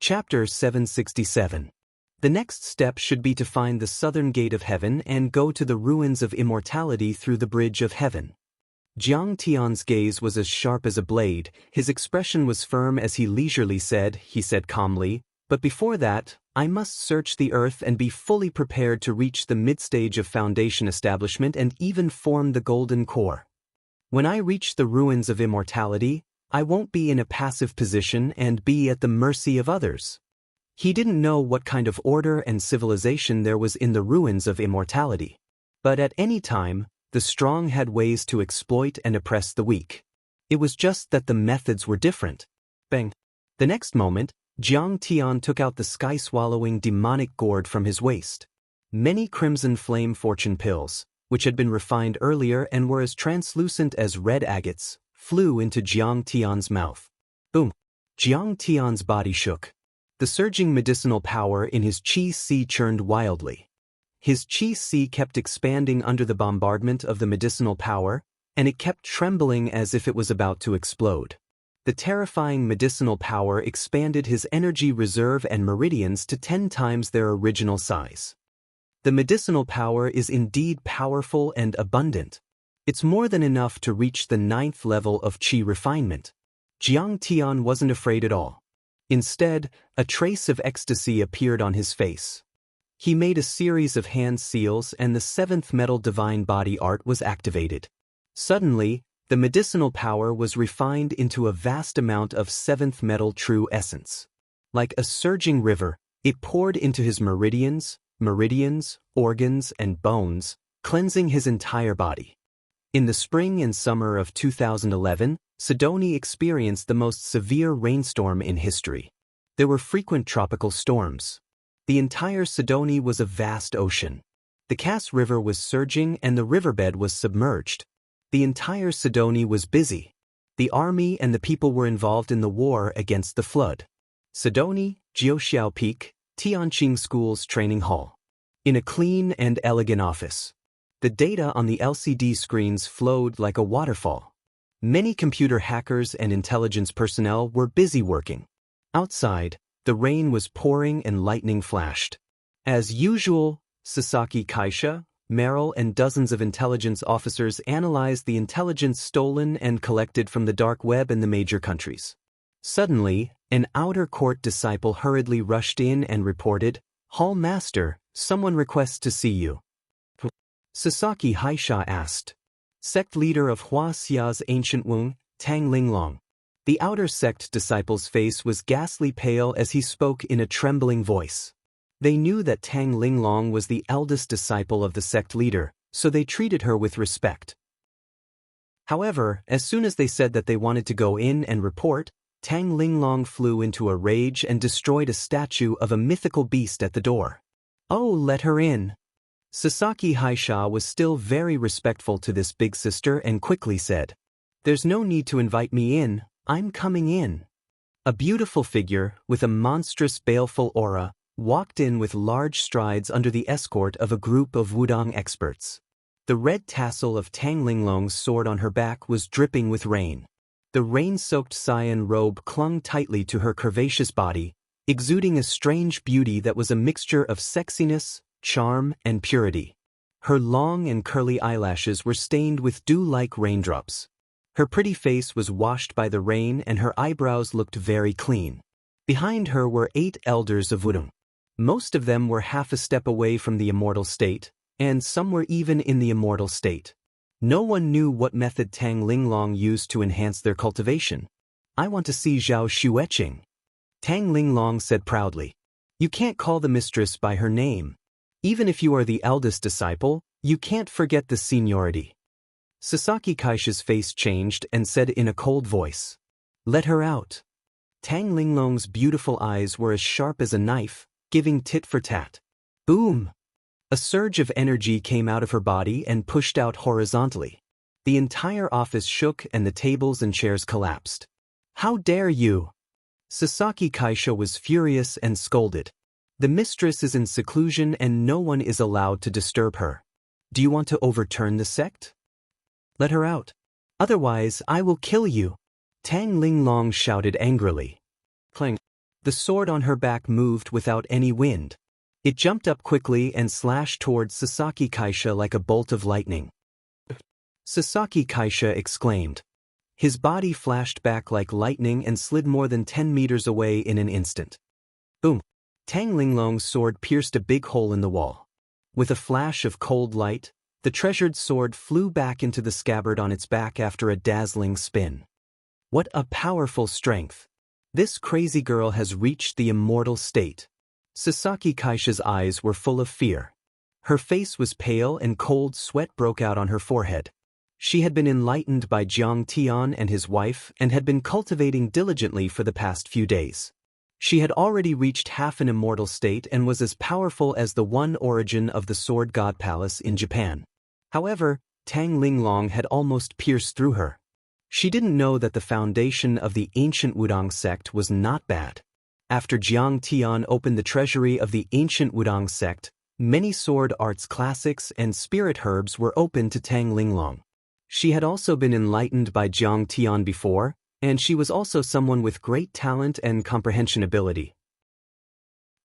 Chapter 767. The next step should be to find the southern gate of heaven and go to the ruins of immortality through the bridge of heaven. Jiang Tian's gaze was as sharp as a blade, his expression was firm as he leisurely said, calmly, but before that, I must search the earth and be fully prepared to reach the mid-stage of foundation establishment and even form the golden core. When I reach the ruins of immortality, I won't be in a passive position and be at the mercy of others. He didn't know what kind of order and civilization there was in the ruins of immortality. But at any time, the strong had ways to exploit and oppress the weak. It was just that the methods were different. Bang! The next moment, Jiang Tian took out the sky-swallowing demonic gourd from his waist. Many crimson flame fortune pills, which had been refined earlier and were as translucent as red agates, flew into Jiang Tian's mouth. Boom! Jiang Tian's body shook. The surging medicinal power in his qi churned wildly. His qi kept expanding under the bombardment of the medicinal power, and it kept trembling as if it was about to explode. The terrifying medicinal power expanded his energy reserve and meridians to 10 times their original size. The medicinal power is indeed powerful and abundant. It's more than enough to reach the 9th level of qi refinement. Jiang Tian wasn't afraid at all. Instead, a trace of ecstasy appeared on his face. He made a series of hand seals and the 7th metal divine body art was activated. Suddenly, the medicinal power was refined into a vast amount of 7th metal true essence. Like a surging river, it poured into his meridians, organs, and bones, cleansing his entire body. In the spring and summer of 2011, Sidoni experienced the most severe rainstorm in history. There were frequent tropical storms. The entire Sidoni was a vast ocean. The Cass River was surging and the riverbed was submerged. The entire Sidoni was busy. The army and the people were involved in the war against the flood. Sidoni, Jiuxiao Peak, Tianqing School's training hall. In a clean and elegant office. The data on the LCD screens flowed like a waterfall. Many computer hackers and intelligence personnel were busy working. Outside, the rain was pouring and lightning flashed. As usual, Sasaki Kaisha, Merrill and dozens of intelligence officers analyzed the intelligence stolen and collected from the dark web in the major countries. Suddenly, an outer court disciple hurriedly rushed in and reported, "Hall Master, someone requests to see you." Sasaki Haisha asked. Sect leader of Huaxia's ancient Wang, Tang Linglong. The outer sect disciple's face was ghastly pale as he spoke in a trembling voice. They knew that Tang Linglong was the eldest disciple of the sect leader, so they treated her with respect. However, as soon as they said that they wanted to go in and report, Tang Linglong flew into a rage and destroyed a statue of a mythical beast at the door. "Oh, let her in." Sasaki Haisha was still very respectful to this big sister and quickly said, "There's no need to invite me in, I'm coming in." A beautiful figure, with a monstrous baleful aura, walked in with large strides under the escort of a group of Wudong experts. The red tassel of Tang Linglong's sword on her back was dripping with rain. The rain-soaked cyan robe clung tightly to her curvaceous body, exuding a strange beauty that was a mixture of sexiness, charm, and purity. Her long and curly eyelashes were stained with dew-like raindrops. Her pretty face was washed by the rain and her eyebrows looked very clean. Behind her were 8 elders of Wudong. Most of them were half a step away from the immortal state, and some were even in the immortal state. No one knew what method Tang Linglong used to enhance their cultivation. "I want to see Zhao Xueqing," Tang Linglong said proudly. "You can't call the mistress by her name. Even if you are the eldest disciple, you can't forget the seniority." Sasaki Kaisha's face changed and said in a cold voice, "Let her out." Tang Linglong's beautiful eyes were as sharp as a knife, giving tit for tat. Boom! A surge of energy came out of her body and pushed out horizontally. The entire office shook and the tables and chairs collapsed. "How dare you!" Sasaki Kaisha was furious and scolded. "The mistress is in seclusion and no one is allowed to disturb her. Do you want to overturn the sect? Let her out. Otherwise, I will kill you," Tang Linglong shouted angrily. Clang. The sword on her back moved without any wind. It jumped up quickly and slashed towards Sasaki Kaisha like a bolt of lightning. Sasaki Kaisha exclaimed. His body flashed back like lightning and slid more than 10 meters away in an instant. Boom! Tang Linglong's sword pierced a big hole in the wall. With a flash of cold light, the treasured sword flew back into the scabbard on its back after a dazzling spin. What a powerful strength! This crazy girl has reached the immortal state. Sasaki Kaisha's eyes were full of fear. Her face was pale and cold sweat broke out on her forehead. She had been enlightened by Jiang Tian and his wife and had been cultivating diligently for the past few days. She had already reached half an immortal state and was as powerful as the one origin of the Sword God Palace in Japan. However, Tang Linglong had almost pierced through her. She didn't know that the foundation of the ancient Wudang sect was not bad. After Jiang Tian opened the treasury of the ancient Wudang sect, many sword arts classics and spirit herbs were open to Tang Linglong. She had also been enlightened by Jiang Tian before, and she was also someone with great talent and comprehension ability.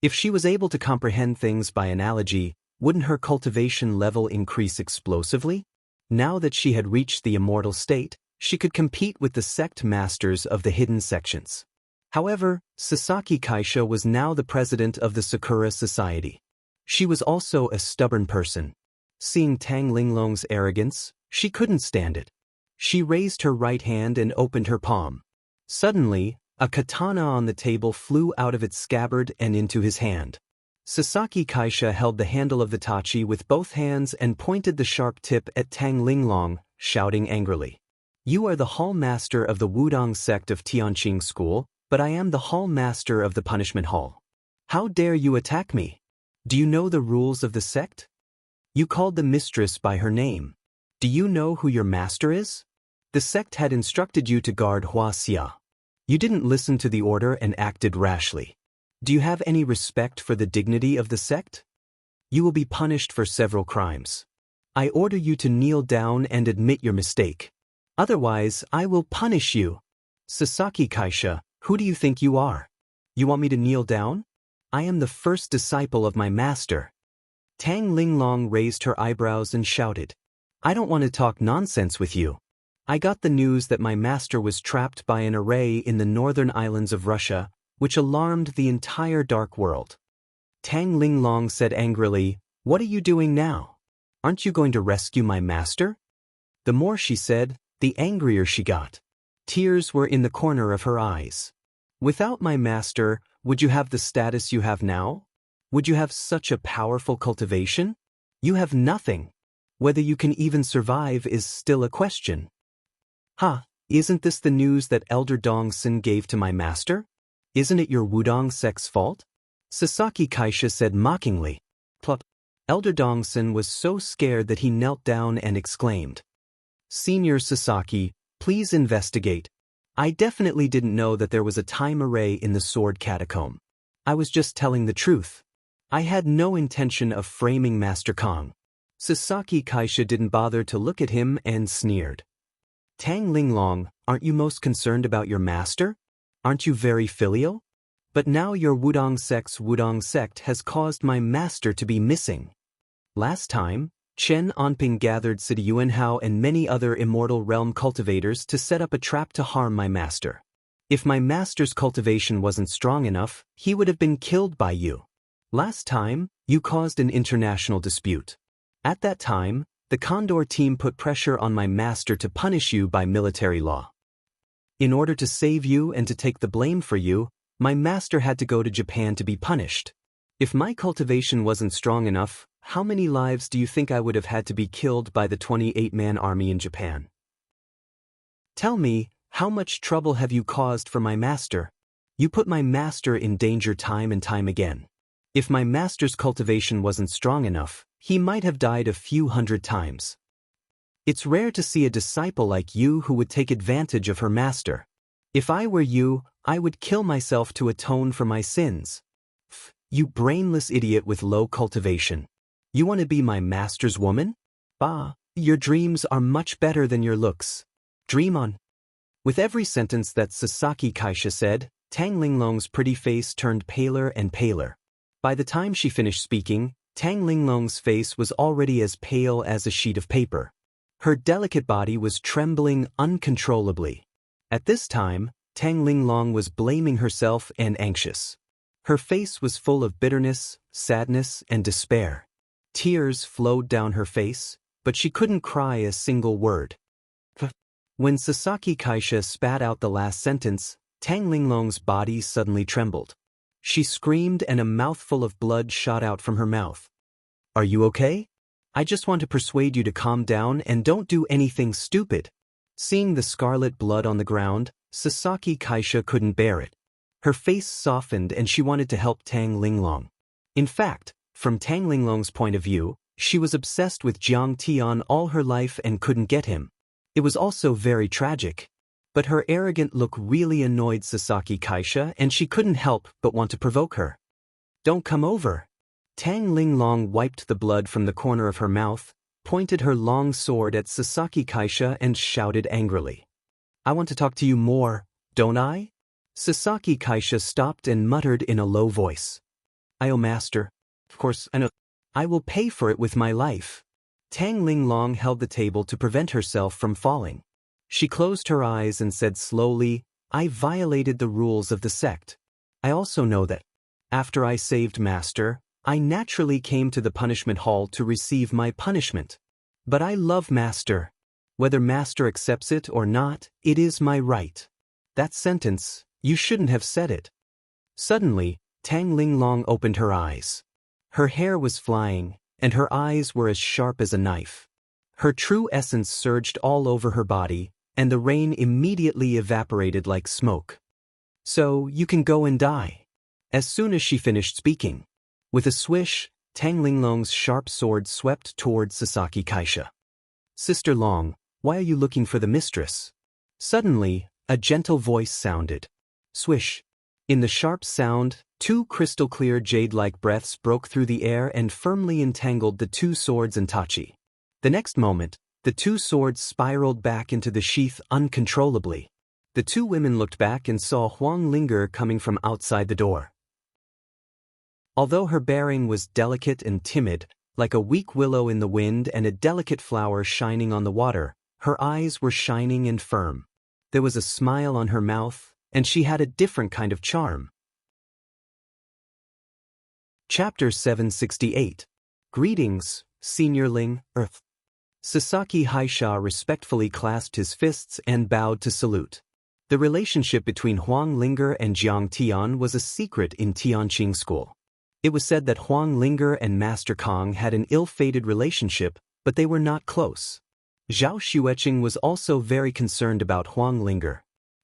If she was able to comprehend things by analogy, wouldn't her cultivation level increase explosively? Now that she had reached the immortal state, she could compete with the sect masters of the hidden sections. However, Sasaki Kaisha was now the president of the Sakura Society. She was also a stubborn person. Seeing Tang Linglong's arrogance, she couldn't stand it. She raised her right hand and opened her palm. Suddenly, a katana on the table flew out of its scabbard and into his hand. Sasaki Kaisha held the handle of the tachi with both hands and pointed the sharp tip at Tang Linglong, shouting angrily. "You are the hall master of the Wudang sect of Tianqing School, but I am the hall master of the punishment hall. How dare you attack me? Do you know the rules of the sect? You called the mistress by her name. Do you know who your master is? The sect had instructed you to guard Huaxia. You didn't listen to the order and acted rashly. Do you have any respect for the dignity of the sect? You will be punished for several crimes. I order you to kneel down and admit your mistake. Otherwise, I will punish you." "Sasaki Kaisha, who do you think you are? You want me to kneel down? I am the first disciple of my master." Tang Linglong raised her eyebrows and shouted. "I don't want to talk nonsense with you. I got the news that my master was trapped by an array in the northern islands of Russia, which alarmed the entire dark world." Tang Linglong said angrily, "What are you doing now? Aren't you going to rescue my master?" The more she said, the angrier she got. Tears were in the corner of her eyes. "Without my master, would you have the status you have now? Would you have such a powerful cultivation? You have nothing. Whether you can even survive is still a question." "Ha, isn't this the news that Elder Dongson gave to my master? Isn't it your Wudang sect's fault?" Sasaki Kaisha said mockingly. Plop. Elder Dongson was so scared that he knelt down and exclaimed, "Senior Sasaki, please investigate. I definitely didn't know that there was a time array in the sword catacomb. I was just telling the truth. I had no intention of framing Master Kong." Sasaki Kaisha didn't bother to look at him and sneered. "Tang Linglong, aren't you most concerned about your master? Aren't you very filial? But now your Wudang sect's Wudang sect has caused my master to be missing. Last time, Chen Onping gathered Sidi Yuanhao and many other immortal realm cultivators to set up a trap to harm my master. If my master's cultivation wasn't strong enough, he would have been killed by you. Last time, you caused an international dispute. At that time, the Condor team put pressure on my master to punish you by military law. In order to save you and to take the blame for you, my master had to go to Japan to be punished. If my cultivation wasn't strong enough, how many lives do you think I would have had to be killed by the 28-man army in Japan? Tell me, how much trouble have you caused for my master? You put my master in danger time and time again. If my master's cultivation wasn't strong enough, he might have died a few hundred times. It's rare to see a disciple like you who would take advantage of her master. If I were you, I would kill myself to atone for my sins. You brainless idiot with low cultivation. You want to be my master's woman? Bah, your dreams are much better than your looks. Dream on." With every sentence that Sasaki Kaisha said, Tang Linglong's pretty face turned paler and paler. By the time she finished speaking, Tang Linglong's face was already as pale as a sheet of paper. Her delicate body was trembling uncontrollably. At this time, Tang Linglong was blaming herself and anxious. Her face was full of bitterness, sadness, and despair. Tears flowed down her face, but she couldn't cry a single word. When Sasaki Kaisha spat out the last sentence, Tang Linglong's body suddenly trembled. She screamed and a mouthful of blood shot out from her mouth. "Are you okay? I just want to persuade you to calm down and don't do anything stupid." Seeing the scarlet blood on the ground, Sasaki Kaisha couldn't bear it. Her face softened and she wanted to help Tang Linglong. In fact, from Tang Linglong's point of view, she was obsessed with Jiang Tian all her life and couldn't get him. It was also very tragic. But her arrogant look really annoyed Sasaki Kaisha and she couldn't help but want to provoke her. "Don't come over." Tang Linglong wiped the blood from the corner of her mouth, pointed her long sword at Sasaki Kaisha and shouted angrily. "I want to talk to you more, don't I?" Sasaki Kaisha stopped and muttered in a low voice. "I owe master. Of course, I know. I will pay for it with my life." Tang Linglong held the table to prevent herself from falling. She closed her eyes and said slowly, "I violated the rules of the sect. I also know that, after I saved Master, I naturally came to the punishment hall to receive my punishment. But I love Master. Whether Master accepts it or not, it is my right. That sentence, you shouldn't have said it." Suddenly, Tang Linglong opened her eyes. Her hair was flying, and her eyes were as sharp as a knife. Her true essence surged all over her body, and the rain immediately evaporated like smoke. "So, you can go and die." As soon as she finished speaking, with a swish, Tang Linglong's sharp sword swept towards Sasaki Kaisha. "Sister Long, why are you looking for the mistress?" Suddenly, a gentle voice sounded. Swish. In the sharp sound, two crystal-clear jade-like breaths broke through the air and firmly entangled the two swords and tachi. The next moment, the two swords spiraled back into the sheath uncontrollably. The two women looked back and saw Wang Lin coming from outside the door. Although her bearing was delicate and timid, like a weak willow in the wind and a delicate flower shining on the water, her eyes were shining and firm. There was a smile on her mouth, and she had a different kind of charm. Chapter 768. Greetings, Senior Ling, Earth. Sasaki Kaisha respectfully clasped his fists and bowed to salute. The relationship between Wang Lin and Jiang Tian was a secret in Tianqing School. It was said that Wang Lin and Master Kong had an ill-fated relationship, but they were not close. Zhao Xueqing was also very concerned about Wang Lin.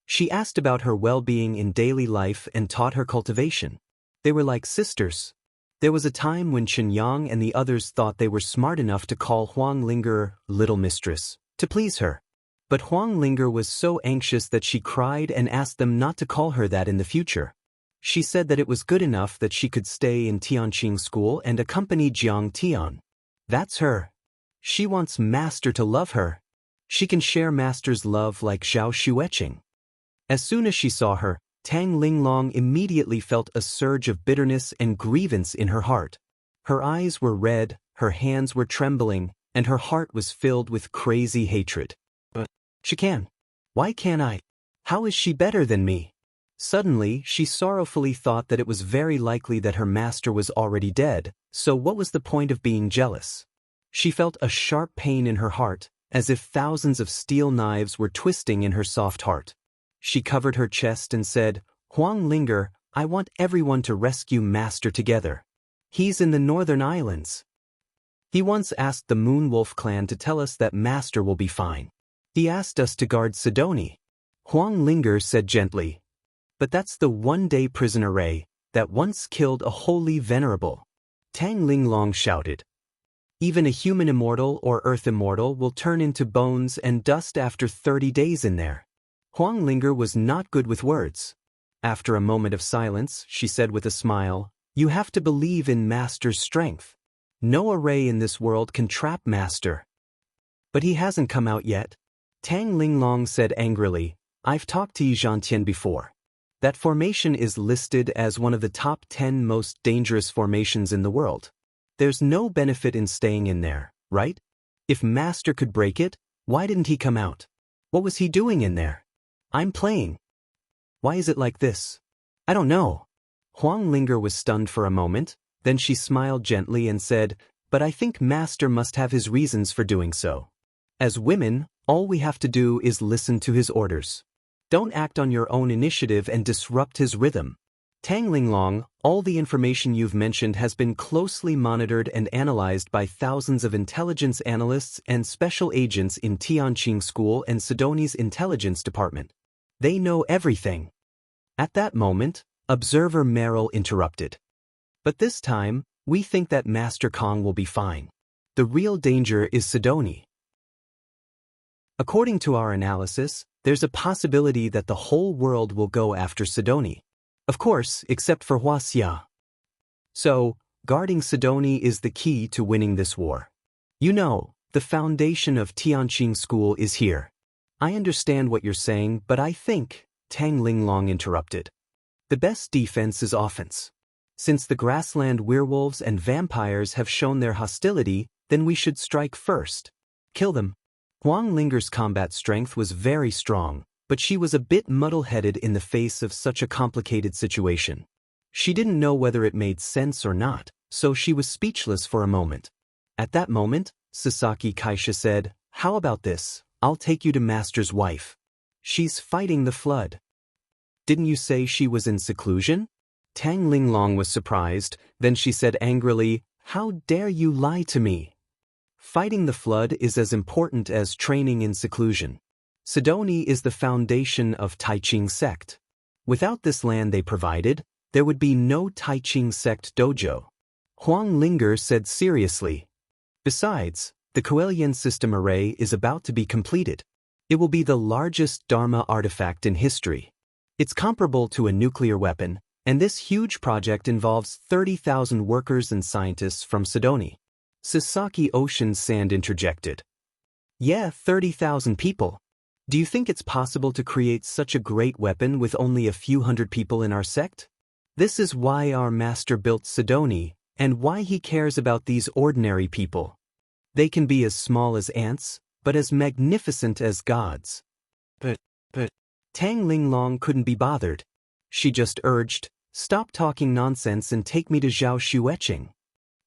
She asked about her well-being in daily life and taught her cultivation. They were like sisters. There was a time when Chen Yang and the others thought they were smart enough to call Wang Lin little mistress, to please her. But Wang Lin was so anxious that she cried and asked them not to call her that in the future. She said that it was good enough that she could stay in Tianqing School and accompany Jiang Tian. That's her. She wants Master to love her. She can share Master's love like Zhao Xueqing. As soon as she saw her, Tang Linglong immediately felt a surge of bitterness and grievance in her heart. Her eyes were red, her hands were trembling, and her heart was filled with crazy hatred. But she can. Why can't I? How is she better than me? Suddenly, she sorrowfully thought that it was very likely that her master was already dead, so what was the point of being jealous? She felt a sharp pain in her heart, as if thousands of steel knives were twisting in her soft heart. She covered her chest and said, "Wang Lin, I want everyone to rescue Master together. He's in the northern islands. He once asked the Moon Wolf clan to tell us that Master will be fine. He asked us to guard Sidoni." Wang Lin said gently, "But that's the one-day prisoner Ray that once killed a holy venerable." Tang Linglong shouted, "Even a human immortal or earth immortal will turn into bones and dust after 30 days in there." Wang Lin was not good with words. After a moment of silence, she said with a smile, "You have to believe in Master's strength. No array in this world can trap Master." "But he hasn't come out yet." Tang Linglong said angrily, "I've talked to Yi Zhantian before. That formation is listed as one of the top 10 most dangerous formations in the world. There's no benefit in staying in there, right? If Master could break it, why didn't he come out? What was he doing in there? I'm playing. Why is it like this? I don't know. Huang Linger was stunned for a moment, then she smiled gently and said, but I think Master must have his reasons for doing so. As women, all we have to do is listen to his orders. Don't act on your own initiative and disrupt his rhythm. Tang Linglong, all the information you've mentioned has been closely monitored and analyzed by thousands of intelligence analysts and special agents in Tianqing School and Sidoni's intelligence department. They know everything. At that moment, Observer Merrill interrupted. But this time, we think that Master Kong will be fine. The real danger is Sidoni. According to our analysis, there's a possibility that the whole world will go after Sidoni. Of course, except for Wuxia. So, guarding Sidoni is the key to winning this war. You know, the foundation of Tianqing School is here. I understand what you're saying, but I think, Tang Linglong interrupted. The best defense is offense. Since the grassland werewolves and vampires have shown their hostility, then we should strike first. Kill them. Huang Linger's combat strength was very strong, but she was a bit muddle-headed in the face of such a complicated situation. She didn't know whether it made sense or not, so she was speechless for a moment. At that moment, Sasaki Kaisha said, "How about this? I'll take you to Master's wife. She's fighting the flood." Didn't you say she was in seclusion? Tang Linglong was surprised, then she said angrily, "How dare you lie to me? Fighting the flood is as important as training in seclusion. Sidoni is the foundation of Taiching sect. Without this land they provided, there would be no Taiching sect dojo." Huang Linger said seriously. Besides, the Coelian system array is about to be completed. It will be the largest Dharma artifact in history. It's comparable to a nuclear weapon, and this huge project involves 30,000 workers and scientists from Sidoni. Sasaki Ocean Sand interjected. Yeah, 30,000 people. Do you think it's possible to create such a great weapon with only a few hundred people in our sect? This is why our master built Sidoni, and why he cares about these ordinary people. They can be as small as ants, but as magnificent as gods. But, Tang Linglong couldn't be bothered. She just urged, "Stop talking nonsense and take me to Zhao Shueching."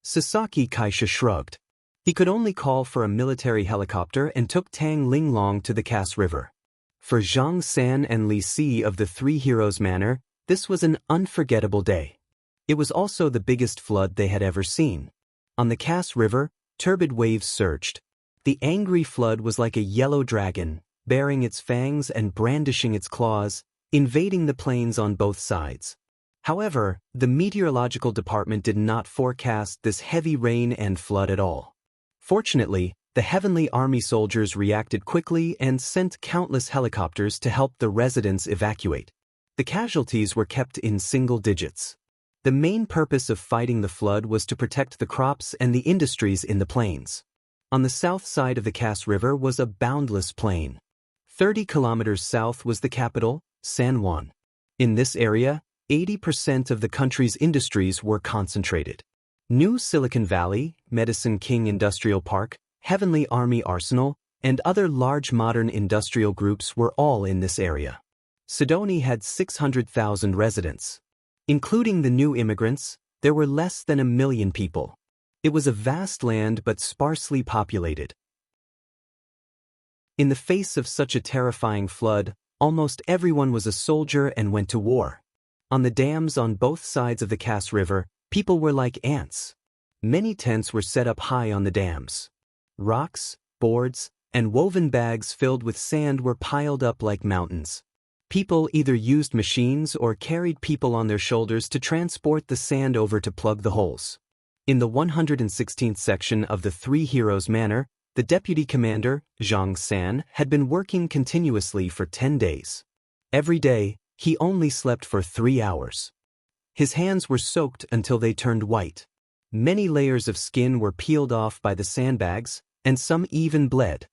Sasaki Kaisha shrugged. He could only call for a military helicopter and took Tang Linglong to the Cass River. For Zhang San and Li Si of the Three Heroes Manor, this was an unforgettable day. It was also the biggest flood they had ever seen. On the Cass River, turbid waves surged. The angry flood was like a yellow dragon, baring its fangs and brandishing its claws, invading the plains on both sides. However, the meteorological department did not forecast this heavy rain and flood at all. Fortunately, the Heavenly Army soldiers reacted quickly and sent countless helicopters to help the residents evacuate. The casualties were kept in single digits. The main purpose of fighting the flood was to protect the crops and the industries in the plains. On the south side of the Cass River was a boundless plain. 30 kilometers south was the capital, San Juan. In this area, 80% of the country's industries were concentrated. New Silicon Valley, Medicine King Industrial Park, Heavenly Army Arsenal, and other large modern industrial groups were all in this area. Sidoni had 600,000 residents. Including the new immigrants, there were less than 1 million people. It was a vast land but sparsely populated. In the face of such a terrifying flood, almost everyone was a soldier and went to war. On the dams on both sides of the Cass River, people were like ants. Many tents were set up high on the dams. Rocks, boards, and woven bags filled with sand were piled up like mountains. People either used machines or carried people on their shoulders to transport the sand over to plug the holes. In the 116th section of the Three Heroes Manor, the deputy commander, Zhang San, had been working continuously for 10 days. Every day, he only slept for 3 hours. His hands were soaked until they turned white. Many layers of skin were peeled off by the sandbags, and some even bled.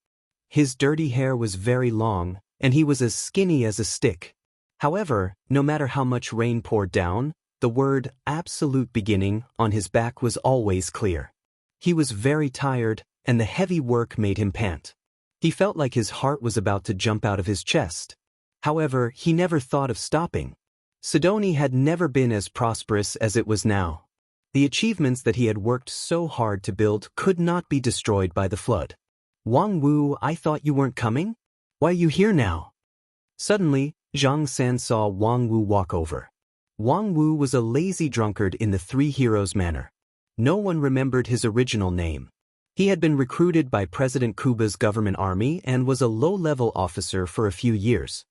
His dirty hair was very long, and he was as skinny as a stick. However, no matter how much rain poured down, the word absolute beginning on his back was always clear. He was very tired, and the heavy work made him pant. He felt like his heart was about to jump out of his chest. However, he never thought of stopping. Sidoni had never been as prosperous as it was now. The achievements that he had worked so hard to build could not be destroyed by the flood. Wang Wu, I thought you weren't coming? Why are you here now? Suddenly, Zhang San saw Wang Wu walk over. Wang Wu was a lazy drunkard in the Three Heroes manner. No one remembered his original name. He had been recruited by President Kuba's government army and was a low-level officer for a few years.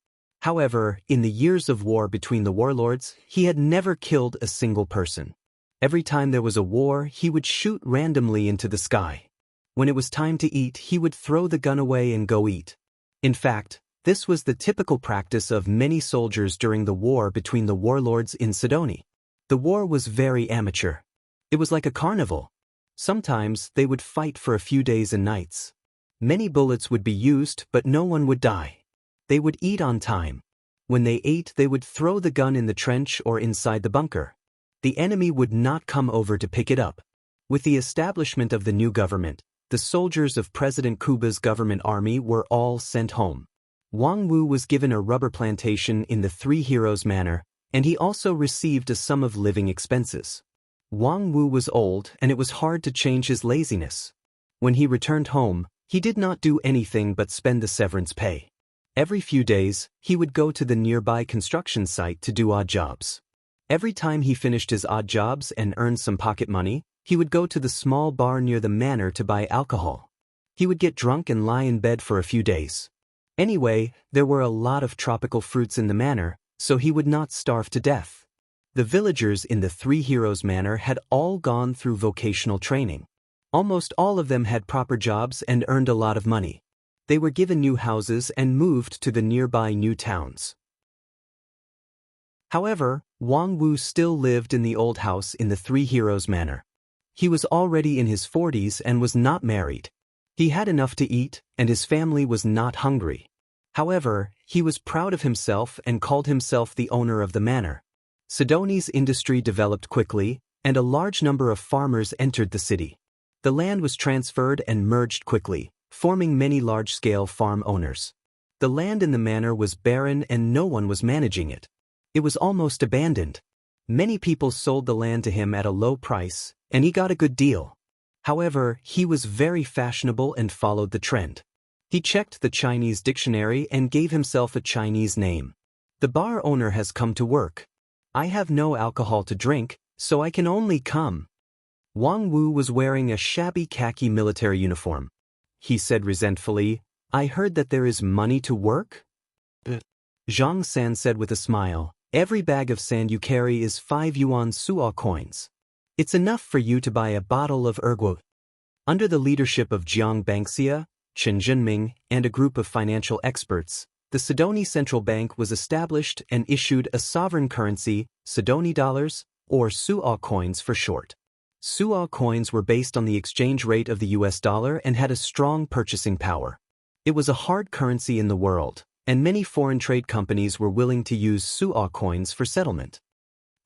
However, in the years of war between the warlords, he had never killed a single person. Every time there was a war, he would shoot randomly into the sky. When it was time to eat, he would throw the gun away and go eat. In fact, this was the typical practice of many soldiers during the war between the warlords in Sidoni. The war was very amateur. It was like a carnival. Sometimes they would fight for a few days and nights. Many bullets would be used, but no one would die. They would eat on time. When they ate, they would throw the gun in the trench or inside the bunker. The enemy would not come over to pick it up. With the establishment of the new government, the soldiers of President Kuba's government army were all sent home. Wang Wu was given a rubber plantation in the Three Heroes manner, and he also received a sum of living expenses. Wang Wu was old, and it was hard to change his laziness. When he returned home, he did not do anything but spend the severance pay. Every few days, he would go to the nearby construction site to do odd jobs. Every time he finished his odd jobs and earned some pocket money, he would go to the small bar near the manor to buy alcohol. He would get drunk and lie in bed for a few days. Anyway, there were a lot of tropical fruits in the manor, so he would not starve to death. The villagers in the Three Heroes manor had all gone through vocational training. Almost all of them had proper jobs and earned a lot of money. They were given new houses and moved to the nearby new towns. However, Wang Wu still lived in the old house in the Three Heroes manor. He was already in his 40s and was not married. He had enough to eat, and his family was not hungry. However, he was proud of himself and called himself the owner of the manor. Sidoni's industry developed quickly, and a large number of farmers entered the city. The land was transferred and merged quickly, forming many large-scale farm owners. The land in the manor was barren and no one was managing it. It was almost abandoned. Many people sold the land to him at a low price, and he got a good deal. However, he was very fashionable and followed the trend. He checked the Chinese dictionary and gave himself a Chinese name. The bar owner has come to work. I have no alcohol to drink, so I can only come. Wang Wu was wearing a shabby khaki military uniform. He said resentfully, I heard that there is money to work? Zhang San said with a smile, every bag of sand you carry is 5 yuan suo coins. It's enough for you to buy a bottle of erguo. Under the leadership of Jiang Bangxia, Chen Zhenming, and a group of financial experts, the Sidoni Central Bank was established and issued a sovereign currency, Sidoni dollars, or suo coins for short. Suo coins were based on the exchange rate of the US dollar and had a strong purchasing power. It was a hard currency in the world, and many foreign trade companies were willing to use suo coins for settlement.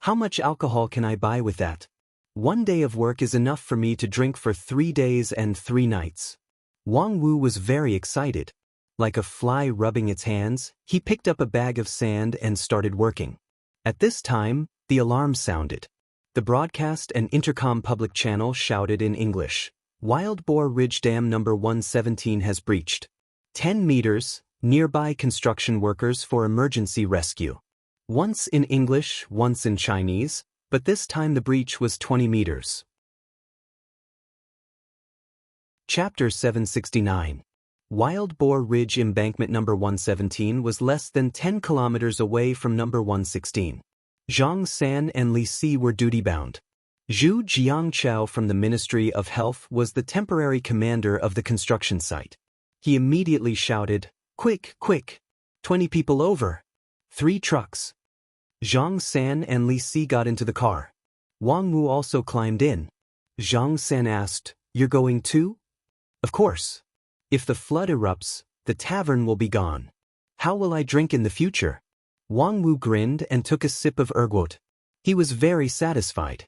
How much alcohol can I buy with that? 1 day of work is enough for me to drink for 3 days and 3 nights. Wang Wu was very excited. Like a fly rubbing its hands, he picked up a bag of sand and started working. At this time, the alarm sounded. The broadcast and intercom public channel shouted in English, Wild Boar Ridge Dam number 117 has breached. 10 meters, nearby construction workers for emergency rescue. Once in English, once in Chinese, but this time the breach was 20 meters. Chapter 769. Wild Boar Ridge Embankment number 117 was less than 10 kilometers away from number 116. Zhang San and Li Si were duty-bound. Zhu Jiangchao from the Ministry of Health was the temporary commander of the construction site. He immediately shouted, Quick, quick! 20 people over! 3 trucks! Zhang San and Li Si got into the car. Wang Wu also climbed in. Zhang San asked, You're going too? Of course. If the flood erupts, the tavern will be gone. How will I drink in the future? Wang Wu grinned and took a sip of ergot. He was very satisfied.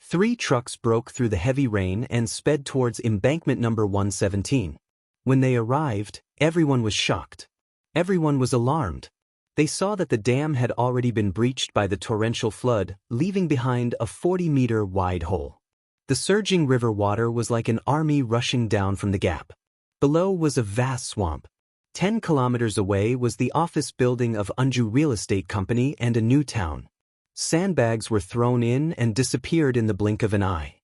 3 trucks broke through the heavy rain and sped towards embankment number 117. When they arrived, everyone was shocked. Everyone was alarmed. They saw that the dam had already been breached by the torrential flood, leaving behind a 40-meter wide hole. The surging river water was like an army rushing down from the gap. Below was a vast swamp. 10 kilometers away was the office building of Unju Real Estate Company and a new town. Sandbags were thrown in and disappeared in the blink of an eye.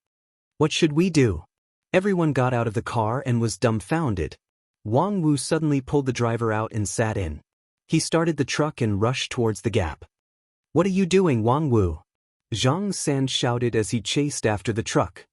What should we do? Everyone got out of the car and was dumbfounded. Wang Wu suddenly pulled the driver out and sat in. He started the truck and rushed towards the gap. What are you doing, Wang Wu? Zhang San shouted as he chased after the truck.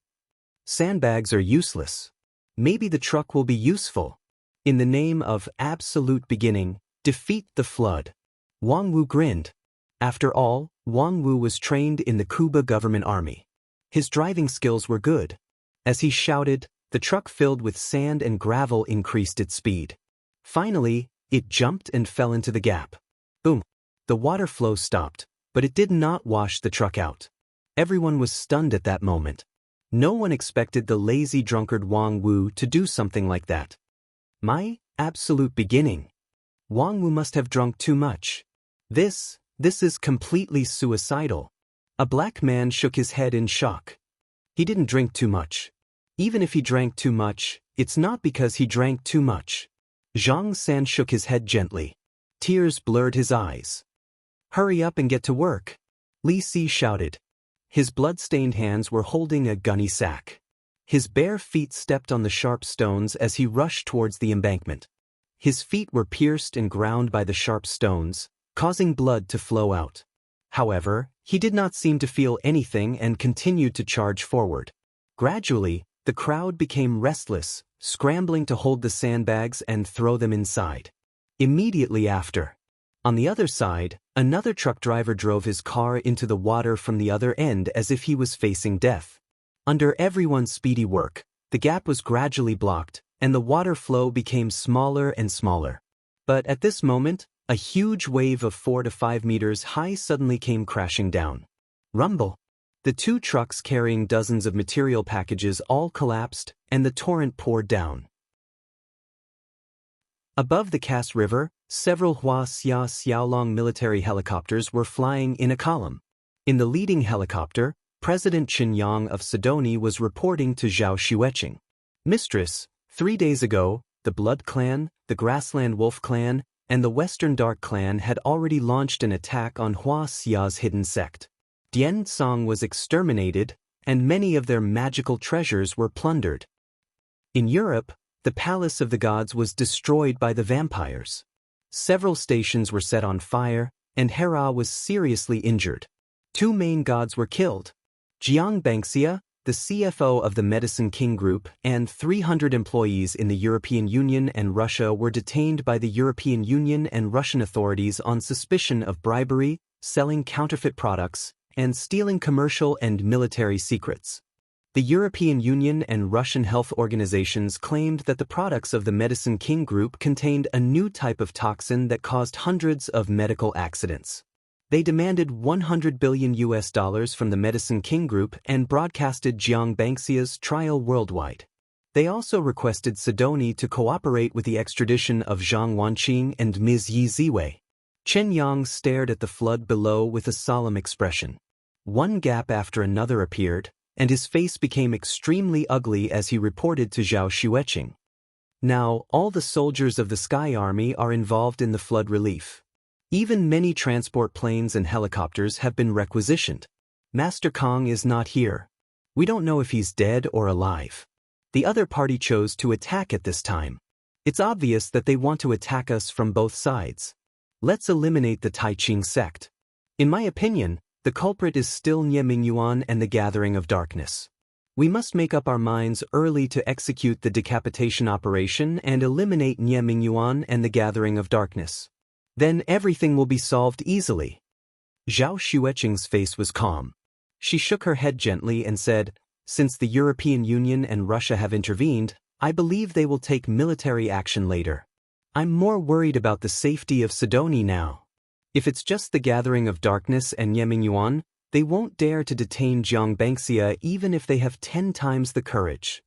Sandbags are useless. Maybe the truck will be useful. In the name of absolute beginning, defeat the flood. Wang Wu grinned. After all, Wang Wu was trained in the Kuba government army. His driving skills were good. As he shouted, the truck filled with sand and gravel increased its speed. Finally, it jumped and fell into the gap. Boom! The water flow stopped, but it did not wash the truck out. Everyone was stunned at that moment. No one expected the lazy drunkard Wang Wu to do something like that. My absolute beginning. Wang Wu must have drunk too much. This is completely suicidal. A black man shook his head in shock. He didn't drink too much. Even if he drank too much, it's not because he drank too much. Zhang San shook his head gently. Tears blurred his eyes. Hurry up and get to work, Li Si shouted. His blood-stained hands were holding a gunny sack. His bare feet stepped on the sharp stones as he rushed towards the embankment. His feet were pierced and ground by the sharp stones, causing blood to flow out. However, he did not seem to feel anything and continued to charge forward. Gradually, the crowd became restless, scrambling to hold the sandbags and throw them inside. Immediately after, on the other side, another truck driver drove his car into the water from the other end as if he was facing death. Under everyone's speedy work, the gap was gradually blocked, and the water flow became smaller and smaller. But at this moment, a huge wave of 4 to 5 meters high suddenly came crashing down. Rumble! The 2 trucks carrying dozens of material packages all collapsed, and the torrent poured down. Above the Cass River, several Wuxia Xiaolong military helicopters were flying in a column. In the leading helicopter, President Chen Yang of Sidoni was reporting to Zhao Xueqing. Mistress, 3 days ago, the Blood Clan, the Grassland Wolf Clan, and the Western Dark Clan had already launched an attack on Huaxia's hidden sect. Dian Song was exterminated, and many of their magical treasures were plundered. In Europe, the Palace of the Gods was destroyed by the vampires. Several stations were set on fire, and Hera was seriously injured. 2 main gods were killed. Jiang Bangxia, the CFO of the Medicine King Group, and 300 employees in the European Union and Russia were detained by the European Union and Russian authorities on suspicion of bribery, selling counterfeit products, and stealing commercial and military secrets. The European Union and Russian health organizations claimed that the products of the Medicine King Group contained a new type of toxin that caused hundreds of medical accidents. They demanded $100 billion from the Medicine King Group and broadcasted Jiang Bangxia's trial worldwide. They also requested Sidoni to cooperate with the extradition of Zhang Wanqing and Ms. Yi Ziwei. Chen Yang stared at the flood below with a solemn expression. One gap after another appeared, and his face became extremely ugly as he reported to Zhao Xueqing. Now, all the soldiers of the Sky Army are involved in the flood relief. Even many transport planes and helicopters have been requisitioned. Master Kong is not here. We don't know if he's dead or alive. The other party chose to attack at this time. It's obvious that they want to attack us from both sides. Let's eliminate the Taiqing sect. In my opinion, the culprit is still Nie Mingyuan and the Gathering of Darkness. We must make up our minds early to execute the decapitation operation and eliminate Nie Mingyuan and the Gathering of Darkness. Then everything will be solved easily. Zhao Xueqing's face was calm. She shook her head gently and said, "Since the European Union and Russia have intervened, I believe they will take military action later. I'm more worried about the safety of Sidoni now." If it's just the gathering of darkness and Yuan, they won't dare to detain Jiang Bangxia even if they have 10 times the courage.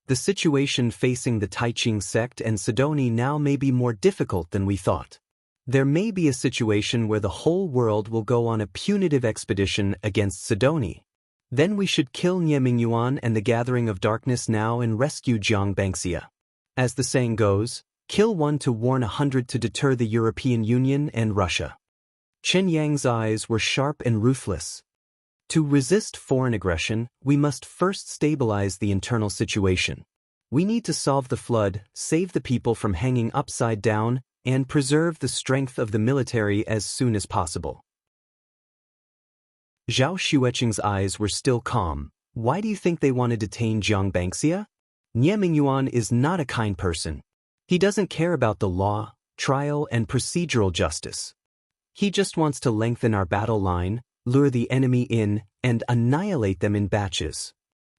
The situation facing the Taiqing sect and Sidoni now may be more difficult than we thought. There may be a situation where the whole world will go on a punitive expedition against Sidoni. Then we should kill Yuan and the gathering of darkness now and rescue Jiang Bangxia. As the saying goes, kill one to warn 100 to deter the European Union and Russia. Chen Yang's eyes were sharp and ruthless. To resist foreign aggression, we must first stabilize the internal situation. We need to solve the flood, save the people from hanging upside down, and preserve the strength of the military as soon as possible. Zhao Xueqing's eyes were still calm. Why do you think they want to detain Jiang Bangxia? Yuan is not a kind person. He doesn't care about the law, trial, and procedural justice. He just wants to lengthen our battle line, lure the enemy in, and annihilate them in batches.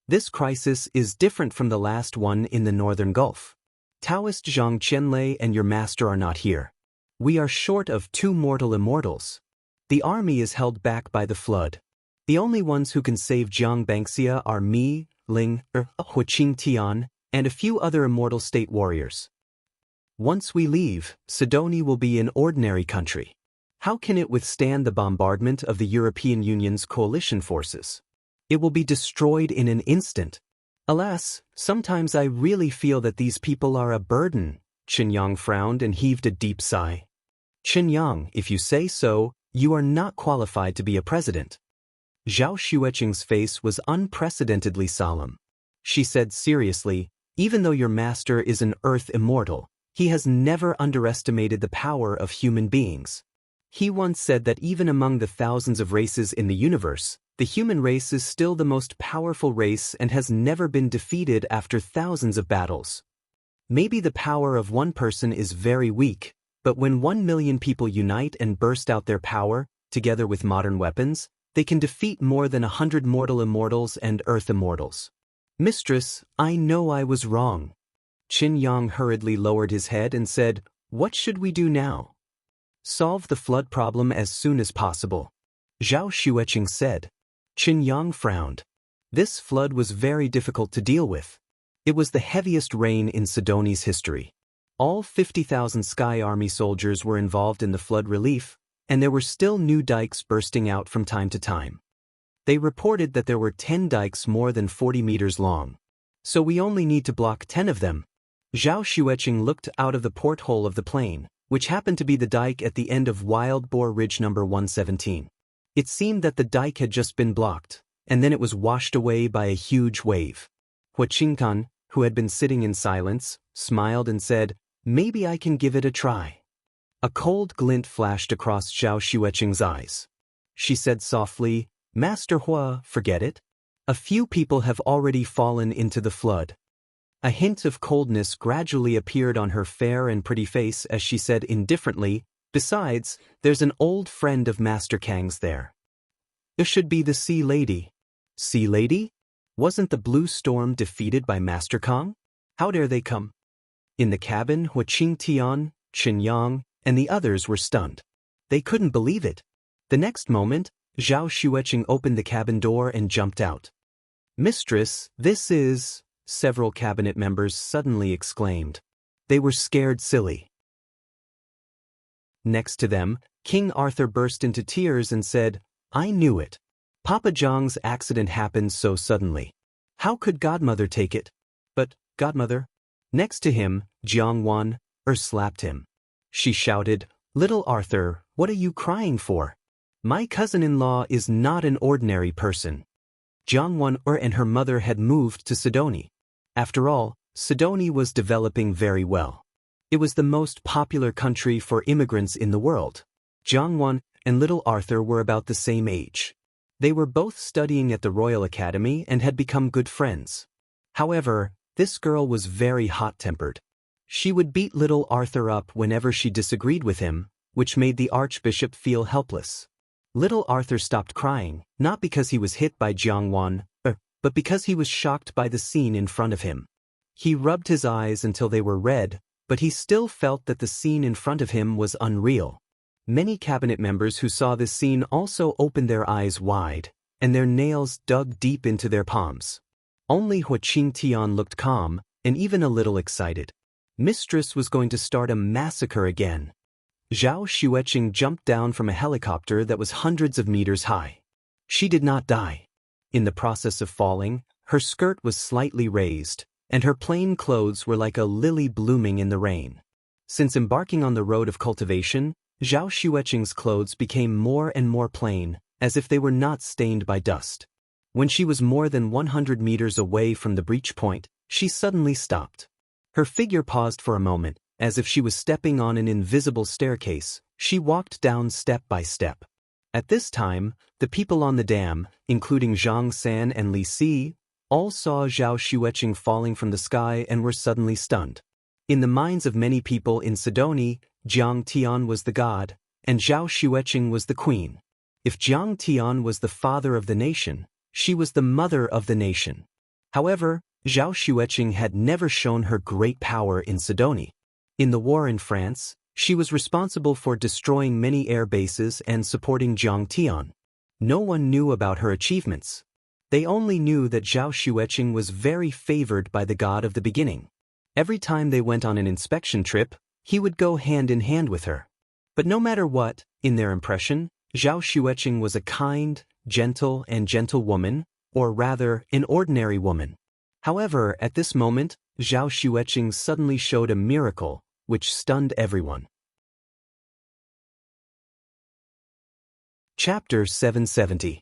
This crisis is different from the last one in the Northern Gulf. Daoist Zhang Qianlei and your master are not here. We are short of 2 mortal immortals. The army is held back by the flood. The only ones who can save Jiang Bangxia are me, Ling, Huqing Tian, and a few other immortal state warriors. Once we leave, Sidoni will be an ordinary country. How can it withstand the bombardment of the European Union's coalition forces? It will be destroyed in an instant. Alas, sometimes I really feel that these people are a burden. Chen Yang frowned and heaved a deep sigh. Chen Yang, if you say so, you are not qualified to be a president. Zhao Xueqing's face was unprecedentedly solemn. She said seriously, even though your master is an earth immortal, he has never underestimated the power of human beings. He once said that even among the thousands of races in the universe, the human race is still the most powerful race and has never been defeated after thousands of battles. Maybe the power of one person is very weak, but when 1 million people unite and burst out their power, together with modern weapons, they can defeat more than 100 mortal immortals and earth immortals. Mistress, I know I was wrong. Qin Yang hurriedly lowered his head and said, what should we do now? Solve the flood problem as soon as possible. Zhao Xueqing said. Qin Yang frowned. This flood was very difficult to deal with. It was the heaviest rain in Sidoni's history. All 50,000 Sky Army soldiers were involved in the flood relief, and there were still new dikes bursting out from time to time. They reported that there were 10 dikes more than 40 meters long. So we only need to block 10 of them. Zhao Xueqing looked out of the porthole of the plane, which happened to be the dike at the end of Wild Boar Ridge number 117. It seemed that the dike had just been blocked, and then it was washed away by a huge wave. Huqingkan, who had been sitting in silence, smiled and said, maybe I can give it a try. A cold glint flashed across Zhao Xueqing's eyes. She said softly, Master Hua, forget it. A few people have already fallen into the flood. A hint of coldness gradually appeared on her fair and pretty face as she said indifferently, besides, there's an old friend of Master Kang's there. It should be the Sea Lady. Sea Lady? Wasn't the Blue Storm defeated by Master Kang? How dare they come? In the cabin, Huqing Tian, Qin Yang, and the others were stunned. They couldn't believe it. The next moment, Zhao Xueqing opened the cabin door and jumped out. Mistress, this is... Several cabinet members suddenly exclaimed. They were scared silly. Next to them, King Arthur burst into tears and said, I knew it. Papa Zhang's accident happened so suddenly. How could Godmother take it? But, Godmother? Next to him, Jiang Wan, slapped him. She shouted, Little Arthur, what are you crying for? My cousin-in-law is not an ordinary person. Jiang Wan and her mother had moved to Sidoni. After all, Sidoni was developing very well. It was the most popular country for immigrants in the world. Jiang Wan and little Arthur were about the same age. They were both studying at the Royal Academy and had become good friends. However, this girl was very hot-tempered. She would beat little Arthur up whenever she disagreed with him, which made the Archbishop feel helpless. Little Arthur stopped crying, not because he was hit by Jiang Wan, but because he was shocked by the scene in front of him. He rubbed his eyes until they were red, but he still felt that the scene in front of him was unreal. Many cabinet members who saw this scene also opened their eyes wide, and their nails dug deep into their palms. Only Hu Qingtian looked calm, and even a little excited. Mistress was going to start a massacre again. Zhao Xueqing jumped down from a helicopter that was hundreds of meters high. She did not die. In the process of falling, her skirt was slightly raised, and her plain clothes were like a lily blooming in the rain. Since embarking on the road of cultivation, Zhao Xueqing's clothes became more and more plain, as if they were not stained by dust. When she was more than 100 meters away from the breach point, she suddenly stopped. Her figure paused for a moment, as if she was stepping on an invisible staircase. She walked down step by step. At this time, the people on the dam, including Zhang San and Li Si, all saw Zhao Xueqing falling from the sky and were suddenly stunned. In the minds of many people in Sidoni, Jiang Tian was the god, and Zhao Xueqing was the queen. If Jiang Tian was the father of the nation, she was the mother of the nation. However, Zhao Xueqing had never shown her great power in Sidoni. In the war in France, she was responsible for destroying many air bases and supporting Jiang Tian. No one knew about her achievements. They only knew that Zhao Xueqing was very favored by the god of the beginning. Every time they went on an inspection trip, he would go hand in hand with her. But no matter what, in their impression, Zhao Xueqing was a kind, gentle woman, or rather, an ordinary woman. However, at this moment, Zhao Xueqing suddenly showed a miracle, which stunned everyone. Chapter 770.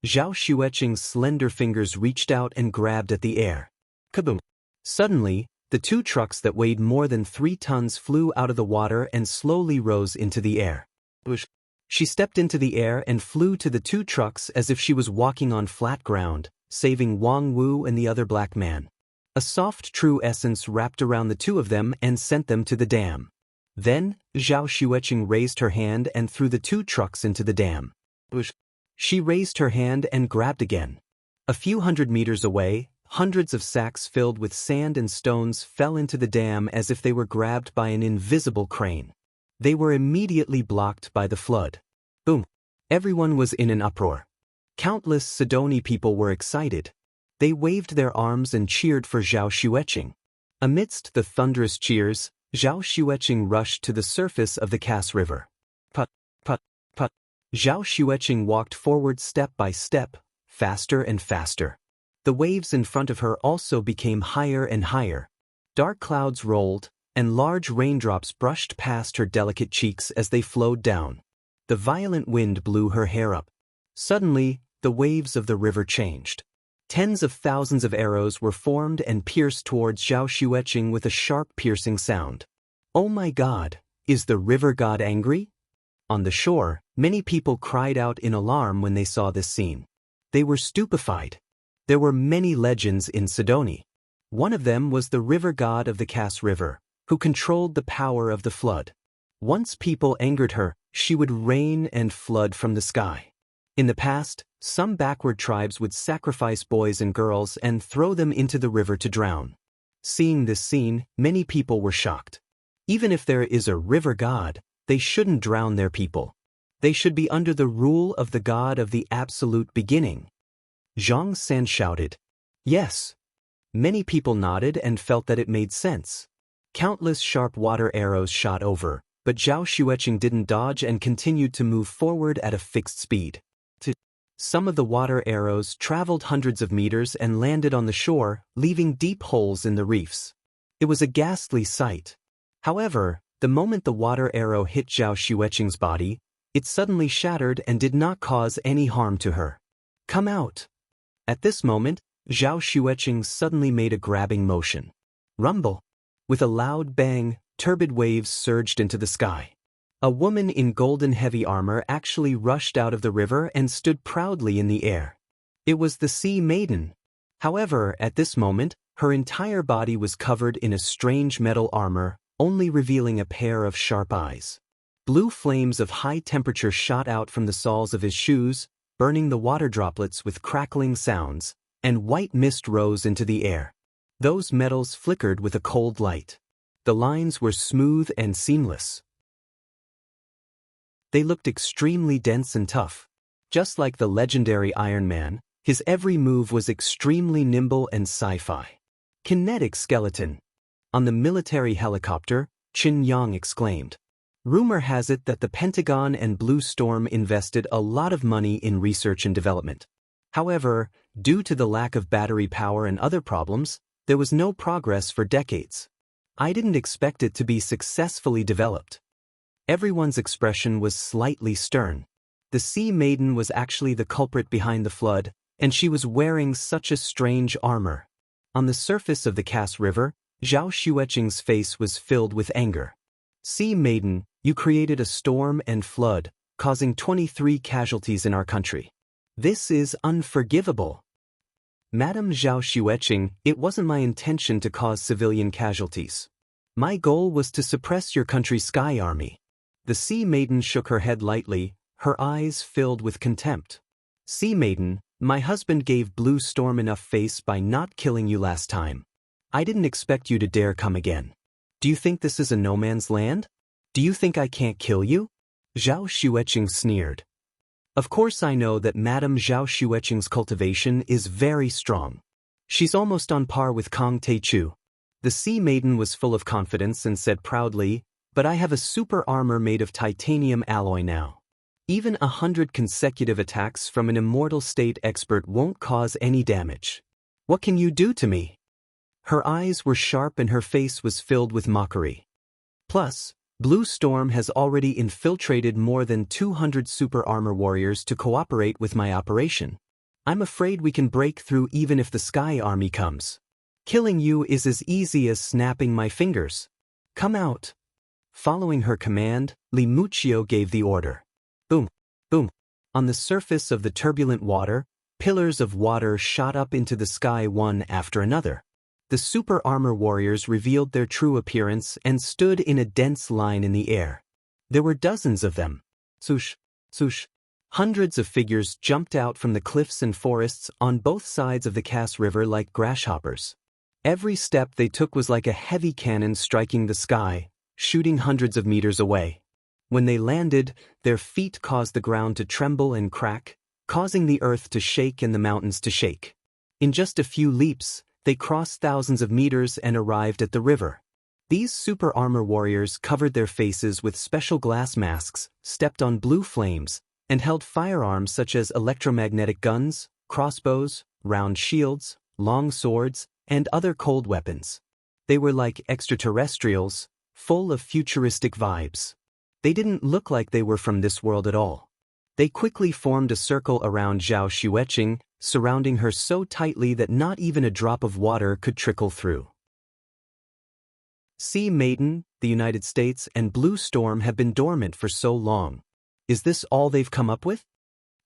Zhao Xueqing's slender fingers reached out and grabbed at the air. Kaboom! Suddenly, the two trucks that weighed more than 3 tons flew out of the water and slowly rose into the air. She stepped into the air and flew to the 2 trucks as if she was walking on flat ground, saving Wang Wu and the other black man. A soft true essence wrapped around the 2 of them and sent them to the dam. Then, Zhao Xueqing raised her hand and threw the 2 trucks into the dam. She raised her hand and grabbed again. A few hundred meters away, hundreds of sacks filled with sand and stones fell into the dam as if they were grabbed by an invisible crane. They were immediately blocked by the flood. Boom! Everyone was in an uproar. Countless Sidoni people were excited. They waved their arms and cheered for Zhao Xueqing. Amidst the thunderous cheers, Zhao Xueqing rushed to the surface of the Cass River. Put, put, put. Zhao Xueqing walked forward step by step, faster and faster. The waves in front of her also became higher and higher. Dark clouds rolled, and large raindrops brushed past her delicate cheeks as they flowed down. The violent wind blew her hair up. Suddenly, the waves of the river changed. Tens of thousands of arrows were formed and pierced towards Zhao Xueqing with a sharp piercing sound. Oh my God, is the river god angry? On the shore, many people cried out in alarm when they saw this scene. They were stupefied. There were many legends in Sidoni. One of them was the river god of the Cass River, who controlled the power of the flood. Once people angered her, she would rain and flood from the sky. In the past, some backward tribes would sacrifice boys and girls and throw them into the river to drown. Seeing this scene, many people were shocked. Even if there is a river god, they shouldn't drown their people. They should be under the rule of the god of the absolute beginning. Zhang San shouted, "Yes." Many people nodded and felt that it made sense. Countless sharp water arrows shot over, but Zhao Xueqing didn't dodge and continued to move forward at a fixed speed. Some of the water arrows traveled hundreds of meters and landed on the shore, leaving deep holes in the reefs. It was a ghastly sight. However, the moment the water arrow hit Zhao Xueqing's body, it suddenly shattered and did not cause any harm to her. "Come out!" At this moment, Zhao Xueqing suddenly made a grabbing motion. Rumble! With a loud bang, turbid waves surged into the sky. A woman in golden heavy armor actually rushed out of the river and stood proudly in the air. It was the Sea Maiden. However, at this moment, her entire body was covered in a strange metal armor, only revealing a pair of sharp eyes. Blue flames of high temperature shot out from the soles of his shoes, burning the water droplets with crackling sounds, and white mist rose into the air. Those metals flickered with a cold light. The lines were smooth and seamless. They looked extremely dense and tough. Just like the legendary Iron Man, his every move was extremely nimble and sci-fi. Kinetic skeleton. On the military helicopter, Qin Yang exclaimed. Rumor has it that the Pentagon and Blue Storm invested a lot of money in research and development. However, due to the lack of battery power and other problems, there was no progress for decades. I didn't expect it to be successfully developed. Everyone's expression was slightly stern. The Sea Maiden was actually the culprit behind the flood, and she was wearing such a strange armor. On the surface of the Cass River, Zhao Xueqing's face was filled with anger. Sea Maiden, you created a storm and flood, causing 23 casualties in our country. This is unforgivable. Madam Zhao Xueqing, it wasn't my intention to cause civilian casualties. My goal was to suppress your country's sky army. The Sea Maiden shook her head lightly, her eyes filled with contempt. Sea Maiden, my husband gave Blue Storm enough face by not killing you last time. I didn't expect you to dare come again. Do you think this is a no man's land? Do you think I can't kill you? Zhao Xueqing sneered. Of course I know that Madam Zhao Xueqing's cultivation is very strong. She's almost on par with Kong Teichu. The Sea Maiden was full of confidence and said proudly, but I have a super armor made of titanium alloy now. Even 100 consecutive attacks from an immortal state expert won't cause any damage. What can you do to me? Her eyes were sharp and her face was filled with mockery. Plus, Blue Storm has already infiltrated more than 200 super armor warriors to cooperate with my operation. I'm afraid we can break through even if the Sky Army comes. Killing you is as easy as snapping my fingers. Come out. Following her command, Li Muchio gave the order. Boom, boom. On the surface of the turbulent water, pillars of water shot up into the sky one after another. The super armor warriors revealed their true appearance and stood in a dense line in the air. There were dozens of them. Swoosh, swoosh. Hundreds of figures jumped out from the cliffs and forests on both sides of the Cass River like grasshoppers. Every step they took was like a heavy cannon striking the sky, shooting hundreds of meters away. When they landed, their feet caused the ground to tremble and crack, causing the earth to shake and the mountains to shake. In just a few leaps, they crossed thousands of meters and arrived at the river. These super armor warriors covered their faces with special glass masks, stepped on blue flames, and held firearms such as electromagnetic guns, crossbows, round shields, long swords, and other cold weapons. They were like extraterrestrials, full of futuristic vibes. They didn't look like they were from this world at all. They quickly formed a circle around Zhao Xueqing, surrounding her so tightly that not even a drop of water could trickle through. Sea Maiden, the United States, and Blue Storm have been dormant for so long. Is this all they've come up with?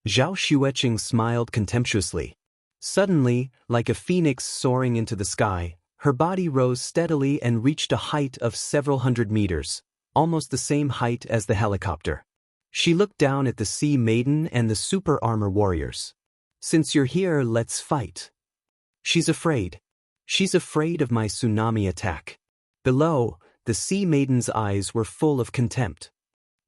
Zhao Xueqing smiled contemptuously. Suddenly, like a phoenix soaring into the sky, her body rose steadily and reached a height of several hundred meters, almost the same height as the helicopter. She looked down at the Sea Maiden and the super armor warriors. Since you're here, let's fight. She's afraid. She's afraid of my tsunami attack. Below, the Sea Maiden's eyes were full of contempt.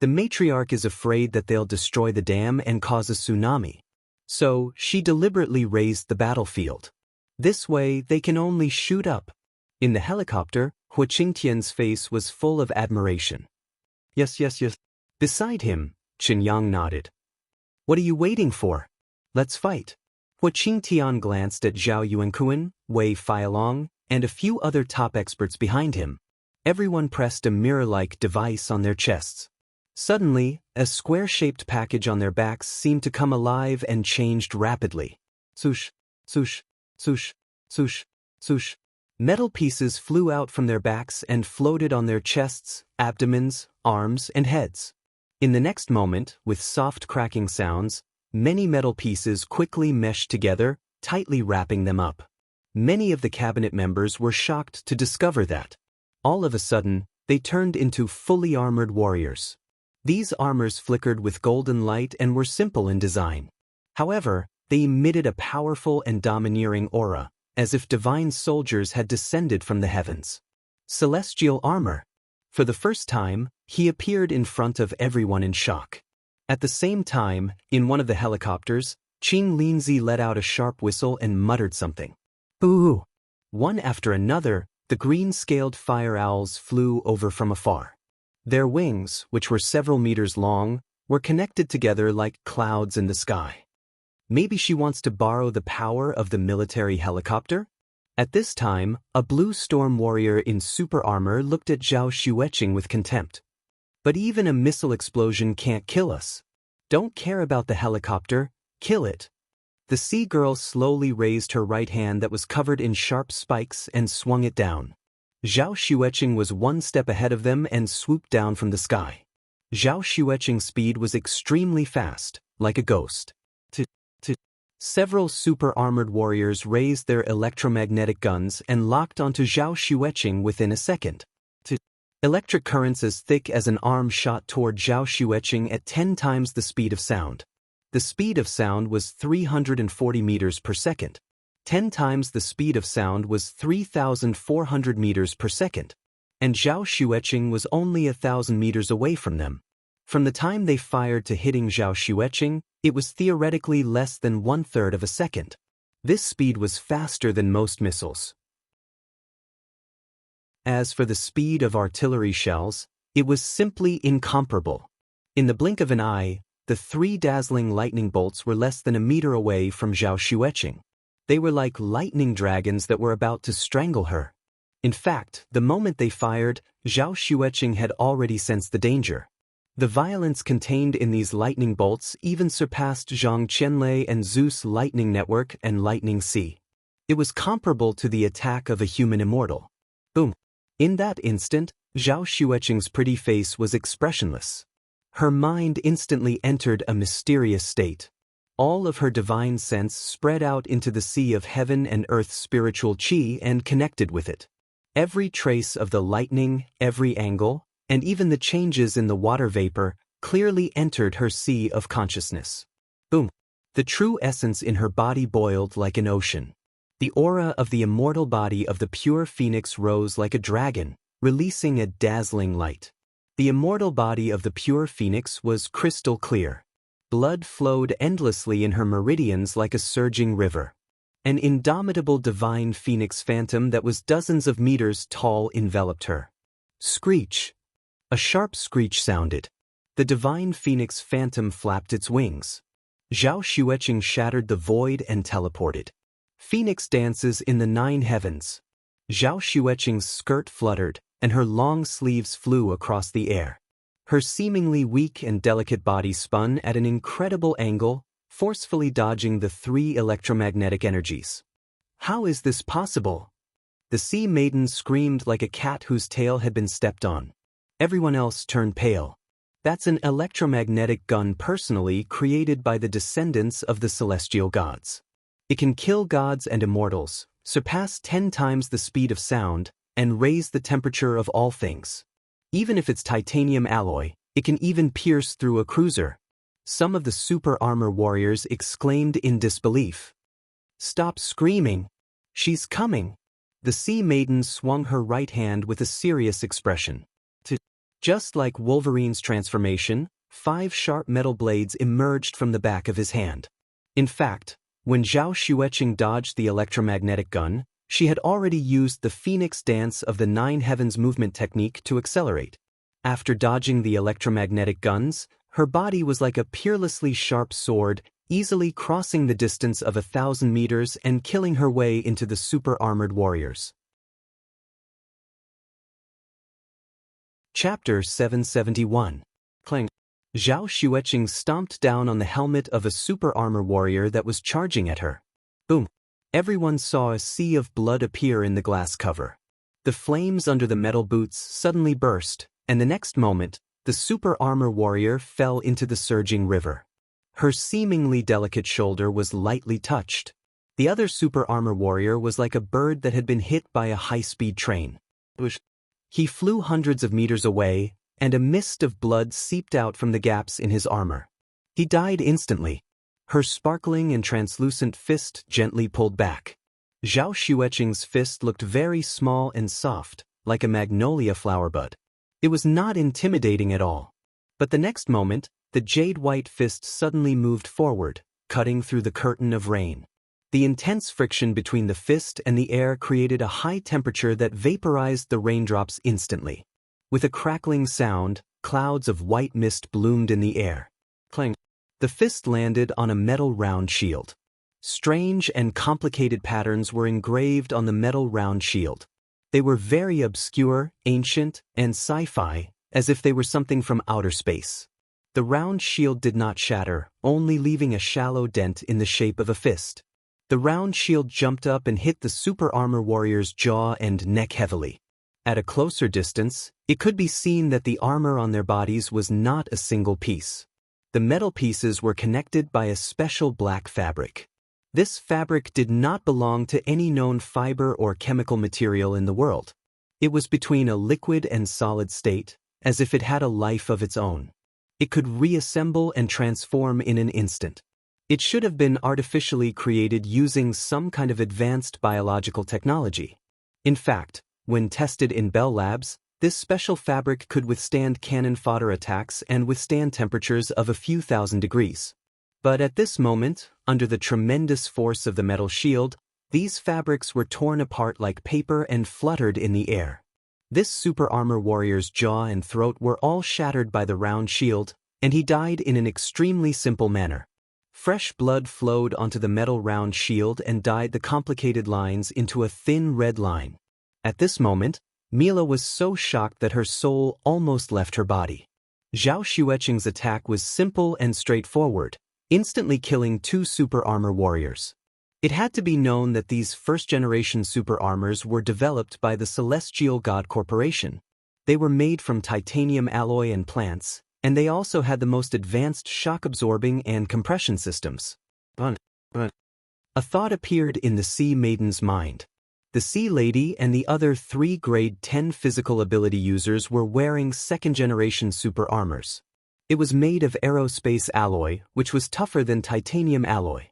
The matriarch is afraid that they'll destroy the dam and cause a tsunami. So, she deliberately raised the battlefield. This way, they can only shoot up. In the helicopter, Hua Qingtian's face was full of admiration. Yes. Beside him, Qin Yang nodded. What are you waiting for? Let's fight. Hua Qingtian glanced at Zhao Yuankuan, Wei Feilong, and a few other top experts behind him. Everyone pressed a mirror-like device on their chests. Suddenly, a square-shaped package on their backs seemed to come alive and changed rapidly. Swoosh, swoosh, swoosh, swoosh, swoosh. Metal pieces flew out from their backs and floated on their chests, abdomens, arms, and heads. In the next moment, with soft cracking sounds, many metal pieces quickly meshed together, tightly wrapping them up. Many of the cabinet members were shocked to discover that. All of a sudden, they turned into fully armored warriors. These armors flickered with golden light and were simple in design. However, they emitted a powerful and domineering aura, as if divine soldiers had descended from the heavens. Celestial armor. For the first time, he appeared in front of everyone in shock. At the same time, in one of the helicopters, Qing Linzi let out a sharp whistle and muttered something. Boo! One after another, the green-scaled fire owls flew over from afar. Their wings, which were several meters long, were connected together like clouds in the sky. Maybe she wants to borrow the power of the military helicopter? At this time, a blue storm warrior in super armor looked at Zhao Xueqing with contempt. But even a missile explosion can't kill us. Don't care about the helicopter, kill it. The sea girl slowly raised her right hand that was covered in sharp spikes and swung it down. Zhao Xueqing was one step ahead of them and swooped down from the sky. Zhao Xueqing's speed was extremely fast, like a ghost. Several super-armored warriors raised their electromagnetic guns and locked onto Zhao Xueqing within a second. Electric currents as thick as an arm shot toward Zhao Xueqing at 10 times the speed of sound. The speed of sound was 340 meters per second. 10 times the speed of sound was 3,400 meters per second. And Zhao Xueqing was only 1,000 meters away from them. From the time they fired to hitting Zhao Xueqing, it was theoretically less than 1/3 of a second. This speed was faster than most missiles. As for the speed of artillery shells, it was simply incomparable. In the blink of an eye, the 3 dazzling lightning bolts were less than a meter away from Zhao Xueqing. They were like lightning dragons that were about to strangle her. In fact, the moment they fired, Zhao Xueqing had already sensed the danger. The violence contained in these lightning bolts even surpassed Zhang Qianlei and Zeus' lightning network and lightning sea. It was comparable to the attack of a human immortal. Boom! In that instant, Zhao Xueqing's pretty face was expressionless. Her mind instantly entered a mysterious state. All of her divine sense spread out into the sea of heaven and earth's spiritual qi and connected with it. Every trace of the lightning, every angle, and even the changes in the water vapor clearly entered her sea of consciousness. Boom! The true essence in her body boiled like an ocean. The aura of the immortal body of the pure phoenix rose like a dragon, releasing a dazzling light. The immortal body of the pure phoenix was crystal clear. Blood flowed endlessly in her meridians like a surging river. An indomitable divine phoenix phantom that was dozens of meters tall enveloped her. Screech! A sharp screech sounded. The divine phoenix phantom flapped its wings. Zhao Xueqing shattered the void and teleported. Phoenix dances in the 9 heavens. Zhao Xueqing's skirt fluttered, and her long sleeves flew across the air. Her seemingly weak and delicate body spun at an incredible angle, forcefully dodging the 3 electromagnetic energies. How is this possible? The sea maiden screamed like a cat whose tail had been stepped on. Everyone else turned pale. That's an electromagnetic gun personally created by the descendants of the celestial gods. It can kill gods and immortals, surpass 10 times the speed of sound, and raise the temperature of all things. Even if it's titanium alloy, it can even pierce through a cruiser. Some of the super armor warriors exclaimed in disbelief. Stop screaming! She's coming! The sea maiden swung her right hand with a serious expression. Just like Wolverine's transformation, 5 sharp metal blades emerged from the back of his hand. In fact, when Zhao Xueqing dodged the electromagnetic gun, she had already used the Phoenix Dance of the 9 Heavens movement technique to accelerate. After dodging the electromagnetic guns, her body was like a peerlessly sharp sword, easily crossing the distance of 1,000 meters and killing her way into the super-armored warriors. Chapter 771. Clang. Zhao Xueqing stomped down on the helmet of a super-armor warrior that was charging at her. Boom! Everyone saw a sea of blood appear in the glass cover. The flames under the metal boots suddenly burst, and the next moment, the super-armor warrior fell into the surging river. Her seemingly delicate shoulder was lightly touched. The other super-armor warrior was like a bird that had been hit by a high-speed train. He flew hundreds of meters away, and a mist of blood seeped out from the gaps in his armor. He died instantly. Her sparkling and translucent fist gently pulled back. Zhao Xueqing's fist looked very small and soft, like a magnolia flower bud. It was not intimidating at all. But the next moment, the jade-white fist suddenly moved forward, cutting through the curtain of rain. The intense friction between the fist and the air created a high temperature that vaporized the raindrops instantly. With a crackling sound, clouds of white mist bloomed in the air. Clang. The fist landed on a metal round shield. Strange and complicated patterns were engraved on the metal round shield. They were very obscure, ancient, and sci-fi, as if they were something from outer space. The round shield did not shatter, only leaving a shallow dent in the shape of a fist. The round shield jumped up and hit the super armor warrior's jaw and neck heavily. At a closer distance, it could be seen that the armor on their bodies was not a single piece. The metal pieces were connected by a special black fabric. This fabric did not belong to any known fiber or chemical material in the world. It was between a liquid and solid state, as if it had a life of its own. It could reassemble and transform in an instant. It should have been artificially created using some kind of advanced biological technology. In fact, when tested in Bell Labs, this special fabric could withstand cannon fodder attacks and withstand temperatures of a few thousand degrees. But at this moment, under the tremendous force of the metal shield, these fabrics were torn apart like paper and fluttered in the air. This super armor warrior's jaw and throat were all shattered by the round shield, and he died in an extremely simple manner. Fresh blood flowed onto the metal round shield and dyed the complicated lines into a thin red line. At this moment, Mila was so shocked that her soul almost left her body. Zhao Xueqing's attack was simple and straightforward, instantly killing 2 super armor warriors. It had to be known that these first-generation super armors were developed by the Celestial God Corporation. They were made from titanium alloy and plants, and they also had the most advanced shock-absorbing and compression systems. A thought appeared in the Sea Maiden's mind. The Sea Lady and the other 3 grade 10 physical ability users were wearing second-generation super armors. It was made of aerospace alloy, which was tougher than titanium alloy.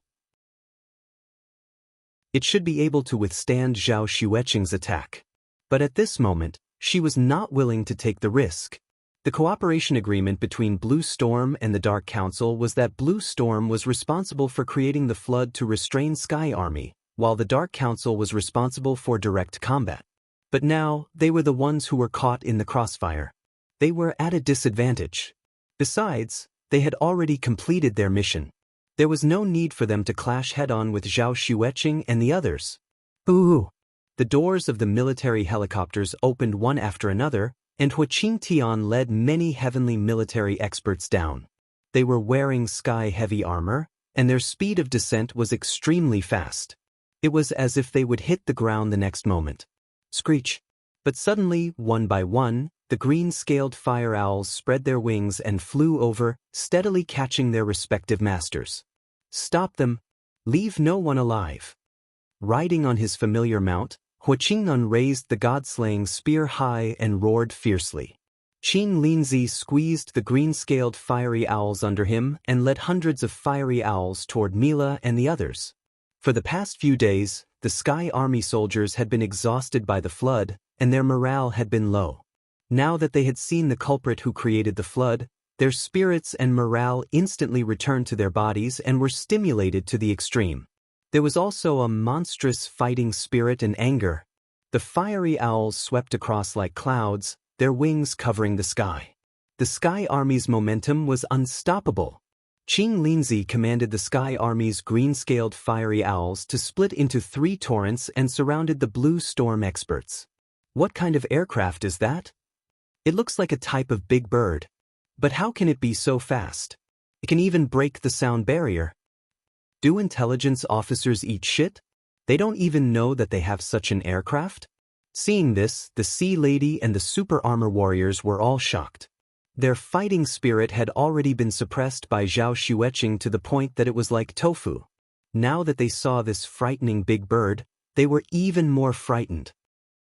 It should be able to withstand Zhao Xueqing's attack. But at this moment, she was not willing to take the risk. The cooperation agreement between Blue Storm and the Dark Council was that Blue Storm was responsible for creating the flood to restrain Sky Army, while the Dark Council was responsible for direct combat. But now, they were the ones who were caught in the crossfire. They were at a disadvantage. Besides, they had already completed their mission. There was no need for them to clash head-on with Zhao Xueqing and the others. Ooh! The doors of the military helicopters opened one after another, and Huaqing Tian led many heavenly military experts down. They were wearing sky-heavy armor, and their speed of descent was extremely fast. It was as if they would hit the ground the next moment. Screech! But suddenly, one by one, the green-scaled fire owls spread their wings and flew over, steadily catching their respective masters. Stop them! Leave no one alive! Riding on his familiar mount, Huaqing raised the god-slaying spear high and roared fiercely. Qin Linzi squeezed the green-scaled fiery owls under him and led hundreds of fiery owls toward Mila and the others. For the past few days, the Sky Army soldiers had been exhausted by the flood, and their morale had been low. Now that they had seen the culprit who created the flood, their spirits and morale instantly returned to their bodies and were stimulated to the extreme. There was also a monstrous fighting spirit and anger. The fiery owls swept across like clouds, their wings covering the sky. The Sky Army's momentum was unstoppable. Qin Linzi commanded the Sky Army's green-scaled fiery owls to split into 3 torrents and surrounded the Blue Storm experts. What kind of aircraft is that? It looks like a type of big bird. But how can it be so fast? It can even break the sound barrier. Do intelligence officers eat shit? They don't even know that they have such an aircraft? Seeing this, the Sea Lady and the super armor warriors were all shocked. Their fighting spirit had already been suppressed by Zhao Xueqing to the point that it was like tofu. Now that they saw this frightening big bird, they were even more frightened.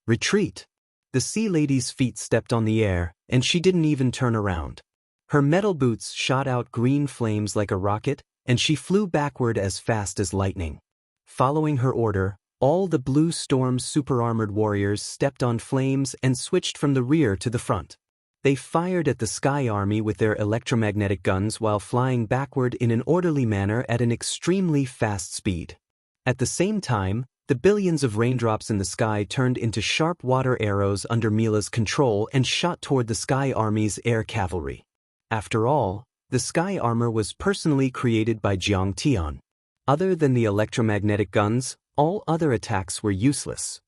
Retreat! The Sea Lady's feet stepped on the air, and she didn't even turn around. Her metal boots shot out green flames like a rocket, and she flew backward as fast as lightning. Following her order, all the Blue Storm's super-armored warriors stepped on flames and switched from the rear to the front. They fired at the Sky Army with their electromagnetic guns while flying backward in an orderly manner at an extremely fast speed. At the same time, the billions of raindrops in the sky turned into sharp water arrows under Mila's control and shot toward the Sky Army's air cavalry. After all, the sky armor was personally created by Jiang Tian. Other than the electromagnetic guns, all other attacks were useless.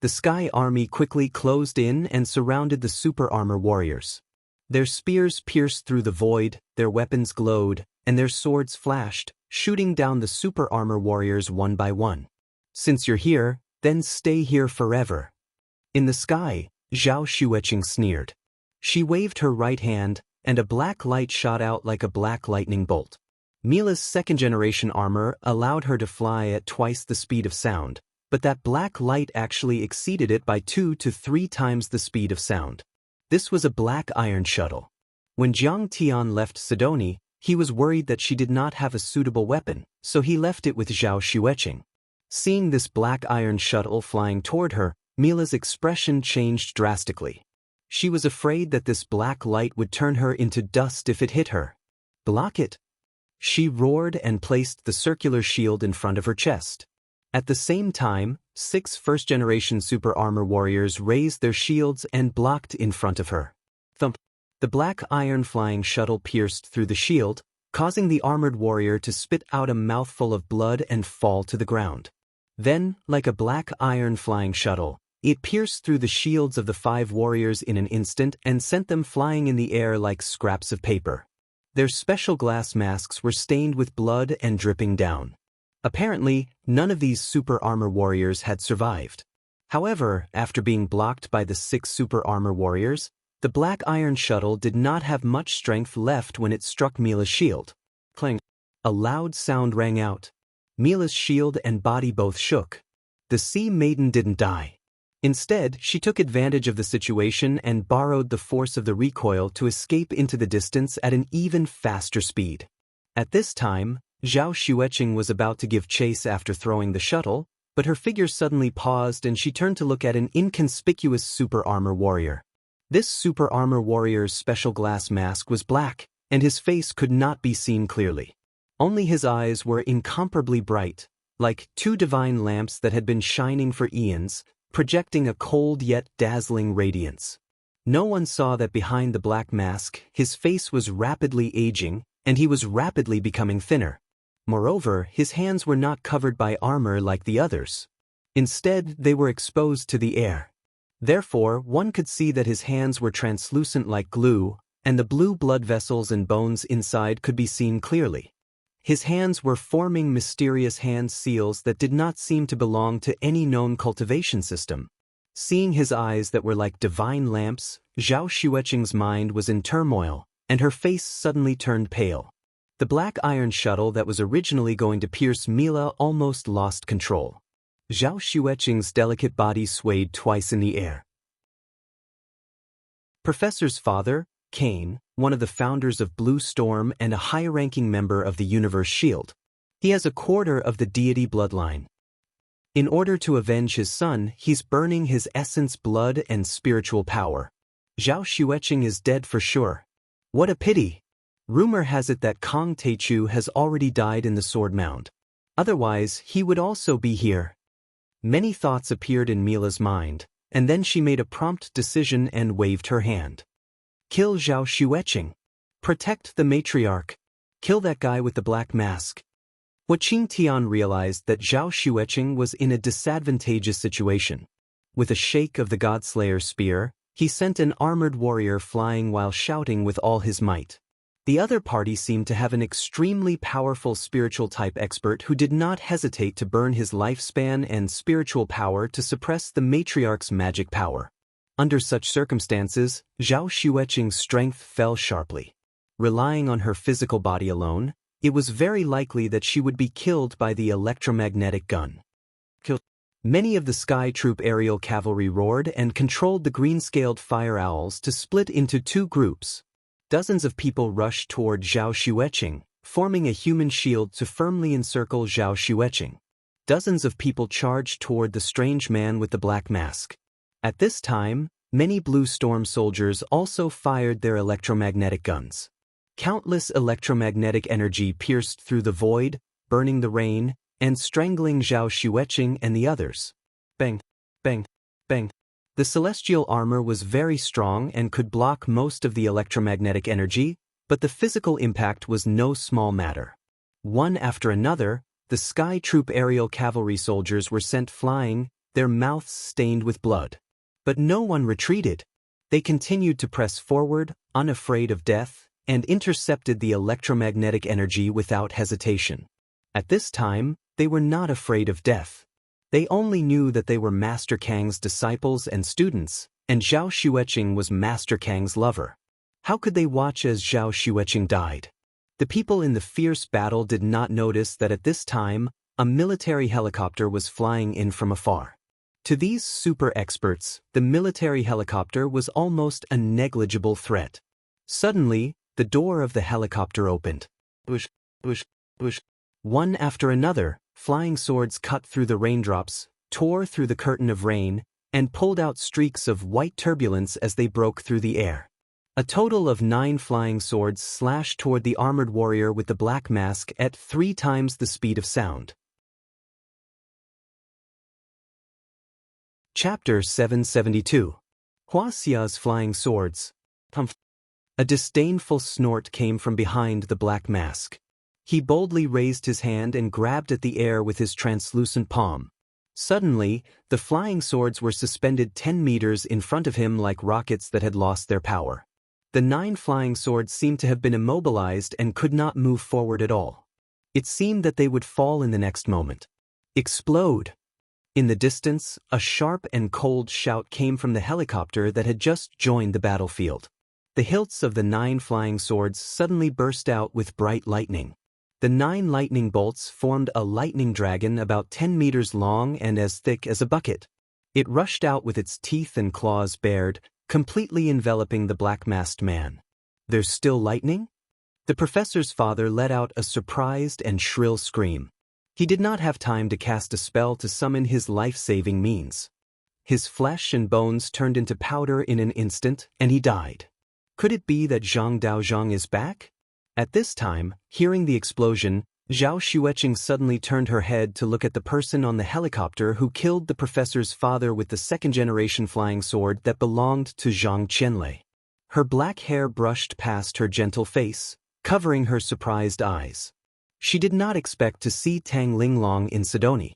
The Sky Army quickly closed in and surrounded the super armor warriors. Their spears pierced through the void, their weapons glowed, and their swords flashed, shooting down the super armor warriors one by one. Since you're here, then stay here forever. In the sky, Zhao Xueqing sneered. She waved her right hand, and a black light shot out like a black lightning bolt. Mila's second-generation armor allowed her to fly at twice the speed of sound, but that black light actually exceeded it by 2 to 3 times the speed of sound. This was a black iron shuttle. When Jiang Tian left Sidoni, he was worried that she did not have a suitable weapon, so he left it with Zhao Xueqing. Seeing this black iron shuttle flying toward her, Mila's expression changed drastically. She was afraid that this black light would turn her into dust if it hit her. "Block it!" She roared and placed the circular shield in front of her chest. At the same time, 6 first-generation super armor warriors raised their shields and blocked in front of her. Thump! The black iron flying shuttle pierced through the shield, causing the armored warrior to spit out a mouthful of blood and fall to the ground. Then, like a black iron flying shuttle, it pierced through the shields of the 5 warriors in an instant and sent them flying in the air like scraps of paper. Their special glass masks were stained with blood and dripping down. Apparently, none of these super armor warriors had survived. However, after being blocked by the 6 super armor warriors, the black iron shuttle did not have much strength left when it struck Mila's shield. Clang! A loud sound rang out. Mila's shield and body both shook. The Sea Maiden didn't die. Instead, she took advantage of the situation and borrowed the force of the recoil to escape into the distance at an even faster speed. At this time, Zhao Xueqing was about to give chase after throwing the shuttle, but her figure suddenly paused and she turned to look at an inconspicuous super armor warrior. This super armor warrior's special glass mask was black, and his face could not be seen clearly. Only his eyes were incomparably bright, like 2 divine lamps that had been shining for eons, projecting a cold yet dazzling radiance. No one saw that behind the black mask, his face was rapidly aging, and he was rapidly becoming thinner. Moreover, his hands were not covered by armor like the others. Instead, they were exposed to the air. Therefore, one could see that his hands were translucent like glue, and the blue blood vessels and bones inside could be seen clearly. His hands were forming mysterious hand seals that did not seem to belong to any known cultivation system. Seeing his eyes that were like divine lamps, Zhao Xueqing's mind was in turmoil, and her face suddenly turned pale. The black iron shuttle that was originally going to pierce Mila almost lost control. Zhao Xueqing's delicate body swayed twice in the air. Professor's father, Kane, one of the founders of Blue Storm and a high-ranking member of the Universe Shield. He has a quarter of the deity bloodline. In order to avenge his son, he's burning his essence, blood, and spiritual power. Zhao Xueqing is dead for sure. What a pity! Rumor has it that Kong Teichu has already died in the Sword Mound. Otherwise, he would also be here. Many thoughts appeared in Mila's mind, and then she made a prompt decision and waved her hand. Kill Zhao Xueqing. Protect the matriarch. Kill that guy with the black mask. Qing Tian realized that Zhao Xueqing was in a disadvantageous situation. With a shake of the Godslayer's spear, he sent an armored warrior flying while shouting with all his might. The other party seemed to have an extremely powerful spiritual type expert who did not hesitate to burn his lifespan and spiritual power to suppress the matriarch's magic power. Under such circumstances, Zhao Xueqing's strength fell sharply. Relying on her physical body alone, it was very likely that she would be killed by the electromagnetic gun. Many of the Sky Troop aerial cavalry roared and controlled the green-scaled fire owls to split into 2 groups. Dozens of people rushed toward Zhao Xueqing, forming a human shield to firmly encircle Zhao Xueqing. Dozens of people charged toward the strange man with the black mask. At this time, Many Blue Storm soldiers also fired their electromagnetic guns. Countless electromagnetic energy pierced through the void, burning the rain, and strangling Zhao Xueqing and the others. Bang, bang, bang. The celestial armor was very strong and could block most of the electromagnetic energy, but the physical impact was no small matter. One after another, the Sky Troop aerial cavalry soldiers were sent flying, their mouths stained with blood. But no one retreated. They continued to press forward, unafraid of death, and intercepted the electromagnetic energy without hesitation. At this time, they were not afraid of death. They only knew that they were Master Kang's disciples and students, and Zhao Xueqing was Master Kang's lover. How could they watch as Zhao Xueqing died? The people in the fierce battle did not notice that at this time, a military helicopter was flying in from afar. To these super experts, the military helicopter was almost a negligible threat. Suddenly, the door of the helicopter opened. Bush, bush, bush. One after another, flying swords cut through the raindrops, tore through the curtain of rain, and pulled out streaks of white turbulence as they broke through the air. A total of 9 flying swords slashed toward the armored warrior with the black mask at 3 times the speed of sound. Chapter 772. Huaxia's Flying Swords. Humph. A disdainful snort came from behind the black mask. He boldly raised his hand and grabbed at the air with his translucent palm. Suddenly, the flying swords were suspended 10 meters in front of him like rockets that had lost their power. The 9 flying swords seemed to have been immobilized and could not move forward at all. It seemed that they would fall in the next moment. Explode! In the distance, a sharp and cold shout came from the helicopter that had just joined the battlefield. The hilts of the 9 flying swords suddenly burst out with bright lightning. The 9 lightning bolts formed a lightning dragon about 10 meters long and as thick as a bucket. It rushed out with its teeth and claws bared, completely enveloping the black-masked man. There's still lightning? The professor's father let out a surprised and shrill scream. He did not have time to cast a spell to summon his life-saving means. His flesh and bones turned into powder in an instant, and he died. Could it be that Zhang Daozhang is back? At this time, hearing the explosion, Zhao Xueqing suddenly turned her head to look at the person on the helicopter who killed the professor's father with the second-generation flying sword that belonged to Zhang Qianlei. Her black hair brushed past her gentle face, covering her surprised eyes. She did not expect to see Tang Linglong in Sidoni.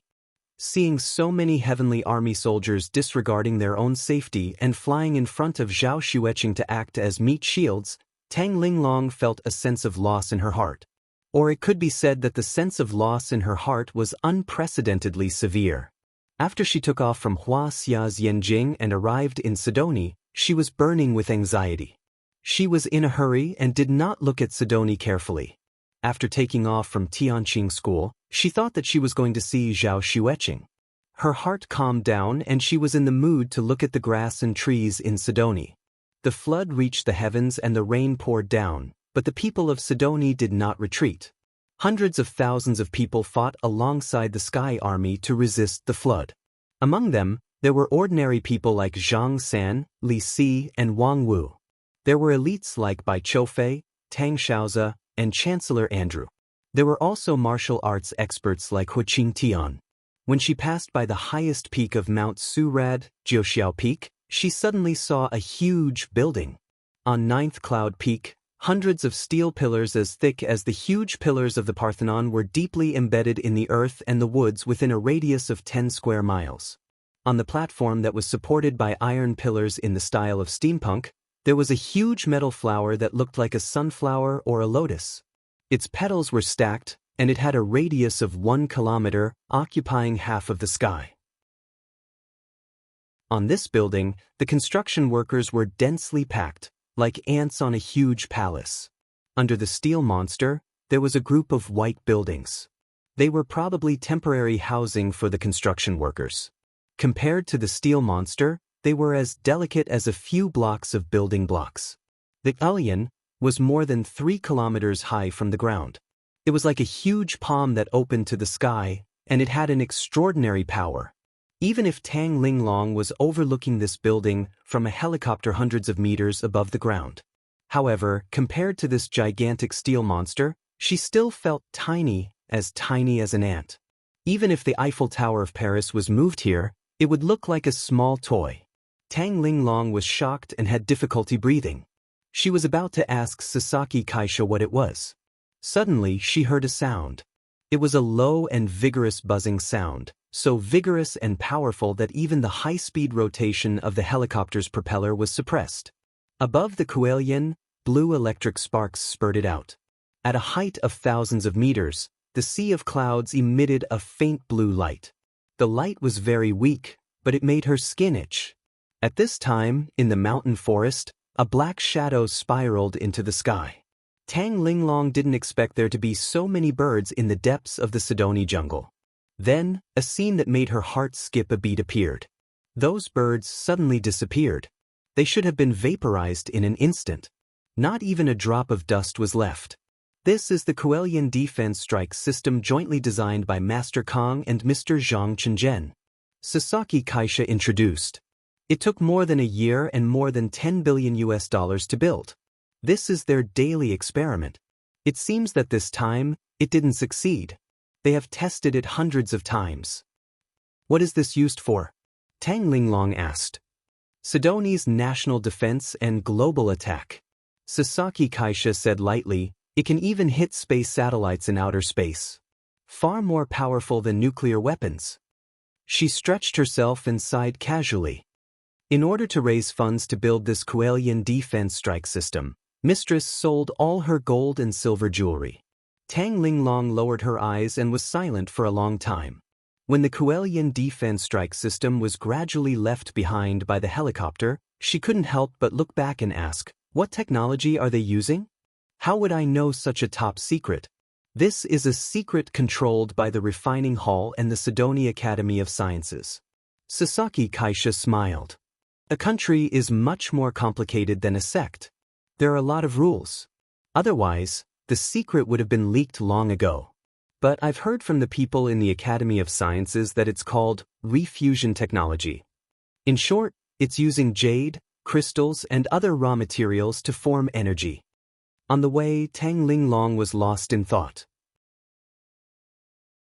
Seeing so many heavenly army soldiers disregarding their own safety and flying in front of Zhao Xueqing to act as meat shields, Tang Linglong felt a sense of loss in her heart. Or it could be said that the sense of loss in her heart was unprecedentedly severe. After she took off from Huaxia's Yanjing and arrived in Sidoni, she was burning with anxiety. She was in a hurry and did not look at Sidoni carefully. After taking off from Tianqing School, she thought that she was going to see Zhao Xueqing. Her heart calmed down and she was in the mood to look at the grass and trees in Sidoni. The flood reached the heavens and the rain poured down, but the people of Sidoni did not retreat. Hundreds of thousands of people fought alongside the Sky Army to resist the flood. Among them, there were ordinary people like Zhang San, Li Si, and Wang Wu. There were elites like Bai Choufei, Tang Shaozi, and Chancellor Andrew. There were also martial arts experts like Hu Qingtian. When she passed by the highest peak of Mount Surad, Jiuxiao Peak, she suddenly saw a huge building. On 9th Cloud Peak, hundreds of steel pillars as thick as the huge pillars of the Parthenon were deeply embedded in the earth and the woods within a radius of 10 square miles. On the platform that was supported by iron pillars in the style of steampunk, there was a huge metal flower that looked like a sunflower or a lotus. Its petals were stacked, and it had a radius of 1 kilometer, occupying half of the sky. On this building, the construction workers were densely packed, like ants on a huge palace. Under the steel monster, there was a group of white buildings. They were probably temporary housing for the construction workers. Compared to the steel monster, they were as delicate as a few blocks of building blocks. The alien was more than 3 kilometers high from the ground. It was like a huge palm that opened to the sky, and it had an extraordinary power. Even if Tang Linglong was overlooking this building from a helicopter hundreds of meters above the ground. However, compared to this gigantic steel monster, she still felt tiny as an ant. Even if the Eiffel Tower of Paris was moved here, it would look like a small toy. Tang Linglong was shocked and had difficulty breathing. She was about to ask Sasaki Kaisha what it was. Suddenly, she heard a sound. It was a low and vigorous buzzing sound, so vigorous and powerful that even the high-speed rotation of the helicopter's propeller was suppressed. Above the Kuelian, blue electric sparks spurted out. At a height of thousands of meters, the sea of clouds emitted a faint blue light. The light was very weak, but it made her skin itch. At this time, in the mountain forest, a black shadow spiraled into the sky. Tang Linglong didn't expect there to be so many birds in the depths of the Sidoni jungle. Then, a scene that made her heart skip a beat appeared. Those birds suddenly disappeared. They should have been vaporized in an instant. Not even a drop of dust was left. This is the Kuelian defense strike system jointly designed by Master Kong and Mr. Zhang Chenzhen. Sasaki Kaisha introduced. It took more than a year and more than $10 billion to build. This is their daily experiment. It seems that this time, it didn't succeed. They have tested it hundreds of times. What is this used for? Tang Linglong asked. Sidoni's national defense and global attack. Sasaki Kaisha said lightly, it can even hit space satellites in outer space. Far more powerful than nuclear weapons. She stretched herself and sighed casually. In order to raise funds to build this Kuelian defense strike system, Mistress sold all her gold and silver jewelry. Tang Linglong lowered her eyes and was silent for a long time. When the Kuelian defense strike system was gradually left behind by the helicopter, she couldn't help but look back and ask, what technology are they using? How would I know such a top secret? This is a secret controlled by the Refining Hall and the Sidoni Academy of Sciences. Sasaki Kaisha smiled. A country is much more complicated than a sect. There are a lot of rules. Otherwise, the secret would have been leaked long ago. But I've heard from the people in the Academy of Sciences that it's called refusion technology. In short, it's using jade, crystals, and other raw materials to form energy. On the way, Tang Linglong was lost in thought.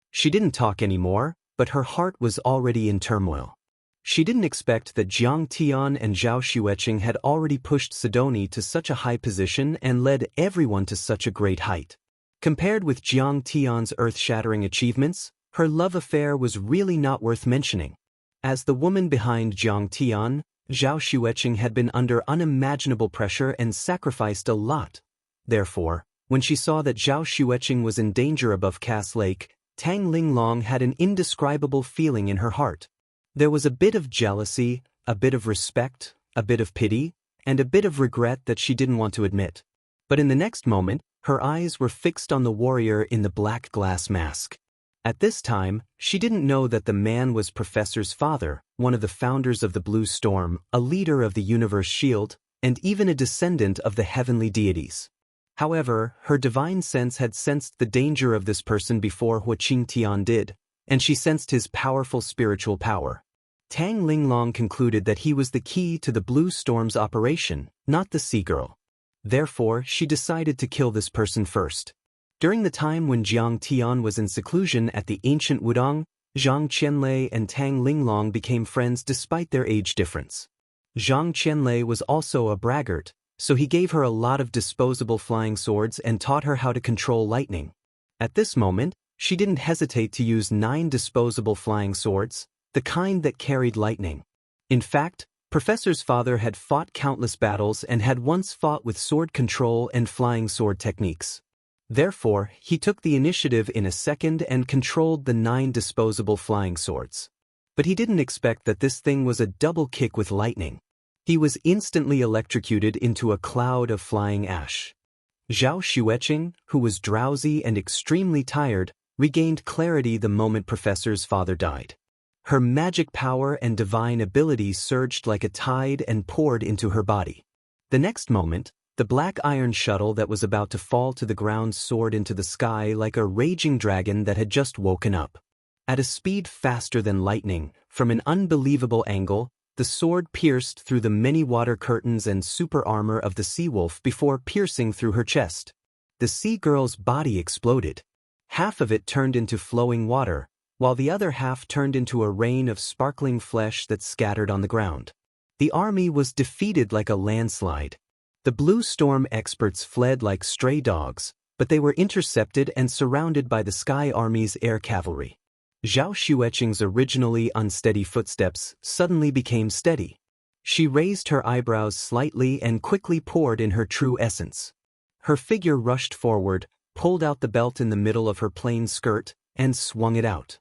She didn't talk anymore, but her heart was already in turmoil. She didn't expect that Jiang Tian and Zhao Xueqing had already pushed Sidoni to such a high position and led everyone to such a great height. Compared with Jiang Tian's earth-shattering achievements, her love affair was really not worth mentioning. As the woman behind Jiang Tian, Zhao Xueqing had been under unimaginable pressure and sacrificed a lot. Therefore, when she saw that Zhao Xueqing was in danger above Cass Lake, Tang Linglong had an indescribable feeling in her heart. There was a bit of jealousy, a bit of respect, a bit of pity, and a bit of regret that she didn't want to admit. But in the next moment, her eyes were fixed on the warrior in the black glass mask. At this time, she didn't know that the man was Professor's father, one of the founders of the Blue Storm, a leader of the Universe Shield, and even a descendant of the heavenly deities. However, her divine sense had sensed the danger of this person before Hua Qingtian did, and she sensed his powerful spiritual power. Tang Linglong concluded that he was the key to the Blue Storm's operation, not the Sea Girl. Therefore, she decided to kill this person first. During the time when Jiang Tian was in seclusion at the ancient Wudong, Zhang Qianlei and Tang Linglong became friends despite their age difference. Zhang Qianlei was also a braggart, so he gave her a lot of disposable flying swords and taught her how to control lightning. At this moment, she didn't hesitate to use 9 disposable flying swords, the kind that carried lightning. In fact, Professor's father had fought countless battles and had once fought with sword control and flying sword techniques. Therefore, he took the initiative in a second and controlled the 9 disposable flying swords. But he didn't expect that this thing was a double kick with lightning. He was instantly electrocuted into a cloud of flying ash. Zhao Xueqing, who was drowsy and extremely tired, regained clarity the moment Professor's father died. Her magic power and divine abilities surged like a tide and poured into her body. The next moment, the black iron shuttle that was about to fall to the ground soared into the sky like a raging dragon that had just woken up. At a speed faster than lightning, From an unbelievable angle, the sword pierced through the many water curtains and super armor of the sea wolf before piercing through her chest. The sea girl's body exploded. Half of it turned into flowing water, while the other half turned into a rain of sparkling flesh that scattered on the ground. The army was defeated like a landslide. The Blue Storm experts fled like stray dogs, but they were intercepted and surrounded by the Sky Army's air cavalry. Zhao Xueqing's originally unsteady footsteps suddenly became steady. She raised her eyebrows slightly and quickly poured in her true essence. Her figure rushed forward, pulled out the belt in the middle of her plain skirt, and swung it out.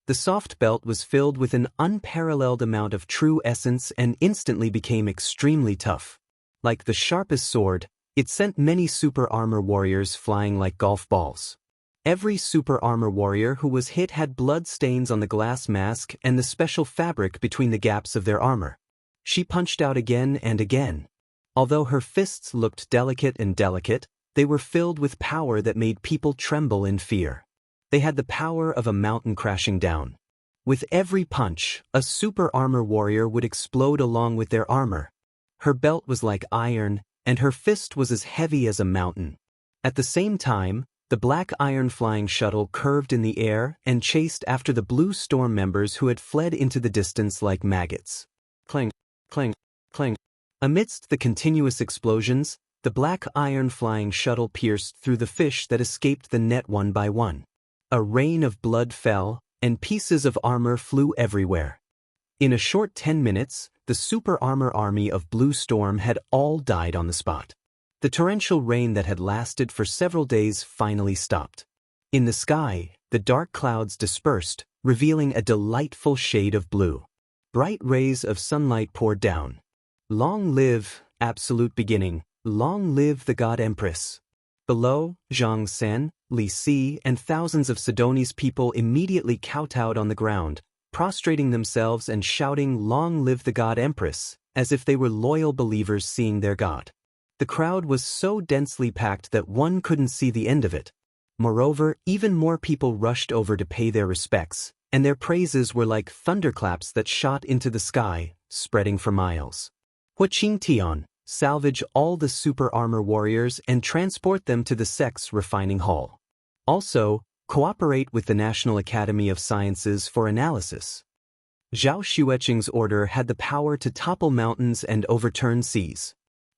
The soft belt was filled with an unparalleled amount of true essence and instantly became extremely tough. Like the sharpest sword, it sent many super armor warriors flying like golf balls. Every super armor warrior who was hit had blood stains on the glass mask and the special fabric between the gaps of their armor. She punched out again and again. Although her fists looked delicate, they were filled with power that made people tremble in fear. They had the power of a mountain crashing down. With every punch, a super armor warrior would explode along with their armor. Her belt was like iron, and her fist was as heavy as a mountain. At the same time, the black iron flying shuttle curved in the air and chased after the Blue Storm members who had fled into the distance like maggots. Clang, clang, clang. Amidst the continuous explosions, the black iron flying shuttle pierced through the fish that escaped the net one by one. A rain of blood fell, and pieces of armor flew everywhere. In a short 10 minutes, the super armor army of Blue Storm had all died on the spot. The torrential rain that had lasted for several days finally stopped. In the sky, the dark clouds dispersed, revealing a delightful shade of blue. Bright rays of sunlight poured down. Long live, absolute beginning, long live the God Empress. Below, Zhang Sen, Li Si, and thousands of Sidoni's people immediately kowtowed on the ground, prostrating themselves and shouting "Long live the God Empress," as if they were loyal believers seeing their god. The crowd was so densely packed that one couldn't see the end of it. Moreover, even more people rushed over to pay their respects, and their praises were like thunderclaps that shot into the sky, spreading for miles. Wuxia and Xianxia, salvage all the super armor warriors and transport them to the sex refining hall. Also, cooperate with the National Academy of Sciences for analysis. Zhao Xueqing's order had the power to topple mountains and overturn seas.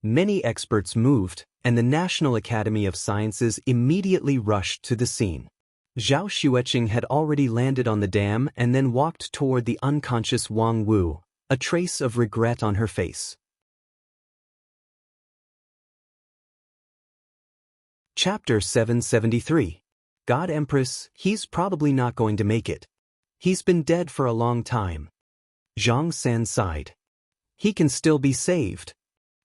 Many experts moved, and the National Academy of Sciences immediately rushed to the scene. Zhao Xueqing had already landed on the dam and then walked toward the unconscious Wang Wu, a trace of regret on her face. Chapter 773. God Empress, he's probably not going to make it. He's been dead for a long time. Zhang San sighed. He can still be saved.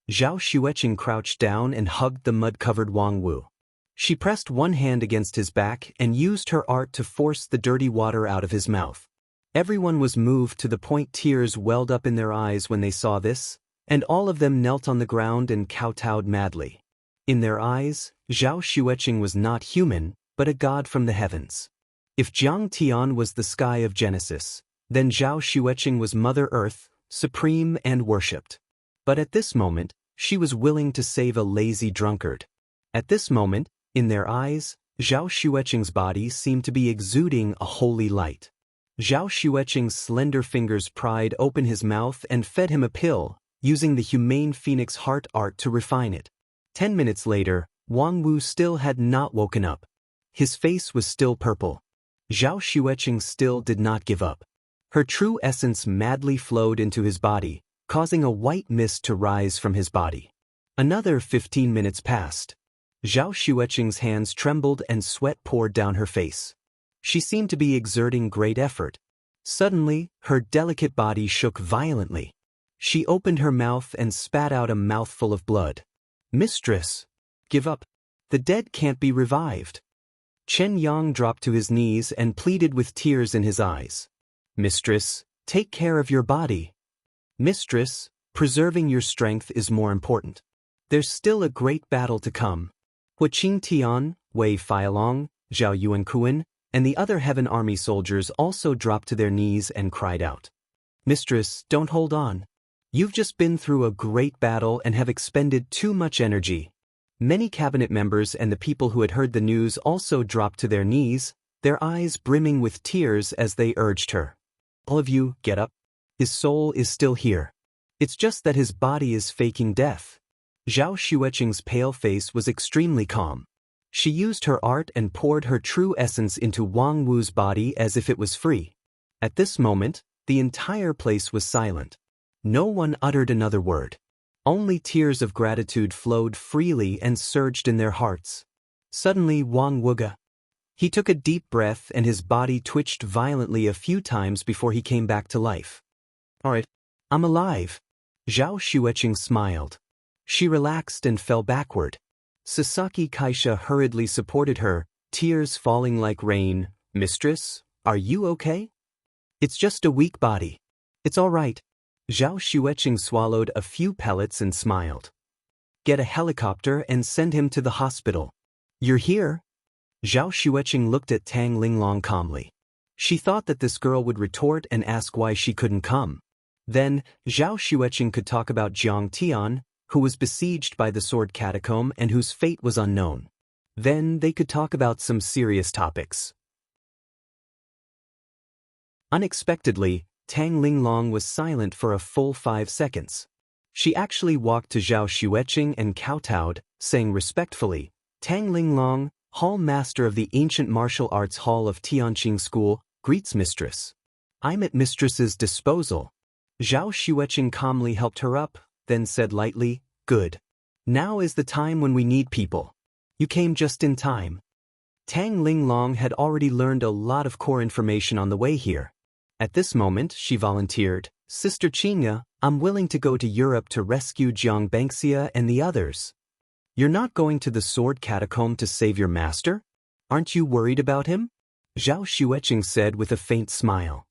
Zhao Xueqing crouched down and hugged the mud-covered Wang Wu. She pressed one hand against his back and used her art to force the dirty water out of his mouth. Everyone was moved to the point tears welled up in their eyes when they saw this, and all of them knelt on the ground and kowtowed madly. In their eyes, Zhao Xueqing was not human, but a god from the heavens. If Jiang Tian was the sky of Genesis, then Zhao Xueqing was Mother Earth, supreme and worshipped. But at this moment, she was willing to save a lazy drunkard. At this moment, in their eyes, Zhao Xueqing's body seemed to be exuding a holy light. Zhao Xueqing's slender fingers pried open his mouth and fed him a pill, using the humane phoenix heart art to refine it. 10 minutes later, Wang Wu still had not woken up. His face was still purple. Zhao Xueqing still did not give up. Her true essence madly flowed into his body, causing a white mist to rise from his body. Another 15 minutes passed. Zhao Xueqing's hands trembled and sweat poured down her face. She seemed to be exerting great effort. Suddenly, her delicate body shook violently. She opened her mouth and spat out a mouthful of blood. "Mistress, give up. The dead can't be revived." Chen Yang dropped to his knees and pleaded with tears in his eyes. "Mistress, take care of your body. Mistress, preserving your strength is more important. There's still a great battle to come." Wuxia and Xianxia, Wei Feilong, Zhao Yuankuan, and the other Heaven Army soldiers also dropped to their knees and cried out. Mistress, don't hold on. You've just been through a great battle and have expended too much energy. Many cabinet members and the people who had heard the news also dropped to their knees, their eyes brimming with tears as they urged her. All of you, get up. His soul is still here. It's just that his body is faking death. Zhao Xueqing's pale face was extremely calm. She used her art and poured her true essence into Wang Wu's body as if it was free. At this moment, the entire place was silent. No one uttered another word. Only tears of gratitude flowed freely and surged in their hearts. Suddenly Wang Wuga. He took a deep breath and his body twitched violently a few times before he came back to life. All right, I'm alive. Zhao Xueqing smiled. She relaxed and fell backward. Sasaki Kaisha hurriedly supported her, tears falling like rain. Mistress, are you okay? It's just a weak body. It's all right. Zhao Xueqing swallowed a few pellets and smiled. Get a helicopter and send him to the hospital. You're here? Zhao Xueqing looked at Tang Linglong calmly. She thought that this girl would retort and ask why she couldn't come. Then, Zhao Xueqing could talk about Jiang Tian, who was besieged by the sword catacomb and whose fate was unknown. Then they could talk about some serious topics. Unexpectedly, Tang Linglong was silent for a full 5 seconds. She actually walked to Zhao Xueqing and kowtowed, saying respectfully, Tang Linglong, Hall Master of the Ancient Martial Arts Hall of Tianqing School, greets Mistress. I'm at Mistress's disposal. Zhao Xueqing calmly helped her up, then said lightly, Good. Now is the time when we need people. You came just in time. Tang Linglong had already learned a lot of core information on the way here. At this moment, she volunteered, Sister Qinya, I'm willing to go to Europe to rescue Jiang Xianxia and the others. You're not going to the sword catacomb to save your master? Aren't you worried about him? Zhao Xueqing said with a faint smile.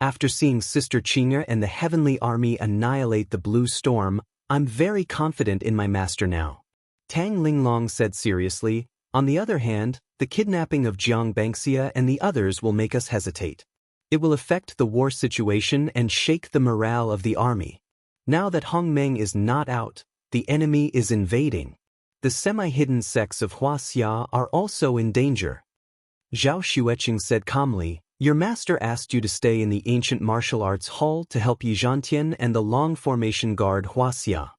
After seeing Sister Qinya and the heavenly army annihilate the blue storm, I'm very confident in my master now. Tang Linglong said seriously, on the other hand, the kidnapping of Jiang Xianxia and the others will make us hesitate. It will affect the war situation and shake the morale of the army. Now that Hong Meng is not out, the enemy is invading. The semi-hidden sects of Wuxia are also in danger. Zhao Xueqing said calmly, Your master asked you to stay in the Ancient Martial Arts Hall to help Yi Zhantian and the Long Formation Guard Wuxia.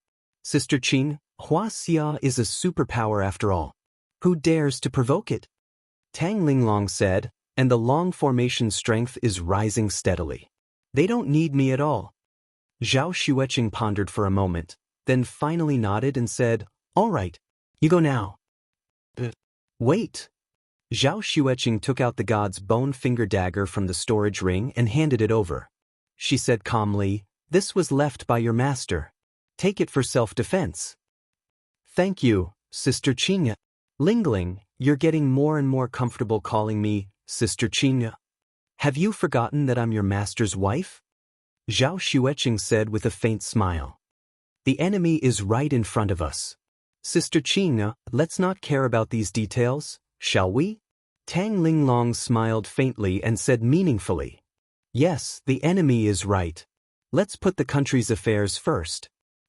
Sister Qing, Wuxia is a superpower after all. Who dares to provoke it? Tang Linglong said, and the Long Formation strength is rising steadily. They don't need me at all. Zhao Xueqing pondered for a moment, then finally nodded and said, All right, you go now. Wait. Zhao Xueqing took out the god's bone finger dagger from the storage ring and handed it over. She said calmly, This was left by your master. Take it for self-defense. Thank you, Sister Qinya. Lingling, you're getting more and more comfortable calling me Sister Qinya. Have you forgotten that I'm your master's wife? Zhao Xueqing said with a faint smile. The enemy is right in front of us. Sister Qinya, let's not care about these details, shall we? Tang Linglong smiled faintly and said meaningfully. Yes, the enemy is right. Let's put the country's affairs first.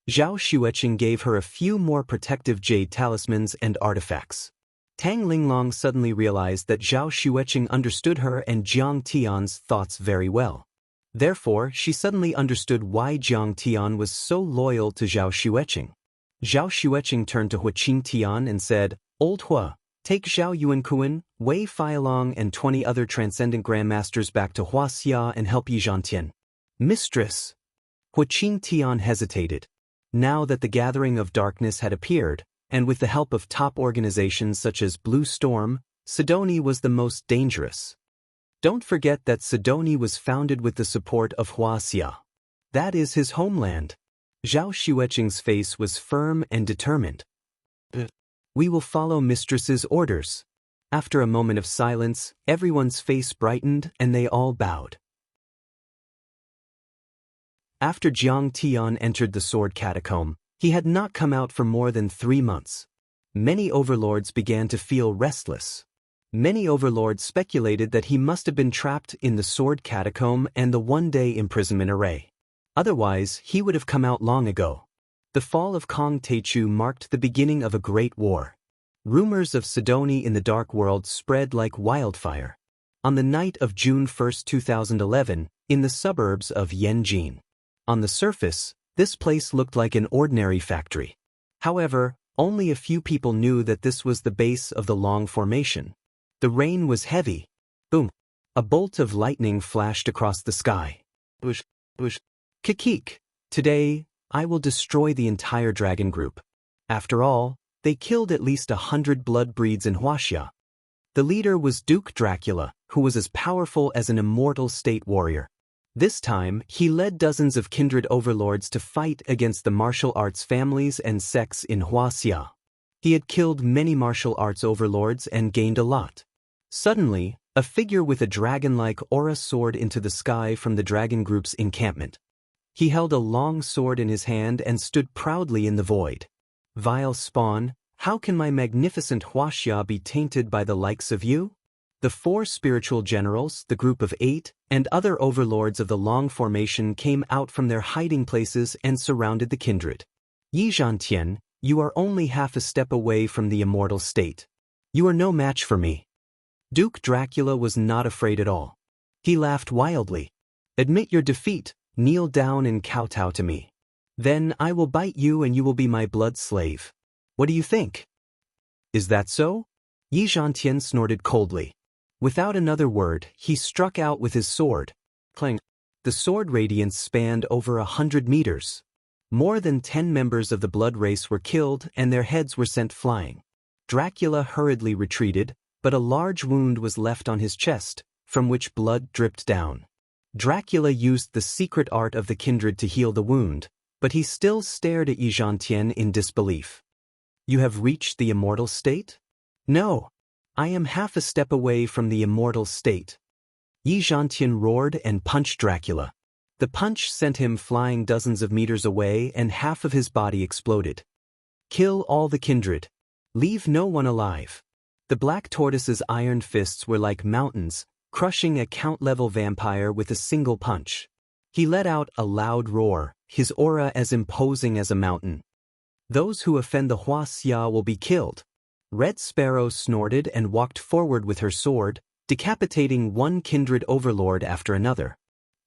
Zhao Xueqing gave her a few more protective jade talismans and artifacts. Tang Linglong suddenly realized that Zhao Xueqing understood her and Jiang Tian's thoughts very well. Therefore, she suddenly understood why Jiang Tian was so loyal to Zhao Xueqing. Zhao Xueqing turned to Huqing Tian and said, Old Hua, take Zhao Yuankuan, Wei Feilong and 20 other transcendent grandmasters back to Wuxia and help Yi Zhantian. Mistress. Huqing Tian hesitated. Now that the gathering of darkness had appeared, and with the help of top organizations such as Blue Storm, Sidoni was the most dangerous. Don't forget that Sidoni was founded with the support of Wuxia. That is his homeland. Zhao Xueqing's face was firm and determined. We will follow Mistress's orders. After a moment of silence, everyone's face brightened and they all bowed. After Jiang Tian entered the sword catacomb, he had not come out for more than 3 months. Many overlords began to feel restless. Many overlords speculated that he must have been trapped in the sword catacomb and the one-day imprisonment array. Otherwise, he would have come out long ago. The fall of Kang Techu marked the beginning of a great war. Rumors of Sidoni in the Dark World spread like wildfire. On the night of June 1, 2011, in the suburbs of Yanjin. On the surface, this place looked like an ordinary factory. However, only a few people knew that this was the base of the Long Formation. The rain was heavy. Boom! A bolt of lightning flashed across the sky. Bush, bush. Kikik. Today, I will destroy the entire dragon group. After all, they killed at least 100 blood breeds in Wuxia. The leader was Duke Dracula, who was as powerful as an immortal state warrior. This time, he led dozens of kindred overlords to fight against the martial arts families and sects in Wuxia. He had killed many martial arts overlords and gained a lot. Suddenly, a figure with a dragon-like aura soared into the sky from the dragon group's encampment. He held a long sword in his hand and stood proudly in the void. Vile spawn, how can my magnificent Wuxia be tainted by the likes of you? The 4 spiritual generals, the group of 8, and other overlords of the Long Formation came out from their hiding places and surrounded the kindred. Yi Zhantian, you are only half a step away from the immortal state. You are no match for me. Duke Dracula was not afraid at all. He laughed wildly. Admit your defeat, kneel down and kowtow to me. Then I will bite you and you will be my blood slave. What do you think? Is that so? Yi Zhantian snorted coldly. Without another word, he struck out with his sword. Clang! The sword radiance spanned over 100 meters. More than 10 members of the blood race were killed and their heads were sent flying. Dracula hurriedly retreated, but a large wound was left on his chest, from which blood dripped down. Dracula used the secret art of the kindred to heal the wound, but he still stared at Yi Zhantian in disbelief. You have reached the immortal state? No. I am half a step away from the immortal state. Yi Zhantian roared and punched Dracula. The punch sent him flying dozens of meters away and half of his body exploded. Kill all the kindred. Leave no one alive. The Black Tortoise's iron fists were like mountains, crushing a count-level vampire with a single punch. He let out a loud roar, his aura as imposing as a mountain. Those who offend the Wuxia will be killed. Red Sparrow snorted and walked forward with her sword, decapitating one kindred overlord after another.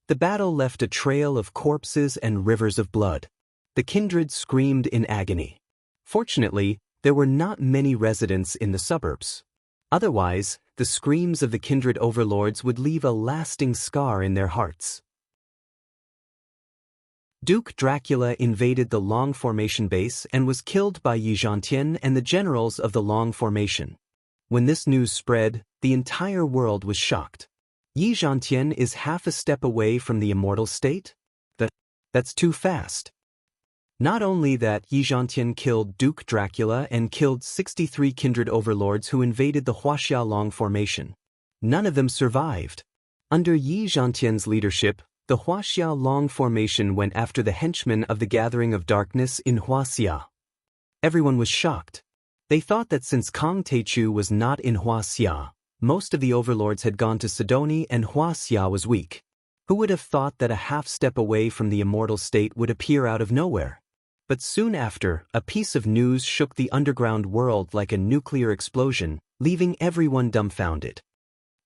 The battle left a trail of corpses and rivers of blood. The kindred screamed in agony. Fortunately, there were not many residents in the suburbs. Otherwise, the screams of the kindred overlords would leave a lasting scar in their hearts. Duke Dracula invaded the Long Formation base and was killed by Yi Zhantian and the generals of the Long Formation. When this news spread, the entire world was shocked. Yi Zhantian is half a step away from the immortal state? That's too fast. Not only that, Yi Zhantian killed Duke Dracula and killed 63 kindred overlords who invaded the Wuxia Long Formation. None of them survived. Under Yi Zhantian's leadership, the Wuxia Long Formation went after the henchmen of the Gathering of Darkness in Wuxia. Everyone was shocked. They thought that since Kang Techu was not in Wuxia, most of the overlords had gone to Sidoni and Wuxia was weak. Who would have thought that a half step away from the immortal state would appear out of nowhere? But soon after, a piece of news shook the underground world like a nuclear explosion, leaving everyone dumbfounded.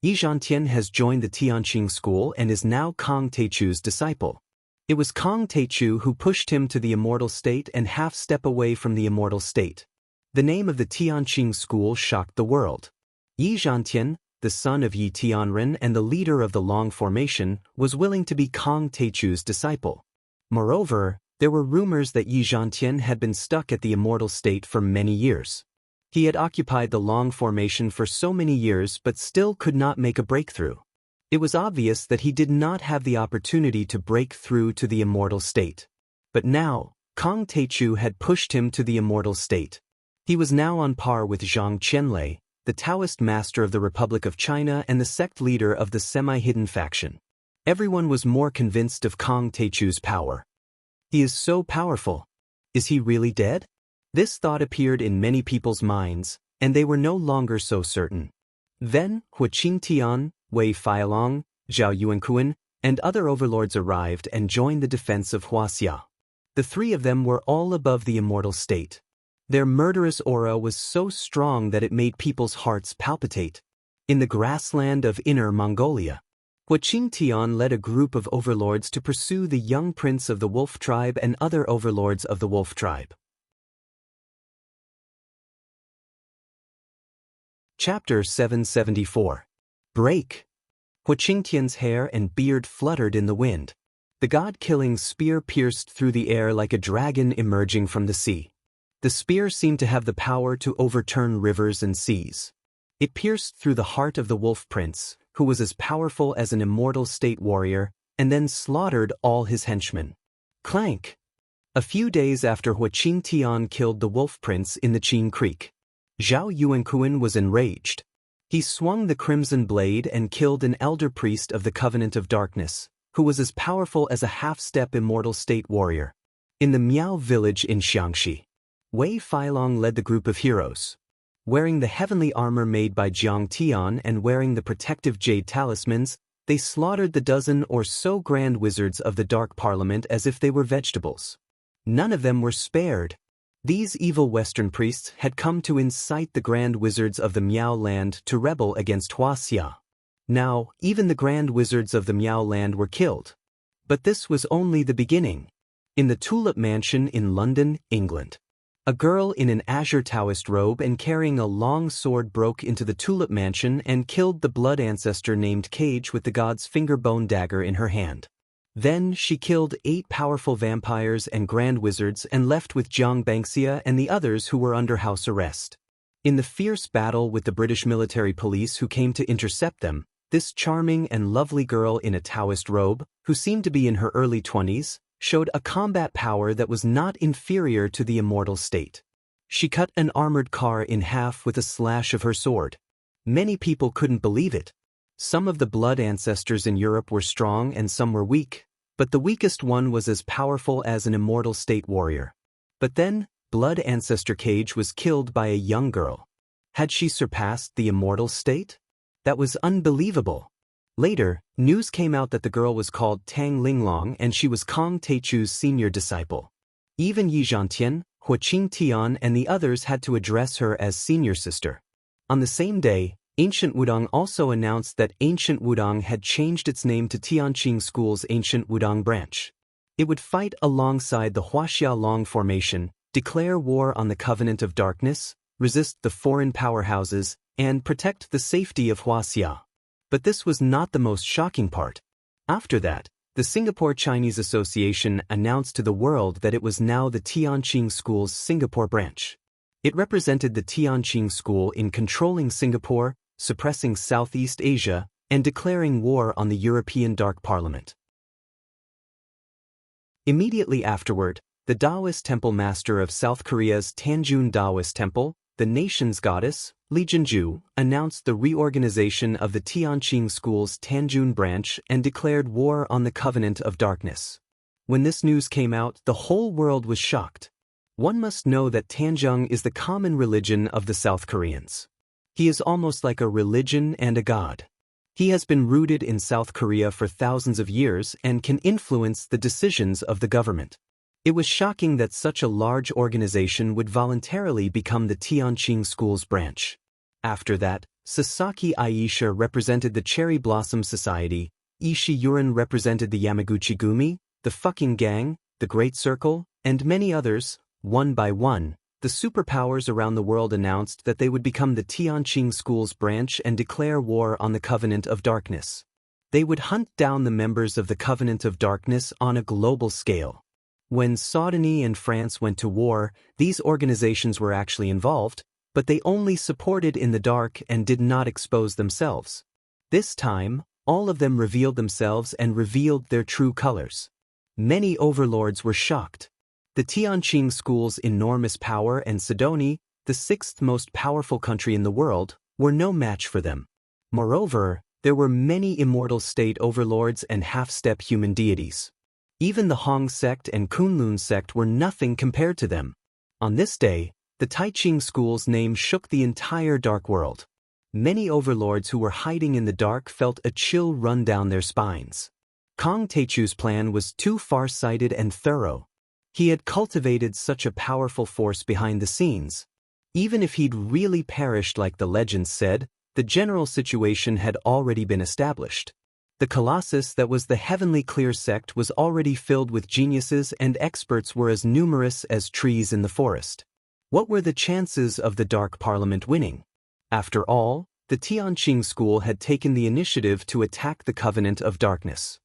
Yi Zhantian has joined the Tianqing school and is now Kang Techu's disciple. It was Kang Techu who pushed him to the immortal state and half step away from the immortal state. The name of the Tianqing school shocked the world. Yi Zhantian, the son of Yi Tianren and the leader of the Long Formation, was willing to be Kang Techu's disciple. Moreover, there were rumors that Yi Zhantian had been stuck at the immortal state for many years. He had occupied the Long Formation for so many years but still could not make a breakthrough. It was obvious that he did not have the opportunity to break through to the immortal state. But now, Kang Techu had pushed him to the immortal state. He was now on par with Zhang Qianlei, the Daoist master of the Republic of China and the sect leader of the semi-hidden faction. Everyone was more convinced of Kang Techu's power. He is so powerful. Is he really dead? This thought appeared in many people's minds, and they were no longer so certain. Then, Wuxia Tian, Wei Feilong, Zhao Yuankuan, and other overlords arrived and joined the defense of Huaxia. The three of them were all above the immortal state. Their murderous aura was so strong that it made people's hearts palpitate. In the grassland of Inner Mongolia, Wuxia Tian led a group of overlords to pursue the young prince of the wolf tribe and other overlords of the wolf tribe. Chapter 774. Break. Wuxia Tian's hair and beard fluttered in the wind. The god-killing spear pierced through the air like a dragon emerging from the sea. The spear seemed to have the power to overturn rivers and seas. It pierced through the heart of the wolf prince, who was as powerful as an immortal state warrior, and then slaughtered all his henchmen. Clank! A few days after Wuxia Tian killed the wolf prince in the Qin Creek, Zhao Yuankuan was enraged. He swung the crimson blade and killed an elder priest of the Covenant of Darkness, who was as powerful as a half-step immortal state warrior. In the Miao village in Xianxia, Wei Feilong led the group of heroes. Wearing the heavenly armor made by Jiang Tian and wearing the protective jade talismans, they slaughtered the dozen or so grand wizards of the Dark Parliament as if they were vegetables. None of them were spared. These evil Western priests had come to incite the grand wizards of the Miao land to rebel against Huaxia. Now, even the grand wizards of the Miao land were killed. But this was only the beginning. In the Tulip Mansion in London, England, a girl in an azure Daoist robe and carrying a long sword broke into the Tulip Mansion and killed the blood ancestor named Cage with the god's finger bone dagger in her hand. Then she killed 8 powerful vampires and grand wizards and left with Jiang Bangxia and the others who were under house arrest. In the fierce battle with the British military police who came to intercept them, this charming and lovely girl in a Daoist robe, who seemed to be in her early 20s, showed a combat power that was not inferior to the immortal state. She cut an armored car in half with a slash of her sword. Many people couldn't believe it. Some of the blood ancestors in Europe were strong and some were weak, but the weakest one was as powerful as an immortal state warrior. But then, blood ancestor Cage was killed by a young girl. Had she surpassed the immortal state? That was unbelievable. Later, news came out that the girl was called Tang Linglong and she was Kong Teichu's senior disciple. Even Yi Zhantian, Wuxia Tian and the others had to address her as senior sister. On the same day, Ancient Wudang also announced that Ancient Wudang had changed its name to Tianqing School's Ancient Wudang branch. It would fight alongside the Huaxia Long Formation, declare war on the Covenant of Darkness, resist the foreign powerhouses, and protect the safety of Huaxia. But this was not the most shocking part. After that, the Singapore Chinese Association announced to the world that it was now the Tianqing School's Singapore branch. It represented the Tianqing School in controlling Singapore, suppressing Southeast Asia, and declaring war on the European Dark Parliament. Immediately afterward, the Daoist temple master of South Korea's Tanjun Daoist Temple, the nation's goddess, Li Jinju, announced the reorganization of the Tianqing School's Tanjun branch and declared war on the Covenant of Darkness. When this news came out, the whole world was shocked. One must know that Tanjung is the common religion of the South Koreans. He is almost like a religion and a god. He has been rooted in South Korea for thousands of years and can influence the decisions of the government. It was shocking that such a large organization would voluntarily become the Tianqing School's branch. After that, Sasaki Aisha represented the Cherry Blossom Society, Ishii Yurin represented the Yamaguchi Gumi, the Fucking Gang, the Great Circle, and many others. One by one, the superpowers around the world announced that they would become the Tianqing School's branch and declare war on the Covenant of Darkness. They would hunt down the members of the Covenant of Darkness on a global scale. When Saudi and France went to war, these organizations were actually involved, but they only supported in the dark and did not expose themselves. This time, all of them revealed themselves and revealed their true colors. Many overlords were shocked. The Tianqing School's enormous power and Sidonie, the 6th most powerful country in the world, were no match for them. Moreover, there were many immortal state overlords and half-step human deities. Even the Hong sect and Kunlun sect were nothing compared to them. On this day, the Taiching School's name shook the entire dark world. Many overlords who were hiding in the dark felt a chill run down their spines. Kong Teichu's plan was too far-sighted and thorough. He had cultivated such a powerful force behind the scenes. Even if he'd really perished like the legends said, the general situation had already been established. The Colossus that was the heavenly clear sect was already filled with geniuses, and experts were as numerous as trees in the forest. What were the chances of the Dark Parliament winning? After all, the Tianqing school had taken the initiative to attack the Covenant of Darkness.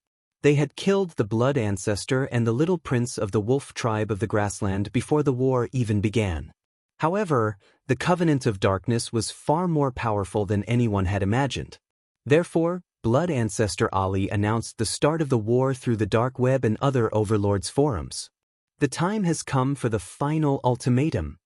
They had killed the Blood Ancestor and the little prince of the Wolf tribe of the Grassland before the war even began. However, the Covenant of Darkness was far more powerful than anyone had imagined. Therefore, Blood Ancestor Ali announced the start of the war through the dark web and other overlords' forums. The time has come for the final ultimatum.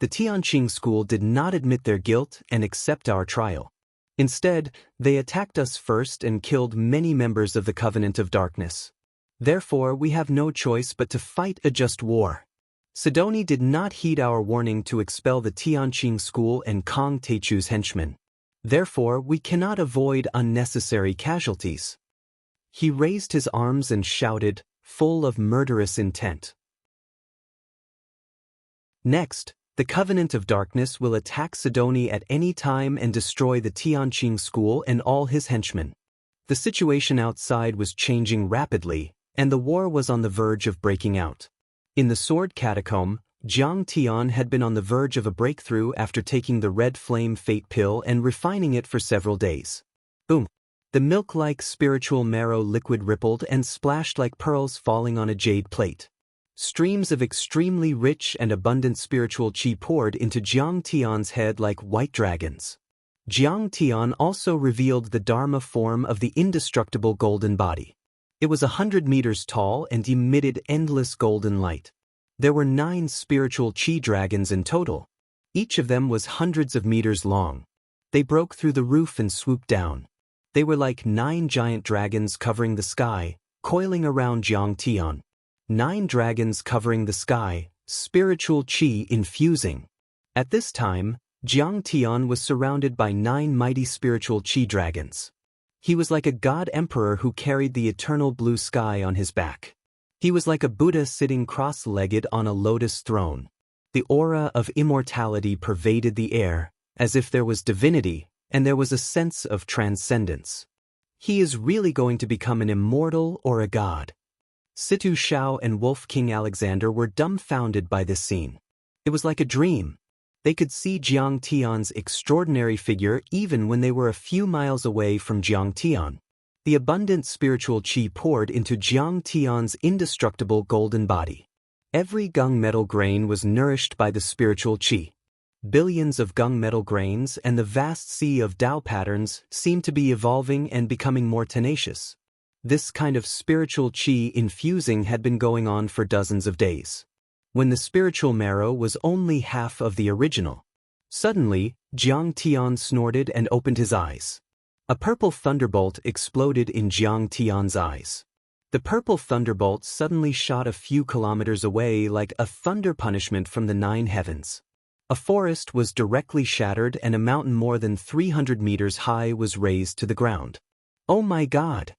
The Tianqing school did not admit their guilt and accept our trial. Instead, they attacked us first and killed many members of the Covenant of Darkness. Therefore, we have no choice but to fight a just war. Sidoni did not heed our warning to expel the Tianqing school and Kong Teichu's henchmen. Therefore, we cannot avoid unnecessary casualties. He raised his arms and shouted, full of murderous intent. Next, the Covenant of Darkness will attack Sidoni at any time and destroy the Tianqing school and all his henchmen. The situation outside was changing rapidly, and the war was on the verge of breaking out. In the Sword Catacomb, Jiang Tian had been on the verge of a breakthrough after taking the Red Flame Fate pill and refining it for several days. Boom! The milk-like spiritual marrow liquid rippled and splashed like pearls falling on a jade plate. Streams of extremely rich and abundant spiritual qi poured into Jiang Tian's head like white dragons. Jiang Tian also revealed the Dharma form of the indestructible golden body. It was 100 meters tall and emitted endless golden light. There were 9 spiritual qi dragons in total. Each of them was hundreds of meters long. They broke through the roof and swooped down. They were like 9 giant dragons covering the sky, coiling around Jiang Tian. 9 dragons covering the sky, spiritual qi infusing. At this time, Jiang Tian was surrounded by 9 mighty spiritual qi dragons. He was like a god emperor who carried the eternal blue sky on his back. He was like a Buddha sitting cross-legged on a lotus throne. The aura of immortality pervaded the air, as if there was divinity, and there was a sense of transcendence. He is really going to become an immortal or a god. Situ Shao and Wolf King Alexander were dumbfounded by this scene. It was like a dream. They could see Jiang Tian's extraordinary figure even when they were a few miles away from Jiang Tian. The abundant spiritual qi poured into Jiang Tian's indestructible golden body. Every gunmetal grain was nourished by the spiritual qi. Billions of gunmetal grains and the vast sea of Dao patterns seemed to be evolving and becoming more tenacious. This kind of spiritual qi infusing had been going on for dozens of days. When the spiritual marrow was only half of the original. Suddenly, Jiang Tian snorted and opened his eyes. A purple thunderbolt exploded in Jiang Tian's eyes. The purple thunderbolt suddenly shot a few kilometers away like a thunder punishment from the 9 heavens. A forest was directly shattered and a mountain more than 300 meters high was razed to the ground. Oh my God!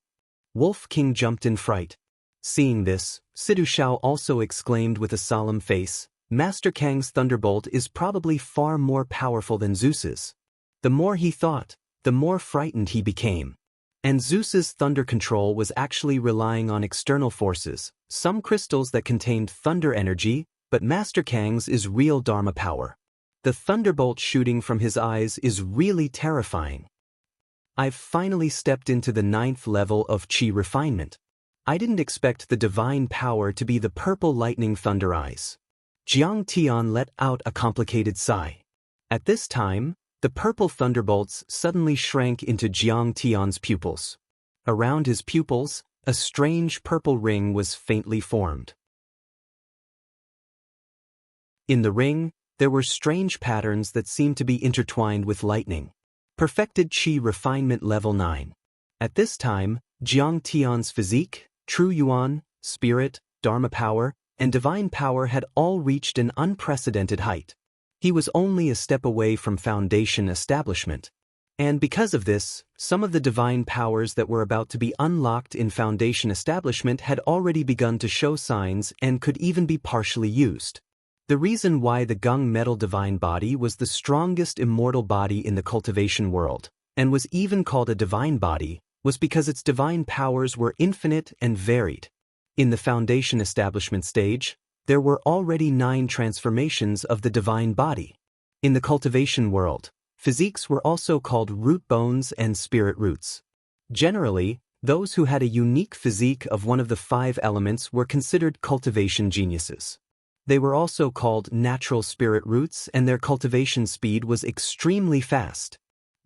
Wolf King jumped in fright. Seeing this, Situ Shao also exclaimed with a solemn face, Master Kang's thunderbolt is probably far more powerful than Zeus's. The more he thought, the more frightened he became. And Zeus's thunder control was actually relying on external forces, some crystals that contained thunder energy, but Master Kang's is real Dharma power. The thunderbolt shooting from his eyes is really terrifying. I've finally stepped into the 9th level of qi refinement. I didn't expect the divine power to be the purple lightning thunder eyes. Jiang Tian let out a complicated sigh. At this time, the purple thunderbolts suddenly shrank into Jiang Tian's pupils. Around his pupils, a strange purple ring was faintly formed. In the ring, there were strange patterns that seemed to be intertwined with lightning. Perfected Qi Refinement Level 9. At this time, Jiang Tian's physique, true yuan, spirit, dharma power, and divine power had all reached an unprecedented height. He was only a step away from foundation establishment. And because of this, some of the divine powers that were about to be unlocked in Foundation establishment had already begun to show signs and could even be partially used. The reason why the gung metal divine body was the strongest immortal body in the cultivation world, and was even called a divine body, was because its divine powers were infinite and varied. In the Foundation establishment stage, there were already 9 transformations of the divine body. In the cultivation world, physiques were also called root bones and spirit roots. Generally, those who had a unique physique of one of the 5 elements were considered cultivation geniuses. They were also called natural spirit roots, and their cultivation speed was extremely fast.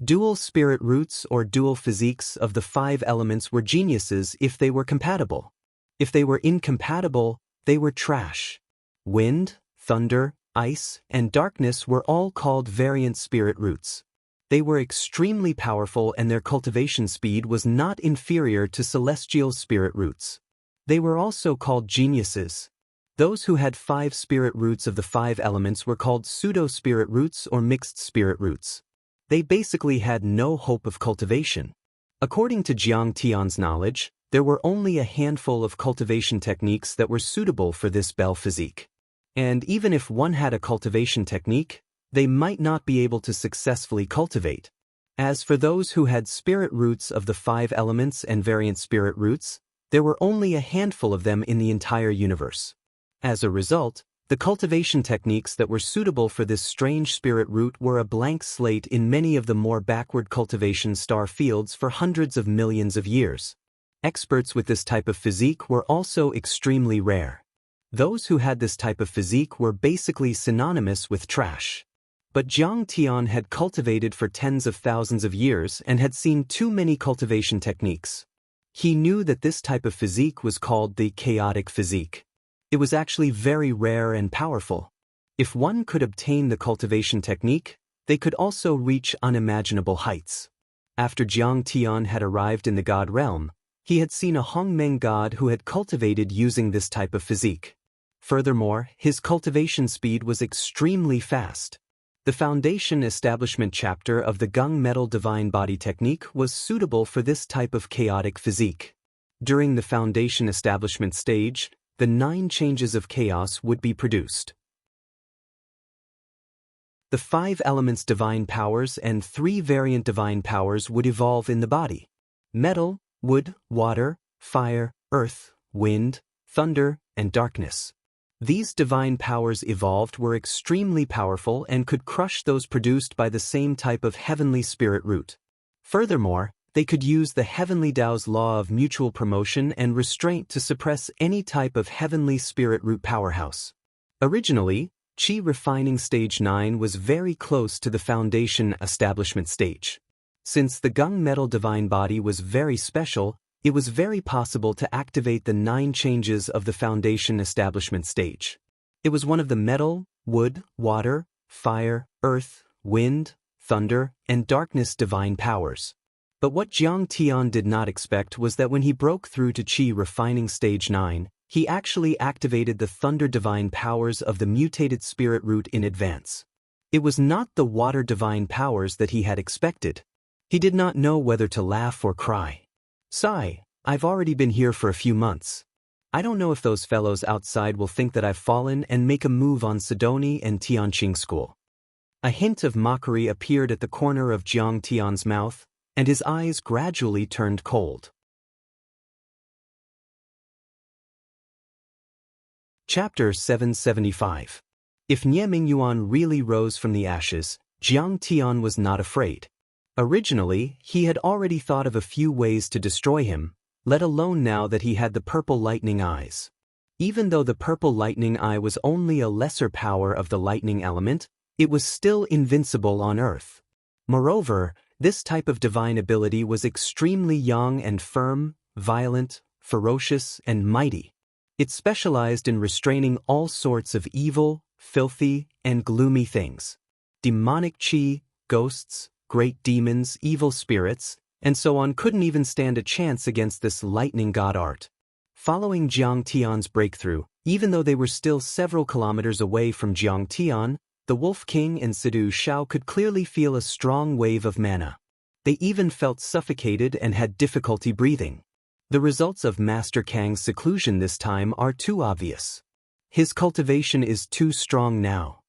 Dual spirit roots or dual physiques of the 5 elements were geniuses if they were compatible. If they were incompatible, they were trash. Wind, thunder, ice, and darkness were all called variant spirit roots. They were extremely powerful, and their cultivation speed was not inferior to celestial spirit roots. They were also called geniuses. Those who had 5 spirit roots of the 5 elements were called pseudo-spirit roots or mixed spirit roots. They basically had no hope of cultivation. According to Jiang Tian's knowledge, there were only a handful of cultivation techniques that were suitable for this Bell physique. And even if one had a cultivation technique, they might not be able to successfully cultivate. As for those who had spirit roots of the 5 elements and variant spirit roots, there were only a handful of them in the entire universe. As a result, the cultivation techniques that were suitable for this strange spirit root were a blank slate in many of the more backward cultivation star fields for hundreds of millions of years. Experts with this type of physique were also extremely rare. Those who had this type of physique were basically synonymous with trash. But Jiang Tian had cultivated for tens of thousands of years and had seen too many cultivation techniques. He knew that this type of physique was called the chaotic physique. It was actually very rare and powerful. If one could obtain the cultivation technique, they could also reach unimaginable heights. After Jiang Tian had arrived in the god realm, he had seen a Hongmeng god who had cultivated using this type of physique. Furthermore, his cultivation speed was extremely fast. The Foundation Establishment chapter of the Gung Metal Divine Body Technique was suitable for this type of chaotic physique. During the Foundation Establishment stage, the 9 changes of chaos would be produced. The 5 elements divine powers and 3 variant divine powers would evolve in the body: metal, wood, water, fire, earth, wind, thunder, and darkness. These divine powers evolved were extremely powerful and could crush those produced by the same type of heavenly spirit root. Furthermore, they could use the heavenly Tao's law of mutual promotion and restraint to suppress any type of heavenly spirit root powerhouse. Originally, Qi refining stage 9 was very close to the Foundation Establishment stage. Since the Gung Metal Divine Body was very special, it was very possible to activate the 9 changes of the Foundation Establishment stage. It was one of the metal, wood, water, fire, earth, wind, thunder, and darkness divine powers. But what Jiang Tian did not expect was that when he broke through to Qi refining stage 9, he actually activated the thunder divine powers of the mutated spirit root in advance. It was not the water divine powers that he had expected. He did not know whether to laugh or cry. "Sigh, I've already been here for a few months. I don't know if those fellows outside will think that I've fallen and make a move on Sidoni and Tianqing School." A hint of mockery appeared at the corner of Jiang Tian's mouth, and his eyes gradually turned cold. Chapter 775. If Nie Mingyuan really rose from the ashes, Jiang Tian was not afraid. Originally, he had already thought of a few ways to destroy him, let alone now that he had the purple lightning eyes. Even though the purple lightning eye was only a lesser power of the lightning element, it was still invincible on Earth. Moreover, this type of divine ability was extremely young and firm, violent, ferocious, and mighty. It specialized in restraining all sorts of evil, filthy, and gloomy things. Demonic qi, ghosts, great demons, evil spirits, and so on couldn't even stand a chance against this lightning god art. Following Jiang Tian's breakthrough, even though they were still several kilometers away from Jiang Tian, the Wolf King and Sidu Shao could clearly feel a strong wave of mana. They even felt suffocated and had difficulty breathing. The results of Master Kang's seclusion this time are too obvious. His cultivation is too strong now.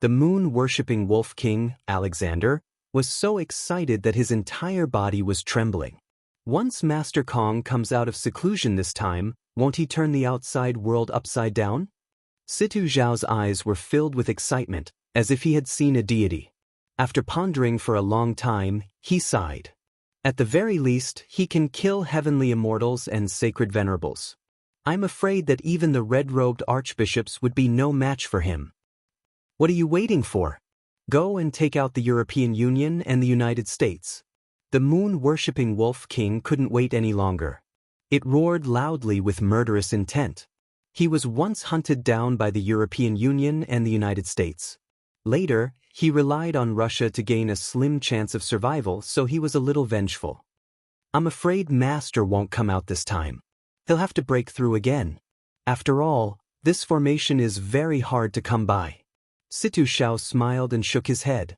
The moon-worshipping Wolf King, Alexander, was so excited that his entire body was trembling. Once Master Kang comes out of seclusion this time, won't he turn the outside world upside down? Situ Zhao's eyes were filled with excitement, as if he had seen a deity. After pondering for a long time, he sighed. At the very least, he can kill heavenly immortals and sacred venerables. I'm afraid that even the red-robed archbishops would be no match for him. What are you waiting for? Go and take out the European Union and the United States. The moon-worshipping Wolf King couldn't wait any longer. It roared loudly with murderous intent. He was once hunted down by the European Union and the United States. Later, he relied on Russia to gain a slim chance of survival, so he was a little vengeful. I'm afraid Master won't come out this time. He'll have to break through again. After all, this formation is very hard to come by. Situ Zhao smiled and shook his head.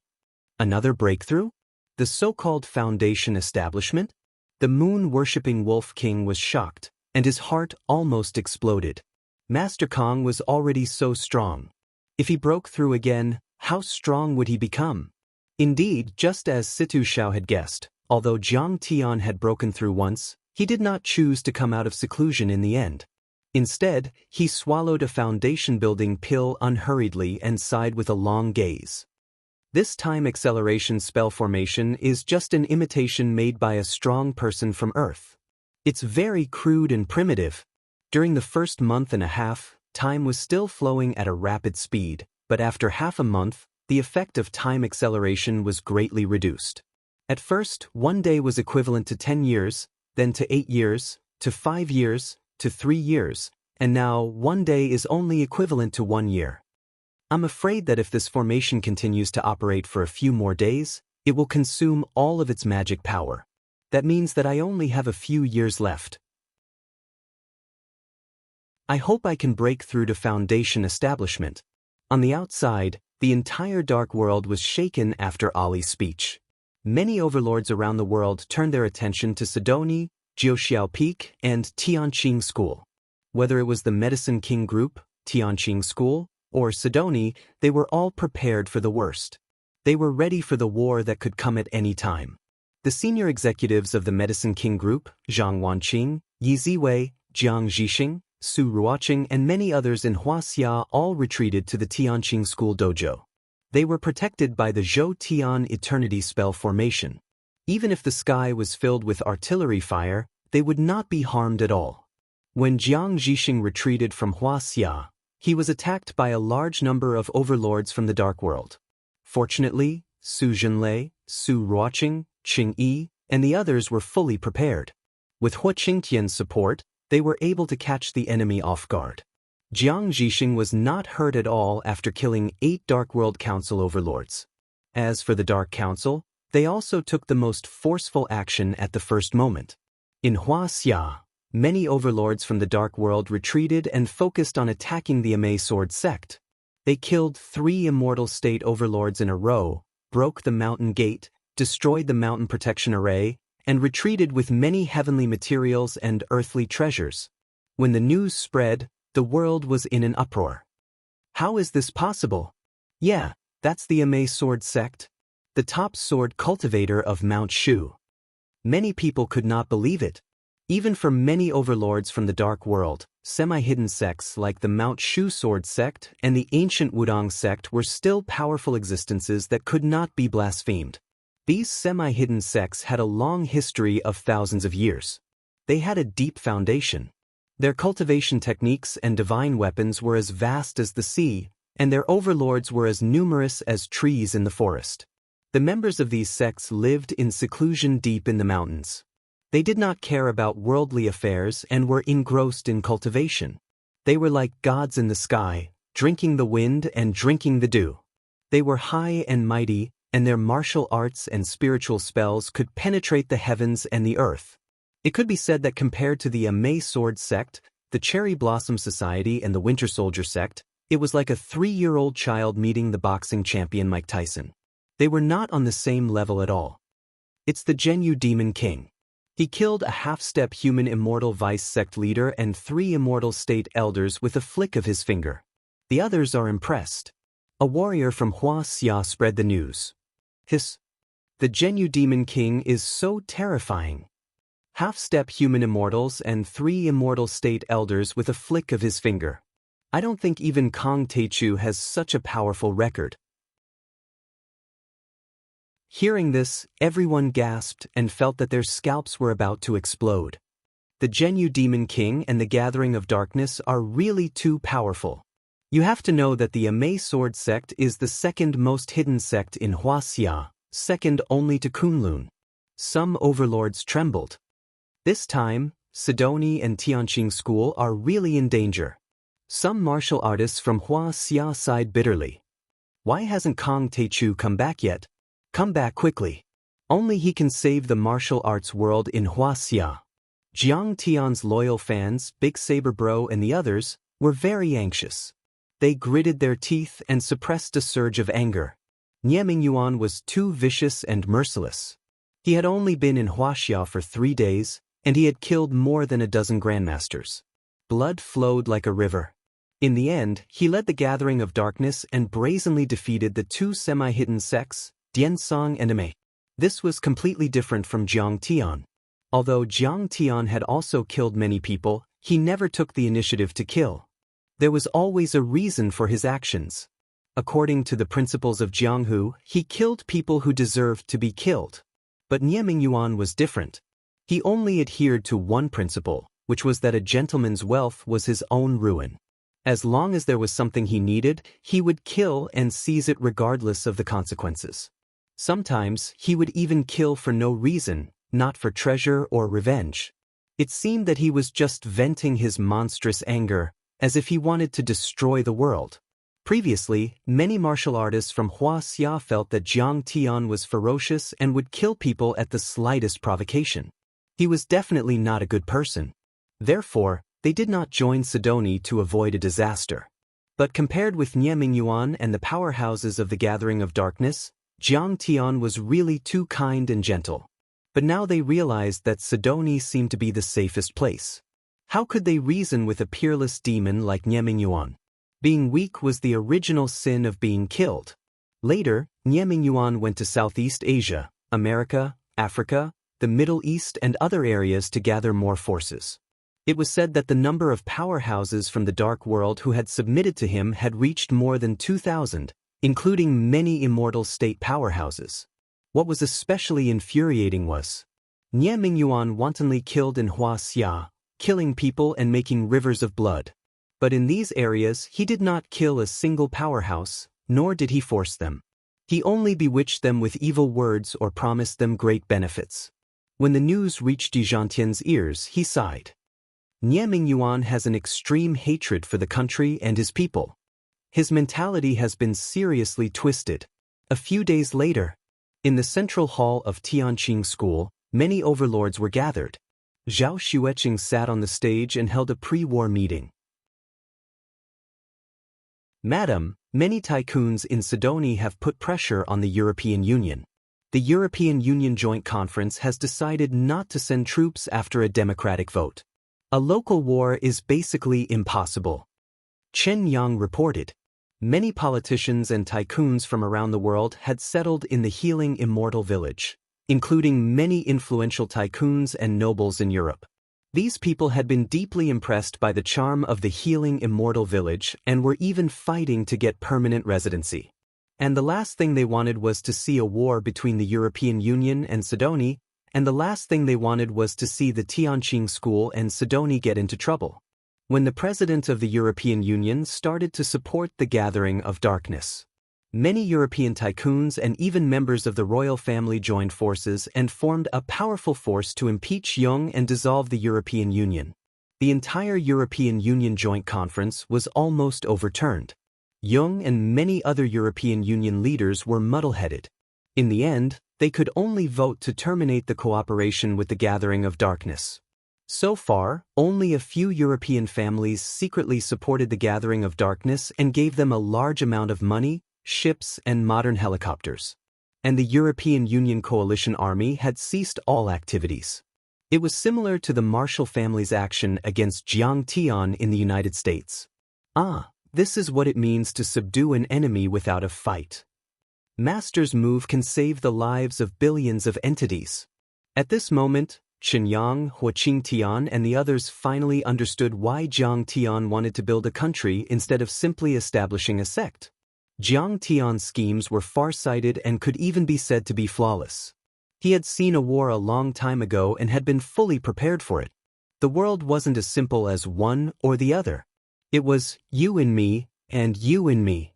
Another breakthrough? The so-called Foundation establishment? The moon-worshipping Wolf King was shocked, and his heart almost exploded. Master Kang was already so strong. If he broke through again, how strong would he become? Indeed, just as Situ Zhao had guessed, although Jiang Tian had broken through once, he did not choose to come out of seclusion in the end. Instead, he swallowed a foundation-building pill unhurriedly and sighed with a long gaze. This time acceleration spell formation is just an imitation made by a strong person from Earth. It's very crude and primitive. During the first month and a half, time was still flowing at a rapid speed, but after half a month, the effect of time acceleration was greatly reduced. At first, 1 day was equivalent to 10 years, then to 8 years, to 5 years, to 3 years, and now 1 day is only equivalent to 1 year. I'm afraid that if this formation continues to operate for a few more days, it will consume all of its magic power. That means that I only have a few years left. I hope I can break through to Foundation establishment. On the outside, the entire dark world was shaken after Ali's speech. Many overlords around the world turned their attention to Sidoni, Jiuxiao Peak, and Tianqing School. Whether it was the Medicine King Group, Tianqing School, or Sidoni, they were all prepared for the worst. They were ready for the war that could come at any time. The senior executives of the Medicine King Group, Zhang Wanqing, Yi Ziwei, Jiang Zhixing, Su Ruoqing, and many others in Wuxia all retreated to the Tianqing School dojo. They were protected by the Zhou Tian Eternity spell formation. Even if the sky was filled with artillery fire, they would not be harmed at all. When Jiang Zhixing retreated from Wuxia, he was attacked by a large number of overlords from the Dark World. Fortunately, Su Zhenlei, Su Ruoqing, Qing Yi, and the others were fully prepared. With Hu Qingtian's support, they were able to catch the enemy off guard. Jiang Zhixing was not hurt at all after killing 8 Dark World Council overlords. As for the Dark Council, they also took the most forceful action at the first moment. In Wuxia, many overlords from the Dark World retreated and focused on attacking the Amei Sword sect. They killed 3 immortal state overlords in a row, broke the mountain gate, destroyed the mountain protection array, and retreated with many heavenly materials and earthly treasures. When the news spread, the world was in an uproar. How is this possible? Yeah, that's the Amei Sword sect, the top sword cultivator of Mount Shu. Many people could not believe it. Even for many overlords from the Dark World, semi-hidden sects like the Mount Shu Sword sect and the ancient Wudong sect were still powerful existences that could not be blasphemed. These semi-hidden sects had a long history of thousands of years. They had a deep foundation. Their cultivation techniques and divine weapons were as vast as the sea, and their overlords were as numerous as trees in the forest. The members of these sects lived in seclusion deep in the mountains. They did not care about worldly affairs and were engrossed in cultivation. They were like gods in the sky, drinking the wind and drinking the dew. They were high and mighty, and their martial arts and spiritual spells could penetrate the heavens and the earth. It could be said that compared to the Amei Sword sect, the Cherry Blossom Society, and the Winter Soldier sect, it was like a 3-year-old child meeting the boxing champion Mike Tyson. They were not on the same level at all. It's the Zhenyu Demon King. He killed a half-step human immortal vice sect leader and 3 immortal state elders with a flick of his finger. The others are impressed. A warrior from Wuxia spread the news. Hiss. The Zhenyu Demon King is so terrifying. Half-step human immortals and 3 immortal state elders with a flick of his finger. I don't think even Kong Teichu has such a powerful record. Hearing this, everyone gasped and felt that their scalps were about to explode. The Zhenyu Demon King and the Gathering of Darkness are really too powerful. You have to know that the Amei Sword sect is the second most hidden sect in Wuxia, second only to Kunlun. Some overlords trembled. This time, Sidoni and Tianqing School are really in danger. Some martial artists from Wuxia sighed bitterly. Why hasn't Kong Teichu come back yet? Come back quickly. Only he can save the martial arts world in Wuxia. Jiang Tian's loyal fans, Big Saber Bro and the others, were very anxious. They gritted their teeth and suppressed a surge of anger. Nieming Yuan was too vicious and merciless. He had only been in Wuxia for 3 days, and he had killed more than a dozen grandmasters. Blood flowed like a river. In the end, he led the Gathering of Darkness and brazenly defeated the 2 semi-hidden sects, Diansong and Amei. This was completely different from Jiang Tian. Although Jiang Tian had also killed many people, he never took the initiative to kill. There was always a reason for his actions. According to the principles of Jianghu, he killed people who deserved to be killed. But Nieming Yuan was different. He only adhered to one principle, which was that a gentleman's wealth was his own ruin. As long as there was something he needed, he would kill and seize it regardless of the consequences. Sometimes, he would even kill for no reason, not for treasure or revenge. It seemed that he was just venting his monstrous anger, as if he wanted to destroy the world. Previously, many martial artists from Wuxia felt that Jiang Tian was ferocious and would kill people at the slightest provocation. He was definitely not a good person. Therefore, they did not join Sidoni to avoid a disaster. But compared with Nieming Yuan and the powerhouses of the Gathering of Darkness, Jiang Tian was really too kind and gentle. But now they realized that Sidoni seemed to be the safest place. How could they reason with a peerless demon like Nieming Yuan? Being weak was the original sin of being killed. Later, Nieming Yuan went to Southeast Asia, America, Africa, the Middle East and other areas to gather more forces. It was said that the number of powerhouses from the Dark World who had submitted to him had reached more than 2,000, including many immortal state powerhouses. What was especially infuriating was Nieming Yuan wantonly killed in Wuxia, killing people and making rivers of blood. But in these areas he did not kill a single powerhouse, nor did he force them. He only bewitched them with evil words or promised them great benefits. When the news reached Di Zhantian's ears, he sighed. Nieming Yuan has an extreme hatred for the country and his people. His mentality has been seriously twisted. A few days later, in the central hall of Tianqing School, many overlords were gathered. Zhao Xueqing sat on the stage and held a pre-war meeting. Madam, many tycoons in Sidoni have put pressure on the European Union. The European Union Joint Conference has decided not to send troops after a democratic vote. A local war is basically impossible. Chen Yang reported. Many politicians and tycoons from around the world had settled in the healing Immortal village, including many influential tycoons and nobles in Europe. These people had been deeply impressed by the charm of the healing Immortal village and were even fighting to get permanent residency. And the last thing they wanted was to see a war between the European Union and Sidoni, and the last thing they wanted was to see the Tianqing School and Sidoni get into trouble. When the President of the European Union started to support the Gathering of Darkness, many European tycoons and even members of the royal family joined forces and formed a powerful force to impeach Jung and dissolve the European Union. The entire European Union Joint Conference was almost overturned. Jung and many other European Union leaders were muddle-headed. In the end, they could only vote to terminate the cooperation with the Gathering of Darkness. So far, only a few European families secretly supported the Gathering of Darkness and gave them a large amount of money, ships, and modern helicopters. and the European Union coalition army had ceased all activities. It was similar to the Marshall family's action against Jiang Tian in the United States. This is what it means to subdue an enemy without a fight. Master's move can save the lives of billions of entities. At this moment, Qinyang, Huaqingtian and the others finally understood why Jiang Tian wanted to build a country instead of simply establishing a sect. Jiang Tian's schemes were far-sighted and could even be said to be flawless. He had seen a war a long time ago and had been fully prepared for it. The world wasn't as simple as one or the other. It was you and me, and you and me.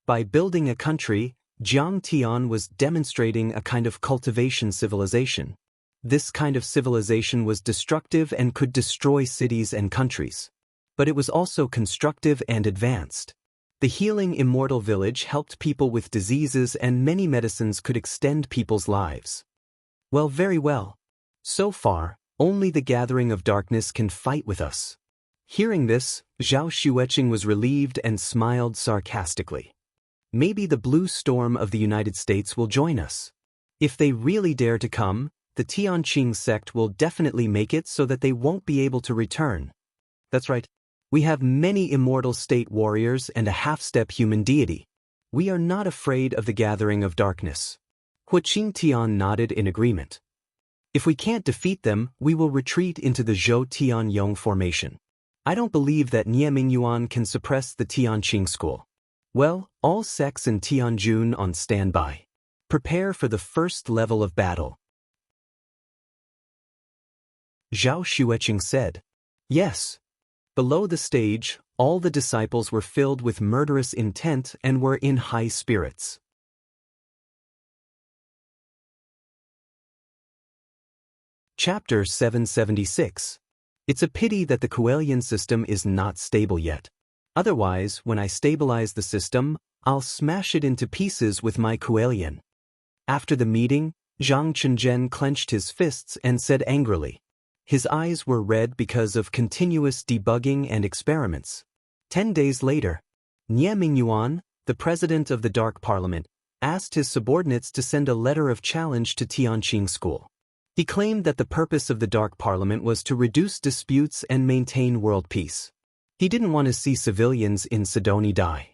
By building a country, Jiang Tian was demonstrating a kind of cultivation civilization. This kind of civilization was destructive and could destroy cities and countries. But it was also constructive and advanced. The healing Immortal village helped people with diseases and many medicines could extend people's lives. Well, very well. So far, only the gathering of darkness can fight with us. Hearing this, Zhao Xueqing was relieved and smiled sarcastically. Maybe the blue storm of the United States will join us. If they really dare to come, the Tianqing sect will definitely make it so that they won't be able to return. That's right. We have many immortal state warriors and a half-step human deity. We are not afraid of the gathering of darkness. Huaqingtian nodded in agreement. If we can't defeat them, we will retreat into the Zhou Tianyong formation. I don't believe that Nie Mingyuan can suppress the Tianqing school. Well, all sects in Tianjun on standby. Prepare for the first level of battle. Zhao Xueqing said. Yes. Below the stage, all the disciples were filled with murderous intent and were in high spirits. Chapter 776. It's a pity that the Kuelian system is not stable yet. Otherwise, when I stabilize the system, I'll smash it into pieces with my Kuelian. After the meeting, Zhang Chenzhen clenched his fists and said angrily. His eyes were red because of continuous debugging and experiments. 10 days later, Nie Mingyuan, the president of the Dark Parliament, asked his subordinates to send a letter of challenge to Tianqing School. He claimed that the purpose of the Dark Parliament was to reduce disputes and maintain world peace. He didn't want to see civilians in Sidoni die.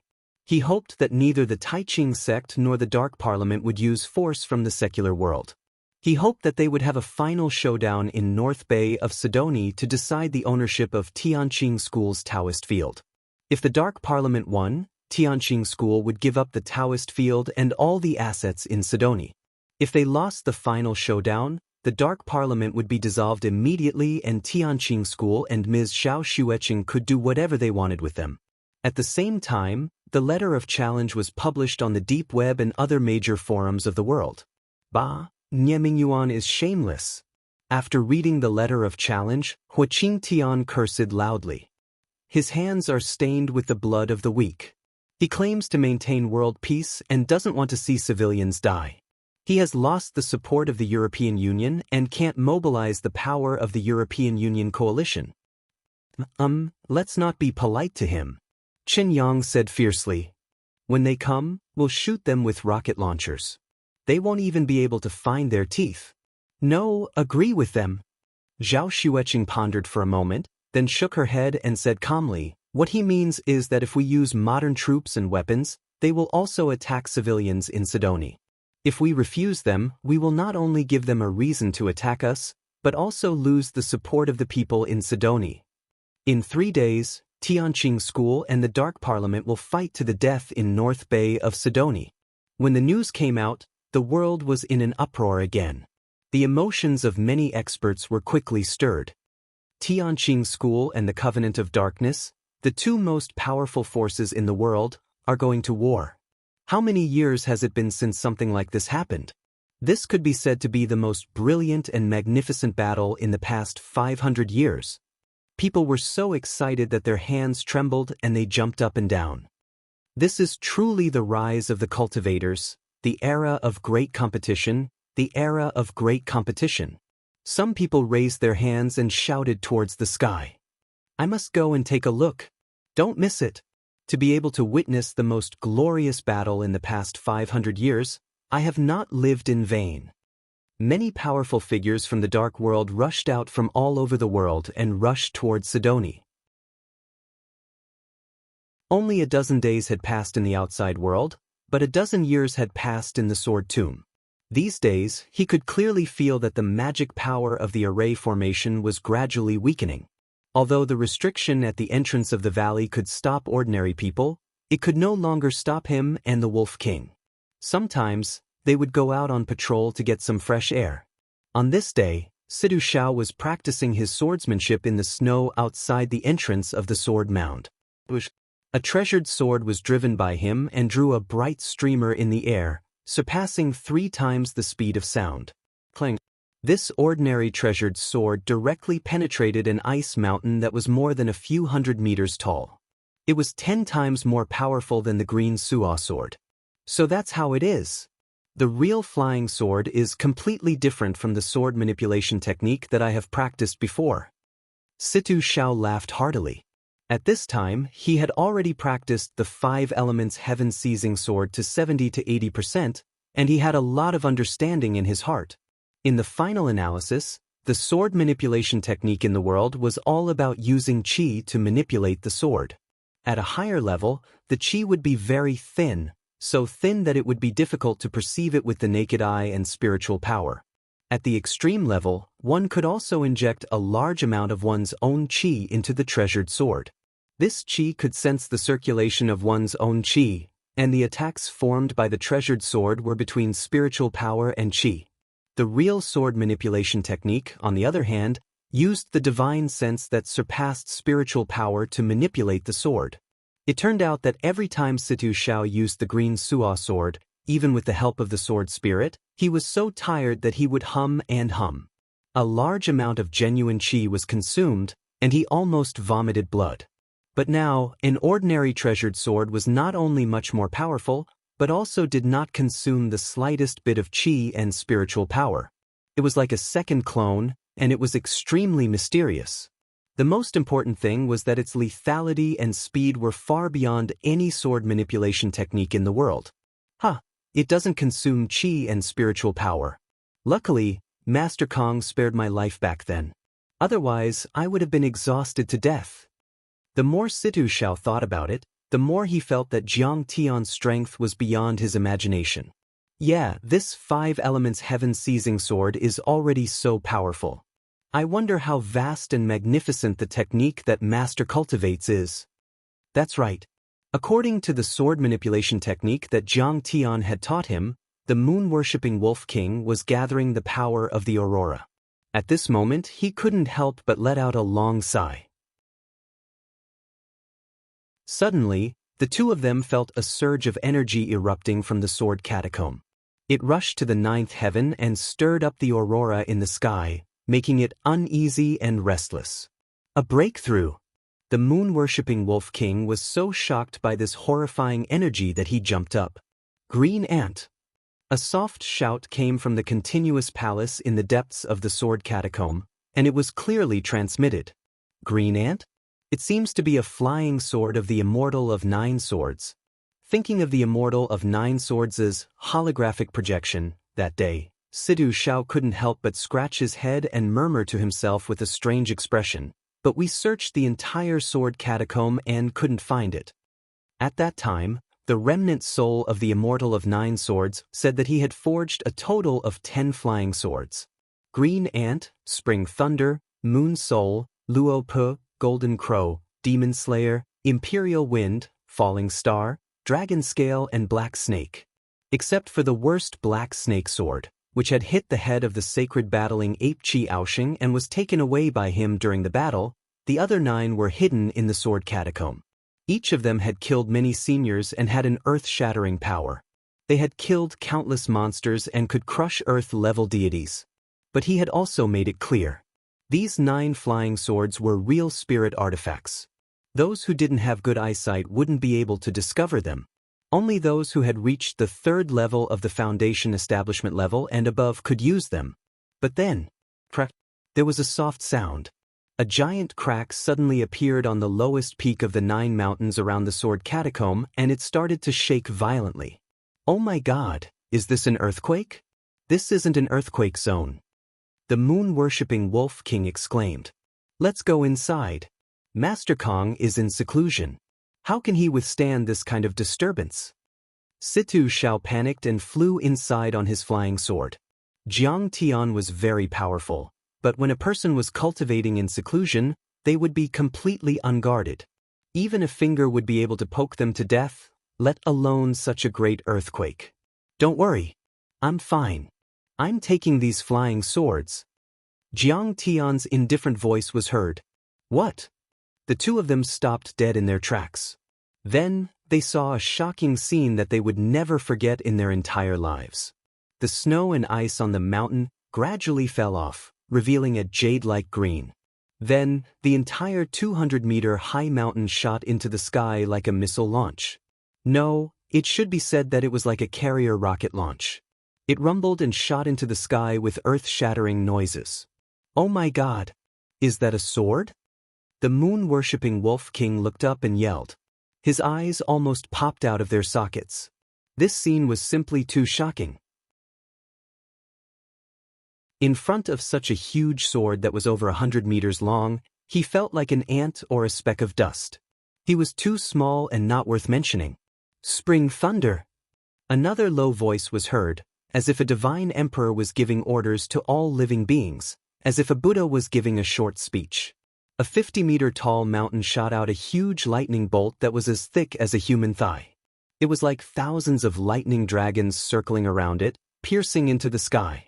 He hoped that neither the Taiqing sect nor the Dark Parliament would use force from the secular world. He hoped that they would have a final showdown in North Bay of Sidoni to decide the ownership of Tianqing School's Daoist field. If the Dark Parliament won, Tianqing School would give up the Daoist field and all the assets in Sidoni. If they lost the final showdown, the Dark Parliament would be dissolved immediately and Tianqing School and Ms. Zhao Xueqing could do whatever they wanted with them. At the same time, the letter of challenge was published on the deep web and other major forums of the world. Bah, Nie Mingyuan is shameless. After reading the letter of challenge, Huaqingtian cursed loudly. His hands are stained with the blood of the weak. He claims to maintain world peace and doesn't want to see civilians die. He has lost the support of the European Union and can't mobilize the power of the European Union coalition. Let's not be polite to him. Qinyang said fiercely. When they come, we'll shoot them with rocket launchers. They won't even be able to find their teeth. No, agree with them. Zhao Xueqing pondered for a moment, then shook her head and said calmly, what he means is that if we use modern troops and weapons, they will also attack civilians in Sidoni. If we refuse them, we will not only give them a reason to attack us, but also lose the support of the people in Sidoni. In 3 days, Tianqing School and the Dark Parliament will fight to the death in North Bay of Sidoni. When the news came out, the world was in an uproar again. The emotions of many experts were quickly stirred. Tianqing School and the Covenant of Darkness, the two most powerful forces in the world, are going to war. How many years has it been since something like this happened? This could be said to be the most brilliant and magnificent battle in the past 500 years. People were so excited that their hands trembled and they jumped up and down. This is truly the rise of the cultivators, the era of great competition, the era of great competition. Some people raised their hands and shouted towards the sky. I must go and take a look. Don't miss it. To be able to witness the most glorious battle in the past 500 years, I have not lived in vain. Many powerful figures from the dark world rushed out from all over the world and rushed towards Sidoni. Only a dozen days had passed in the outside world, but a dozen years had passed in the Sword Tomb. These days, he could clearly feel that the magic power of the array formation was gradually weakening. Although the restriction at the entrance of the valley could stop ordinary people, it could no longer stop him and the Wolf King. Sometimes, they would go out on patrol to get some fresh air. On this day, Sidu Shao was practicing his swordsmanship in the snow outside the entrance of the sword mound. A treasured sword was driven by him and drew a bright streamer in the air, surpassing 3 times the speed of sound. Clang. This ordinary treasured sword directly penetrated an ice mountain that was more than a few hundred meters tall. It was 10 times more powerful than the green Suo sword. So that's how it is. The real flying sword is completely different from the sword manipulation technique that I have practiced before. Situ Shao laughed heartily. At this time, he had already practiced the 5 elements heaven-seizing sword to 70 to 80%, and he had a lot of understanding in his heart. In the final analysis, the sword manipulation technique in the world was all about using qi to manipulate the sword. At a higher level, the qi would be very thin, so thin that it would be difficult to perceive it with the naked eye and spiritual power. At the extreme level, one could also inject a large amount of one's own qi into the treasured sword. This qi could sense the circulation of one's own qi, and the attacks formed by the treasured sword were between spiritual power and qi. The real sword manipulation technique, on the other hand, used the divine sense that surpassed spiritual power to manipulate the sword. It turned out that every time Situ Shao used the green Suo sword, even with the help of the sword spirit, he was so tired that he would hum and hum. A large amount of genuine qi was consumed, and he almost vomited blood. But now, an ordinary treasured sword was not only much more powerful, but also did not consume the slightest bit of qi and spiritual power. It was like a second clone, and it was extremely mysterious. The most important thing was that its lethality and speed were far beyond any sword manipulation technique in the world. It doesn't consume qi and spiritual power. Luckily, Master Kong spared my life back then. Otherwise, I would have been exhausted to death. The more Situ Shao thought about it, the more he felt that Jiang Tian's strength was beyond his imagination. Yeah, this 5 elements heaven-seizing sword is already so powerful. I wonder how vast and magnificent the technique that Master cultivates is. That's right. According to the sword manipulation technique that Jiang Tian had taught him, the moon-worshipping Wolf King was gathering the power of the aurora. At this moment, he couldn't help but let out a long sigh. Suddenly, the two of them felt a surge of energy erupting from the sword catacomb. It rushed to the 9th heaven and stirred up the aurora in the sky, making it uneasy and restless. A breakthrough! The moon-worshipping Wolf King was so shocked by this horrifying energy that he jumped up. Green Ant! A soft shout came from the continuous palace in the depths of the sword catacomb, and it was clearly transmitted. Green Ant? It seems to be a flying sword of the Immortal of 9 swords. Thinking of the Immortal of 9 swords' holographic projection, that day, Sidu Shao couldn't help but scratch his head and murmur to himself with a strange expression, but we searched the entire sword catacomb and couldn't find it. At that time, the remnant soul of the Immortal of 9 swords said that he had forged a total of 10 flying swords. Green Ant, Spring Thunder, Moon Soul, Luo Pu, Golden Crow, Demon Slayer, Imperial Wind, Falling Star, Dragon Scale and Black Snake. Except for the worst Black Snake sword, which had hit the head of the sacred battling ape Qi Aoshing and was taken away by him during the battle, the other 9 were hidden in the sword catacomb. Each of them had killed many seniors and had an earth-shattering power. They had killed countless monsters and could crush earth-level deities. But he had also made it clear. These 9 flying swords were real spirit artifacts. Those who didn't have good eyesight wouldn't be able to discover them. Only those who had reached the 3rd level of the foundation establishment level and above could use them. But then, crack, there was a soft sound. A giant crack suddenly appeared on the lowest peak of the 9 mountains around the sword catacomb, and it started to shake violently. Oh my God, Is this an earthquake? This isn't an earthquake zone. The moon-worshipping Wolf King exclaimed. Let's go inside. Master Kong is in seclusion. How can he withstand this kind of disturbance? Situ Xiao panicked and flew inside on his flying sword. Jiang Tian was very powerful, but when a person was cultivating in seclusion, they would be completely unguarded. Even a finger would be able to poke them to death, let alone such a great earthquake. Don't worry. I'm fine. I'm taking these flying swords. Jiang Tian's indifferent voice was heard. What? The two of them stopped dead in their tracks. Then, they saw a shocking scene that they would never forget in their entire lives. The snow and ice on the mountain gradually fell off, revealing a jade-like green. Then, the entire 200-meter-high mountain shot into the sky like a missile launch. No, it should be said that it was like a carrier rocket launch. It rumbled and shot into the sky with earth-shattering noises. Oh my God! Is that a sword? The moon-worshipping Wolf King looked up and yelled. His eyes almost popped out of their sockets. This scene was simply too shocking. In front of such a huge sword that was over 100 meters long, he felt like an ant or a speck of dust. He was too small and not worth mentioning. Spring thunder! Another low voice was heard, as if a divine emperor was giving orders to all living beings, as if a Buddha was giving a short speech. A 50-meter-tall mountain shot out a huge lightning bolt that was as thick as a human thigh. It was like thousands of lightning dragons circling around it, piercing into the sky.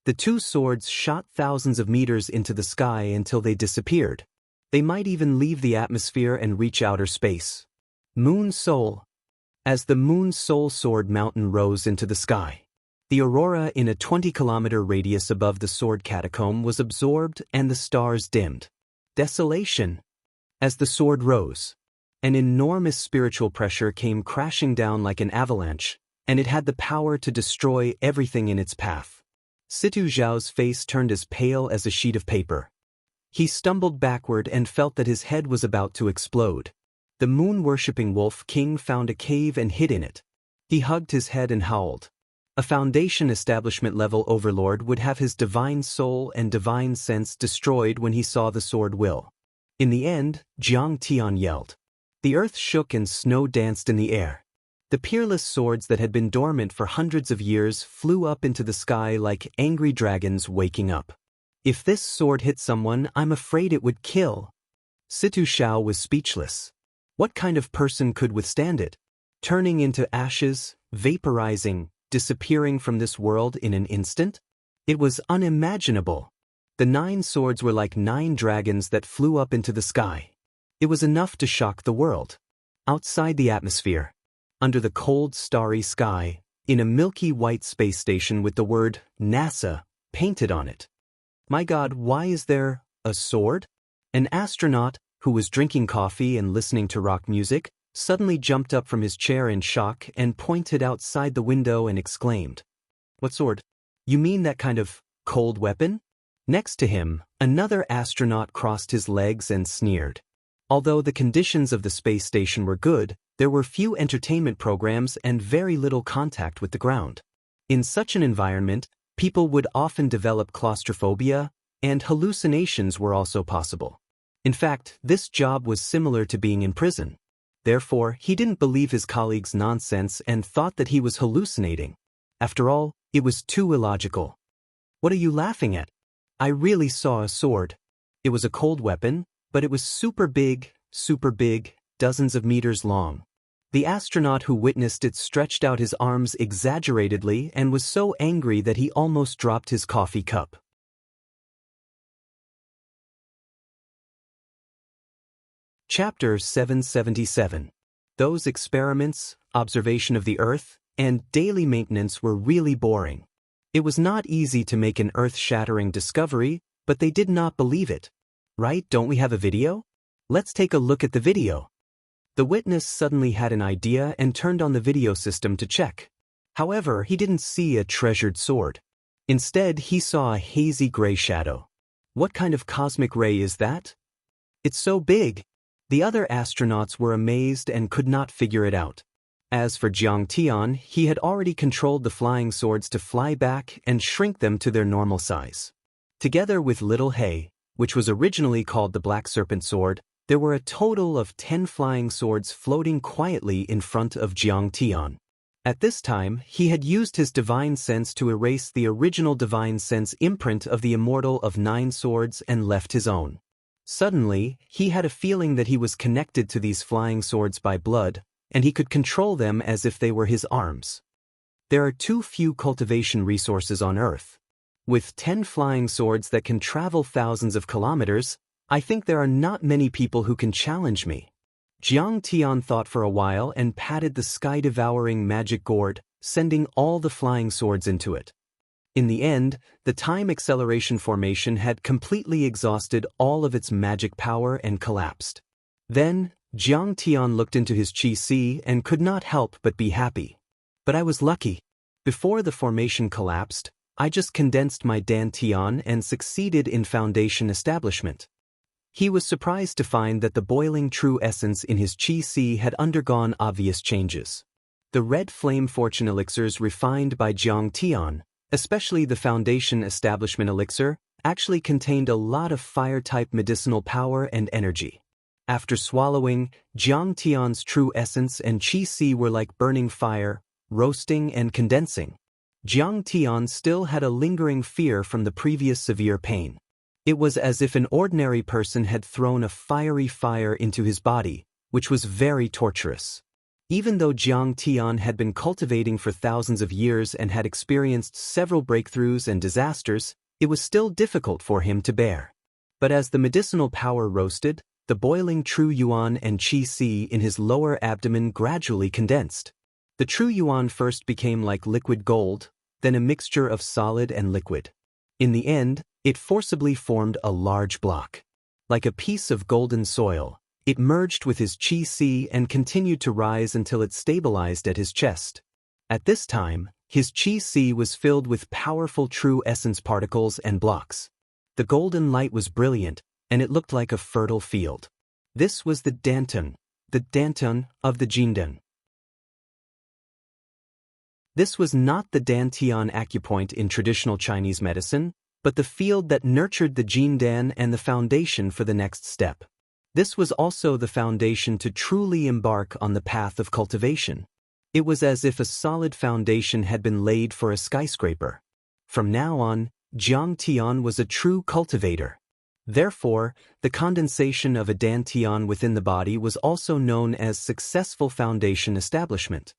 The two swords shot thousands of meters into the sky until they disappeared. They might even leave the atmosphere and reach outer space. Moon Soul. As the Moon Soul Sword Mountain rose into the sky, the aurora in a 20-kilometer radius above the sword catacomb was absorbed and the stars dimmed. Desolation. As the sword rose, an enormous spiritual pressure came crashing down like an avalanche, and it had the power to destroy everything in its path. Situ Zhao's face turned as pale as a sheet of paper. He stumbled backward and felt that his head was about to explode. The moon-worshipping Wolf King found a cave and hid in it. He hugged his head and howled. A Foundation establishment-level overlord would have his divine soul and divine sense destroyed when he saw the sword will. In the end, Jiang Tian yelled. The earth shook and snow danced in the air. The peerless swords that had been dormant for hundreds of years flew up into the sky like angry dragons waking up. If this sword hit someone, I'm afraid it would kill. Situ Xiao was speechless. What kind of person could withstand it? Turning into ashes, vaporizing, disappearing from this world in an instant? It was unimaginable. The 9 swords were like 9 dragons that flew up into the sky. It was enough to shock the world. Outside the atmosphere, under the cold, starry sky, in a milky white space station with the word NASA painted on it. My God, why is there a sword? An astronaut, who was drinking coffee and listening to rock music, suddenly jumped up from his chair in shock and pointed outside the window and exclaimed, What sword? You mean that kind of cold weapon? Next to him, another astronaut crossed his legs and sneered. Although the conditions of the space station were good, there were few entertainment programs and very little contact with the ground. In such an environment, people would often develop claustrophobia, and hallucinations were also possible. In fact, this job was similar to being in prison. Therefore, he didn't believe his colleagues' nonsense and thought that he was hallucinating. After all, it was too illogical. What are you laughing at? I really saw a sword. It was a cold weapon, but it was super big, dozens of meters long. The astronaut who witnessed it stretched out his arms exaggeratedly and was so angry that he almost dropped his coffee cup. Chapter 777. Those experiments, observation of the Earth, and daily maintenance were really boring. It was not easy to make an earth-shattering discovery, but they did not believe it. Right, don't we have a video? Let's take a look at the video. The witness suddenly had an idea and turned on the video system to check. However, he didn't see a treasured sword. Instead, he saw a hazy gray shadow. What kind of cosmic ray is that? It's so big. The other astronauts were amazed and could not figure it out. As for Jiang Tian, he had already controlled the flying swords to fly back and shrink them to their normal size. Together with Little He, which was originally called the Black Serpent Sword, there were a total of 10 flying swords floating quietly in front of Jiang Tian. At this time, he had used his divine sense to erase the original divine sense imprint of the Immortal of 9 swords and left his own. Suddenly, he had a feeling that he was connected to these flying swords by blood, and he could control them as if they were his arms. There are too few cultivation resources on Earth. With 10 flying swords that can travel thousands of kilometers, I think there are not many people who can challenge me. Jiang Tian thought for a while and patted the sky-devouring magic gourd, sending all the flying swords into it. In the end, the time acceleration formation had completely exhausted all of its magic power and collapsed. Then, Jiang Tian looked into his qi and could not help but be happy. But I was lucky. Before the formation collapsed, I just condensed my Dan Tian and succeeded in foundation establishment. He was surprised to find that the boiling true essence in his qi had undergone obvious changes. The red flame fortune elixirs refined by Jiang Tian, especially the foundation establishment elixir, actually contained a lot of fire-type medicinal power and energy. After swallowing, Jiang Tian's true essence and qi were like burning fire, roasting and condensing. Jiang Tian still had a lingering fear from the previous severe pain. It was as if an ordinary person had thrown a fiery fire into his body, which was very torturous. Even though Jiang Tian had been cultivating for thousands of years and had experienced several breakthroughs and disasters, it was still difficult for him to bear. But as the medicinal power roasted, the boiling true yuan and qi in his lower abdomen gradually condensed. The true yuan first became like liquid gold, then a mixture of solid and liquid. In the end, it forcibly formed a large block. Like a piece of golden soil, it merged with his qi and continued to rise until it stabilized at his chest. At this time, his qi was filled with powerful true essence particles and blocks. The golden light was brilliant, and it looked like a fertile field. This was the Danton of the Jindan. This was not the Dantian acupoint in traditional Chinese medicine, but the field that nurtured the Jindan and the foundation for the next step. This was also the foundation to truly embark on the path of cultivation. It was as if a solid foundation had been laid for a skyscraper. From now on, Jiang Tian was a true cultivator. Therefore, the condensation of a Dantian within the body was also known as successful foundation establishment.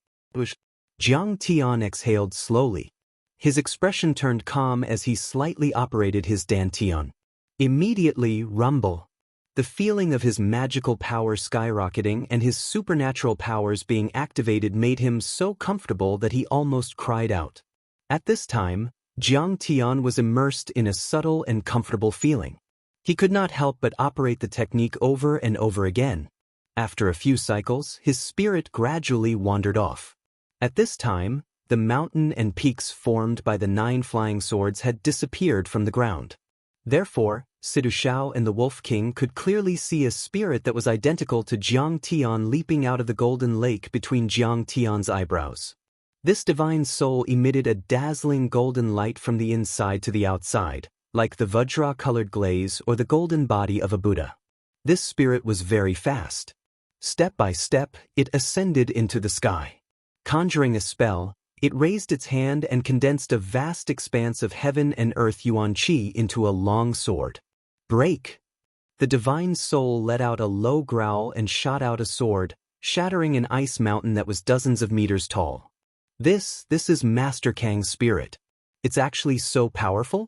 Jiang Tian exhaled slowly. His expression turned calm as he slightly operated his Dantian. Immediately, rumble. The feeling of his magical power skyrocketing and his supernatural powers being activated made him so comfortable that he almost cried out. At this time, Jiang Tian was immersed in a subtle and comfortable feeling. He could not help but operate the technique over and over again. After a few cycles, his spirit gradually wandered off. At this time, the mountain and peaks formed by the 9 flying swords had disappeared from the ground. Therefore, Sidu Shao and the Wolf King could clearly see a spirit that was identical to Jiang Tian leaping out of the golden lake between Jiang Tian's eyebrows. This divine soul emitted a dazzling golden light from the inside to the outside, like the Vajra-colored glaze or the golden body of a Buddha. This spirit was very fast. Step by step, it ascended into the sky. Conjuring a spell, it raised its hand and condensed a vast expanse of heaven and earth yuan qi into a long sword. Break! The divine soul let out a low growl and shot out a sword, shattering an ice mountain that was dozens of meters tall. This is Master Kang's spirit. It's actually so powerful?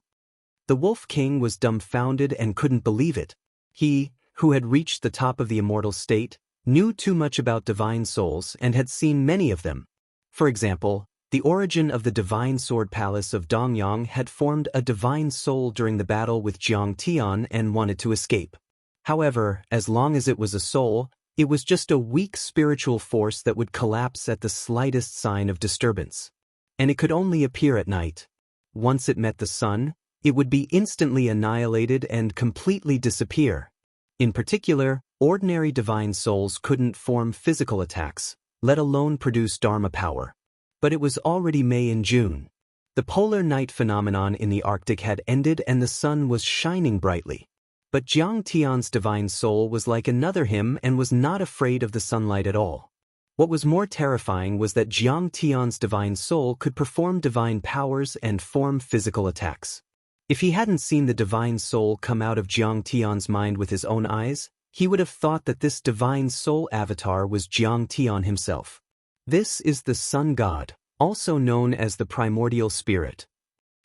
The Wolf King was dumbfounded and couldn't believe it. He, who had reached the top of the immortal state, knew too much about divine souls and had seen many of them. For example, the origin of the divine sword palace of Dongyang had formed a divine soul during the battle with Jiang Tian and wanted to escape. However, as long as it was a soul, it was just a weak spiritual force that would collapse at the slightest sign of disturbance. And it could only appear at night. Once it met the sun, it would be instantly annihilated and completely disappear. In particular, ordinary divine souls couldn't form physical attacks, let alone produce Dharma power. But it was already May and June. The polar night phenomenon in the Arctic had ended and the sun was shining brightly. But Jiang Tian's divine soul was like another him and was not afraid of the sunlight at all. What was more terrifying was that Jiang Tian's divine soul could perform divine powers and form physical attacks. If he hadn't seen the divine soul come out of Jiang Tian's mind with his own eyes, he would have thought that this divine soul avatar was Jiang Tian himself. This is the sun god, also known as the primordial spirit.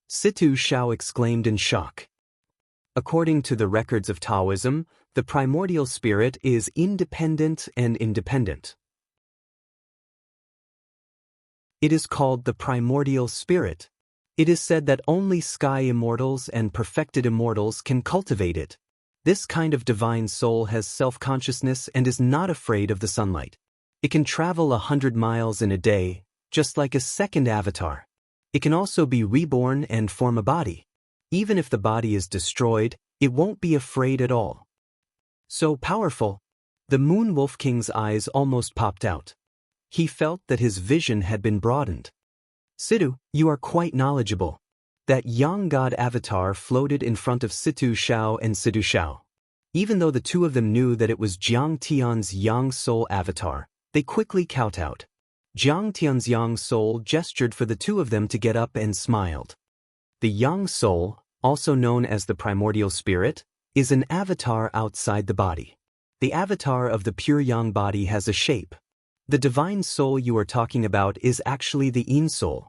Situ Shao exclaimed in shock. According to the records of Taoism, the primordial spirit is independent and independent. It is called the primordial spirit. It is said that only sky immortals and perfected immortals can cultivate it. This kind of divine soul has self-consciousness and is not afraid of the sunlight. It can travel 100 miles in a day, just like a second avatar. It can also be reborn and form a body. Even if the body is destroyed, it won't be afraid at all. So powerful. The Moon Wolf King's eyes almost popped out. He felt that his vision had been broadened. Situ, you are quite knowledgeable. That Yang God avatar floated in front of Situ Shao and Situ Shao. Even though the two of them knew that it was Jiang Tian's Yang Soul avatar, they quickly kowtowed. Jiang Tian's Yang Soul gestured for the two of them to get up and smiled. The Yang Soul, also known as the primordial spirit, is an avatar outside the body. The avatar of the pure Yang body has a shape. The divine soul you are talking about is actually the Yin soul.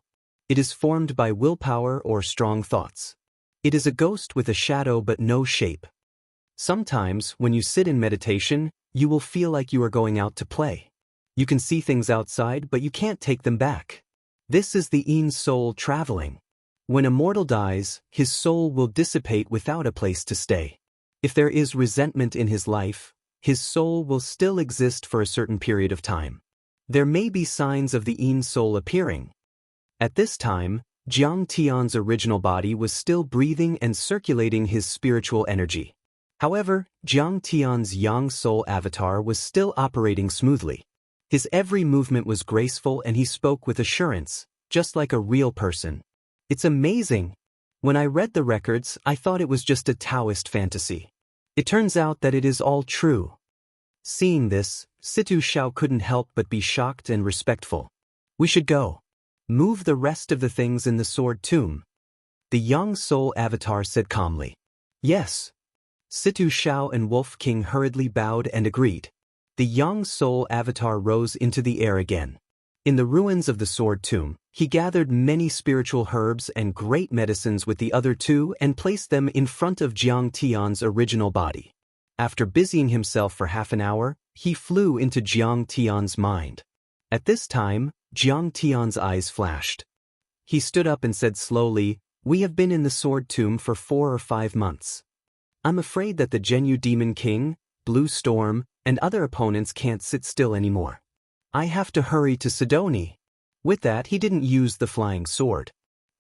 It is formed by willpower or strong thoughts. It is a ghost with a shadow but no shape. Sometimes, when you sit in meditation, you will feel like you are going out to play. You can see things outside but you can't take them back. This is the Yin soul traveling. When a mortal dies, his soul will dissipate without a place to stay. If there is resentment in his life, his soul will still exist for a certain period of time. There may be signs of the Yin soul appearing. At this time, Jiang Tian's original body was still breathing and circulating his spiritual energy. However, Jiang Tian's Yang soul avatar was still operating smoothly. His every movement was graceful and he spoke with assurance, just like a real person. It's amazing. When I read the records, I thought it was just a Daoist fantasy. It turns out that it is all true. Seeing this, Situ Shao couldn't help but be shocked and respectful. We should go. Move the rest of the things in the sword tomb. The Yang Soul avatar said calmly. Yes. Situ Shao and Wolf King hurriedly bowed and agreed. The Yang Soul avatar rose into the air again. In the ruins of the sword tomb, he gathered many spiritual herbs and great medicines with the other two and placed them in front of Jiang Tian's original body. After busying himself for half an hour, he flew into Jiang Tian's mind. At this time, Jiang Tian's eyes flashed. He stood up and said slowly, "We have been in the sword tomb for 4 or 5 months. I'm afraid that the Genyu Demon King, Blue Storm, and other opponents can't sit still anymore. I have to hurry to Sidoni." With that, he didn't use the flying sword.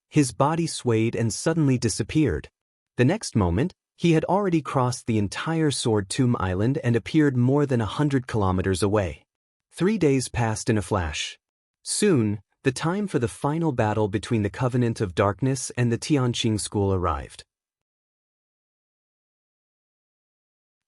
His body swayed and suddenly disappeared. The next moment, he had already crossed the entire Sword Tomb Island and appeared more than 100 kilometers away. 3 days passed in a flash. Soon, the time for the final battle between the Covenant of Darkness and the Tianqing school arrived.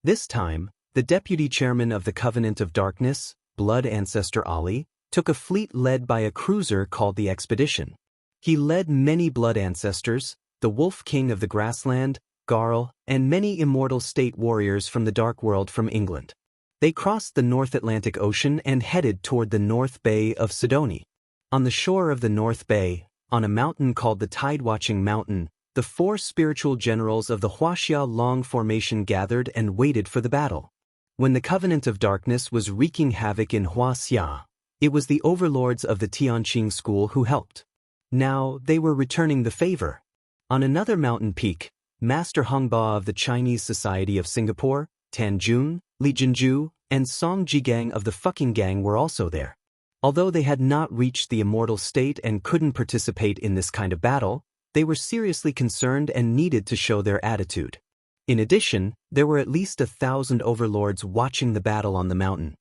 This time, the deputy chairman of the Covenant of Darkness, Blood Ancestor Ali, took a fleet led by a cruiser called the Expedition. He led many blood ancestors, the Wolf King of the Grassland, Garl, and many immortal state warriors from the Dark World from England. They crossed the North Atlantic Ocean and headed toward the North Bay of Sidoni. On the shore of the North Bay, on a mountain called the Tide-Watching Mountain, the 4 spiritual generals of the Wuxia Long formation gathered and waited for the battle. When the Covenant of Darkness was wreaking havoc in Wuxia, it was the overlords of the Tianqing school who helped. Now, they were returning the favor. On another mountain peak, Master Hongba of the Chinese Society of Singapore, Tan Jun, Li Jinju, and Song Jigang of the Fucking Gang were also there. Although they had not reached the immortal state and couldn't participate in this kind of battle, they were seriously concerned and needed to show their attitude. In addition, there were at least 1,000 overlords watching the battle on the mountain.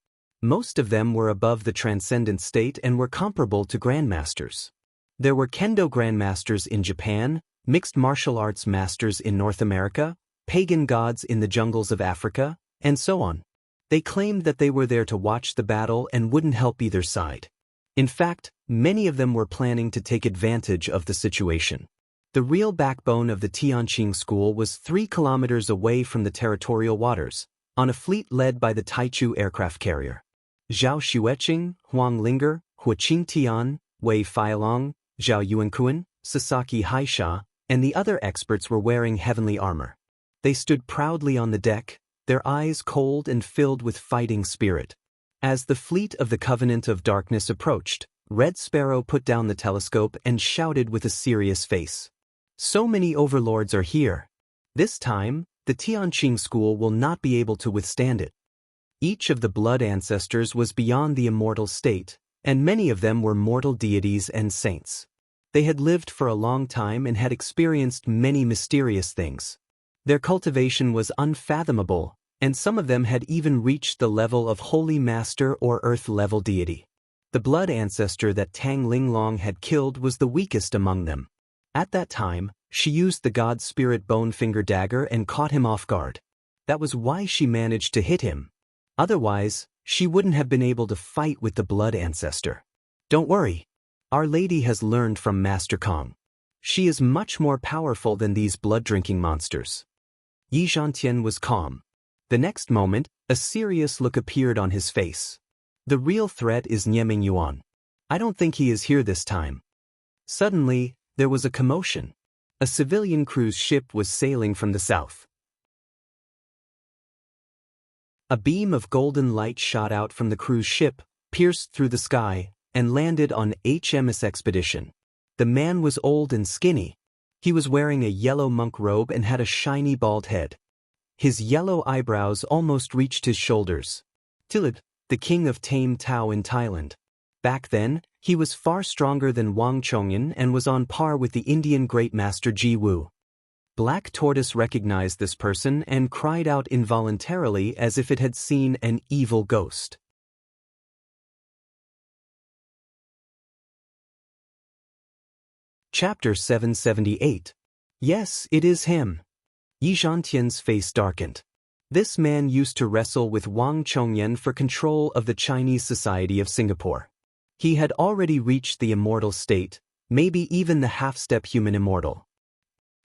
Most of them were above the transcendent state and were comparable to grandmasters. There were kendo grandmasters in Japan, mixed martial arts masters in North America, pagan gods in the jungles of Africa, and so on. They claimed that they were there to watch the battle and wouldn't help either side. In fact, many of them were planning to take advantage of the situation. The real backbone of the Tianqing school was 3 kilometers away from the territorial waters, on a fleet led by the Taichu aircraft carrier. Zhao Xueqing, Huang Linger, Huaqing Tian, Wei Feilong, Zhao Yuankuan, Sasaki Haisha, and the other experts were wearing heavenly armor. They stood proudly on the deck, their eyes cold and filled with fighting spirit. As the fleet of the Covenant of Darkness approached, Red Sparrow put down the telescope and shouted with a serious face. "So many overlords are here. This time, the Tianqing school will not be able to withstand it." Each of the blood ancestors was beyond the immortal state, and many of them were mortal deities and saints. They had lived for a long time and had experienced many mysterious things. Their cultivation was unfathomable, and some of them had even reached the level of Holy Master or Earth-level deity. The blood ancestor that Tang Linglong had killed was the weakest among them. At that time, she used the god spirit bone-finger dagger and caught him off guard. That was why she managed to hit him. Otherwise, she wouldn't have been able to fight with the blood ancestor. Don't worry. Our Lady has learned from Master Kong. She is much more powerful than these blood-drinking monsters. Yi Zhantian was calm. The next moment, a serious look appeared on his face. The real threat is Nieming Yuan. I don't think he is here this time. Suddenly, there was a commotion. A civilian cruise ship was sailing from the south. A beam of golden light shot out from the cruise ship, pierced through the sky, and landed on HMS Expedition. The man was old and skinny. He was wearing a yellow monk robe and had a shiny bald head. His yellow eyebrows almost reached his shoulders. Tilib, the king of Tame Tao in Thailand. Back then, he was far stronger than Wang Chongyan and was on par with the Indian great master Ji Wu. Black Tortoise recognized this person and cried out involuntarily as if it had seen an evil ghost. Chapter 778. Yes, it is him. Yi Zhantian's face darkened. This man used to wrestle with Wang Chongyan for control of the Chinese Society of Singapore. He had already reached the immortal state, maybe even the half-step human immortal.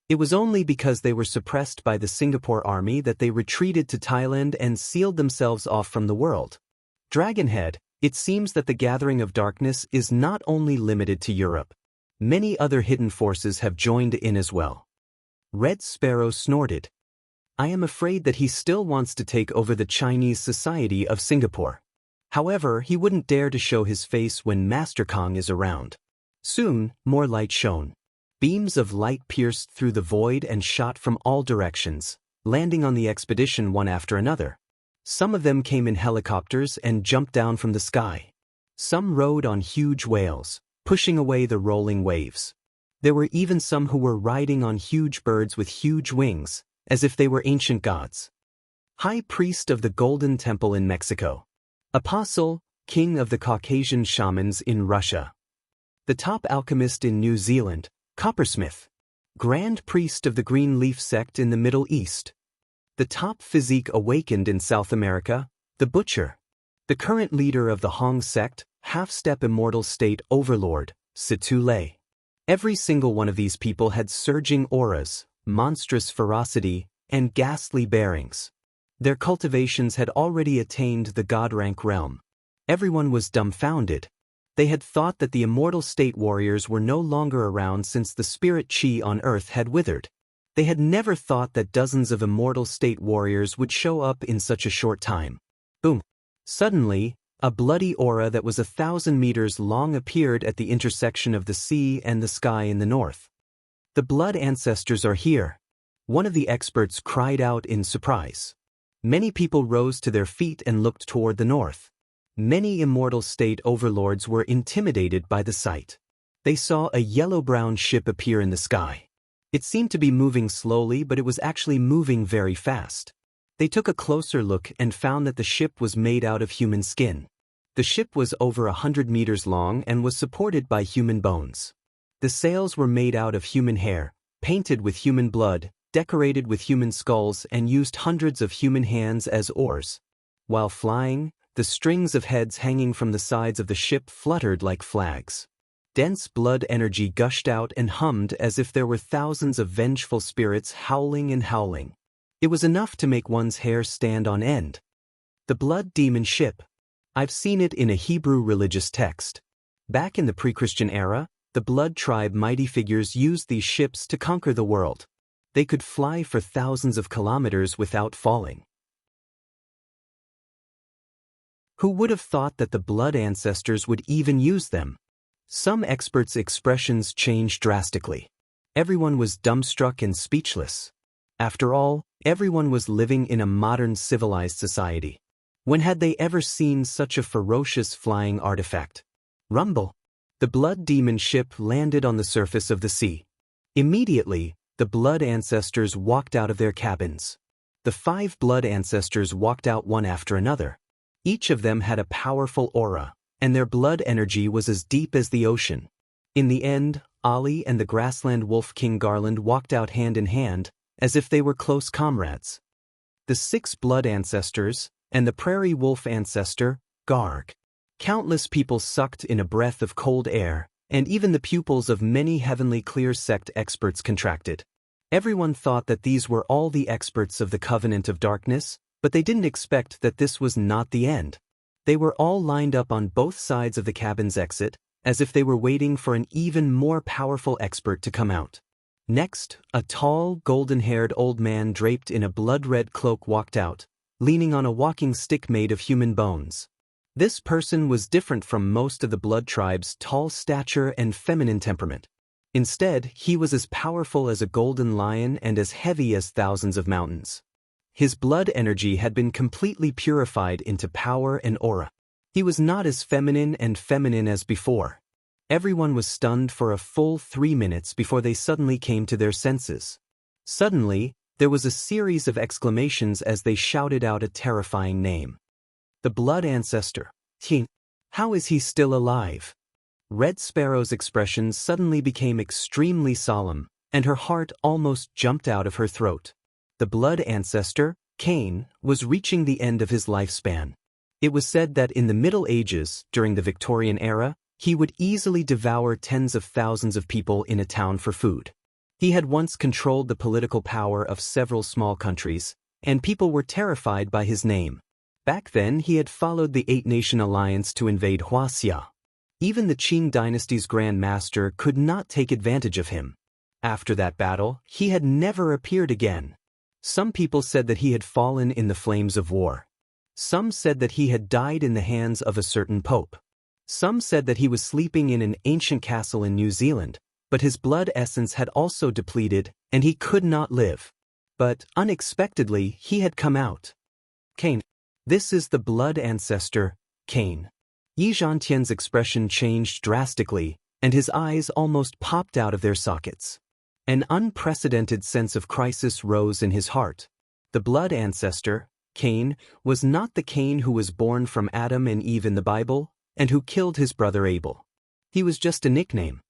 It was only because they were suppressed by the Singapore army that they retreated to Thailand and sealed themselves off from the world. Dragonhead, it seems that the gathering of darkness is not only limited to Europe. Many other hidden forces have joined in as well. Red Sparrow snorted. I am afraid that he still wants to take over the Chinese Society of Singapore. However, he wouldn't dare to show his face when Master Kong is around. Soon, more light shone. Beams of light pierced through the void and shot from all directions, landing on the expedition one after another. Some of them came in helicopters and jumped down from the sky. Some rode on huge whales, pushing away the rolling waves. There were even some who were riding on huge birds with huge wings, as if they were ancient gods. High Priest of the Golden Temple in Mexico. Apostle, King of the Caucasian Shamans in Russia. The top alchemist in New Zealand, Coppersmith. Grand Priest of the Green Leaf Sect in the Middle East. The top physique awakened in South America, the Butcher. The current leader of the Hong sect, half-step immortal state overlord, Situ Lei. Every single one of these people had surging auras, monstrous ferocity, and ghastly bearings. Their cultivations had already attained the god rank realm. Everyone was dumbfounded. They had thought that the immortal state warriors were no longer around since the spirit chi on earth had withered. They had never thought that dozens of immortal state warriors would show up in such a short time. Boom! Suddenly, a bloody aura that was 1,000 meters long appeared at the intersection of the sea and the sky in the north. The blood ancestors are here. One of the experts cried out in surprise. Many people rose to their feet and looked toward the north. Many immortal state overlords were intimidated by the sight. They saw a yellow-brown ship appear in the sky. It seemed to be moving slowly, but it was actually moving very fast. They took a closer look and found that the ship was made out of human skin. The ship was over 100 meters long and was supported by human bones. The sails were made out of human hair, painted with human blood, decorated with human skulls, and used hundreds of human hands as oars. While flying, the strings of heads hanging from the sides of the ship fluttered like flags. Dense blood energy gushed out and hummed as if there were thousands of vengeful spirits howling and howling. It was enough to make one's hair stand on end. The blood demon ship. I've seen it in a Hebrew religious text. Back in the pre-Christian era, the blood tribe mighty figures used these ships to conquer the world. They could fly for thousands of kilometers without falling. Who would have thought that the blood ancestors would even use them? Some experts' expressions changed drastically. Everyone was dumbstruck and speechless. After all, everyone was living in a modern civilized society. When had they ever seen such a ferocious flying artifact? Rumble! The blood demon ship landed on the surface of the sea. Immediately, the blood ancestors walked out of their cabins. The 5 blood ancestors walked out one after another. Each of them had a powerful aura, and their blood energy was as deep as the ocean. In the end, Ali and the grassland wolf King Garland walked out hand in hand, as if they were close comrades. The 6 blood ancestors, and the prairie wolf ancestor, Garg. Countless people sucked in a breath of cold air, and even the pupils of many heavenly clear sect experts contracted. Everyone thought that these were all the experts of the Covenant of Darkness, but they didn't expect that this was not the end. They were all lined up on both sides of the cabin's exit, as if they were waiting for an even more powerful expert to come out. Next, a tall, golden-haired old man draped in a blood-red cloak walked out, leaning on a walking stick made of human bones. This person was different from most of the blood tribe's tall stature and feminine temperament. Instead, he was as powerful as a golden lion and as heavy as thousands of mountains. His blood energy had been completely purified into power and aura. He was not as feminine as before. Everyone was stunned for a full 3 minutes before they suddenly came to their senses. Suddenly, there was a series of exclamations as they shouted out a terrifying name. The blood ancestor. How is he still alive? Red Sparrow's expression suddenly became extremely solemn, and her heart almost jumped out of her throat. The blood ancestor, Cain, was reaching the end of his lifespan. It was said that in the Middle Ages, during the Victorian era, he would easily devour tens of thousands of people in a town for food. He had once controlled the political power of several small countries, and people were terrified by his name. Back then, he had followed the 8-nation alliance to invade Wuxia. Even the Qing dynasty's Grand Master could not take advantage of him. After that battle, he had never appeared again. Some people said that he had fallen in the flames of war. Some said that he had died in the hands of a certain pope. Some said that he was sleeping in an ancient castle in New Zealand, but his blood essence had also depleted, and he could not live. But, unexpectedly, he had come out. Cain. This is the blood ancestor, Cain. Yi Zhantian's expression changed drastically, and his eyes almost popped out of their sockets. An unprecedented sense of crisis rose in his heart. The blood ancestor, Cain, was not the Cain who was born from Adam and Eve in the Bible, and who killed his brother Abel. He was just a nickname.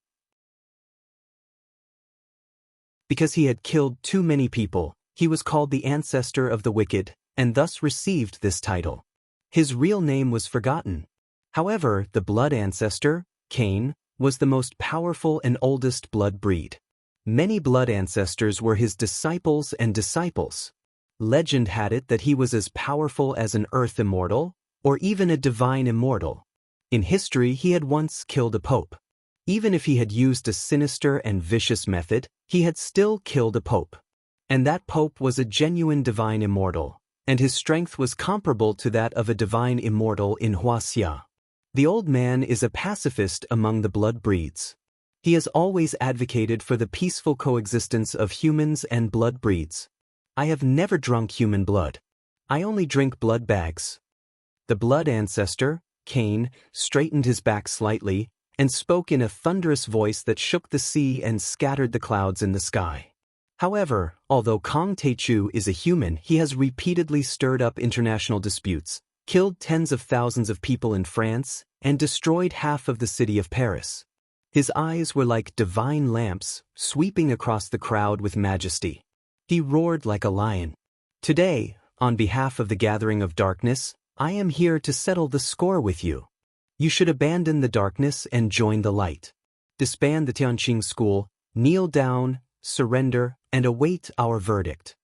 Because he had killed too many people, he was called the ancestor of the wicked, and thus received this title. His real name was forgotten. However, the blood ancestor, Cain, was the most powerful and oldest blood breed. Many blood ancestors were his disciples and disciples. Legend had it that he was as powerful as an earth immortal, or even a divine immortal. In history, he had once killed a pope. Even if he had used a sinister and vicious method, he had still killed a pope. And that pope was a genuine divine immortal, and his strength was comparable to that of a divine immortal in Wuxia. The old man is a pacifist among the blood breeds. He has always advocated for the peaceful coexistence of humans and blood breeds. I have never drunk human blood. I only drink blood bags. The blood ancestor, Cain, straightened his back slightly and spoke in a thunderous voice that shook the sea and scattered the clouds in the sky. However, although Kong Taichu is a human, he has repeatedly stirred up international disputes, killed tens of thousands of people in France, and destroyed half of the city of Paris. His eyes were like divine lamps, sweeping across the crowd with majesty. He roared like a lion. Today, on behalf of the Gathering of Darkness, I am here to settle the score with you. You should abandon the darkness and join the light. Disband the Tianqing school, kneel down, surrender, and await our verdict.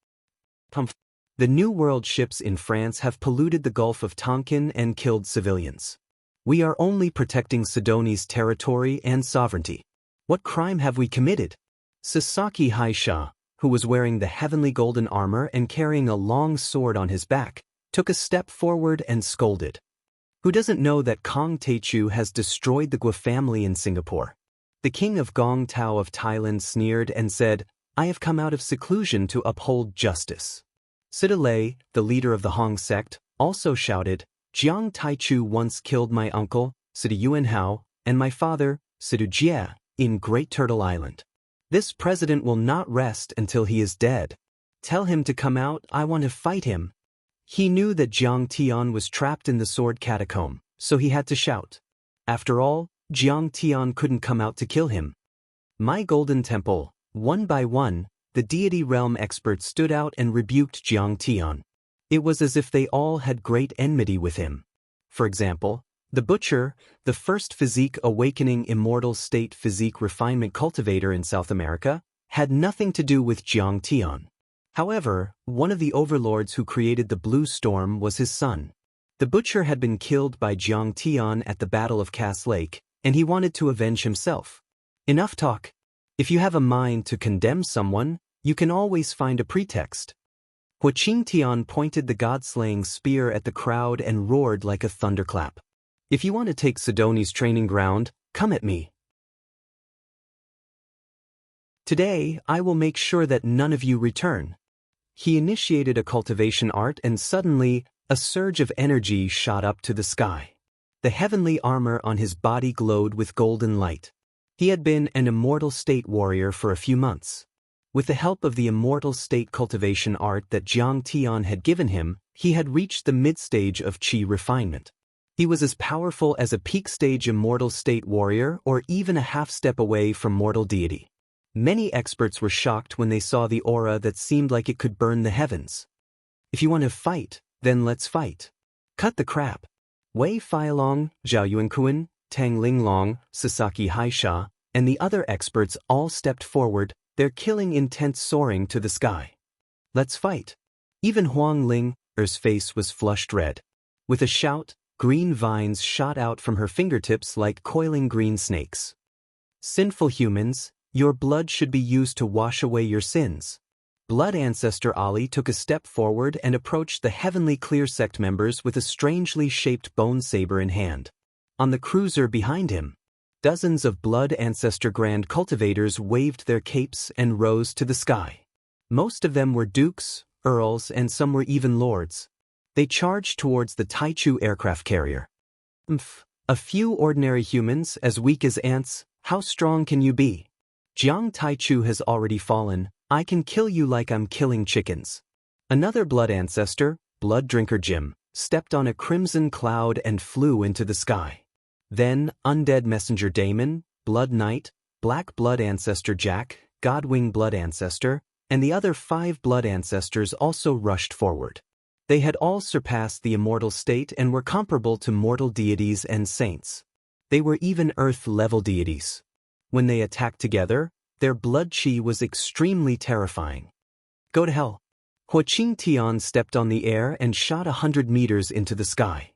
The New World ships in France have polluted the Gulf of Tonkin and killed civilians. We are only protecting Sidoni's territory and sovereignty. What crime have we committed? Sasaki Haisha, who was wearing the heavenly golden armor and carrying a long sword on his back, took a step forward and scolded. Who doesn't know that Kong Taichu has destroyed the Gua family in Singapore? The king of Gong Tao of Thailand sneered and said, I have come out of seclusion to uphold justice. Sita Lei, the leader of the Hong sect, also shouted, Jiang Taichu once killed my uncle, Sita Yuanhao, and my father, Sita Jie, in Great Turtle Island. This president will not rest until he is dead. Tell him to come out, I want to fight him. He knew that Jiang Tian was trapped in the sword catacomb, so he had to shout. After all, Jiang Tian couldn't come out to kill him. My golden temple, one by one, the deity realm experts stood out and rebuked Jiang Tian. It was as if they all had great enmity with him. For example, the Butcher, the first physique awakening immortal state physique refinement cultivator in South America, had nothing to do with Jiang Tian. However, one of the overlords who created the Blue Storm was his son. The Butcher had been killed by Jiang Tian at the Battle of Cass Lake, and he wanted to avenge himself. Enough talk. If you have a mind to condemn someone, you can always find a pretext. Huaqing Tian pointed the god-slaying spear at the crowd and roared like a thunderclap. If you want to take Sidoni's training ground, come at me. Today, I will make sure that none of you return. He initiated a cultivation art and suddenly, a surge of energy shot up to the sky. The heavenly armor on his body glowed with golden light. He had been an immortal state warrior for a few months. With the help of the immortal state cultivation art that Jiang Tian had given him, he had reached the mid-stage of qi refinement. He was as powerful as a peak-stage immortal state warrior or even a half-step away from mortal deity. Many experts were shocked when they saw the aura that seemed like it could burn the heavens. If you want to fight, then let's fight. Cut the crap. Wei Feilong, Zhao Yuankuan, Tang Linglong, Sasaki Haisha, and the other experts all stepped forward, their killing intent soaring to the sky. Let's fight. Even Wang Lin's face was flushed red. With a shout, green vines shot out from her fingertips like coiling green snakes. Sinful humans, your blood should be used to wash away your sins. Blood Ancestor Ali took a step forward and approached the Heavenly Clear Sect members with a strangely shaped bone saber in hand. On the cruiser behind him, dozens of Blood Ancestor Grand Cultivators waved their capes and rose to the sky. Most of them were dukes, earls, and some were even lords. They charged towards the Taichu aircraft carrier. A few ordinary humans, as weak as ants, how strong can you be? Jiang Taichu has already fallen, I can kill you like I'm killing chickens. Another blood ancestor, Blood Drinker Jim, stepped on a crimson cloud and flew into the sky. Then, Undead Messenger Damon, Blood Knight, Black Blood Ancestor Jack, Godwing Blood Ancestor, and the other 5 blood ancestors also rushed forward. They had all surpassed the immortal state and were comparable to mortal deities and saints. They were even Earth-level deities. When they attacked together, their blood qi was extremely terrifying. Go to hell. Huaqing Tian stepped on the air and shot 100 meters into the sky.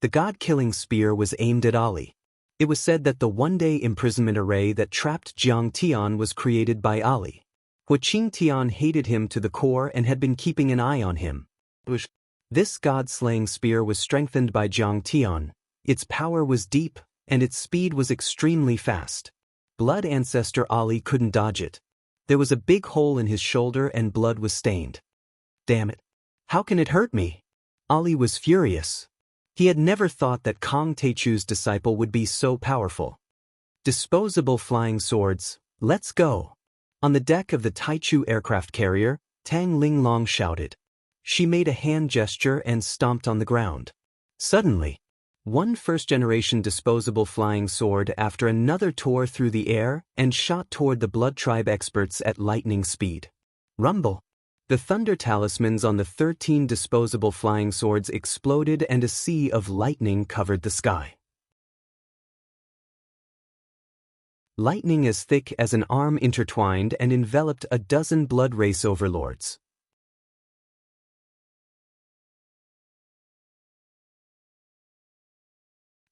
The god-killing spear was aimed at Ali. It was said that the one-day imprisonment array that trapped Jiang Tian was created by Ali. Huaqing Tian hated him to the core and had been keeping an eye on him. This god-slaying spear was strengthened by Jiang Tian. Its power was deep, and its speed was extremely fast. Blood Ancestor Ali couldn't dodge it. There was a big hole in his shoulder and blood was stained. Damn it. How can it hurt me? Ali was furious. He had never thought that Kong Taichu's disciple would be so powerful. Disposable flying swords, let's go. On the deck of the Taichu aircraft carrier, Tang Linglong shouted. She made a hand gesture and stomped on the ground. Suddenly, one first-generation disposable flying sword after another tore through the air and shot toward the Blood Tribe experts at lightning speed. Rumble! The thunder talismans on the 13 disposable flying swords exploded and a sea of lightning covered the sky. Lightning as thick as an arm intertwined and enveloped a dozen blood race overlords.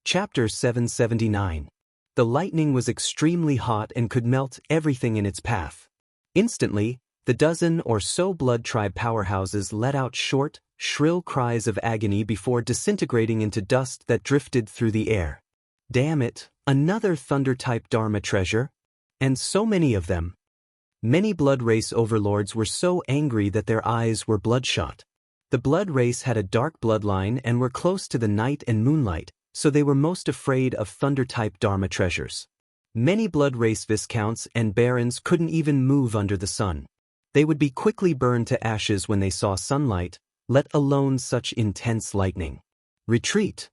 Chapter 779. The lightning was extremely hot and could melt everything in its path. Instantly, the dozen or so Blood Tribe powerhouses let out short, shrill cries of agony before disintegrating into dust that drifted through the air. Damn it, another Thunder-type Dharma treasure? And so many of them. Many Blood Race overlords were so angry that their eyes were bloodshot. The Blood Race had a dark bloodline and were close to the night and moonlight, so they were most afraid of Thunder-type Dharma treasures. Many Blood Race viscounts and barons couldn't even move under the sun. They would be quickly burned to ashes when they saw sunlight, let alone such intense lightning. Retreat!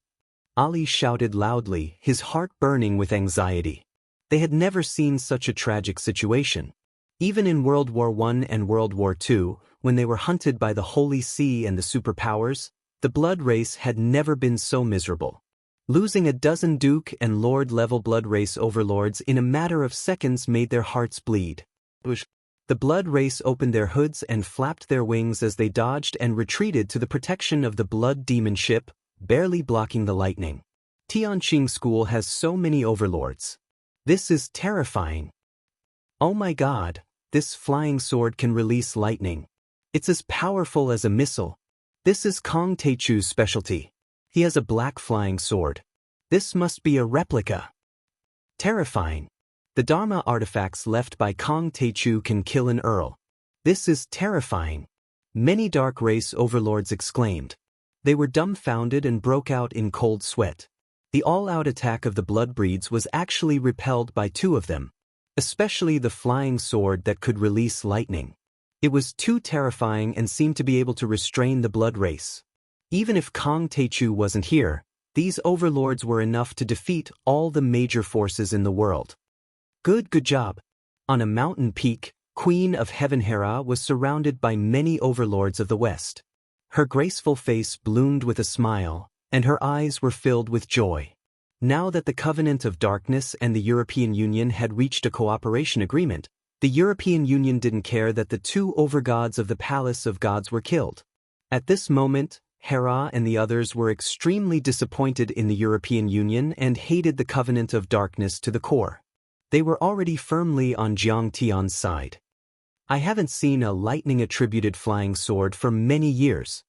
Ali shouted loudly, his heart burning with anxiety. They had never seen such a tragic situation. Even in World War I and World War II, when they were hunted by the Holy See and the superpowers, the Blood Race had never been so miserable. Losing a dozen Duke and Lord-level Blood Race overlords in a matter of seconds made their hearts bleed. The Blood Race opened their hoods and flapped their wings as they dodged and retreated to the protection of the Blood Demon ship, barely blocking the lightning. Tianqing School has so many overlords. This is terrifying. Oh my god, this flying sword can release lightning. It's as powerful as a missile. This is Kong Teichu's specialty. He has a black flying sword. This must be a replica. Terrifying. The Dharma artifacts left by Kong Teichu can kill an earl. This is terrifying. Many Dark Race overlords exclaimed. They were dumbfounded and broke out in cold sweat. The all-out attack of the Blood Breeds was actually repelled by two of them, especially the flying sword that could release lightning. It was too terrifying and seemed to be able to restrain the Blood Race. Even if Kong Teichu wasn't here, these overlords were enough to defeat all the major forces in the world. Good job. On a mountain peak, Queen of Heaven Hera was surrounded by many overlords of the West. Her graceful face bloomed with a smile, and her eyes were filled with joy. Now that the Covenant of Darkness and the European Union had reached a cooperation agreement, the European Union didn't care that the two overgods of the Palace of Gods were killed. At this moment, Hera and the others were extremely disappointed in the European Union and hated the Covenant of Darkness to the core. They were already firmly on Jiang Tian's side. I haven't seen a lightning-attributed flying sword for many years.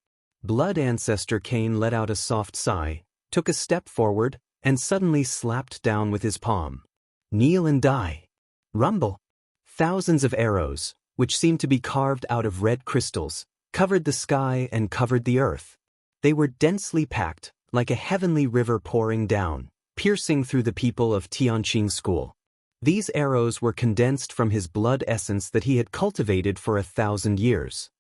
Blood Ancestor Cain let out a soft sigh, took a step forward, and suddenly slapped down with his palm. Kneel and die. Rumble. Thousands of arrows, which seemed to be carved out of red crystals, covered the sky and covered the earth. They were densely packed, like a heavenly river pouring down, piercing through the people of Tianqing School. These arrows were condensed from his blood essence that he had cultivated for 1,000 years.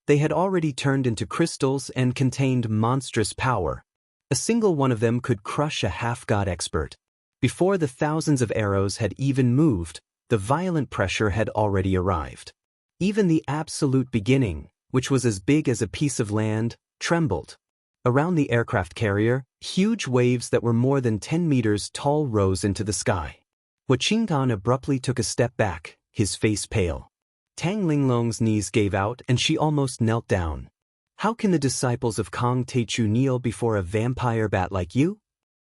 They had already turned into crystals and contained monstrous power. A single one of them could crush a half-god expert. Before the thousands of arrows had even moved, the violent pressure had already arrived. Even the absolute beginning, which was as big as a piece of land, trembled. Around the aircraft carrier, huge waves that were more than 10 meters tall rose into the sky. Wuxia abruptly took a step back, his face pale. Tang Linglong's knees gave out and she almost knelt down. How can the disciples of Kong Teichu kneel before a vampire bat like you?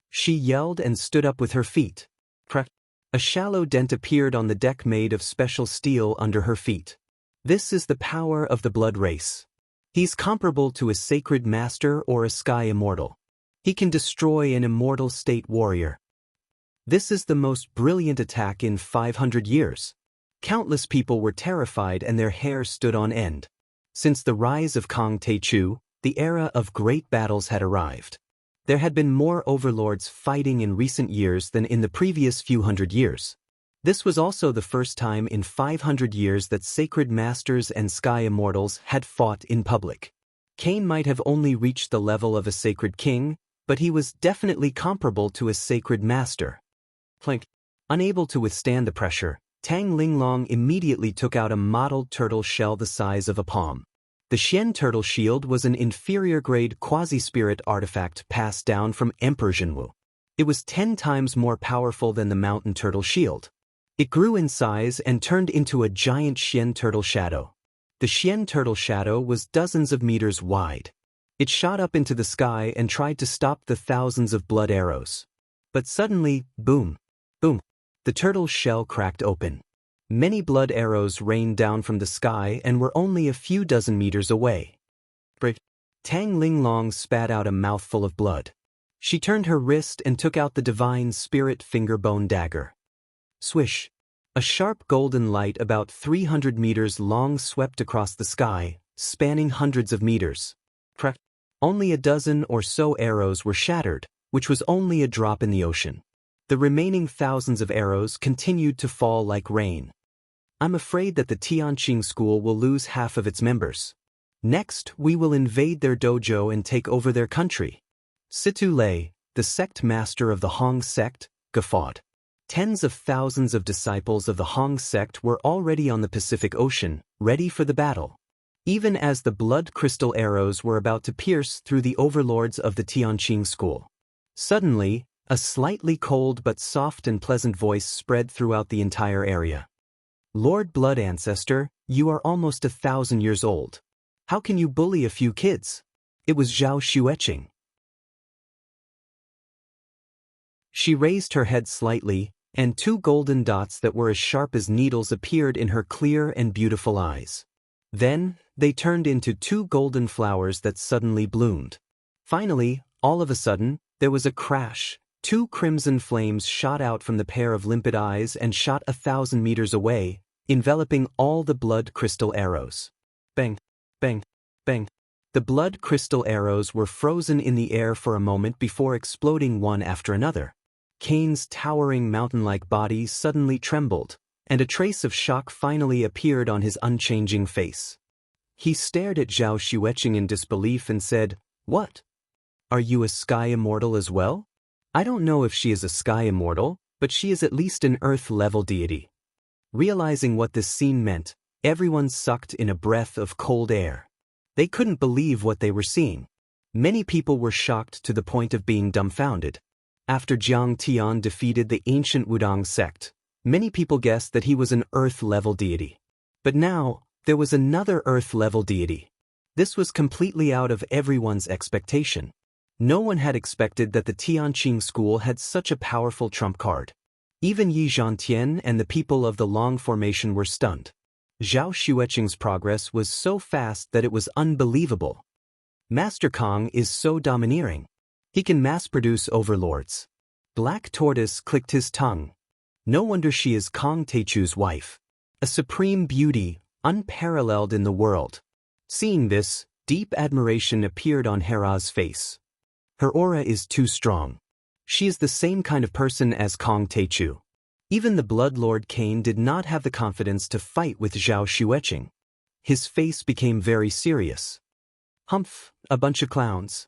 She yelled and stood up with her feet. Crack! A shallow dent appeared on the deck made of special steel under her feet. This is the power of the Blood Race. He's comparable to a sacred master or a sky immortal. He can destroy an immortal state warrior. This is the most brilliant attack in 500 years. Countless people were terrified and their hair stood on end. Since the rise of Kong Teichu, the era of great battles had arrived. There had been more overlords fighting in recent years than in the previous few hundred years. This was also the first time in 500 years that sacred masters and sky immortals had fought in public. Cain might have only reached the level of a sacred king, but he was definitely comparable to a sacred master. Plink. Unable to withstand the pressure, Tang Linglong immediately took out a mottled turtle shell the size of a palm. The Xian turtle shield was an inferior-grade quasi-spirit artifact passed down from Emperor Zhenwu. It was 10 times more powerful than the mountain turtle shield. It grew in size and turned into a giant Xian turtle shadow. The Xian turtle shadow was dozens of meters wide. It shot up into the sky and tried to stop the thousands of blood arrows. But suddenly, boom, boom, the turtle's shell cracked open. Many blood arrows rained down from the sky and were only a few dozen meters away. Tang Linglong spat out a mouthful of blood. She turned her wrist and took out the divine spirit finger bone dagger. Swish! A sharp golden light about 300 meters long swept across the sky, spanning hundreds of meters. Only a dozen or so arrows were shattered, which was only a drop in the ocean. The remaining thousands of arrows continued to fall like rain. I'm afraid that the Tianqing school will lose half of its members. Next, we will invade their dojo and take over their country. Situ Lei, the sect master of the Hong sect, guffawed. Tens of thousands of disciples of the Hong sect were already on the Pacific Ocean, ready for the battle. Even as the blood crystal arrows were about to pierce through the overlords of the Tianqing school. Suddenly, a slightly cold but soft and pleasant voice spread throughout the entire area. Lord Blood Ancestor, you are almost 1,000 years old. How can you bully a few kids? It was Zhao Xueqing. She raised her head slightly, and 2 golden dots that were as sharp as needles appeared in her clear and beautiful eyes. Then, they turned into 2 golden flowers that suddenly bloomed. Finally, all of a sudden, there was a crash. 2 crimson flames shot out from the pair of limpid eyes and shot 1,000 meters away, enveloping all the blood crystal arrows. Bang, bang, bang. The blood crystal arrows were frozen in the air for a moment before exploding one after another. Cain's towering mountain-like body suddenly trembled, and a trace of shock finally appeared on his unchanging face. He stared at Zhao Xueqing in disbelief and said, "What? Are you a sky immortal as well? I don't know if she is a sky immortal, but she is at least an earth-level deity." Realizing what this scene meant, everyone sucked in a breath of cold air. They couldn't believe what they were seeing. Many people were shocked to the point of being dumbfounded. After Jiang Tian defeated the ancient Wudong sect, many people guessed that he was an earth-level deity. But now, there was another earth-level deity. This was completely out of everyone's expectation. No one had expected that the Tianqing school had such a powerful trump card. Even Yi Zhantian and the people of the Long Formation were stunned. Zhao Xueqing's progress was so fast that it was unbelievable. Master Kong is so domineering. He can mass-produce overlords. Black Tortoise clicked his tongue. No wonder she is Kong Teichu's wife. A supreme beauty, unparalleled in the world. Seeing this, deep admiration appeared on Hera's face. Her aura is too strong. She is the same kind of person as Kong Teichu. Even the Blood Lord Cain did not have the confidence to fight with Zhao Xueqing. His face became very serious. Humph, a bunch of clowns.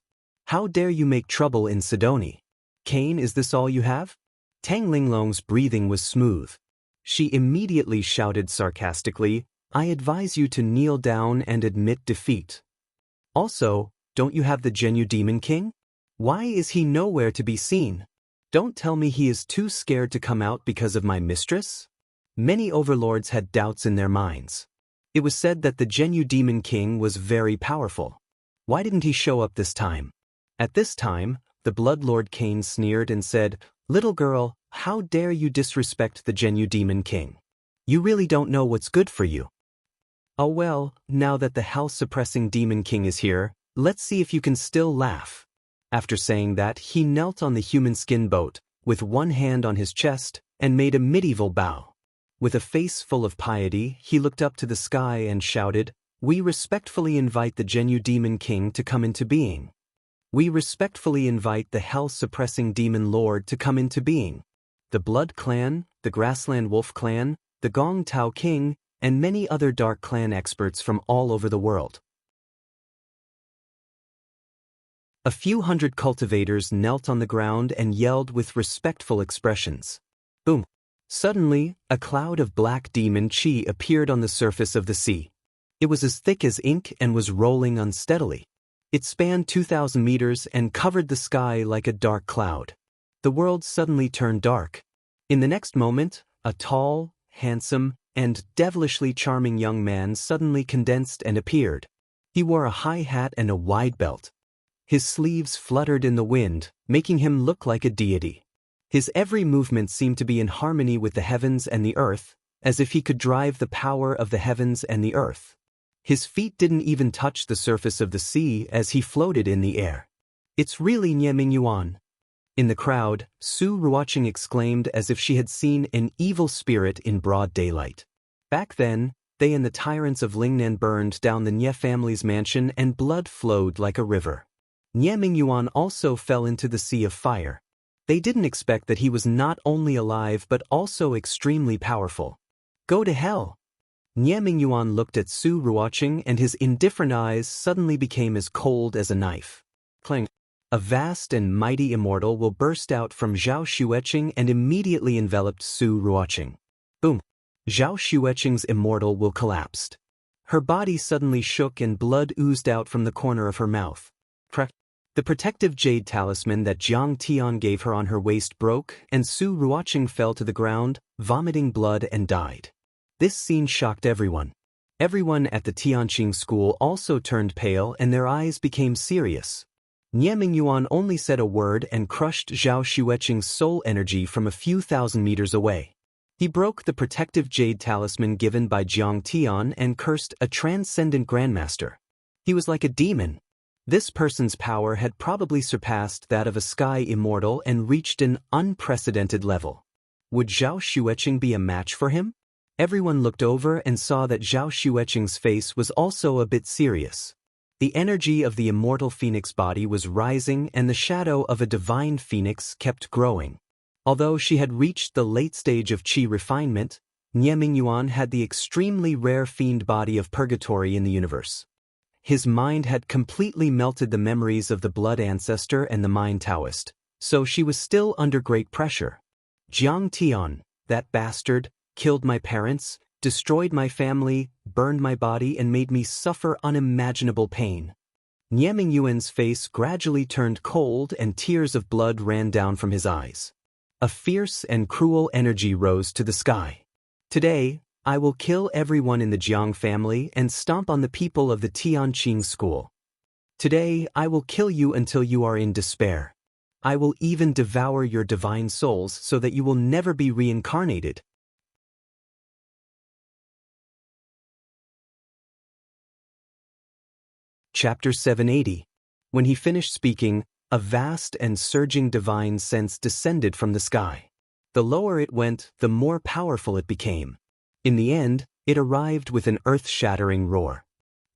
How dare you make trouble in Sidoni? Cain, is this all you have? Tang Linglong's breathing was smooth. She immediately shouted sarcastically, I advise you to kneel down and admit defeat. Also, don't you have the Zhenyu Demon King? Why is he nowhere to be seen? Don't tell me he is too scared to come out because of my mistress? Many overlords had doubts in their minds. It was said that the Zhenyu Demon King was very powerful. Why didn't he show up this time? At this time, the Blood Lord Cain sneered and said, Little girl, how dare you disrespect the Zhenyu Demon King? You really don't know what's good for you. Oh well, now that the health-suppressing Demon King is here, let's see if you can still laugh. After saying that, he knelt on the human skin boat, with one hand on his chest, and made a medieval bow. With a face full of piety, he looked up to the sky and shouted, We respectfully invite the Zhenyu Demon King to come into being. We respectfully invite the hell-suppressing Demon Lord to come into being. the Blood Clan, the Grassland Wolf Clan, the Gong Tao King, and many other dark clan experts from all over the world. A few hundred cultivators knelt on the ground and yelled with respectful expressions. Boom! Suddenly, a cloud of black demon chi appeared on the surface of the sea. It was as thick as ink and was rolling unsteadily. It spanned 2,000 meters and covered the sky like a dark cloud. The world suddenly turned dark. In the next moment, a tall, handsome, and devilishly charming young man suddenly condensed and appeared. He wore a high hat and a wide belt. His sleeves fluttered in the wind, making him look like a deity. His every movement seemed to be in harmony with the heavens and the earth, as if he could drive the power of the heavens and the earth. His feet didn't even touch the surface of the sea as he floated in the air. It's really Nie Mingyuan. In the crowd, Su Ruoqing exclaimed as if she had seen an evil spirit in broad daylight. Back then, they and the tyrants of Lingnan burned down the Nie family's mansion and blood flowed like a river. Nie Mingyuan also fell into the sea of fire. They didn't expect that he was not only alive but also extremely powerful. Go to hell! Nie Mingyuan looked at Su Ruoqing and his indifferent eyes suddenly became as cold as a knife. Clang! A vast and mighty immortal will burst out from Zhao Xueqing and immediately enveloped Su Ruoqing. Boom! Zhao Xueqing's immortal will collapsed. Her body suddenly shook and blood oozed out from the corner of her mouth. Crack! The protective jade talisman that Jiang Tian gave her on her waist broke and Su Ruoqing fell to the ground, vomiting blood and died. This scene shocked everyone. Everyone at the Tianqing school also turned pale and their eyes became serious. Nie Mingyuan only said a word and crushed Zhao Xueqing's soul energy from a few thousand meters away. He broke the protective jade talisman given by Jiang Tian and cursed a transcendent grandmaster. He was like a demon. This person's power had probably surpassed that of a sky immortal and reached an unprecedented level. Would Zhao Xueqing be a match for him? Everyone looked over and saw that Zhao Xueqing's face was also a bit serious. The energy of the immortal phoenix body was rising and the shadow of a divine phoenix kept growing. Although she had reached the late stage of qi refinement, Nie Mingyuan had the extremely rare fiend body of purgatory in the universe. His mind had completely melted the memories of the blood ancestor and the mind Daoist, so she was still under great pressure. Jiang Tian, that bastard, killed my parents, destroyed my family, burned my body and made me suffer unimaginable pain. Nie Mingyuan's face gradually turned cold and tears of blood ran down from his eyes. A fierce and cruel energy rose to the sky. Today, I will kill everyone in the Jiang family and stomp on the people of the Tianqing school. Today, I will kill you until you are in despair. I will even devour your divine souls so that you will never be reincarnated. Chapter 780. When he finished speaking, a vast and surging divine sense descended from the sky. The lower it went, the more powerful it became. In the end, it arrived with an earth-shattering roar.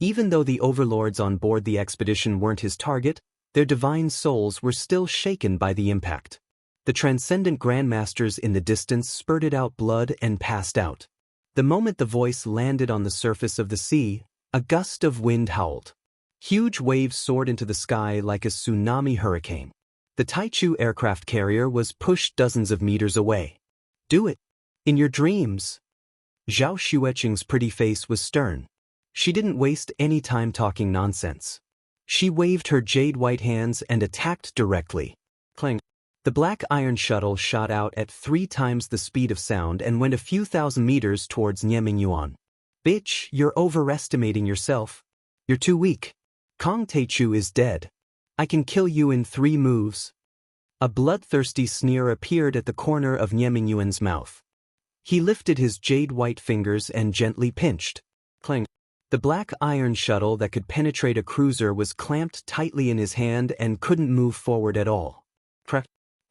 Even though the overlords on board the expedition weren't his target, their divine souls were still shaken by the impact. The transcendent grandmasters in the distance spurted out blood and passed out. The moment the voice landed on the surface of the sea, a gust of wind howled. Huge waves soared into the sky like a tsunami hurricane. The Taichu aircraft carrier was pushed dozens of meters away. Do it! In your dreams! Zhao Xueqing's pretty face was stern. She didn't waste any time talking nonsense. She waved her jade-white hands and attacked directly. Clang! The black iron shuttle shot out at 3 times the speed of sound and went a few thousand meters towards Nie Mingyuan. Bitch, you're overestimating yourself. You're too weak. Kong Taichu is dead. I can kill you in 3 moves. A bloodthirsty sneer appeared at the corner of Nie Mingyuan's mouth. He lifted his jade-white fingers and gently pinched. Clang! The black iron shuttle that could penetrate a cruiser was clamped tightly in his hand and couldn't move forward at all. Crack!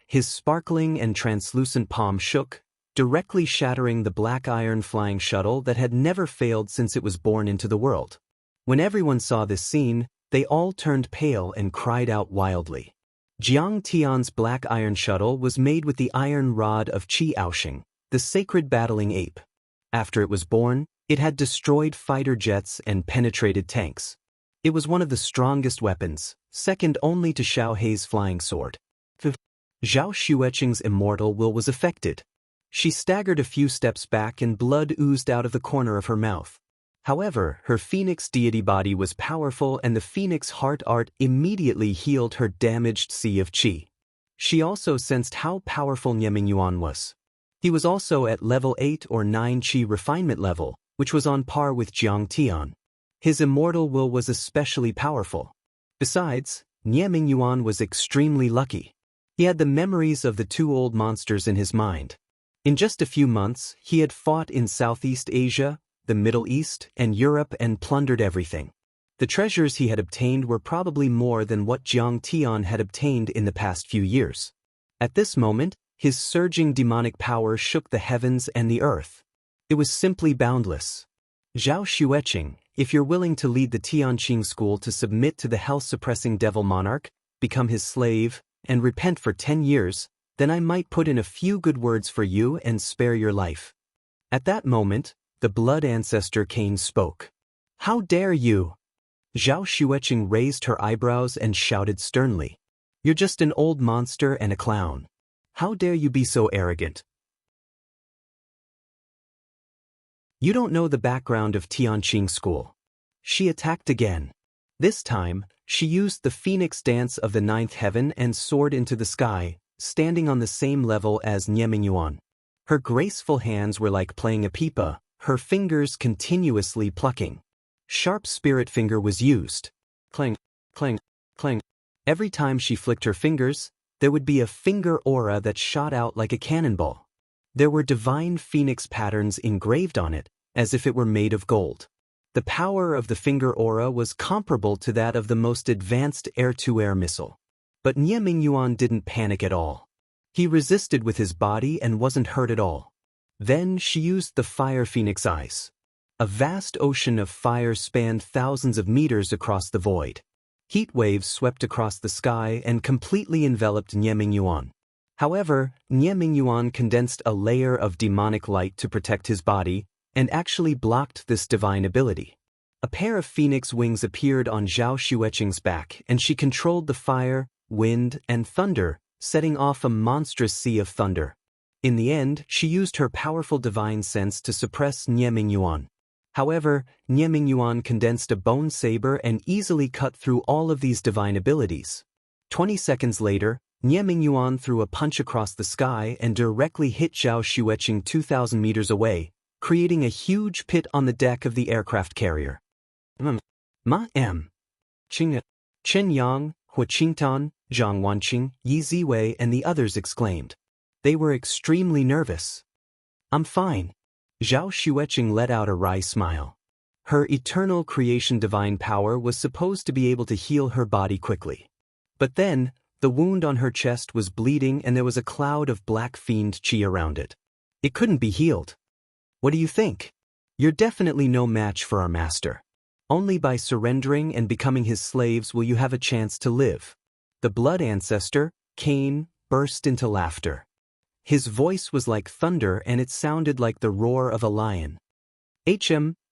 His sparkling and translucent palm shook, directly shattering the black iron flying shuttle that had never failed since it was born into the world. When everyone saw this scene, they all turned pale and cried out wildly. Jiang Tian's black iron shuttle was made with the iron rod of Qi Aoxing, the sacred battling ape. After it was born, it had destroyed fighter jets and penetrated tanks. It was one of the strongest weapons, second only to Xiao Hei's flying sword. Zhao Xueqing's immortal will was affected. She staggered a few steps back and blood oozed out of the corner of her mouth. However, her phoenix deity body was powerful and the phoenix heart art immediately healed her damaged sea of qi. She also sensed how powerful Nieming Yuan was. He was also at level 8 or 9 qi refinement level, which was on par with Jiang Tian. His immortal will was especially powerful. Besides, Nieming Yuan was extremely lucky. He had the memories of the two old monsters in his mind. In just a few months, he had fought in Southeast Asia, the Middle East, and Europe and plundered everything. The treasures he had obtained were probably more than what Jiang Tian had obtained in the past few years. At this moment, his surging demonic power shook the heavens and the earth. It was simply boundless. Zhao Xueqing, if you're willing to lead the Tianqing school to submit to the health-suppressing devil monarch, become his slave, and repent for 10 years, then I might put in a few good words for you and spare your life. At that moment, the blood ancestor Cain spoke. How dare you? Zhao Xueqing raised her eyebrows and shouted sternly. You're just an old monster and a clown. How dare you be so arrogant? You don't know the background of Tianqing school. She attacked again. This time, she used the phoenix dance of the ninth heaven and soared into the sky, standing on the same level as Nieming Yuan. Her graceful hands were like playing a pipa, her fingers continuously plucking. Sharp spirit finger was used. Clang, clang, clang. Every time she flicked her fingers, there would be a finger aura that shot out like a cannonball. There were divine phoenix patterns engraved on it, as if it were made of gold. The power of the finger aura was comparable to that of the most advanced air-to-air missile. But Nieming Yuan didn't panic at all. He resisted with his body and wasn't hurt at all. Then she used the fire phoenix eyes. A vast ocean of fire spanned thousands of meters across the void. Heat waves swept across the sky and completely enveloped Nieming Yuan. However, Nieming Yuan condensed a layer of demonic light to protect his body, and actually blocked this divine ability. A pair of phoenix wings appeared on Zhao Xueqing's back and she controlled the fire, wind, and thunder, setting off a monstrous sea of thunder. In the end, she used her powerful divine sense to suppress Nieming Yuan. However, Nieming Yuan condensed a bone saber and easily cut through all of these divine abilities. 20 seconds later, Nieming Yuan threw a punch across the sky and directly hit Zhao Xueqing 2,000 meters away, creating a huge pit on the deck of the aircraft carrier. Qing, Chen Yang, Hu Qingtan, Zhang Wanqing, Yi Ziwei and the others exclaimed. They were extremely nervous. I'm fine. Zhao Xueqing let out a wry smile. Her eternal creation divine power was supposed to be able to heal her body quickly. But then, the wound on her chest was bleeding and there was a cloud of black fiend qi around it. It couldn't be healed. What do you think? You're definitely no match for our master. Only by surrendering and becoming his slaves will you have a chance to live. The blood ancestor, Cain, burst into laughter. His voice was like thunder and it sounded like the roar of a lion.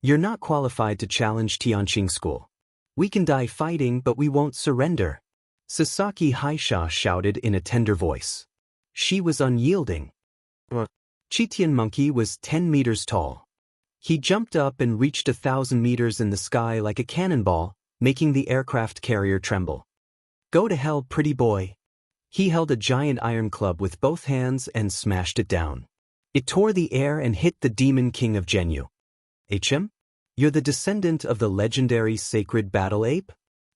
You're not qualified to challenge Tianqing school. We can die fighting but we won't surrender. Sasaki Haisha shouted in a tender voice. She was unyielding. Chitian Monkey was 10 meters tall. He jumped up and reached 1,000 meters in the sky like a cannonball, making the aircraft carrier tremble. Go to hell, pretty boy. He held a giant iron club with both hands and smashed it down. It tore the air and hit the demon king of Zhenyu. You're the descendant of the legendary sacred battle ape?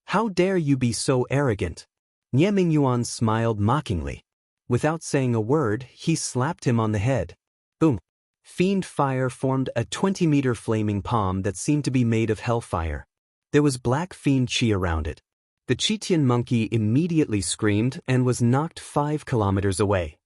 How dare you be so arrogant? Nieming Yuan smiled mockingly. Without saying a word, he slapped him on the head. Boom! Fiend fire formed a 20-meter flaming palm that seemed to be made of hellfire. There was black fiend qi around it. The Chitian monkey immediately screamed and was knocked 5 kilometers away.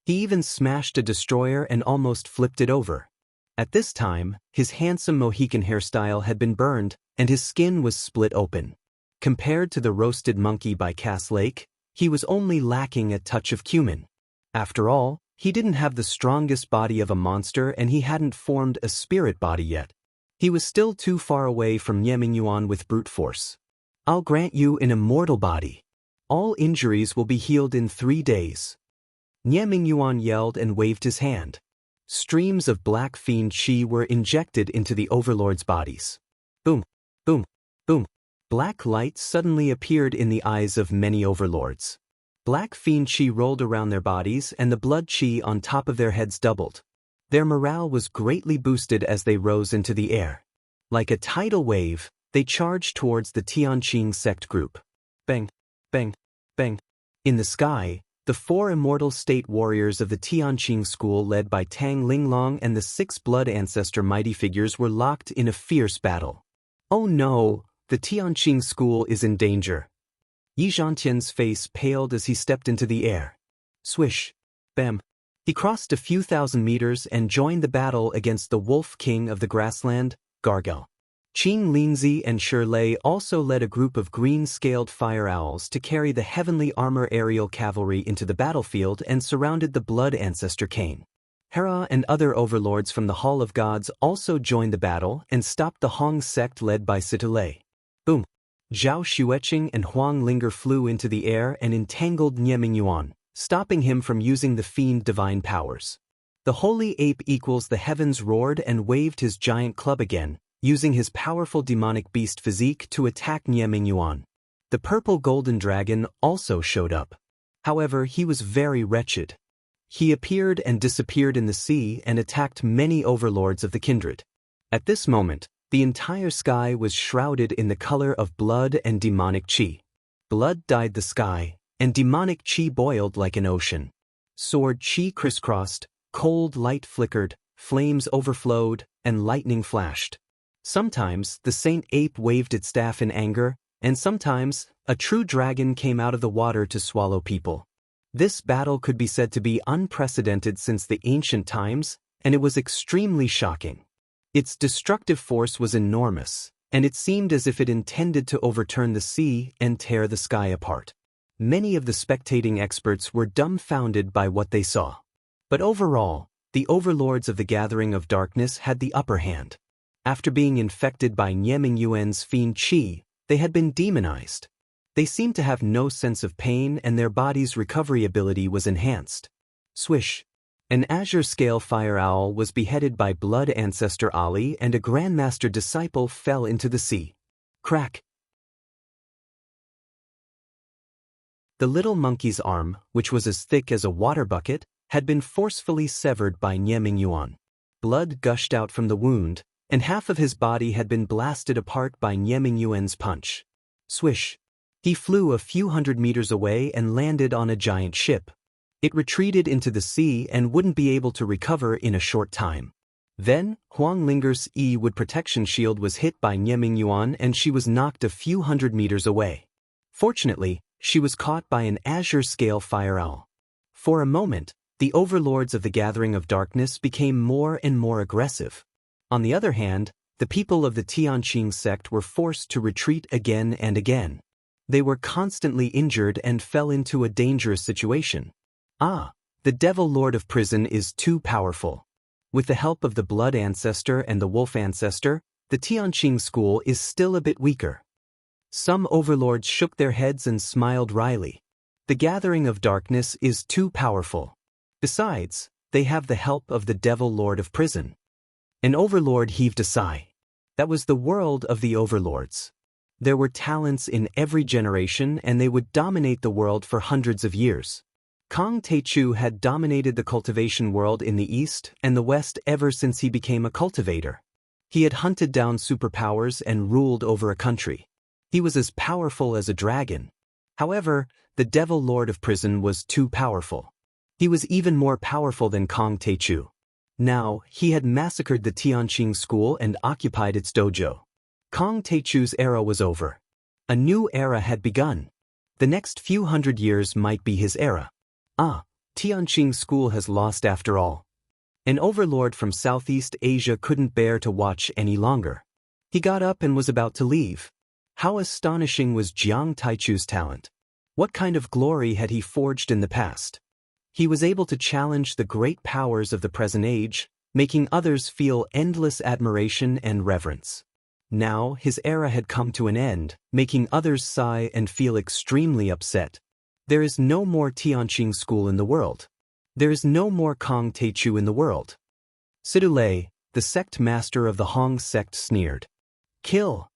He even smashed a destroyer and almost flipped it over. At this time, his handsome Mohican hairstyle had been burned, and his skin was split open. Compared to the roasted monkey by Cass Lake, he was only lacking a touch of cumin. After all, he didn't have the strongest body of a monster and he hadn't formed a spirit body yet. He was still too far away from Yuan with brute force. I'll grant you an immortal body. All injuries will be healed in 3 days. Yuan yelled and waved his hand. Streams of black fiend chi were injected into the overlords' bodies. Boom, boom, boom. Black light suddenly appeared in the eyes of many overlords. Black fiend chi rolled around their bodies and the blood chi on top of their heads doubled. Their morale was greatly boosted as they rose into the air. Like a tidal wave, they charged towards the Tianqing sect group. Bang, bang, bang. In the sky, the 4 immortal state warriors of the Tianqing school led by Tang Linglong and the 6 blood ancestor mighty figures were locked in a fierce battle. Oh no, the Tianqing school is in danger. Yi Zhantian's face paled as he stepped into the air. Swish. Bam. He crossed a few thousand meters and joined the battle against the Wolf King of the Grassland, Gargel. Qin Linzi and Shirlei also led a group of green-scaled fire owls to carry the heavenly armor aerial cavalry into the battlefield and surrounded the blood ancestor Cain. Hera and other overlords from the Hall of Gods also joined the battle and stopped the Hong sect led by Situlei. Boom. Zhao Xueqing and Huang Linger flew into the air and entangled Yuan, stopping him from using the fiend divine powers. The holy ape equals the heavens roared and waved his giant club again, using his powerful demonic beast physique to attack Yuan. The purple golden dragon also showed up. However, he was very wretched. He appeared and disappeared in the sea and attacked many overlords of the kindred. At this moment, the entire sky was shrouded in the color of blood and demonic chi. Blood dyed the sky, and demonic chi boiled like an ocean. Sword chi crisscrossed, cold light flickered, flames overflowed, and lightning flashed. Sometimes the saint ape waved its staff in anger, and sometimes a true dragon came out of the water to swallow people. This battle could be said to be unprecedented since the ancient times, and it was extremely shocking. Its destructive force was enormous, and it seemed as if it intended to overturn the sea and tear the sky apart. Many of the spectating experts were dumbfounded by what they saw. But overall, the overlords of the Gathering of Darkness had the upper hand. After being infected by Yuan's fiend chi, they had been demonized. They seemed to have no sense of pain and their body's recovery ability was enhanced. Swish. An azure-scale fire owl was beheaded by blood ancestor Ali and a grandmaster disciple fell into the sea. Crack. The little monkey's arm, which was as thick as a water bucket, had been forcefully severed by Yuan. Blood gushed out from the wound, and half of his body had been blasted apart by Yuan's punch. Swish. He flew a few hundred meters away and landed on a giant ship. It retreated into the sea and wouldn't be able to recover in a short time. Then, Huang Linger's E-Wood protection shield was hit by Yuan and she was knocked a few hundred meters away. Fortunately, she was caught by an azure-scale fire owl. For a moment, the overlords of the Gathering of Darkness became more and more aggressive. On the other hand, the people of the Tianqing sect were forced to retreat again and again. They were constantly injured and fell into a dangerous situation. The Devil Lord of Prison is too powerful. With the help of the Blood Ancestor and the Wolf Ancestor, the Tianqing school is still a bit weaker. Some overlords shook their heads and smiled wryly. The Gathering of Darkness is too powerful. Besides, they have the help of the Devil Lord of Prison. An overlord heaved a sigh. That was the world of the overlords. There were talents in every generation and they would dominate the world for hundreds of years. Kong Teichu had dominated the cultivation world in the East and the West ever since he became a cultivator. He had hunted down superpowers and ruled over a country. He was as powerful as a dragon. However, the Devil Lord of Prison was too powerful. He was even more powerful than Kong Teichu. Now, he had massacred the Tianqing school and occupied its dojo. Kong Teichu's era was over. A new era had begun. The next few hundred years might be his era. Tianqing school has lost after all. An overlord from Southeast Asia couldn't bear to watch any longer. He got up and was about to leave. How astonishing was Jiang Taichu's talent! What kind of glory had he forged in the past? He was able to challenge the great powers of the present age, making others feel endless admiration and reverence. Now, his era had come to an end, making others sigh and feel extremely upset. There is no more Tianqing school in the world. There is no more Kong Taichu in the world. Sidulei, the sect master of the Hong sect, sneered. Kill!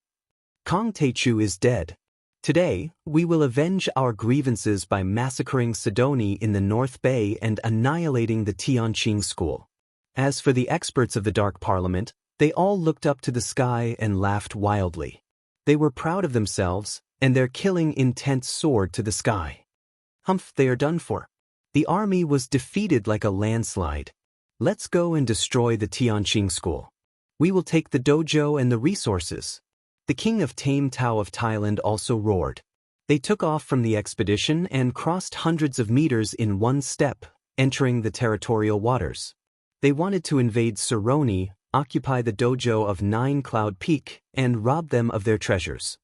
Kong Taichu is dead. Today, we will avenge our grievances by massacring Sidoni in the North Bay and annihilating the Tianqing school. As for the experts of the Dark Parliament, they all looked up to the sky and laughed wildly. They were proud of themselves, and their killing intent soared to the sky. Humph, they are done for. The army was defeated like a landslide. Let's go and destroy the Tianqing school. We will take the dojo and the resources. The king of Tame Tao of Thailand also roared. They took off from the expedition and crossed hundreds of meters in one step, entering the territorial waters. They wanted to invade Saroni, occupy the dojo of Nine Cloud Peak, and rob them of their treasures.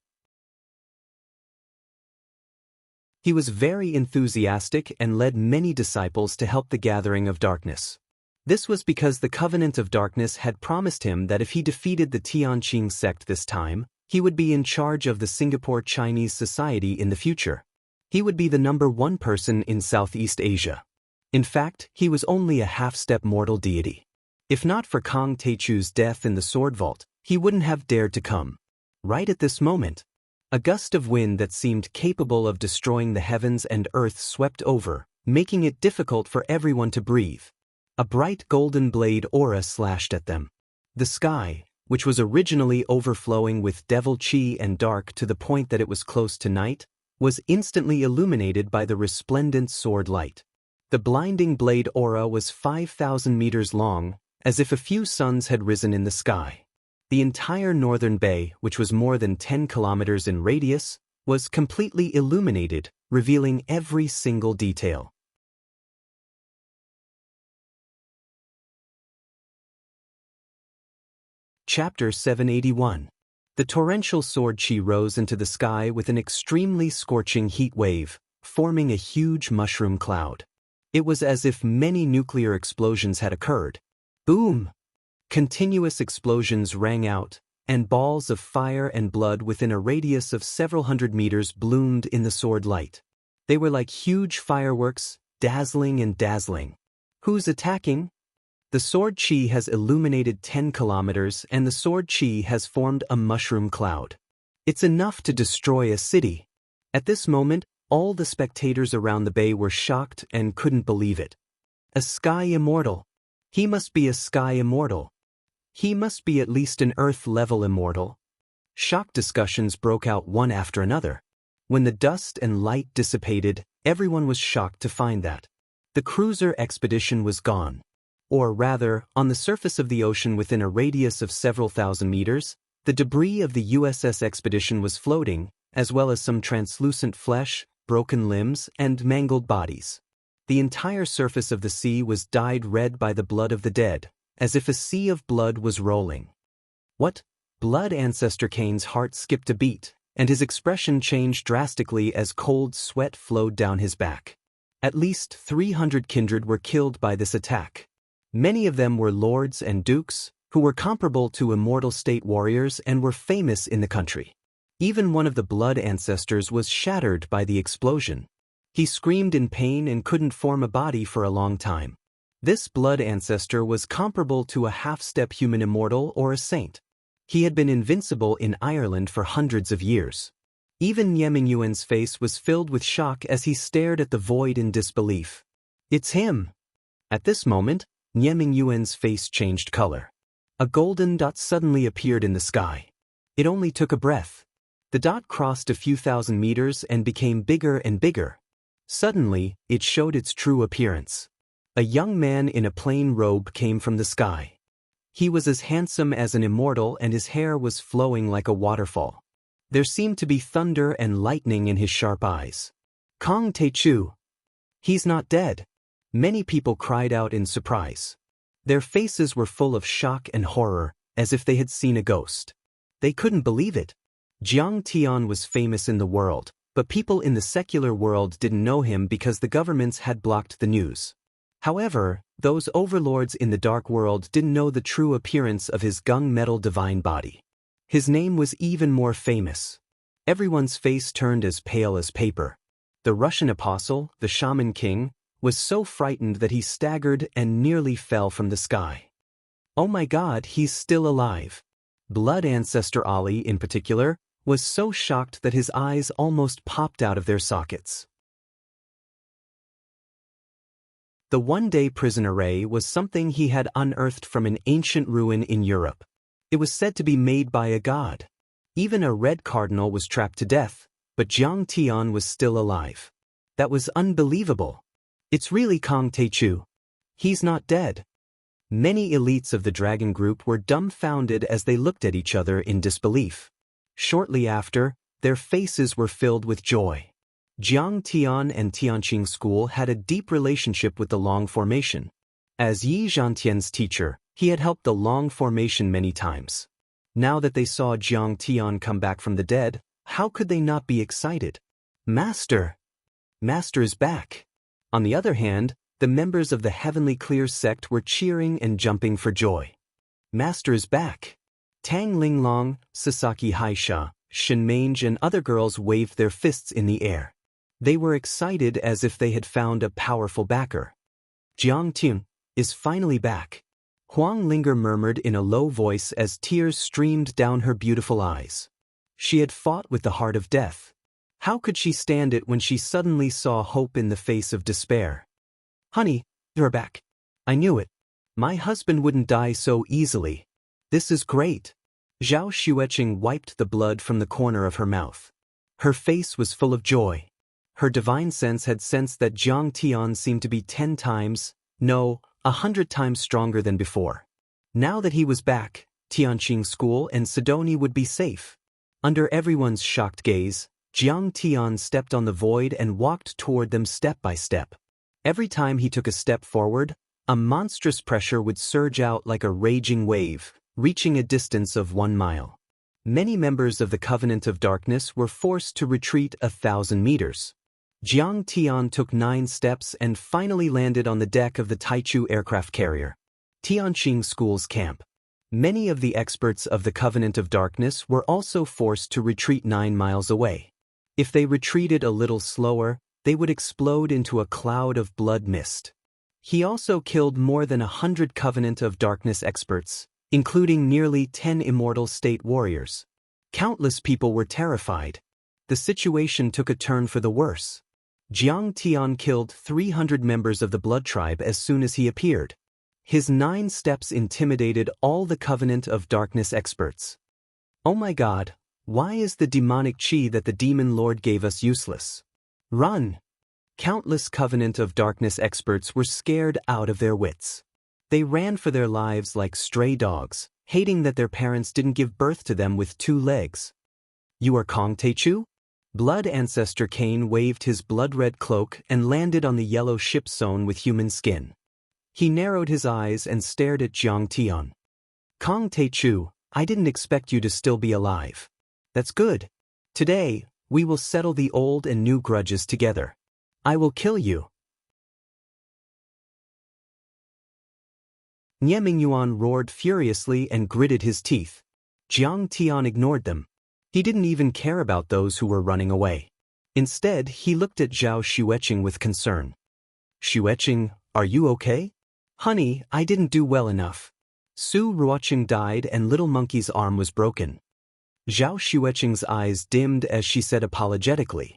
He was very enthusiastic and led many disciples to help the gathering of darkness. This was because the Covenant of Darkness had promised him that if he defeated the Tianqing sect this time, he would be in charge of the Singapore Chinese society in the future. He would be the #1 person in Southeast Asia. In fact, he was only a half-step mortal deity. If not for Kong Taichu's death in the sword vault, he wouldn't have dared to come. Right at this moment, a gust of wind that seemed capable of destroying the heavens and earth swept over, making it difficult for everyone to breathe. A bright golden blade aura slashed at them. The sky, which was originally overflowing with devil chi and dark to the point that it was close to night, was instantly illuminated by the resplendent sword light. The blinding blade aura was 5,000 meters long, as if a few suns had risen in the sky. The entire northern bay, which was more than 10 kilometers in radius, was completely illuminated, revealing every single detail. Chapter 781. The torrential sword chi rose into the sky with an extremely scorching heat wave, forming a huge mushroom cloud. It was as if many nuclear explosions had occurred. Boom! Continuous explosions rang out, and balls of fire and blood within a radius of several hundred meters bloomed in the sword light. They were like huge fireworks, dazzling and dazzling. Who's attacking? The sword chi has illuminated 10 kilometers and the sword chi has formed a mushroom cloud. It's enough to destroy a city. At this moment, all the spectators around the bay were shocked and couldn't believe it. A sky immortal. He must be a sky immortal. He must be at least an Earth-level immortal. Shock discussions broke out one after another. When the dust and light dissipated, everyone was shocked to find that the cruiser expedition was gone. Or rather, on the surface of the ocean within a radius of several thousand meters, the debris of the USS expedition was floating, as well as some translucent flesh, broken limbs, and mangled bodies. The entire surface of the sea was dyed red by the blood of the dead, as if a sea of blood was rolling. What? Blood ancestor Kane's heart skipped a beat, and his expression changed drastically as cold sweat flowed down his back. At least 300 kindred were killed by this attack. Many of them were lords and dukes, who were comparable to immortal state warriors and were famous in the country. Even one of the blood ancestors was shattered by the explosion. He screamed in pain and couldn't form a body for a long time. This blood ancestor was comparable to a half-step human immortal or a saint. He had been invincible in Ireland for hundreds of years. Even Nie Mingyuan's face was filled with shock as he stared at the void in disbelief. It's him! At this moment, Nie Mingyuan's face changed color. A golden dot suddenly appeared in the sky. It only took a breath. The dot crossed a few thousand meters and became bigger and bigger. Suddenly, it showed its true appearance. A young man in a plain robe came from the sky. He was as handsome as an immortal and his hair was flowing like a waterfall. There seemed to be thunder and lightning in his sharp eyes. Kong Taichu! He's not dead! Many people cried out in surprise. Their faces were full of shock and horror, as if they had seen a ghost. They couldn't believe it. Jiang Tian was famous in the world, but people in the secular world didn't know him because the governments had blocked the news. However, those overlords in the dark world didn't know the true appearance of his gung-metal divine body. His name was even more famous. Everyone's face turned as pale as paper. The Russian apostle, the shaman king, was so frightened that he staggered and nearly fell from the sky. Oh my God, he's still alive. Blood ancestor Ali, in particular, was so shocked that his eyes almost popped out of their sockets. The one-day prison array was something he had unearthed from an ancient ruin in Europe. It was said to be made by a god. Even a red cardinal was trapped to death, but Jiang Tian was still alive. That was unbelievable. It's really Kong Teichu. He's not dead. Many elites of the dragon group were dumbfounded as they looked at each other in disbelief. Shortly after, their faces were filled with joy. Jiang Tian and Tianqing School had a deep relationship with the Long Formation. As Yi Zhantian's teacher, he had helped the Long Formation many times. Now that they saw Jiang Tian come back from the dead, how could they not be excited? Master! Master is back! On the other hand, the members of the Heavenly Clear sect were cheering and jumping for joy. Master is back! Tang Linglong, Sasaki Haisha, Shinmange and other girls waved their fists in the air. They were excited as if they had found a powerful backer. Jiang Tian is finally back. Huang Linger murmured in a low voice as tears streamed down her beautiful eyes. She had fought with the heart of death. How could she stand it when she suddenly saw hope in the face of despair? Honey, you're back. I knew it. My husband wouldn't die so easily. This is great. Zhao Xueqing wiped the blood from the corner of her mouth. Her face was full of joy. Her divine sense had sensed that Jiang Tian seemed to be 10 times, no, 100 times stronger than before. Now that he was back, Tianqing School and Sidoni would be safe. Under everyone's shocked gaze, Jiang Tian stepped on the void and walked toward them step by step. Every time he took a step forward, a monstrous pressure would surge out like a raging wave, reaching a distance of 1 mile. Many members of the Covenant of Darkness were forced to retreat 1,000 meters. Jiang Tian took 9 steps and finally landed on the deck of the Taichu aircraft carrier. Tianqing School's camp. Many of the experts of the Covenant of Darkness were also forced to retreat 9 miles away. If they retreated a little slower, they would explode into a cloud of blood mist. He also killed more than 100 Covenant of Darkness experts, including nearly 10 Immortal state warriors. Countless people were terrified. The situation took a turn for the worse. Jiang Tian killed 300 members of the Blood Tribe as soon as he appeared. His 9 steps intimidated all the Covenant of Darkness experts. Oh my God, why is the demonic chi that the Demon Lord gave us useless? Run! Countless Covenant of Darkness experts were scared out of their wits. They ran for their lives like stray dogs, hating that their parents didn't give birth to them with 2 legs. You are Kong Teichu? Blood Ancestor Cain waved his blood-red cloak and landed on the yellow ship sewn with human skin. He narrowed his eyes and stared at Jiang Tian. Kong Teichu, I didn't expect you to still be alive. That's good. Today, we will settle the old and new grudges together. I will kill you. Nie Mingyuan roared furiously and gritted his teeth. Jiang Tian ignored them. He didn't even care about those who were running away. Instead, he looked at Zhao Xueqing with concern. Xueqing, are you okay? Honey, I didn't do well enough. Su Ruoqing died and Little Monkey's arm was broken. Zhao Xueqing's eyes dimmed as she said apologetically.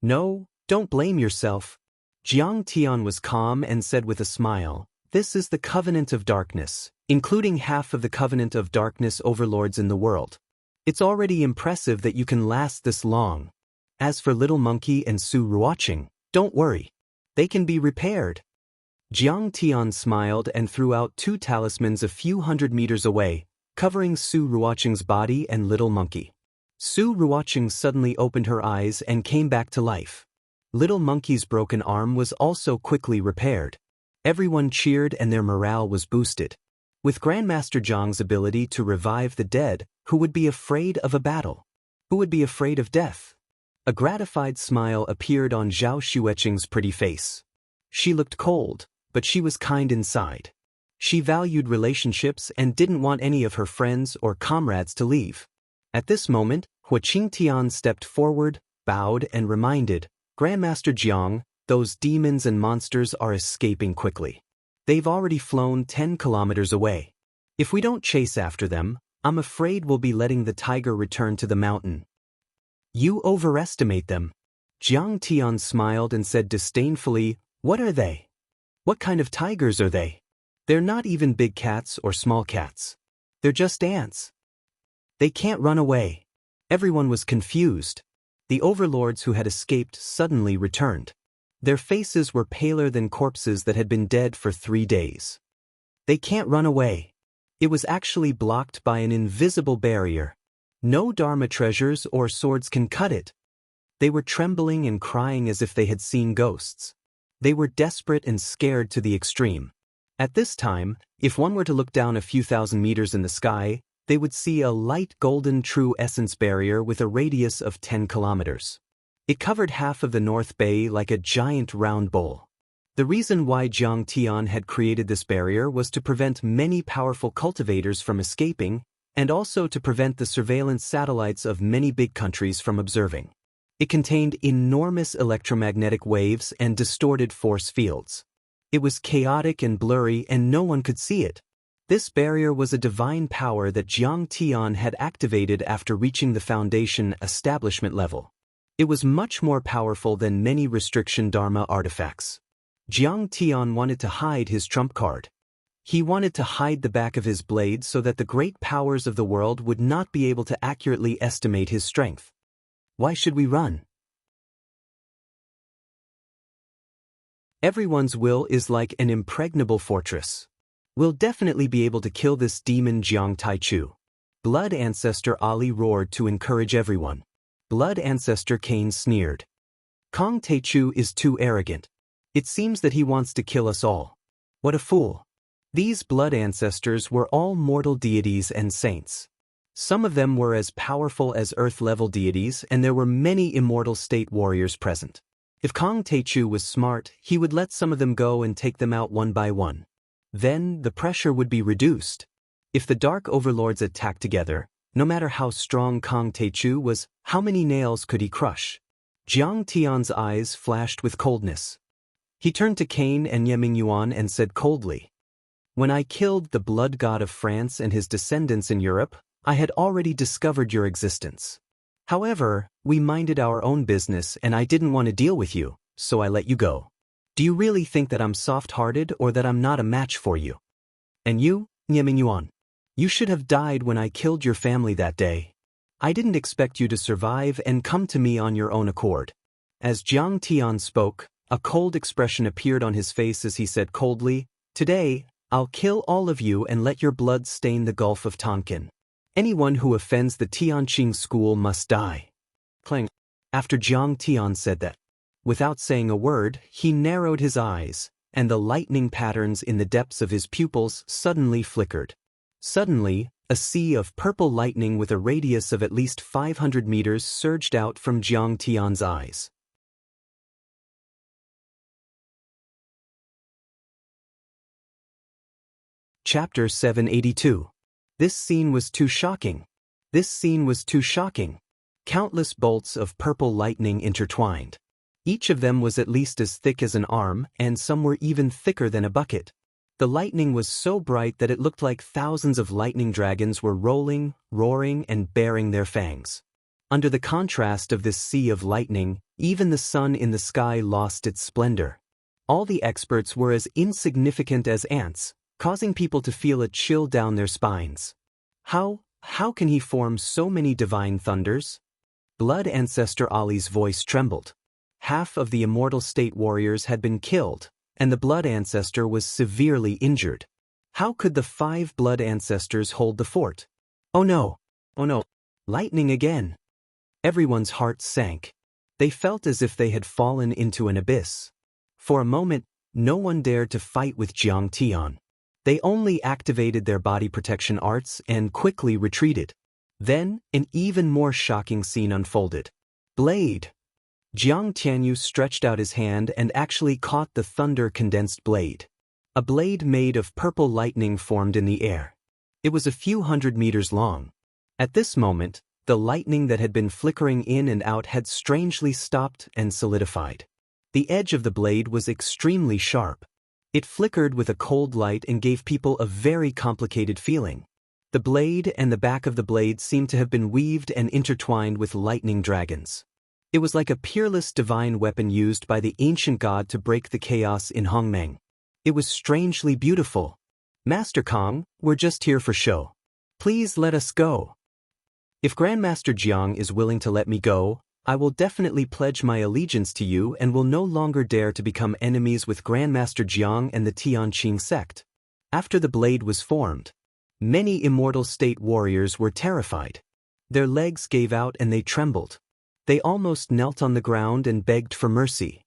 No, don't blame yourself. Jiang Tian was calm and said with a smile, this is the Covenant of Darkness, including half of the Covenant of Darkness overlords in the world. It's already impressive that you can last this long. As for Little Monkey and Su Ruoqing, don't worry. They can be repaired. Jiang Tian smiled and threw out 2 talismans a few hundred meters away, covering Su Ruoqing's body and Little Monkey. Su Ruoqing suddenly opened her eyes and came back to life. Little Monkey's broken arm was also quickly repaired. Everyone cheered and their morale was boosted. With Grandmaster Zhang's ability to revive the dead, who would be afraid of a battle? Who would be afraid of death? A gratified smile appeared on Zhao Xueqing's pretty face. She looked cold, but she was kind inside. She valued relationships and didn't want any of her friends or comrades to leave. At this moment, Hua Qingtian stepped forward, bowed and reminded, Grandmaster Jiang, those demons and monsters are escaping quickly. They've already flown 10 kilometers away. If we don't chase after them, I'm afraid we'll be letting the tiger return to the mountain. You overestimate them. Jiang Tian smiled and said disdainfully, What are they? What kind of tigers are they? They're not even big cats or small cats. They're just ants. They can't run away. Everyone was confused. The overlords who had escaped suddenly returned. Their faces were paler than corpses that had been dead for 3 days. They can't run away. It was actually blocked by an invisible barrier. No Dharma treasures or swords can cut it. They were trembling and crying as if they had seen ghosts. They were desperate and scared to the extreme. At this time, if one were to look down a few thousand meters in the sky, they would see a light golden true essence barrier with a radius of 10 kilometers. It covered half of the North Bay like a giant round bowl. The reason why Jiang Tian had created this barrier was to prevent many powerful cultivators from escaping, and also to prevent the surveillance satellites of many big countries from observing. It contained enormous electromagnetic waves and distorted force fields. It was chaotic and blurry and no one could see it. This barrier was a divine power that Jiang Tian had activated after reaching the Foundation establishment level. It was much more powerful than many restriction Dharma artifacts. Jiang Tian wanted to hide his trump card. He wanted to hide the back of his blade so that the great powers of the world would not be able to accurately estimate his strength. Why should we run? Everyone's will is like an impregnable fortress. We'll definitely be able to kill this demon Jiang Taichu. Blood Ancestor Ali roared to encourage everyone. Blood Ancestor Cain sneered. Kong Taichu is too arrogant. It seems that he wants to kill us all. What a fool. These blood ancestors were all mortal deities and saints. Some of them were as powerful as earth-level deities, and there were many immortal state warriors present. If Kong Taichu was smart, he would let some of them go and take them out one by one. Then, the pressure would be reduced. If the Dark Overlords attacked together, no matter how strong Kong Taichu was, how many nails could he crush? Jiang Tian's eyes flashed with coldness. He turned to Cain and Yeming Yuan and said coldly, When I killed the blood god of France and his descendants in Europe, I had already discovered your existence. However, we minded our own business and I didn't want to deal with you, so I let you go. Do you really think that I'm soft-hearted or that I'm not a match for you? And you, Yeming Yuan, you should have died when I killed your family that day. I didn't expect you to survive and come to me on your own accord. As Jiang Tian spoke, a cold expression appeared on his face as he said coldly, Today, I'll kill all of you and let your blood stain the Gulf of Tonkin. Anyone who offends the Tianqing school must die. Clang. After Jiang Tian said that, without saying a word, he narrowed his eyes, and the lightning patterns in the depths of his pupils suddenly flickered. Suddenly, a sea of purple lightning with a radius of at least 500 meters surged out from Jiang Tian's eyes. Chapter 782. This scene was too shocking. This scene was too shocking. Countless bolts of purple lightning intertwined. Each of them was at least as thick as an arm, and some were even thicker than a bucket. The lightning was so bright that it looked like thousands of lightning dragons were rolling, roaring, and baring their fangs. Under the contrast of this sea of lightning, even the sun in the sky lost its splendor. All the experts were as insignificant as ants, causing people to feel a chill down their spines. How can he form so many divine thunders? Blood Ancestor Ali's voice trembled. Half of the immortal state warriors had been killed, and the Blood Ancestor was severely injured. How could the 5 Blood Ancestors hold the fort? Oh no! Oh no! Lightning again! Everyone's hearts sank. They felt as if they had fallen into an abyss. For a moment, no one dared to fight with Jiang Tian. They only activated their body protection arts and quickly retreated. Then, an even more shocking scene unfolded. Blade! Jiang Tianyu stretched out his hand and actually caught the thunder-condensed blade. A blade made of purple lightning formed in the air. It was a few hundred meters long. At this moment, the lightning that had been flickering in and out had strangely stopped and solidified. The edge of the blade was extremely sharp. It flickered with a cold light and gave people a very complicated feeling. The blade and the back of the blade seemed to have been weaved and intertwined with lightning dragons. It was like a peerless divine weapon used by the ancient god to break the chaos in Hongmeng. It was strangely beautiful. Master Kong, we're just here for show. Please let us go. If Grandmaster Jiang is willing to let me go, I will definitely pledge my allegiance to you and will no longer dare to become enemies with Grandmaster Jiang and the Tianqing sect. After the blade was formed, many immortal state warriors were terrified. Their legs gave out and they trembled. They almost knelt on the ground and begged for mercy.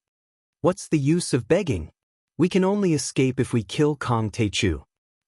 What's the use of begging? We can only escape if we kill Kong Teichu.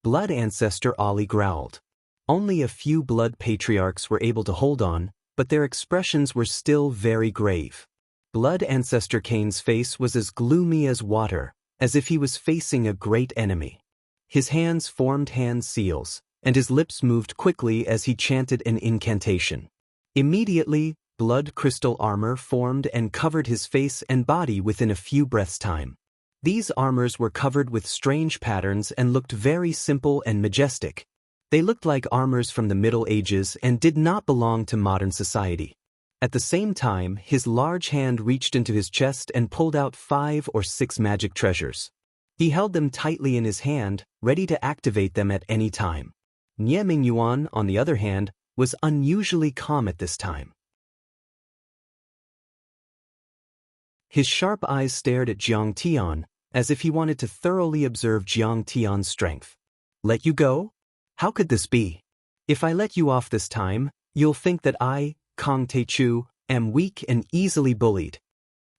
Blood Ancestor Ali growled. Only a few blood patriarchs were able to hold on, but their expressions were still very grave. Blood Ancestor Kane's face was as gloomy as water, as if he was facing a great enemy. His hands formed hand seals, and his lips moved quickly as he chanted an incantation. Immediately, blood crystal armor formed and covered his face and body within a few breaths' time. These armors were covered with strange patterns and looked very simple and majestic. They looked like armors from the Middle Ages and did not belong to modern society. At the same time, his large hand reached into his chest and pulled out 5 or 6 magic treasures. He held them tightly in his hand, ready to activate them at any time. Nie Mingyuan, on the other hand, was unusually calm at this time. His sharp eyes stared at Jiang Tian, as if he wanted to thoroughly observe Jiang Tian's strength. Let you go? How could this be? If I let you off this time, you'll think that I, Kong Teichu, am weak and easily bullied.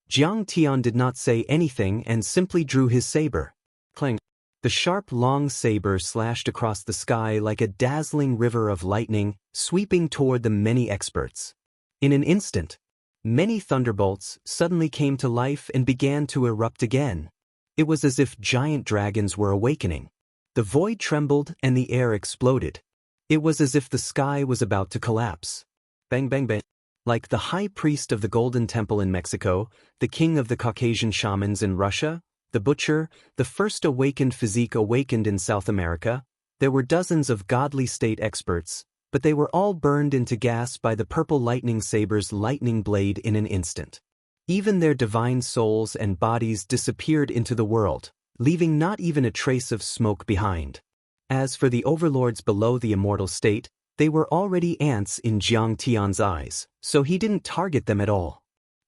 Jiang Tian did not say anything and simply drew his saber. Clang. The sharp long saber slashed across the sky like a dazzling river of lightning, sweeping toward the many experts. In an instant, many thunderbolts suddenly came to life and began to erupt again. It was as if giant dragons were awakening. The void trembled and the air exploded. It was as if the sky was about to collapse. Bang bang bang. Like the high priest of the Golden Temple in Mexico, the king of the Caucasian shamans in Russia, the butcher, the first awakened physique awakened in South America, there were dozens of godly state experts, but they were all burned into gas by the purple lightning saber's lightning blade in an instant. Even their divine souls and bodies disappeared into the world, leaving not even a trace of smoke behind. As for the overlords below the immortal state, they were already ants in Jiang Tian's eyes, so he didn't target them at all.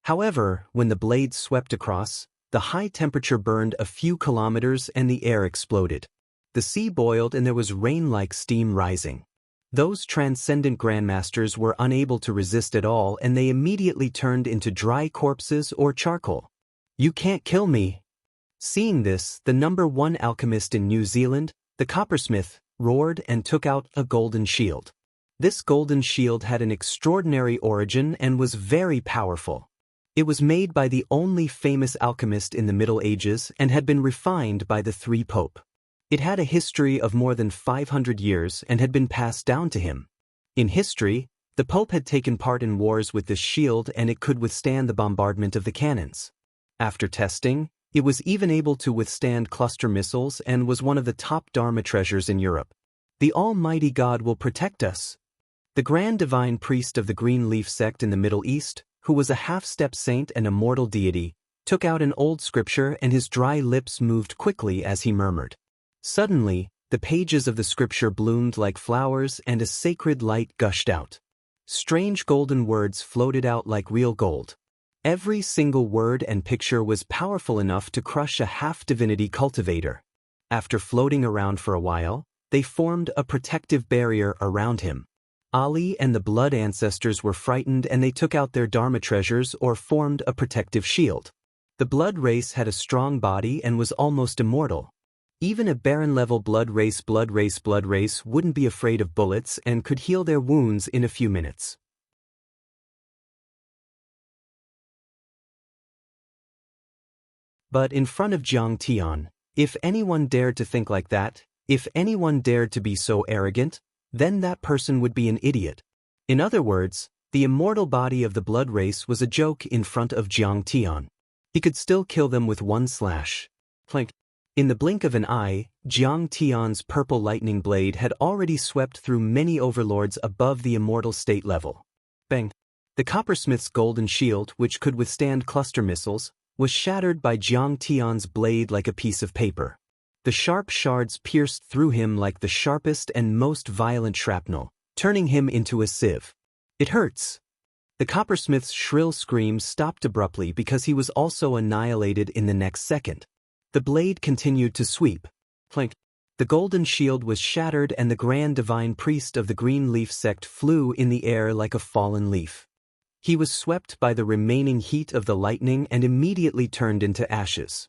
However, when the blade swept across, the high temperature burned a few kilometers and the air exploded. The sea boiled and there was rain-like steam rising. Those transcendent grandmasters were unable to resist at all and they immediately turned into dry corpses or charcoal. You can't kill me. Seeing this, the #1 alchemist in New Zealand, the coppersmith, roared and took out a golden shield. This golden shield had an extraordinary origin and was very powerful. It was made by the only famous alchemist in the Middle Ages and had been refined by the 3 Pope. It had a history of more than 500 years and had been passed down to him. In history, the Pope had taken part in wars with this shield and it could withstand the bombardment of the cannons. After testing, it was even able to withstand cluster missiles and was one of the top Dharma treasures in Europe. The Almighty God will protect us. The Grand Divine Priest of the Green Leaf sect in the Middle East, who was a half-step saint and immortal deity, took out an old scripture and his dry lips moved quickly as he murmured. Suddenly, the pages of the scripture bloomed like flowers and a sacred light gushed out. Strange golden words floated out like real gold. Every single word and picture was powerful enough to crush a half-divinity cultivator. After floating around for a while, they formed a protective barrier around him. Ali and the blood ancestors were frightened and they took out their Dharma treasures or formed a protective shield. The blood race had a strong body and was almost immortal. Even a Baron-level blood race wouldn't be afraid of bullets and could heal their wounds in a few minutes. But in front of Jiang Tian, if anyone dared to think like that, if anyone dared to be so arrogant, then that person would be an idiot. In other words, the immortal body of the blood race was a joke in front of Jiang Tian. He could still kill them with one slash. Clink. In the blink of an eye, Jiang Tian's purple lightning blade had already swept through many overlords above the immortal state level. Bang. The coppersmith's golden shield, which could withstand cluster missiles, was shattered by Jiang Tian's blade like a piece of paper. The sharp shards pierced through him like the sharpest and most violent shrapnel, turning him into a sieve. It hurts. The coppersmith's shrill scream stopped abruptly because he was also annihilated in the next second. The blade continued to sweep. Clink. The golden shield was shattered and the grand divine priest of the green leaf sect flew in the air like a fallen leaf. He was swept by the remaining heat of the lightning and immediately turned into ashes.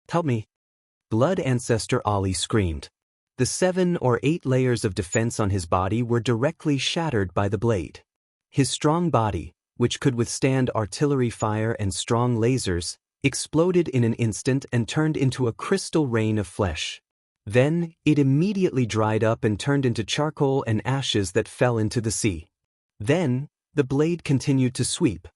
Help me. Blood Ancestor Ali screamed. The 7 or 8 layers of defense on his body were directly shattered by the blade. His strong body, which could withstand artillery fire and strong lasers, exploded in an instant and turned into a crystal rain of flesh. Then, it immediately dried up and turned into charcoal and ashes that fell into the sea. Then, the blade continued to sweep.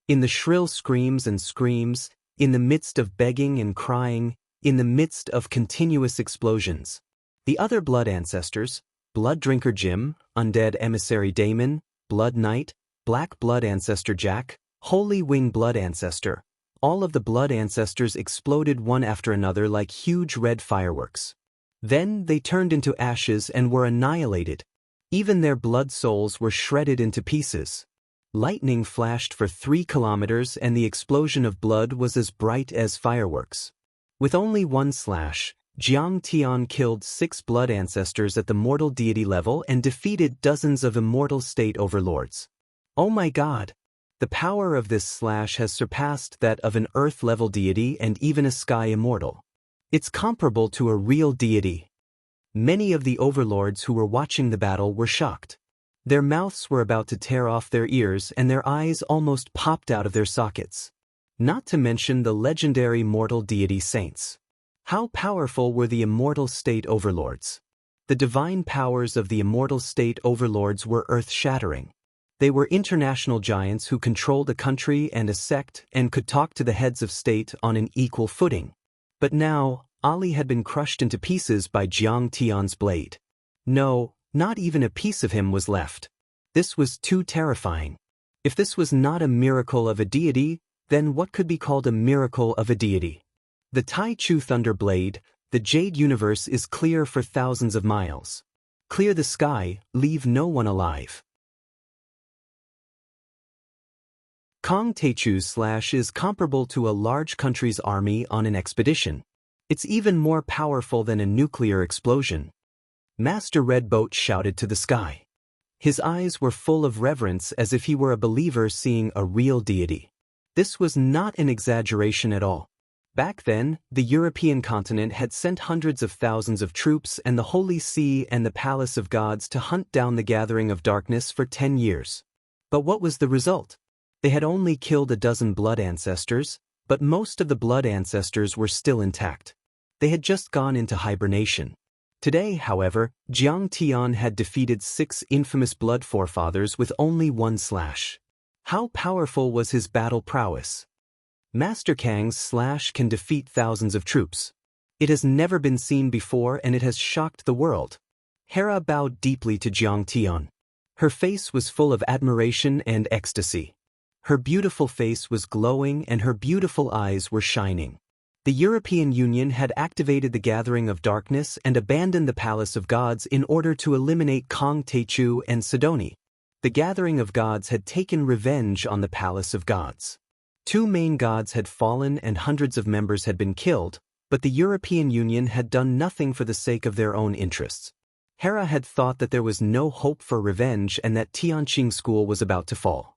In the shrill screams and screams, in the midst of begging and crying, in the midst of continuous explosions. The other blood ancestors, Blood Drinker Jim, Undead Emissary Damon, Blood Knight, Black Blood Ancestor Jack, Holy Wing Blood Ancestor, all of the blood ancestors exploded one after another like huge red fireworks. Then they turned into ashes and were annihilated. Even their blood souls were shredded into pieces. Lightning flashed for 3 kilometers and the explosion of blood was as bright as fireworks. With only one slash, Jiang Tian killed 6 blood ancestors at the mortal deity level and defeated dozens of immortal state overlords. Oh my god! The power of this slash has surpassed that of an earth-level deity and even a sky immortal. It's comparable to a real deity. Many of the overlords who were watching the battle were shocked. Their mouths were about to tear off their ears and their eyes almost popped out of their sockets. Not to mention the legendary mortal deity saints. How powerful were the immortal state overlords? The divine powers of the immortal state overlords were earth-shattering. They were international giants who controlled a country and a sect and could talk to the heads of state on an equal footing. But now, Ali had been crushed into pieces by Jiang Tian's blade. No, not even a piece of him was left. This was too terrifying. If this was not a miracle of a deity, then what could be called a miracle of a deity? The Tai Chu Thunder Blade, the Jade Universe is clear for thousands of miles. Clear the sky, leave no one alive. Kong Teichu's slash is comparable to a large country's army on an expedition. It's even more powerful than a nuclear explosion. Master Red Boat shouted to the sky. His eyes were full of reverence as if he were a believer seeing a real deity. This was not an exaggeration at all. Back then, the European continent had sent hundreds of thousands of troops and the Holy See and the Palace of Gods to hunt down the gathering of darkness for 10 years. But what was the result? They had only killed a dozen blood ancestors, but most of the blood ancestors were still intact. They had just gone into hibernation. Today, however, Jiang Tian had defeated 6 infamous blood forefathers with only one slash. How powerful was his battle prowess? Master Kang's slash can defeat thousands of troops. It has never been seen before and it has shocked the world. Hera bowed deeply to Jiang Tian. Her face was full of admiration and ecstasy. Her beautiful face was glowing and her beautiful eyes were shining. The European Union had activated the Gathering of Darkness and abandoned the Palace of Gods in order to eliminate Kong Teichu and Sidoni. The Gathering of Gods had taken revenge on the Palace of Gods. 2 main gods had fallen and hundreds of members had been killed, but the European Union had done nothing for the sake of their own interests. Hera had thought that there was no hope for revenge and that Tianqing School was about to fall.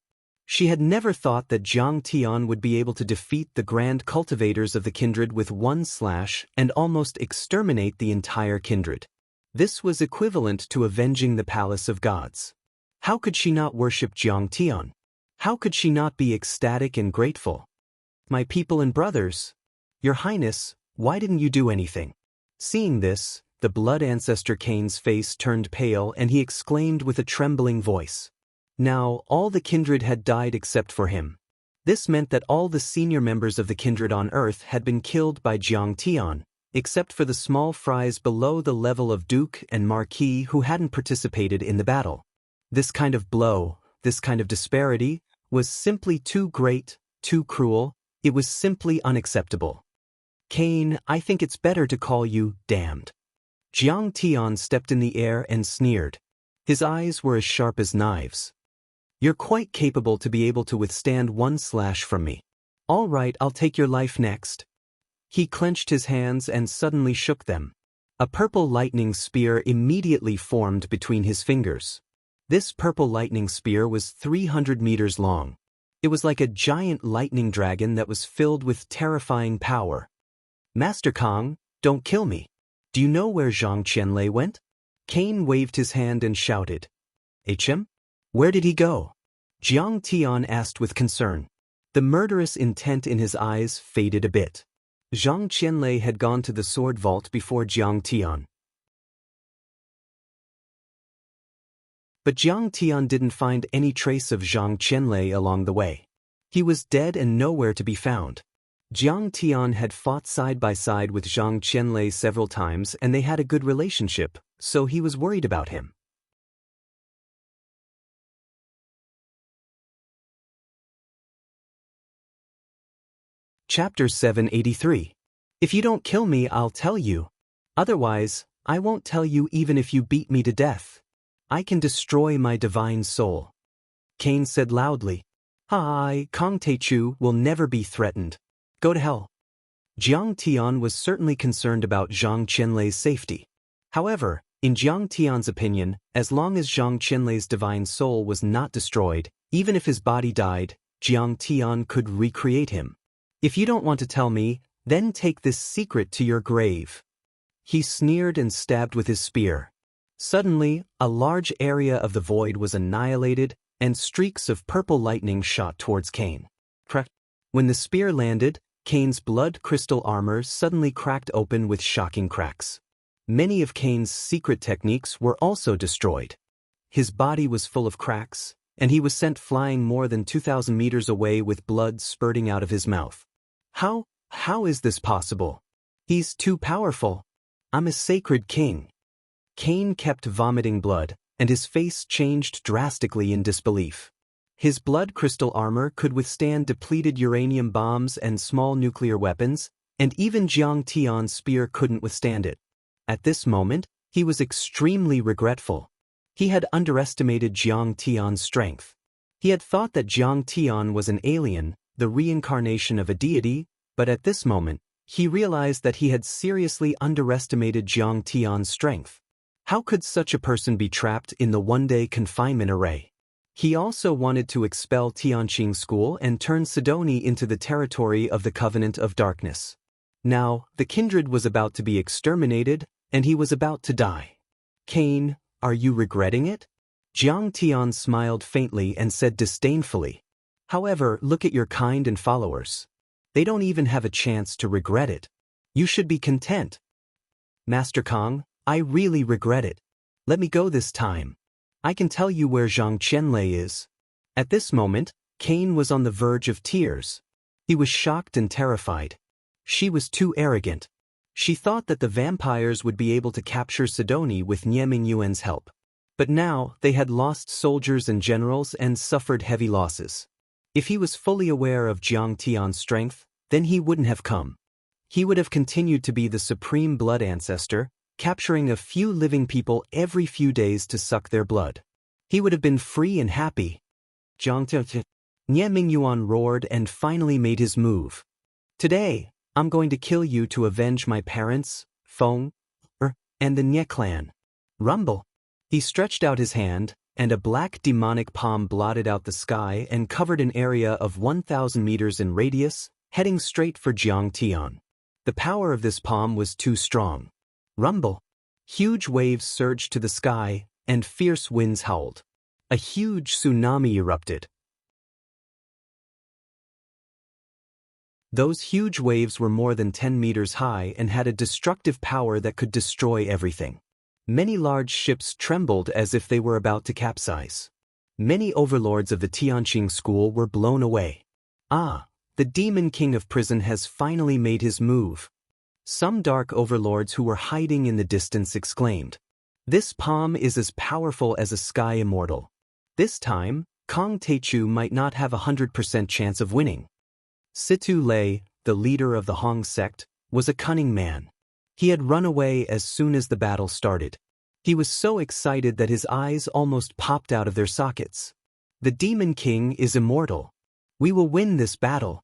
She had never thought that Jiang Tian would be able to defeat the grand cultivators of the kindred with one slash and almost exterminate the entire kindred. This was equivalent to avenging the palace of gods. How could she not worship Jiang Tian? How could she not be ecstatic and grateful? My people and brothers, Your Highness, why didn't you do anything? Seeing this, the blood ancestor Cain's face turned pale and he exclaimed with a trembling voice. Now, all the kindred had died except for him. This meant that all the senior members of the kindred on Earth had been killed by Jiang Tian, except for the small fries below the level of Duke and Marquis who hadn't participated in the battle. This kind of blow, this kind of disparity, was simply too great, too cruel, it was simply unacceptable. Cain, I think it's better to call you damned. Jiang Tian stepped in the air and sneered. His eyes were as sharp as knives. You're quite capable to be able to withstand one slash from me. All right, I'll take your life next. He clenched his hands and suddenly shook them. A purple lightning spear immediately formed between his fingers. This purple lightning spear was 300 meters long. It was like a giant lightning dragon that was filled with terrifying power. Master Kong, don't kill me. Do you know where Zhang Qianlei went? Cain waved his hand and shouted. HM? Where did he go? Jiang Tian asked with concern. The murderous intent in his eyes faded a bit. Zhang Qianlei had gone to the sword vault before Jiang Tian. But Jiang Tian didn't find any trace of Zhang Qianlei along the way. He was dead and nowhere to be found. Jiang Tian had fought side by side with Zhang Qianlei several times and they had a good relationship, so he was worried about him. Chapter 783. If you don't kill me, I'll tell you. Otherwise, I won't tell you even if you beat me to death. I can destroy my divine soul. Cain said loudly. I, Kong Teichu, will never be threatened. Go to hell. Jiang Tian was certainly concerned about Zhang Qianlei's safety. However, in Jiang Tian's opinion, as long as Zhang Qianlei's divine soul was not destroyed, even if his body died, Jiang Tian could recreate him. If you don't want to tell me, then take this secret to your grave. He sneered and stabbed with his spear. Suddenly, a large area of the void was annihilated, and streaks of purple lightning shot towards Cain. When the spear landed, Cain's blood crystal armor suddenly cracked open with shocking cracks. Many of Cain's secret techniques were also destroyed. His body was full of cracks, and he was sent flying more than 2,000 meters away with blood spurting out of his mouth. How is this possible? He's too powerful. I'm a sacred king. Cain kept vomiting blood, and his face changed drastically in disbelief. His blood crystal armor could withstand depleted uranium bombs and small nuclear weapons, and even Jiang Tian's spear couldn't withstand it. At this moment, he was extremely regretful. He had underestimated Jiang Tian's strength. He had thought that Jiang Tian was an alien, the reincarnation of a deity, but at this moment, he realized that he had seriously underestimated Jiang Tian's strength. How could such a person be trapped in the one-day confinement array? He also wanted to expel Tianqing School and turn Sidoni into the territory of the Covenant of Darkness. Now, the kindred was about to be exterminated, and he was about to die. Cain, are you regretting it? Jiang Tian smiled faintly and said disdainfully. However, look at your kind and followers. They don't even have a chance to regret it. You should be content. Master Kong, I really regret it. Let me go this time. I can tell you where Zhang Qianlei is. At this moment, Cain was on the verge of tears. He was shocked and terrified. She was too arrogant. She thought that the vampires would be able to capture Sidoni with Nie Mingyuan's help. But now, they had lost soldiers and generals and suffered heavy losses. If he was fully aware of Jiang Tian's strength, then he wouldn't have come. He would have continued to be the supreme blood ancestor, capturing a few living people every few days to suck their blood. He would have been free and happy. Nie Mingyuan roared and finally made his move. Today, I'm going to kill you to avenge my parents, Feng, and the Nie clan. Rumble. He stretched out his hand, and a black demonic palm blotted out the sky and covered an area of 1,000 meters in radius, heading straight for Jiang Tian. The power of this palm was too strong. Rumble! Huge waves surged to the sky, and fierce winds howled. A huge tsunami erupted. Those huge waves were more than 10 meters high and had a destructive power that could destroy everything. Many large ships trembled as if they were about to capsize. Many overlords of the Tianqing school were blown away. Ah, the demon king of prison has finally made his move. Some dark overlords who were hiding in the distance exclaimed, "This palm is as powerful as a sky immortal. This time, Kong Teichu might not have 100% chance of winning." Situ Lei, the leader of the Hong sect, was a cunning man. He had run away as soon as the battle started. He was so excited that his eyes almost popped out of their sockets. "The Demon King is immortal. We will win this battle."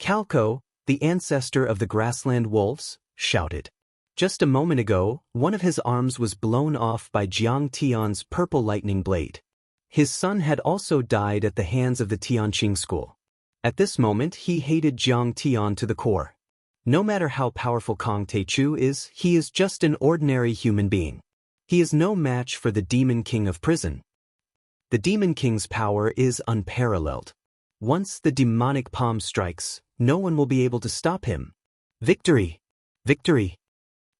Calco, the ancestor of the grassland wolves, shouted. Just a moment ago, one of his arms was blown off by Jiang Tian's purple lightning blade. His son had also died at the hands of the Tianqing school. At this moment, he hated Jiang Tian to the core. No matter how powerful Kong Teichu is, he is just an ordinary human being. He is no match for the Demon King of prison. The Demon King's power is unparalleled. Once the demonic palm strikes, no one will be able to stop him. Victory! Victory!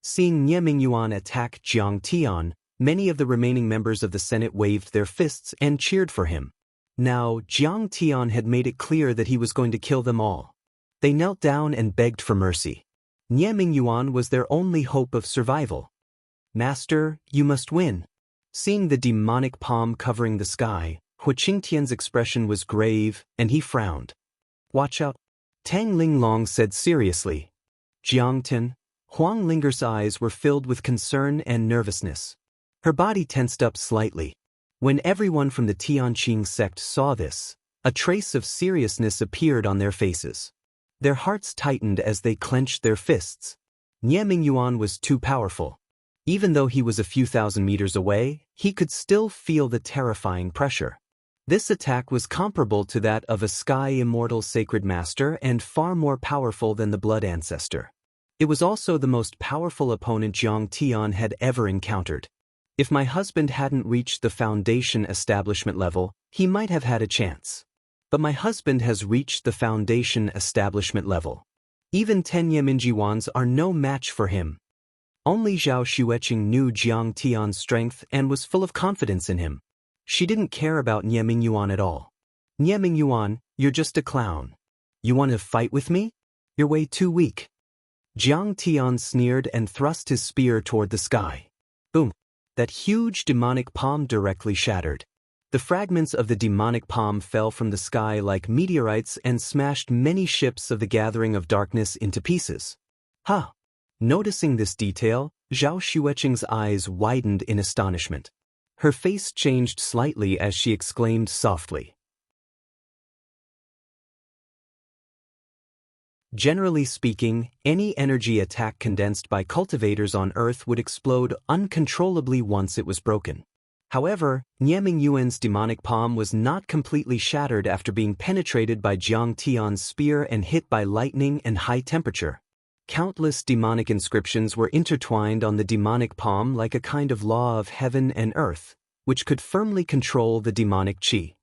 Seeing Nie Mingyuan attack Jiang Tian, many of the remaining members of the Senate waved their fists and cheered for him. Now, Jiang Tian had made it clear that he was going to kill them all. They knelt down and begged for mercy. Nie Mingyuan was their only hope of survival. "Master, you must win." Seeing the demonic palm covering the sky, Hu Qingtian's expression was grave, and he frowned. "Watch out," Tang Linglong said seriously. "Jiangtian." Huang Linger's eyes were filled with concern and nervousness. Her body tensed up slightly. When everyone from the Tianqing sect saw this, a trace of seriousness appeared on their faces. Their hearts tightened as they clenched their fists. Nie Mingyuan was too powerful. Even though he was a few thousand meters away, he could still feel the terrifying pressure. This attack was comparable to that of a sky immortal sacred master and far more powerful than the blood ancestor. It was also the most powerful opponent Jiang Tian had ever encountered. If my husband hadn't reached the foundation establishment level, he might have had a chance. But my husband has reached the foundation establishment level. Even 10 Yeminjiwans are no match for him. Only Zhao Xueqing knew Jiang Tian's strength and was full of confidence in him. She didn't care about Nie Mingyuan at all. "Nie Mingyuan, you're just a clown. You want to fight with me? You're way too weak." Jiang Tian sneered and thrust his spear toward the sky. Boom! That huge demonic palm directly shattered. The fragments of the demonic palm fell from the sky like meteorites and smashed many ships of the Gathering of Darkness into pieces. "Huh!" Noticing this detail, Zhao Xueqing's eyes widened in astonishment. Her face changed slightly as she exclaimed softly. Generally speaking, any energy attack condensed by cultivators on Earth would explode uncontrollably once it was broken. However, Nie Mingyuan's demonic palm was not completely shattered after being penetrated by Jiang Tian's spear and hit by lightning and high temperature. Countless demonic inscriptions were intertwined on the demonic palm like a kind of law of heaven and earth, which could firmly control the demonic qi.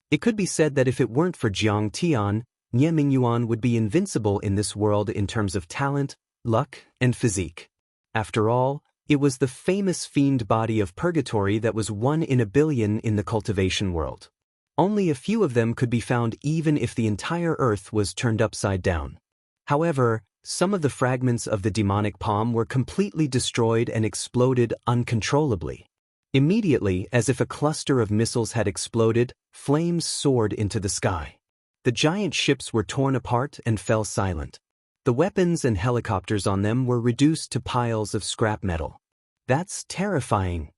It could be said that if it weren't for Jiang Tian, Nie Mingyuan would be invincible in this world in terms of talent, luck, and physique. After all, it was the famous fiend body of purgatory that was 1 in a billion in the cultivation world. Only a few of them could be found even if the entire earth was turned upside down. However, some of the fragments of the demonic palm were completely destroyed and exploded uncontrollably. Immediately, as if a cluster of missiles had exploded, flames soared into the sky. The giant ships were torn apart and fell silent. The weapons and helicopters on them were reduced to piles of scrap metal. That's terrifying.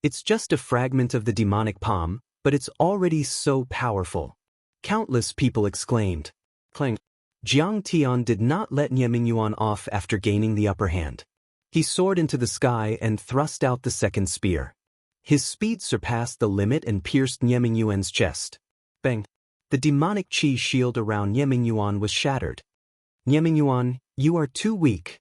It's just a fragment of the demonic palm, but it's already so powerful. Countless people exclaimed. Clang. Jiang Tian did not let Nie Mingyuan off after gaining the upper hand. He soared into the sky and thrust out the second spear. His speed surpassed the limit and pierced Nie Mingyuan's chest. Bang! The demonic chi shield around Nie Mingyuan was shattered. Nie Mingyuan, you are too weak.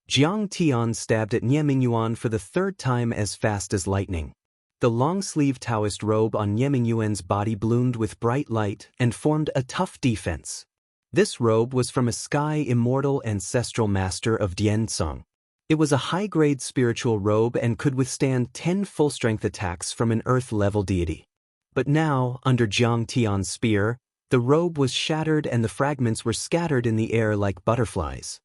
Jiang Tian stabbed at Nie Mingyuan for the third time as fast as lightning. The long-sleeved Daoist robe on Nie Mingyuan's body bloomed with bright light and formed a tough defense. This robe was from a sky immortal ancestral master of Diansong. It was a high-grade spiritual robe and could withstand 10 full-strength attacks from an earth-level deity. But now, under Jiang Tian's spear, the robe was shattered and the fragments were scattered in the air like butterflies.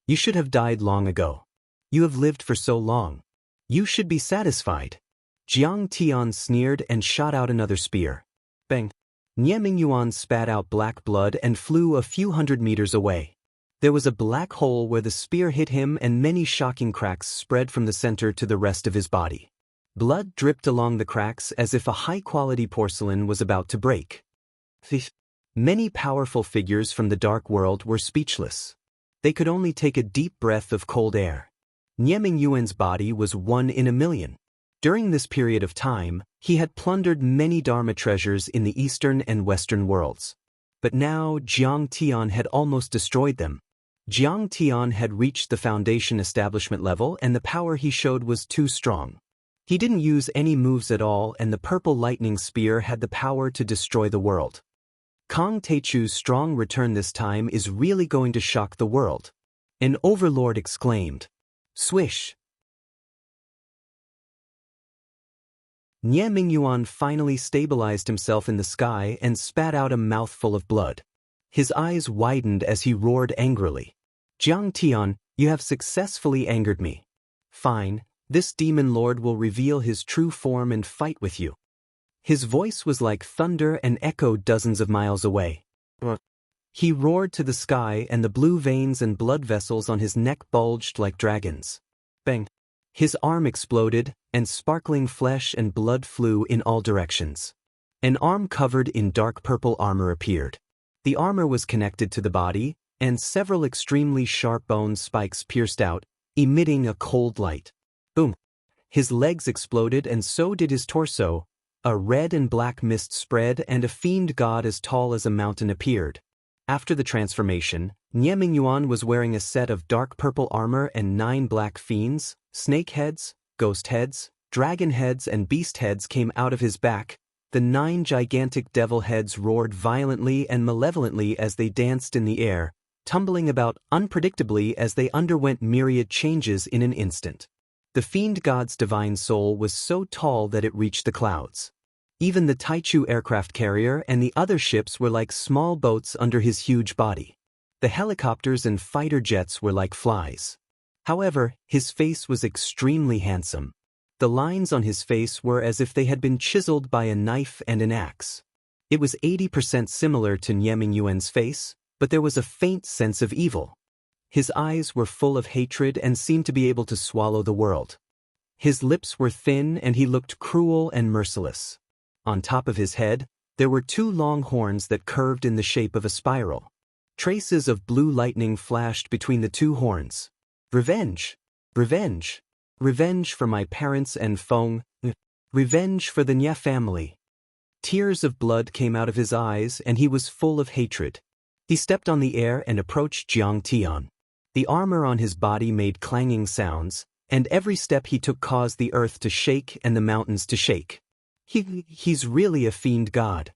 You should have died long ago. You have lived for so long. You should be satisfied. Jiang Tian sneered and shot out another spear. Bang! Nie Mingyuan spat out black blood and flew a few hundred meters away. There was a black hole where the spear hit him and many shocking cracks spread from the center to the rest of his body. Blood dripped along the cracks as if a high-quality porcelain was about to break. Many powerful figures from the dark world were speechless. They could only take a deep breath of cold air. Nie Mingyuan's body was 1 in a million. During this period of time, he had plundered many Dharma treasures in the eastern and western worlds. But now Jiang Tian had almost destroyed them. Jiang Tian had reached the foundation establishment level and the power he showed was too strong. He didn't use any moves at all and the purple lightning spear had the power to destroy the world. Kong Teichu's strong return this time is really going to shock the world. An overlord exclaimed. Swish! Nie Mingyuan finally stabilized himself in the sky and spat out a mouthful of blood. His eyes widened as he roared angrily. Jiang Tian, you have successfully angered me. Fine, this demon lord will reveal his true form and fight with you. His voice was like thunder and echoed dozens of miles away. He roared to the sky and the blue veins and blood vessels on his neck bulged like dragons. Bang! His arm exploded, and sparkling flesh and blood flew in all directions. An arm covered in dark purple armor appeared. The armor was connected to the body, and several extremely sharp bone spikes pierced out, emitting a cold light. Boom! His legs exploded and so did his torso. A red and black mist spread and a fiend god as tall as a mountain appeared. After the transformation, Nie Mingyuan was wearing a set of dark purple armor and 9 black fiends, snake heads, ghost heads, dragon heads and beast heads came out of his back. The 9 gigantic devil heads roared violently and malevolently as they danced in the air, tumbling about unpredictably as they underwent myriad changes in an instant. The fiend god's divine soul was so tall that it reached the clouds. Even the Taichu aircraft carrier and the other ships were like small boats under his huge body. The helicopters and fighter jets were like flies. However, his face was extremely handsome. The lines on his face were as if they had been chiseled by a knife and an axe. It was 80% similar to Nie Mingyuan's face, but there was a faint sense of evil. His eyes were full of hatred and seemed to be able to swallow the world. His lips were thin and he looked cruel and merciless. On top of his head, there were 2 long horns that curved in the shape of a spiral. Traces of blue lightning flashed between the 2 horns. Revenge! Revenge! Revenge for my parents and Feng. Revenge for the Nie family. Tears of blood came out of his eyes and he was full of hatred. He stepped on the air and approached Jiang Tian. The armor on his body made clanging sounds, and every step he took caused the earth to shake and the mountains to shake. He's really a fiend god.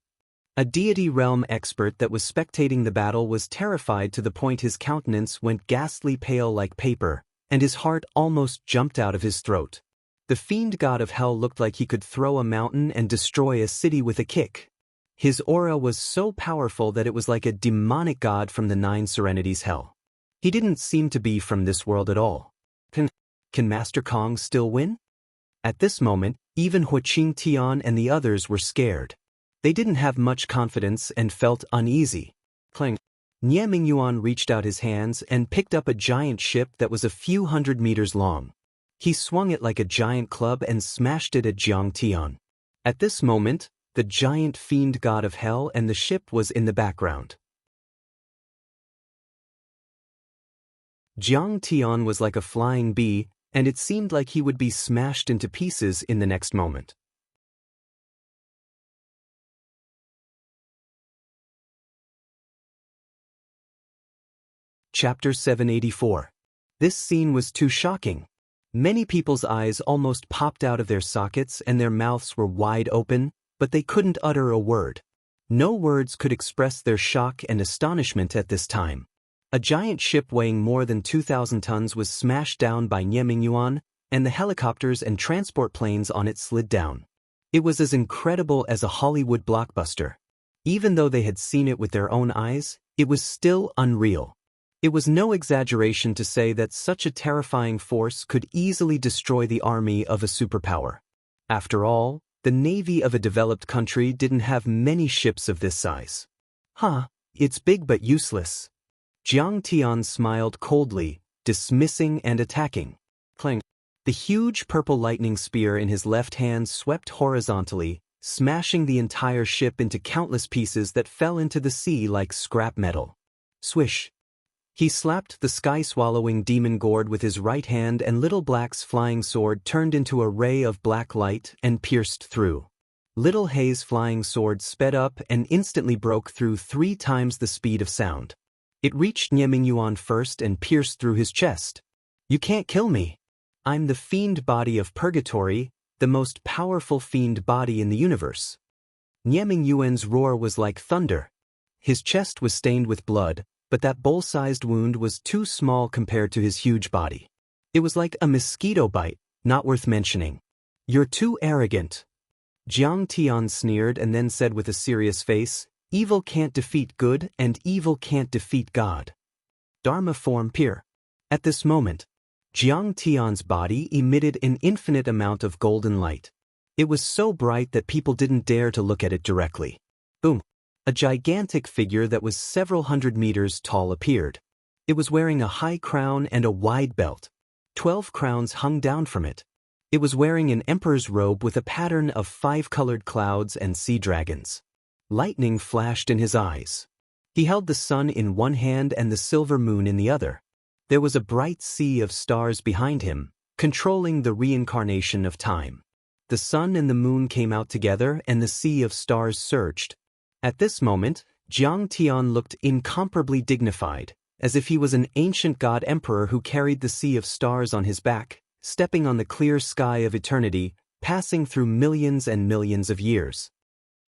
A deity realm expert that was spectating the battle was terrified to the point his countenance went ghastly pale like paper, and his heart almost jumped out of his throat. The fiend god of hell looked like he could throw a mountain and destroy a city with a kick. His aura was so powerful that it was like a demonic god from the 9 Serenities hell. He didn't seem to be from this world at all. Can Master Kong still win? At this moment, even Huaqing Tian and the others were scared. They didn't have much confidence and felt uneasy. Clang! Nie Mingyuan reached out his hands and picked up a giant ship that was a few hundred meters long. He swung it like a giant club and smashed it at Jiang Tian. At this moment, the giant fiend god of hell and the ship was in the background. Jiang Tian was like a flying bee, and it seemed like he would be smashed into pieces in the next moment. Chapter 784. This scene was too shocking. Many people's eyes almost popped out of their sockets and their mouths were wide open, but they couldn't utter a word. No words could express their shock and astonishment at this time. A giant ship weighing more than 2,000 tons was smashed down by Nie Mingyuan, and the helicopters and transport planes on it slid down. It was as incredible as a Hollywood blockbuster. Even though they had seen it with their own eyes, it was still unreal. It was no exaggeration to say that such a terrifying force could easily destroy the army of a superpower. After all, the navy of a developed country didn't have many ships of this size. It's big but useless. Jiang Tian smiled coldly, dismissing and attacking. Clang. The huge purple lightning spear in his left hand swept horizontally, smashing the entire ship into countless pieces that fell into the sea like scrap metal. Swish. He slapped the sky-swallowing demon gourd with his right hand, and Little Black's flying sword turned into a ray of black light and pierced through. Little Hei's flying sword sped up and instantly broke through 3 times the speed of sound. It reached Nie Mingyuan first and pierced through his chest. You can't kill me. I'm the fiend body of purgatory, the most powerful fiend body in the universe. Nie Mingyuan's roar was like thunder. His chest was stained with blood, but that bowl-sized wound was too small compared to his huge body. It was like a mosquito bite, not worth mentioning. You're too arrogant. Jiang Tian sneered and then said with a serious face, evil can't defeat good and evil can't defeat God. Dharma form pure. At this moment, Jiang Tian's body emitted an infinite amount of golden light. It was so bright that people didn't dare to look at it directly. Boom. A gigantic figure that was several hundred meters tall appeared. It was wearing a high crown and a wide belt. 12 crowns hung down from it. It was wearing an emperor's robe with a pattern of 5-colored clouds and sea dragons. Lightning flashed in his eyes. He held the sun in one hand and the silver moon in the other. There was a bright sea of stars behind him, controlling the reincarnation of time. The sun and the moon came out together and the sea of stars surged. At this moment, Jiang Tian looked incomparably dignified, as if he was an ancient god emperor who carried the sea of stars on his back, stepping on the clear sky of eternity, passing through millions and millions of years.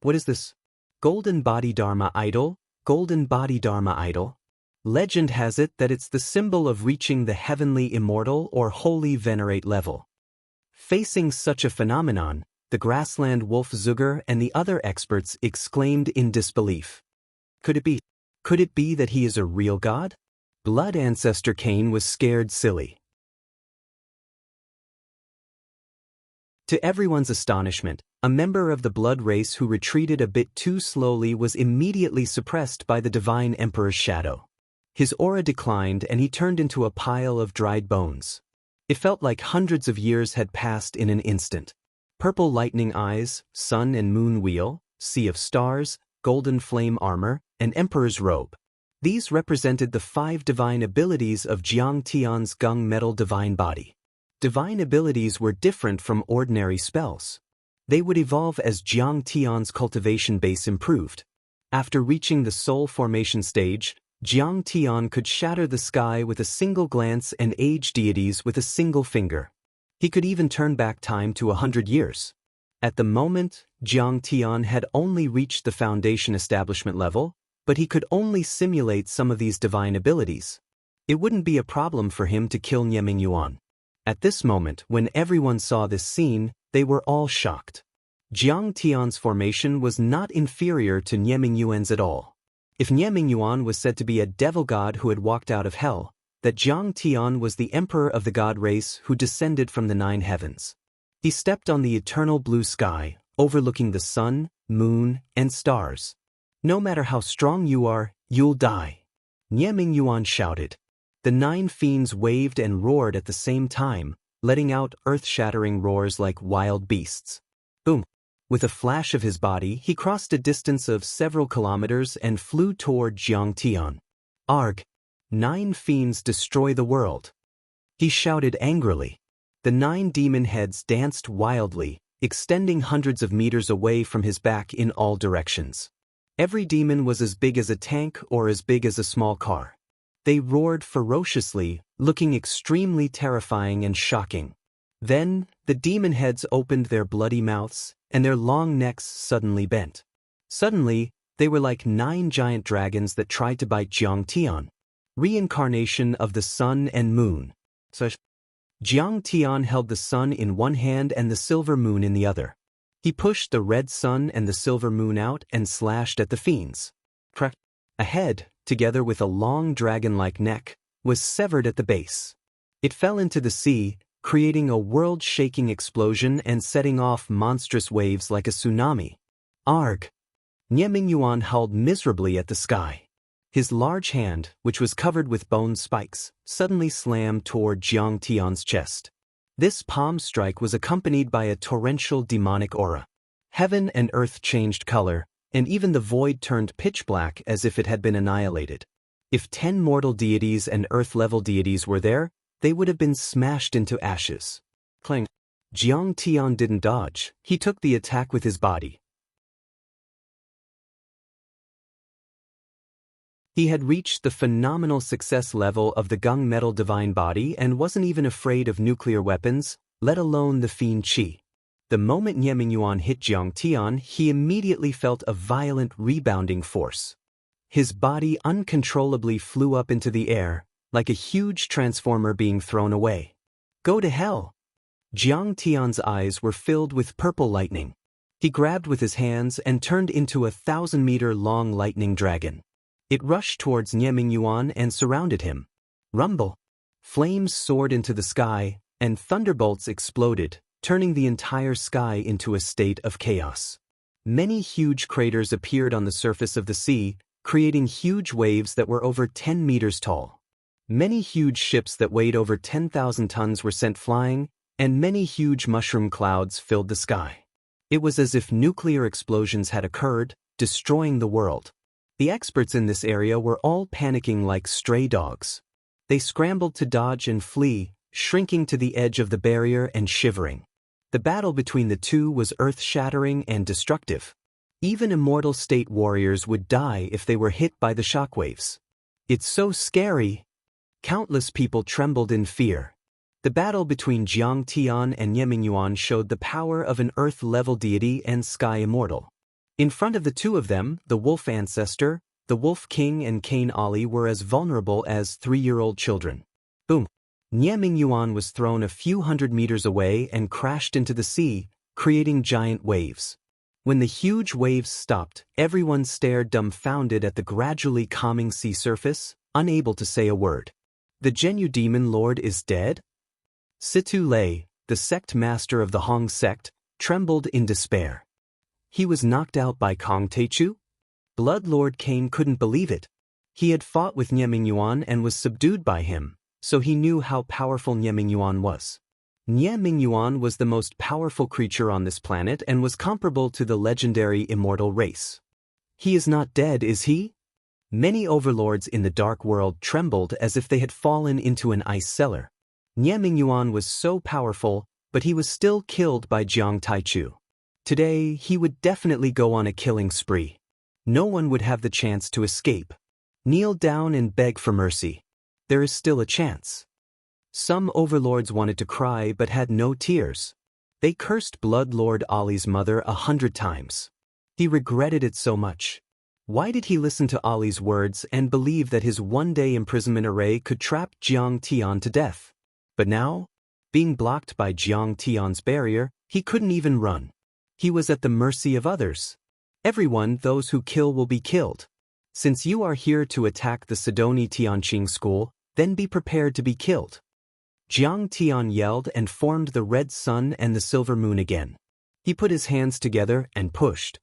What is this? Golden Body Dharma Idol? Golden Body Dharma Idol? Legend has it that it's the symbol of reaching the heavenly immortal or holy venerate level. Facing such a phenomenon, the grassland wolf Zuger and the other experts exclaimed in disbelief. Could it be that he is a real god? Blood Ancestor Cain was scared silly. To everyone's astonishment, a member of the blood race who retreated a bit too slowly was immediately suppressed by the divine emperor's shadow. His aura declined and he turned into a pile of dried bones. It felt like hundreds of years had passed in an instant. Purple lightning eyes, sun and moon wheel, sea of stars, golden flame armor, and emperor's robe. These represented the 5 divine abilities of Jiang Tian's gung metal divine body. Divine abilities were different from ordinary spells. They would evolve as Jiang Tian's cultivation base improved. After reaching the soul formation stage, Jiang Tian could shatter the sky with a single glance and age deities with a single finger. He could even turn back time to 100 years. At the moment, Jiang Tian had only reached the foundation establishment level, but he could only simulate some of these divine abilities. It wouldn't be a problem for him to kill Nie Mingyuan. At this moment, when everyone saw this scene, they were all shocked. Jiang Tian's formation was not inferior to Nie Mingyuan's at all. If Nie Mingyuan was said to be a devil god who had walked out of hell, that Jiang Tian was the emperor of the god race who descended from the 9 heavens. He stepped on the eternal blue sky, overlooking the sun, moon, and stars. No matter how strong you are, you'll die. Nie Mingyuan shouted. The 9 fiends waved and roared at the same time, letting out earth-shattering roars like wild beasts. Boom! With a flash of his body, he crossed a distance of several kilometers and flew toward Jiang Tian. Arg! 9 fiends destroy the world. He shouted angrily. The 9 demon heads danced wildly, extending hundreds of meters away from his back in all directions. Every demon was as big as a tank or as big as a small car. They roared ferociously, looking extremely terrifying and shocking. Then, the demon heads opened their bloody mouths, and their long necks suddenly bent. Suddenly, they were like 9 giant dragons that tried to bite Jiang Tian, reincarnation of the sun and moon. Jiang Tian held the sun in one hand and the silver moon in the other. He pushed the red sun and the silver moon out and slashed at the fiends. A head, together with a long dragon-like neck, was severed at the base. It fell into the sea, creating a world-shaking explosion and setting off monstrous waves like a tsunami. Arg! Nie Mingyuan howled miserably at the sky. His large hand, which was covered with bone spikes, suddenly slammed toward Jiang Tian's chest. This palm strike was accompanied by a torrential demonic aura. Heaven and earth changed color, and even the void turned pitch black as if it had been annihilated. If 10 mortal deities and earth-level deities were there, they would have been smashed into ashes. Clang. Jiang Tian didn't dodge, he took the attack with his body. He had reached the phenomenal success level of the gung metal divine body and wasn't even afraid of nuclear weapons, let alone the fiend qi. The moment Nie Mingyuan hit Jiang Tian, he immediately felt a violent rebounding force. His body uncontrollably flew up into the air, like a huge transformer being thrown away. Go to hell! Jiang Tian's eyes were filled with purple lightning. He grabbed with his hands and turned into a 1,000-meter-long lightning dragon. It rushed towards Nie Mingyuan and surrounded him. Rumble! Flames soared into the sky, and thunderbolts exploded, turning the entire sky into a state of chaos. Many huge craters appeared on the surface of the sea, creating huge waves that were over 10 meters tall. Many huge ships that weighed over 10,000 tons were sent flying, and many huge mushroom clouds filled the sky. It was as if nuclear explosions had occurred, destroying the world. The experts in this area were all panicking like stray dogs. They scrambled to dodge and flee, shrinking to the edge of the barrier and shivering. The battle between the two was earth-shattering and destructive. Even immortal state warriors would die if they were hit by the shockwaves. It's so scary! Countless people trembled in fear. The battle between Jiang Tian and Nie Mingyuan showed the power of an earth-level deity and sky immortal. In front of the two of them, the wolf ancestor, the wolf king and Cain Ali were as vulnerable as 3-year-old children. Boom! Nie Mingyuan was thrown a few hundred meters away and crashed into the sea, creating giant waves. When the huge waves stopped, everyone stared dumbfounded at the gradually calming sea surface, unable to say a word. The Zhenyu demon lord is dead? Situ Lei, the sect master of the Hong sect, trembled in despair. He was knocked out by Kong Teichu? Blood Lord Cain couldn't believe it. He had fought with Nie Mingyuan and was subdued by him, so he knew how powerful Nie Mingyuan was. Nie Mingyuan was the most powerful creature on this planet and was comparable to the legendary immortal race. He is not dead, is he? Many overlords in the dark world trembled as if they had fallen into an ice cellar. Nie Mingyuan was so powerful, but he was still killed by Jiang Taichu. Today, he would definitely go on a killing spree. No one would have the chance to escape. Kneel down and beg for mercy. There is still a chance. Some overlords wanted to cry but had no tears. They cursed Blood Lord Ali's mother 100 times. He regretted it so much. Why did he listen to Ali's words and believe that his one-day imprisonment array could trap Jiang Tian to death? But now, being blocked by Jiang Tian's barrier, he couldn't even run. He was at the mercy of others. Everyone, those who kill will be killed. Since you are here to attack the Sidoni Tianqing school, then be prepared to be killed. Jiang Tian yelled and formed the red sun and the silver moon again. He put his hands together and pushed.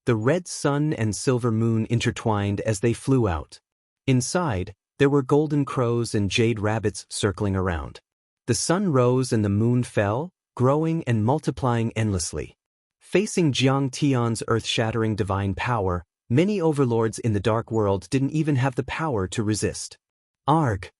The red sun and silver moon intertwined as they flew out. Inside, there were golden crows and jade rabbits circling around. The sun rose and the moon fell, growing and multiplying endlessly. Facing Jiang Tian's earth-shattering divine power, many overlords in the dark world didn't even have the power to resist. Arg!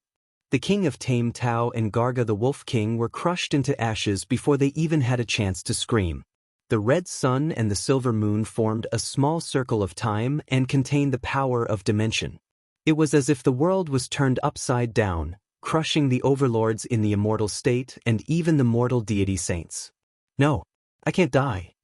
The king of Tame Tao and Garga the Wolf King were crushed into ashes before they even had a chance to scream. The red sun and the silver moon formed a small circle of time and contained the power of dimension. It was as if the world was turned upside down, crushing the overlords in the immortal state and even the mortal deity saints. No, I can't die.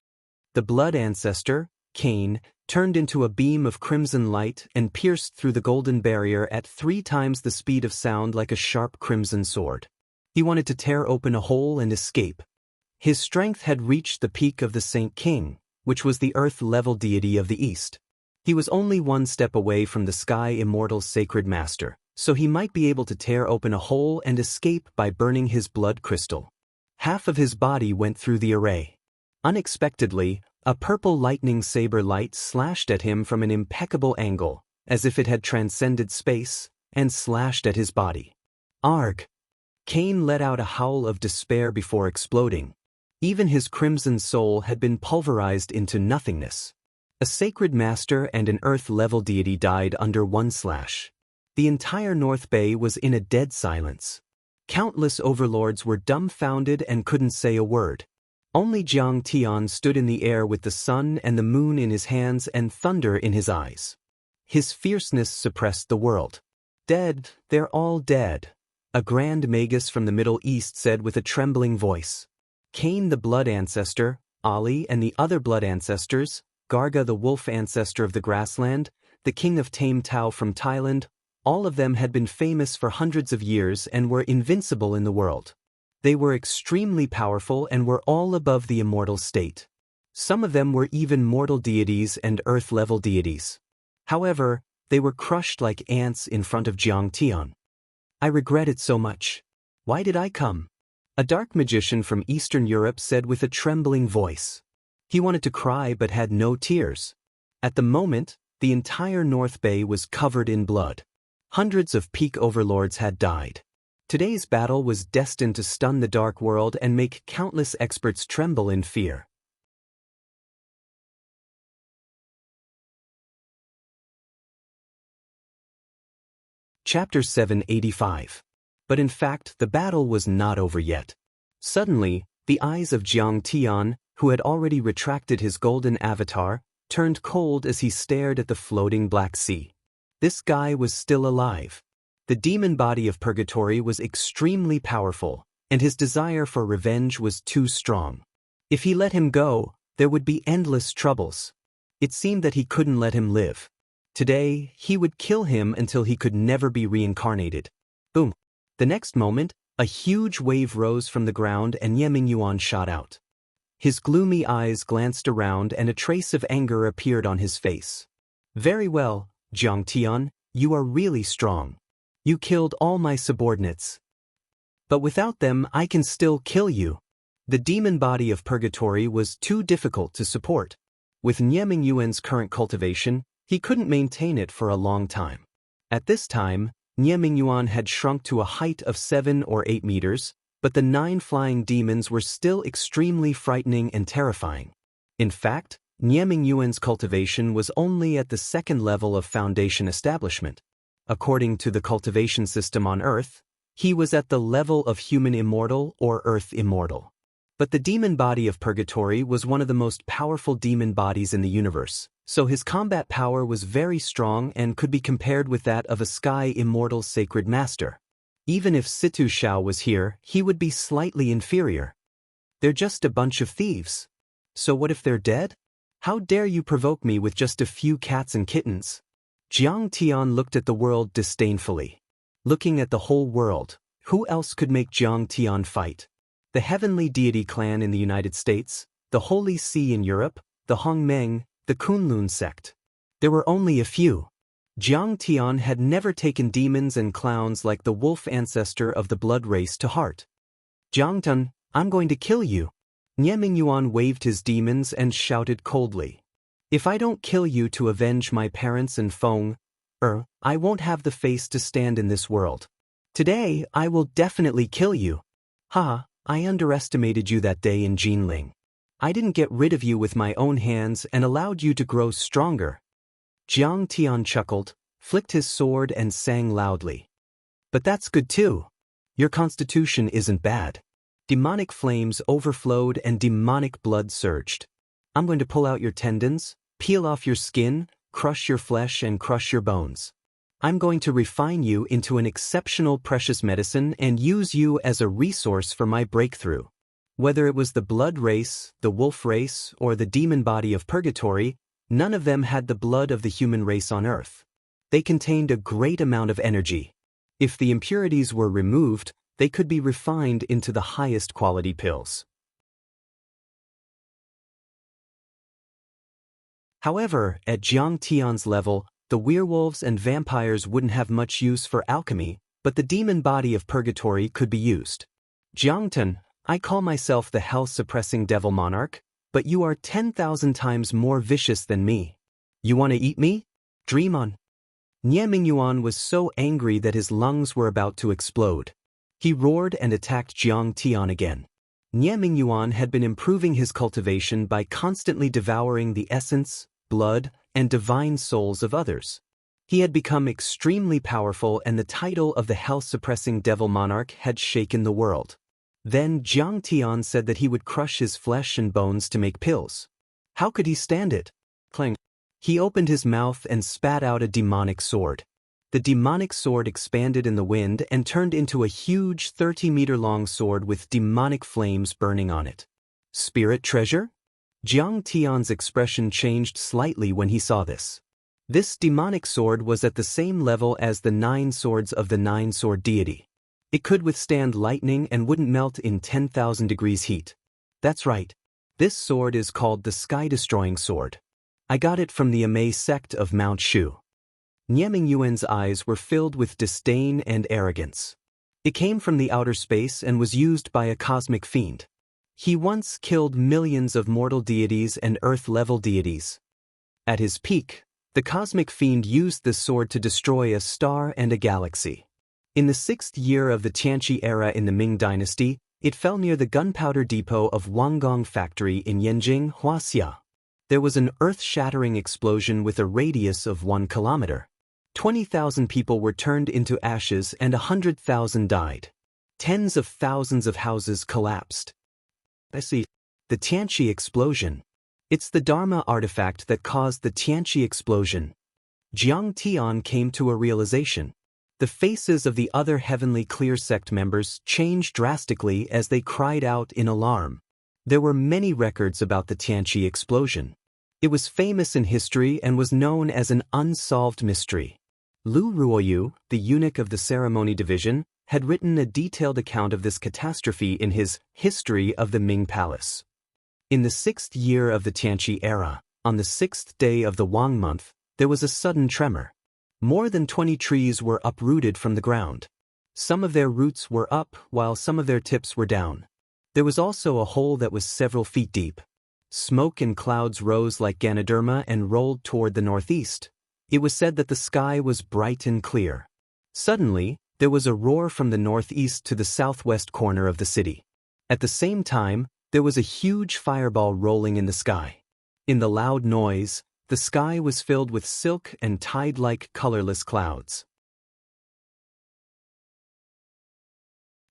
The blood ancestor, Cain, turned into a beam of crimson light and pierced through the golden barrier at 3 times the speed of sound like a sharp crimson sword. He wanted to tear open a hole and escape. His strength had reached the peak of the Saint King, which was the earth-level deity of the East. He was only 1 step away from the Sky Immortal's sacred master, so he might be able to tear open a hole and escape by burning his blood crystal. Half of his body went through the array. Unexpectedly, a purple lightning saber light slashed at him from an impeccable angle, as if it had transcended space, and slashed at his body. Arg! Cain let out a howl of despair before exploding. Even his crimson soul had been pulverized into nothingness. A sacred master and an earth-level deity died under 1 slash. The entire North Bay was in a dead silence. Countless overlords were dumbfounded and couldn't say a word. Only Jiang Tian stood in the air with the sun and the moon in his hands and thunder in his eyes. His fierceness suppressed the world. Dead, they're all dead, a grand magus from the Middle East said with a trembling voice. Cain the blood ancestor, Ali and the other blood ancestors, Garga the wolf ancestor of the grassland, the king of Tame Tao from Thailand, all of them had been famous for hundreds of years and were invincible in the world. They were extremely powerful and were all above the immortal state. Some of them were even mortal deities and earth-level deities. However, they were crushed like ants in front of Jiang Tian. I regret it so much. Why did I come? A dark magician from Eastern Europe said with a trembling voice. He wanted to cry but had no tears. At the moment, the entire North Bay was covered in blood. Hundreds of peak overlords had died. Today's battle was destined to stun the dark world and make countless experts tremble in fear. Chapter 785. But in fact, the battle was not over yet. Suddenly, the eyes of Jiang Tian, who had already retracted his golden avatar, turned cold as he stared at the floating Black Sea. This guy was still alive. The demon body of purgatory was extremely powerful, and his desire for revenge was too strong. If he let him go, there would be endless troubles. It seemed that he couldn't let him live. Today, he would kill him until he could never be reincarnated. Boom. The next moment, a huge wave rose from the ground and Ye Yuan shot out. His gloomy eyes glanced around and a trace of anger appeared on his face. Very well, Jiang Tian, you are really strong. You killed all my subordinates. But without them, I can still kill you. The demon body of purgatory was too difficult to support. With Ye Yuan's current cultivation, he couldn't maintain it for a long time. At this time, Ye Yuan had shrunk to a height of 7 or 8 meters, but the 9 flying demons were still extremely frightening and terrifying. In fact, Ye Yuan's cultivation was only at the 2nd level of foundation establishment. According to the cultivation system on Earth, he was at the level of human immortal or Earth immortal. But the demon body of purgatory was one of the most powerful demon bodies in the universe, so his combat power was very strong and could be compared with that of a Sky Immortal sacred master. Even if Situ Shao was here, he would be slightly inferior. They're just a bunch of thieves. So what if they're dead? How dare you provoke me with just a few cats and kittens? Jiang Tian looked at the world disdainfully. Looking at the whole world, who else could make Jiang Tian fight? The Heavenly Deity clan in the United States, the Holy See in Europe, the Hongmeng, the Kunlun sect. There were only a few. Jiang Tian had never taken demons and clowns like the wolf ancestor of the blood race to heart. Jiang Tian, I'm going to kill you. Ye Yuan waved his demons and shouted coldly. If I don't kill you to avenge my parents and Feng, I won't have the face to stand in this world. Today, I will definitely kill you. I underestimated you that day in Jinling. I didn't get rid of you with my own hands and allowed you to grow stronger. Jiang Tian chuckled, flicked his sword and sang loudly. But that's good too. Your constitution isn't bad. Demonic flames overflowed and demonic blood surged. I'm going to pull out your tendons, peel off your skin, crush your flesh and crush your bones. I'm going to refine you into an exceptional precious medicine and use you as a resource for my breakthrough. Whether it was the blood race, the wolf race, or the demon body of purgatory, none of them had the blood of the human race on earth. They contained a great amount of energy. If the impurities were removed, they could be refined into the highest quality pills. However, at Jiang Tian's level, the werewolves and vampires wouldn't have much use for alchemy, but the demon body of purgatory could be used. Jiangtan, I call myself the hell-suppressing devil monarch, but you are 10,000 times more vicious than me. You want to eat me? Dream on. Nie Mingyuan was so angry that his lungs were about to explode. He roared and attacked Jiang Tian again. Nie Mingyuan had been improving his cultivation by constantly devouring the essence, blood, and divine souls of others. He had become extremely powerful, and the title of the hell-suppressing devil monarch had shaken the world. Then Jiang Tian said that he would crush his flesh and bones to make pills. How could he stand it? Clang. He opened his mouth and spat out a demonic sword. The demonic sword expanded in the wind and turned into a huge 30-meter-long sword with demonic flames burning on it. Spirit treasure? Jiang Tian's expression changed slightly when he saw this. This demonic sword was at the same level as the 9 swords of the 9-sword deity. It could withstand lightning and wouldn't melt in 10,000 degrees heat. That's right. This sword is called the Sky-Destroying Sword. I got it from the Amei sect of Mount Shu. Nie Mingyuan's eyes were filled with disdain and arrogance. It came from the outer space and was used by a cosmic fiend. He once killed millions of mortal deities and earth-level deities. At his peak, the cosmic fiend used this sword to destroy a star and a galaxy. In the 6th year of the Qianqi era in the Ming dynasty, it fell near the gunpowder depot of Wanggong factory in Yanjing, Huaxia. There was an earth-shattering explosion with a radius of 1 kilometer. 20,000 people were turned into ashes and 100,000 died. Tens of thousands of houses collapsed. I see. The Tianqi explosion. It's the Dharma artifact that caused the Tianqi explosion. Jiang Tian came to a realization. The faces of the other heavenly clear sect members changed drastically as they cried out in alarm. There were many records about the Tianqi explosion. It was famous in history and was known as an unsolved mystery. Lu Ruoyu, the eunuch of the ceremony division, had written a detailed account of this catastrophe in his History of the Ming Palace. In the 6th year of the Tianqi era, on the 6th day of the Wang month, there was a sudden tremor. More than 20 trees were uprooted from the ground. Some of their roots were up while some of their tips were down. There was also a hole that was several feet deep. Smoke and clouds rose like Ganoderma and rolled toward the northeast. It was said that the sky was bright and clear. Suddenly, there was a roar from the northeast to the southwest corner of the city. At the same time, there was a huge fireball rolling in the sky. In the loud noise, the sky was filled with silk and tide-like colorless clouds.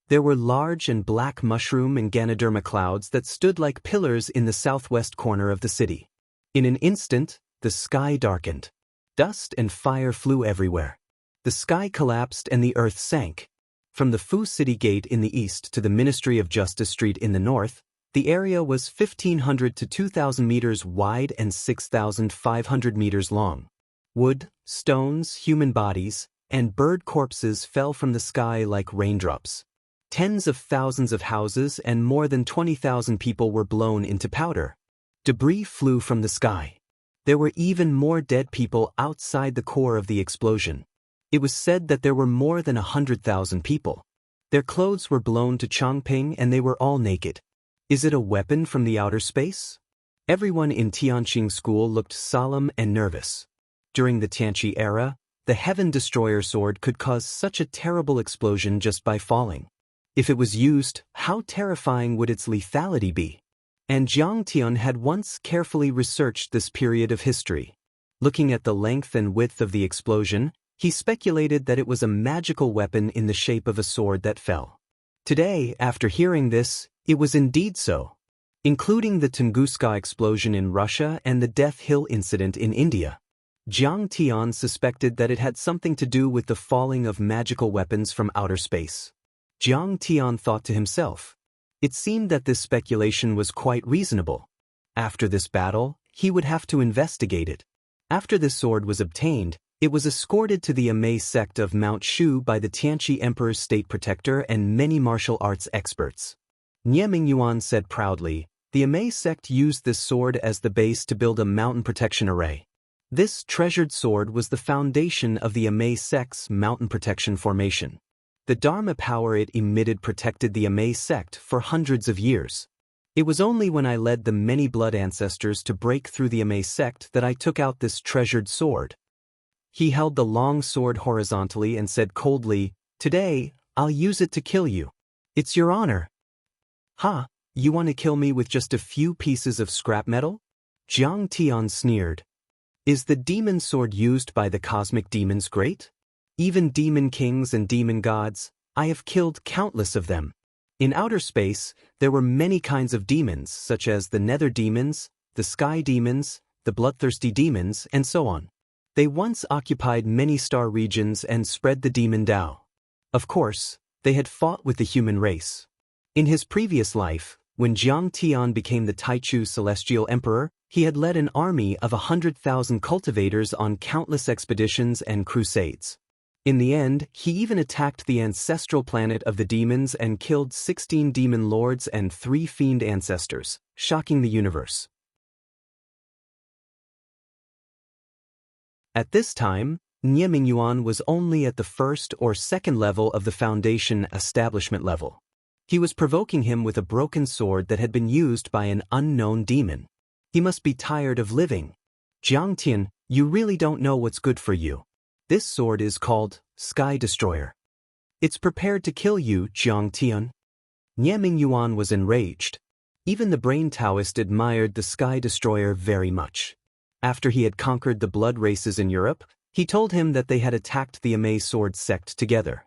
There were large and black mushroom and Ganoderma clouds that stood like pillars in the southwest corner of the city. In an instant, the sky darkened. Dust and fire flew everywhere. The sky collapsed and the earth sank. From the Fu City Gate in the east to the Ministry of Justice Street in the north, the area was 1,500 to 2,000 meters wide and 6,500 meters long. Wood, stones, human bodies, and bird corpses fell from the sky like raindrops. Tens of thousands of houses and more than 20,000 people were blown into powder. Debris flew from the sky. There were even more dead people outside the core of the explosion. It was said that there were more than 100,000 people. Their clothes were blown to Chongping and they were all naked. Is it a weapon from the outer space? Everyone in Tianqing School looked solemn and nervous. During the Tianqi era, the Heaven Destroyer sword could cause such a terrible explosion just by falling. If it was used, how terrifying would its lethality be? And Jiang Tian had once carefully researched this period of history. Looking at the length and width of the explosion, He speculated that it was a magical weapon in the shape of a sword that fell. Today, after hearing this, it was indeed so. Including the Tunguska explosion in Russia and the Death Hill incident in India. Jiang Tian suspected that it had something to do with the falling of magical weapons from outer space. Jiang Tian thought to himself. It seemed that this speculation was quite reasonable. After this battle, he would have to investigate it. After this sword was obtained, it was escorted to the Amei sect of Mount Shu by the Tianqi Emperor's state protector and many martial arts experts. Nie Mingyuan said proudly, the Amei sect used this sword as the base to build a mountain protection array. This treasured sword was the foundation of the Amei sect's mountain protection formation. The Dharma power it emitted protected the Amei sect for hundreds of years. It was only when I led the many blood ancestors to break through the Amei sect that I took out this treasured sword. He held the long sword horizontally and said coldly, "Today, I'll use it to kill you. It's your honor." "Ha, you want to kill me with just a few pieces of scrap metal?" Jiang Tian sneered. "Is the demon sword used by the cosmic demons great? Even demon kings and demon gods, I have killed countless of them. In outer space, there were many kinds of demons such as the nether demons, the sky demons, the bloodthirsty demons, and so on. They once occupied many star regions and spread the demon Dao. Of course, they had fought with the human race. In his previous life, when Jiang Tian became the Taichu Celestial Emperor, he had led an army of 100,000 cultivators on countless expeditions and crusades. In the end, he even attacked the ancestral planet of the demons and killed 16 demon lords and 3 fiend ancestors, shocking the universe. At this time, Nie Mingyuan was only at the first or second level of the foundation establishment level. He was provoking him with a broken sword that had been used by an unknown demon. He must be tired of living. "Jiang Tian, you really don't know what's good for you. This sword is called Sky Destroyer. It's prepared to kill you, Jiang Tian." Nie Mingyuan was enraged. Even the brain Daoist admired the Sky Destroyer very much. After he had conquered the blood races in Europe, he told him that they had attacked the Amei sword sect together.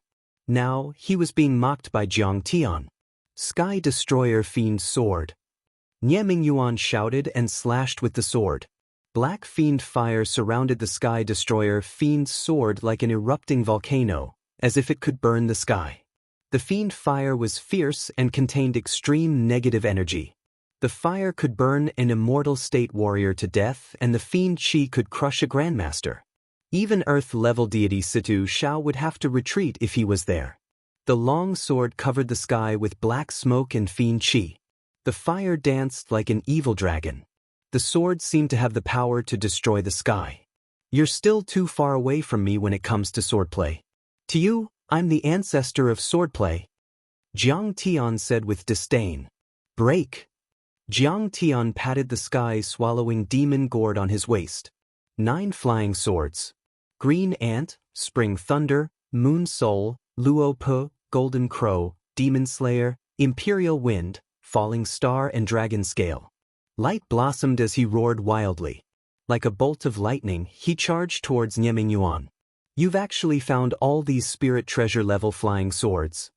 Now, he was being mocked by Jiang Tian. "Sky Destroyer Fiend Sword." Nie Mingyuan shouted and slashed with the sword. Black fiend fire surrounded the Sky Destroyer Fiend sword like an erupting volcano, as if it could burn the sky. The fiend fire was fierce and contained extreme negative energy. The fire could burn an immortal state warrior to death, and the fiend chi could crush a grandmaster. Even Earth-level deity Situ Shao would have to retreat if he was there. The long sword covered the sky with black smoke and fiend chi. The fire danced like an evil dragon. The sword seemed to have the power to destroy the sky. "You're still too far away from me when it comes to swordplay. To you, I'm the ancestor of swordplay," Jiang Tian said with disdain. "Break." Jiang Tian patted the sky, swallowing demon gourd on his waist. 9 flying swords. Green Ant, Spring Thunder, Moon Soul, Luo Pu, Golden Crow, Demon Slayer, Imperial Wind, Falling Star and Dragon Scale. Light blossomed as he roared wildly. Like a bolt of lightning, he charged towards Nie Mingyuan. "You've actually found all these spirit treasure-level flying swords."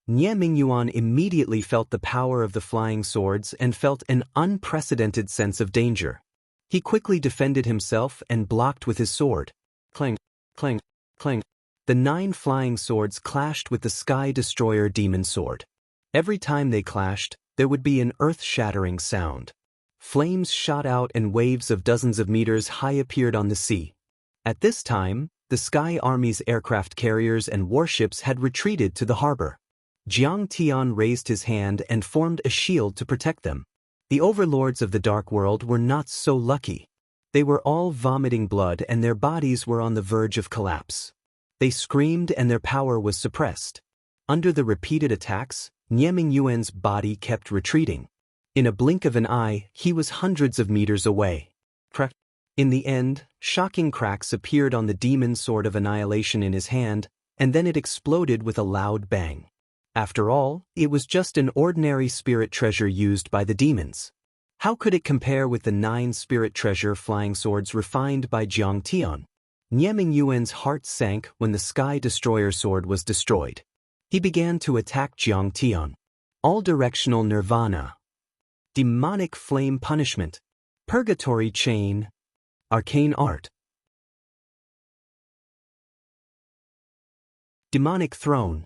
Nie Mingyuan immediately felt the power of the flying swords and felt an unprecedented sense of danger. He quickly defended himself and blocked with his sword. Clang, clang, clang. The 9 flying swords clashed with the Sky Destroyer demon sword. Every time they clashed, there would be an earth-shattering sound. Flames shot out and waves of dozens of meters high appeared on the sea. At this time, the Sky Army's aircraft carriers and warships had retreated to the harbor. Jiang Tian raised his hand and formed a shield to protect them. The overlords of the Dark World were not so lucky. They were all vomiting blood and their bodies were on the verge of collapse. They screamed and their power was suppressed. Under the repeated attacks, Nie Mingyuan's body kept retreating. In a blink of an eye, he was hundreds of meters away. Crack. In the end, shocking cracks appeared on the demon sword of annihilation in his hand, and then it exploded with a loud bang. After all, it was just an ordinary spirit treasure used by the demons. How could it compare with the 9 spirit treasure flying swords refined by Jiang Tian? Nie Mingyuan's heart sank when the Sky Destroyer sword was destroyed. He began to attack Jiang Tian. All-directional nirvana. Demonic flame punishment. Purgatory chain. Arcane art. Demonic throne.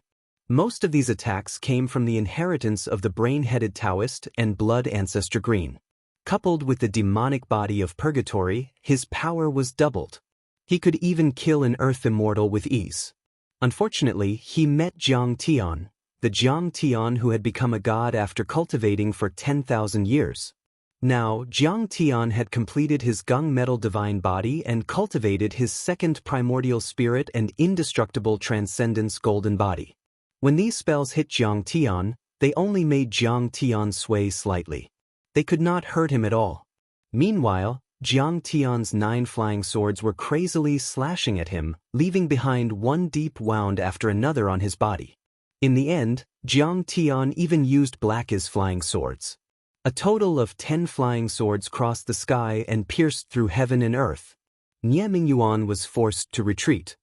Most of these attacks came from the inheritance of the brain-headed Daoist and blood ancestor green. Coupled with the demonic body of purgatory, his power was doubled. He could even kill an earth immortal with ease. Unfortunately, he met Jiang Tian, the Jiang Tian who had become a god after cultivating for 10,000 years. Now, Jiang Tian had completed his gung-metal divine body and cultivated his second primordial spirit and indestructible transcendence golden body. When these spells hit Jiang Tian, they only made Jiang Tian sway slightly. They could not hurt him at all. Meanwhile, Jiang Tian's 9 flying swords were crazily slashing at him, leaving behind one deep wound after another on his body. In the end, Jiang Tian even used Black's flying swords. A total of 10 flying swords crossed the sky and pierced through heaven and earth. Nie Mingyuan was forced to retreat.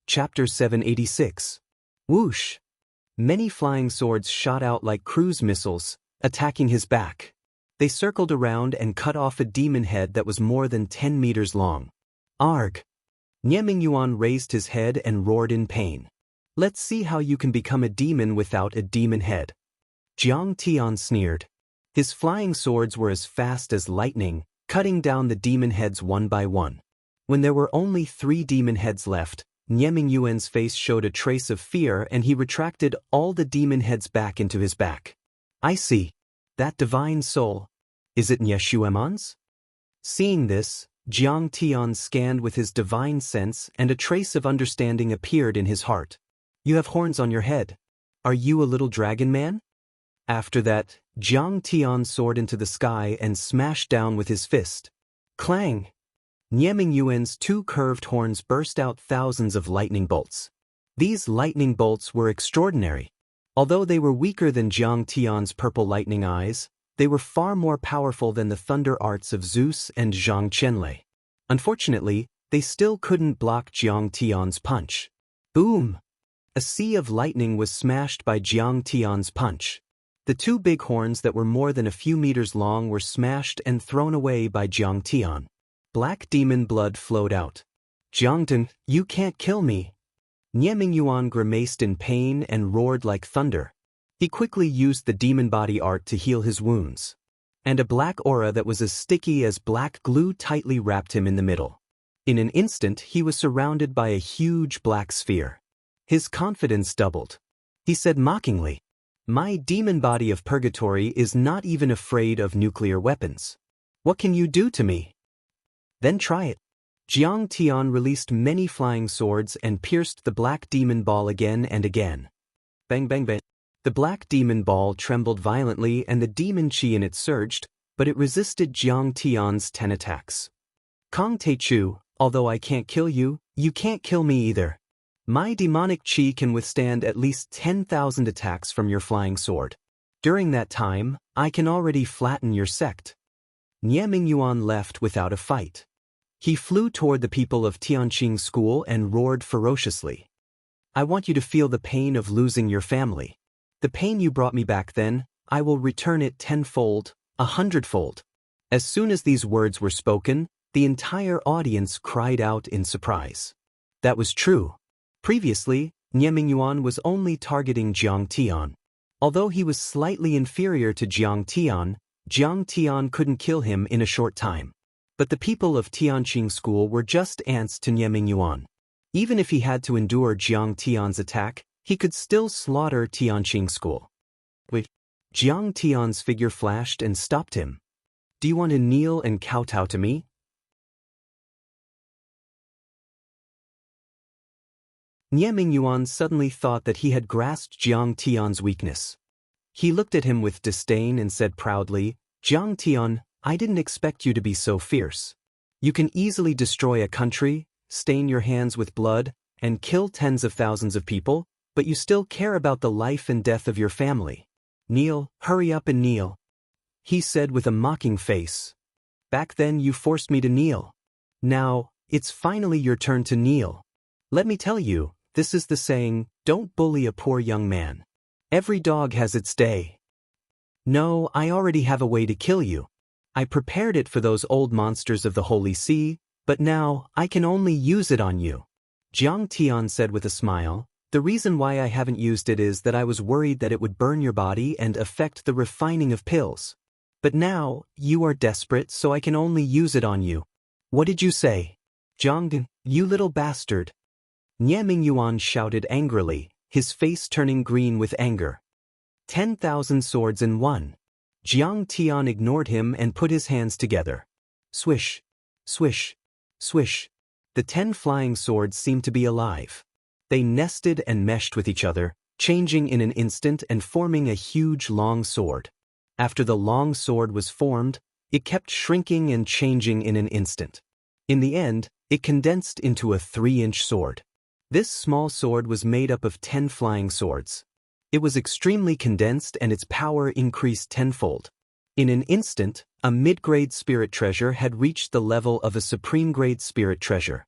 Chapter 786. Whoosh! Many flying swords shot out like cruise missiles, attacking his back. They circled around and cut off a demon head that was more than 10 meters long. Arg! Nie Mingyuan raised his head and roared in pain. Let's see how you can become a demon without a demon head. Jiang Tian sneered. His flying swords were as fast as lightning, cutting down the demon heads one by one. When there were only 3 demon heads left, Nie Mingyuan's face showed a trace of fear and he retracted all the demon heads back into his back. I see. That divine soul. Is it Nie Xueman's? Seeing this, Jiang Tian scanned with his divine sense and a trace of understanding appeared in his heart. You have horns on your head. Are you a little dragon man? After that, Jiang Tian soared into the sky and smashed down with his fist. Clang! Nie Mingyuan's 2 curved horns burst out thousands of lightning bolts. These lightning bolts were extraordinary. Although they were weaker than Jiang Tian's purple lightning eyes, they were far more powerful than the thunder arts of Zeus and Zhang Qianlei. Unfortunately, they still couldn't block Jiang Tian's punch. Boom! A sea of lightning was smashed by Jiang Tian's punch. The 2 big horns that were more than a few meters long were smashed and thrown away by Jiang Tian. Black demon blood flowed out. Jiangdan, you can't kill me. Nie Mingyuan grimaced in pain and roared like thunder. He quickly used the demon body art to heal his wounds. And a black aura that was as sticky as black glue tightly wrapped him in the middle. In an instant, he was surrounded by a huge black sphere. His confidence doubled. He said mockingly, My demon body of purgatory is not even afraid of nuclear weapons. What can you do to me? Then try it. Jiang Tian released many flying swords and pierced the black demon ball again and again. Bang bang bang. The black demon ball trembled violently and the demon qi in it surged, but it resisted Jiang Tian's 10 attacks. Kong Teichu, although I can't kill you, you can't kill me either. My demonic qi can withstand at least 10,000 attacks from your flying sword. During that time, I can already flatten your sect. Nie Mingyuan left without a fight. He flew toward the people of Tianqing School and roared ferociously. I want you to feel the pain of losing your family. The pain you brought me back then, I will return it 10-fold, 100-fold. As soon as these words were spoken, the entire audience cried out in surprise. That was true. Previously, Nie Mingyuan was only targeting Jiang Tian. Although he was slightly inferior to Jiang Tian couldn't kill him in a short time. But the people of Tianqing School were just ants to Nie Mingyuan. Even if he had to endure Jiang Tian's attack, he could still slaughter Tianqing School. Wait. Jiang Tian's figure flashed and stopped him. Do you want to kneel and kowtow to me? Nie Mingyuan suddenly thought that he had grasped Jiang Tian's weakness. He looked at him with disdain and said proudly, Jiang Tian, I didn't expect you to be so fierce. You can easily destroy a country, stain your hands with blood, and kill tens of thousands of people, but you still care about the life and death of your family. Kneel, hurry up and kneel, he said with a mocking face. Back then you forced me to kneel. Now, it's finally your turn to kneel. Let me tell you, this is the saying, don't bully a poor young man. Every dog has its day. No, I already have a way to kill you. I prepared it for those old monsters of the Holy Sea, but now, I can only use it on you. Jiang Tian said with a smile, the reason why I haven't used it is that I was worried that it would burn your body and affect the refining of pills. But now, you are desperate so I can only use it on you. What did you say? Jiang, you little bastard. Nie Mingyuan shouted angrily, his face turning green with anger. 10,000 swords in one. Jiang Tian ignored him and put his hands together. Swish, swish, swish. The 10 flying swords seemed to be alive. They nested and meshed with each other, changing in an instant and forming a huge long sword. After the long sword was formed, it kept shrinking and changing in an instant. In the end, it condensed into a 3-inch sword. This small sword was made up of 10 flying swords. It was extremely condensed and its power increased tenfold. In an instant, a mid-grade spirit treasure had reached the level of a supreme-grade spirit treasure.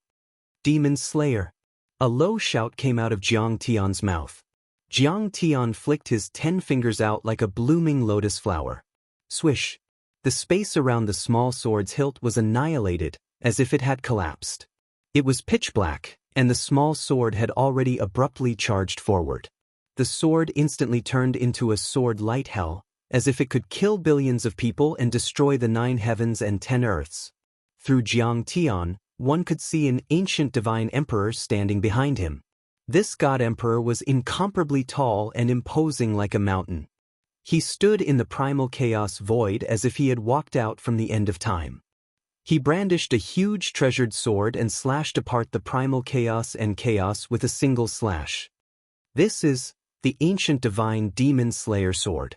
Demon Slayer. A low shout came out of Jiang Tian's mouth. Jiang Tian flicked his 10 fingers out like a blooming lotus flower. Swish. The space around the small sword's hilt was annihilated, as if it had collapsed. It was pitch black, and the small sword had already abruptly charged forward. The sword instantly turned into a sword light hell, as if it could kill billions of people and destroy the 9 heavens and 10 earths. Through Jiang Tian, one could see an ancient divine emperor standing behind him. This god emperor was incomparably tall and imposing like a mountain. He stood in the primal chaos void as if he had walked out from the end of time. He brandished a huge treasured sword and slashed apart the primal chaos and chaos with a single slash. This is the ancient divine demon slayer sword.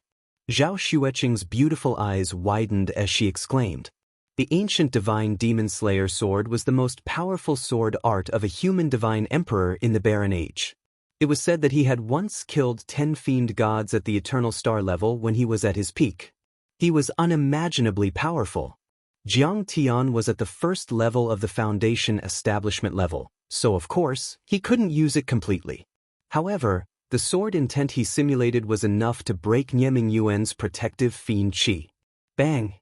Zhao Xueqing's beautiful eyes widened as she exclaimed. The ancient divine demon slayer sword was the most powerful sword art of a human divine emperor in the Barren Age. It was said that he had once killed 10 fiend gods at the eternal star level when he was at his peak. He was unimaginably powerful. Jiang Tian was at the first level of the foundation establishment level, so of course, he couldn't use it completely. However, the sword intent he simulated was enough to break Nie Mingyuan's protective fiend qi. Bang!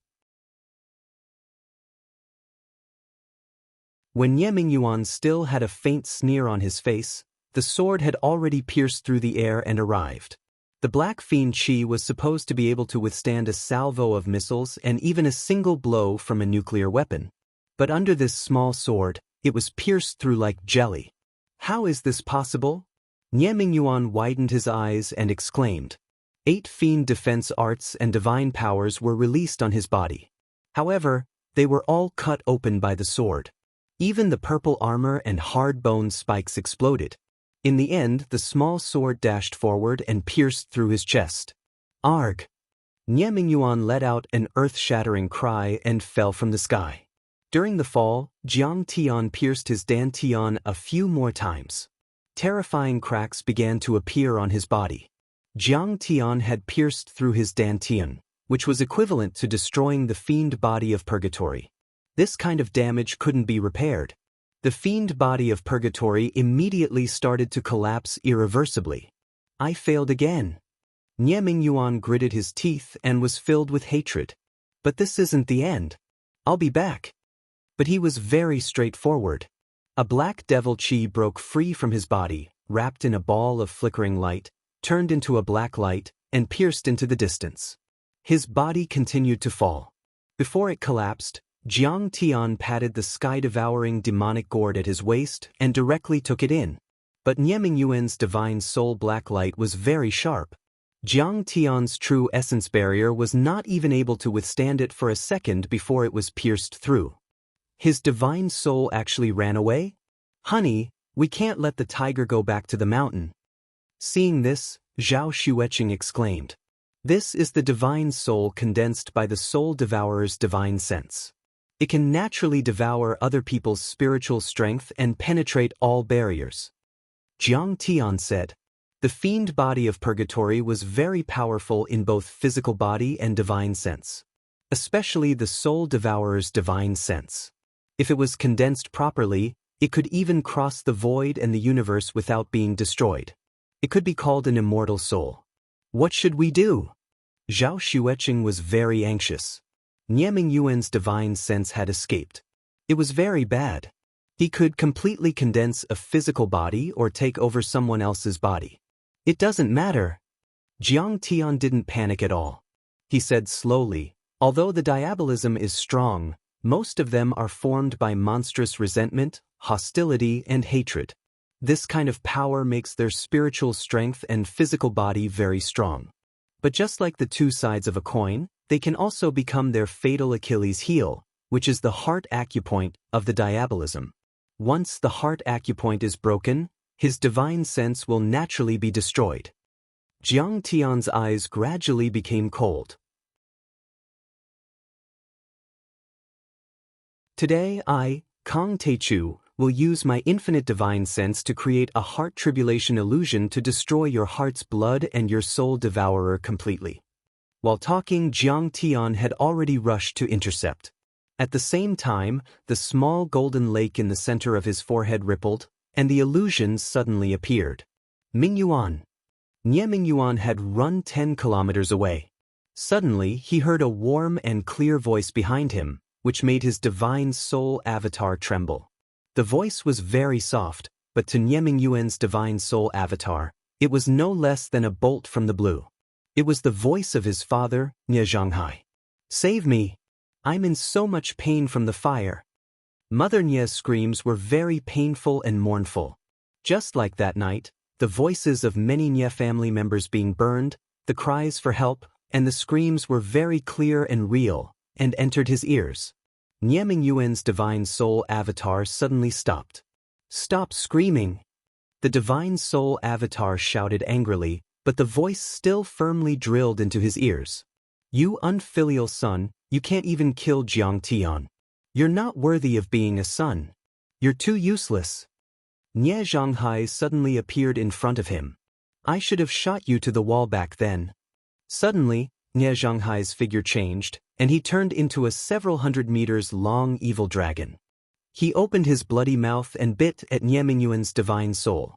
When Nie Mingyuan still had a faint sneer on his face, the sword had already pierced through the air and arrived. The black fiend qi was supposed to be able to withstand a salvo of missiles and even a single blow from a nuclear weapon. But under this small sword, it was pierced through like jelly. How is this possible? Nie Mingyuan widened his eyes and exclaimed. 8 fiend defense arts and divine powers were released on his body. However, they were all cut open by the sword. Even the purple armor and hard bone spikes exploded. In the end, the small sword dashed forward and pierced through his chest. Arg! Nie Mingyuan let out an earth-shattering cry and fell from the sky. During the fall, Jiang Tian pierced his dantian a few more times. Terrifying cracks began to appear on his body. Jiang Tian had pierced through his dantian, which was equivalent to destroying the fiend body of purgatory. This kind of damage couldn't be repaired. The fiend body of purgatory immediately started to collapse irreversibly. I failed again. Nie Mingyuan gritted his teeth and was filled with hatred. But this isn't the end. I'll be back. But he was very straightforward. A black devil qi broke free from his body, wrapped in a ball of flickering light, turned into a black light, and pierced into the distance. His body continued to fall. Before it collapsed, Jiang Tian patted the sky-devouring demonic gourd at his waist and directly took it in. But Nie Mingyuan's divine soul black light was very sharp. Jiang Tian's true essence barrier was not even able to withstand it for a second before it was pierced through. His divine soul actually ran away? Honey, we can't let the tiger go back to the mountain. Seeing this, Zhao Xueqing exclaimed. This is the divine soul condensed by the soul devourer's divine sense. It can naturally devour other people's spiritual strength and penetrate all barriers. Jiang Tian said. The fiend body of purgatory was very powerful in both physical body and divine sense, especially the soul devourer's divine sense. If it was condensed properly, it could even cross the void and the universe without being destroyed. It could be called an immortal soul. What should we do? Zhao Xueqing was very anxious. Nie Mingyuan's divine sense had escaped. It was very bad. He could completely condense a physical body or take over someone else's body. It doesn't matter. Jiang Tian didn't panic at all. He said slowly, although the diabolism is strong, most of them are formed by monstrous resentment, hostility, and hatred. This kind of power makes their spiritual strength and physical body very strong. But just like the two sides of a coin, they can also become their fatal Achilles heel, which is the heart acupoint of the diabolism. Once the heart acupoint is broken, his divine sense will naturally be destroyed. Jiang Tian's eyes gradually became cold. Today I, Kang Teichu, will use my infinite divine sense to create a heart tribulation illusion to destroy your heart's blood and your soul devourer completely. While talking, Jiang Tian had already rushed to intercept. At the same time, the small golden lake in the center of his forehead rippled, and the illusion suddenly appeared. Mingyuan. Nie Mingyuan had run 10 kilometers away. Suddenly, he heard a warm and clear voice behind him, which made his divine soul avatar tremble. The voice was very soft, but to Nie Mingyuan's divine soul avatar, it was no less than a bolt from the blue. It was the voice of his father, Nie Zhanghai. Save me! I'm in so much pain from the fire. Mother Nie's screams were very painful and mournful. Just like that night, the voices of many Nie family members being burned, the cries for help, and the screams were very clear and real, and entered his ears. Nie Mingyuan's divine soul avatar suddenly stopped. Stop screaming! The divine soul avatar shouted angrily, but the voice still firmly drilled into his ears. You unfilial son, you can't even kill Jiang Tian. You're not worthy of being a son. You're too useless. Nie Zhanghai suddenly appeared in front of him. I should have shot you to the wall back then. Suddenly, Nie Zhanghai's figure changed, and he turned into a several hundred meters long evil dragon. He opened his bloody mouth and bit at Nie Mingyuan's divine soul.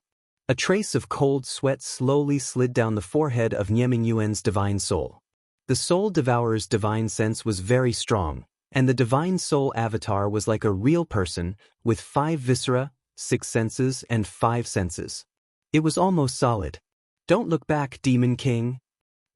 A trace of cold sweat slowly slid down the forehead of Nie Mingyuan's divine soul. The soul devourer's divine sense was very strong, and the divine soul avatar was like a real person, with 5 viscera, 6 senses, and 5 senses. It was almost solid. Don't look back, Demon King.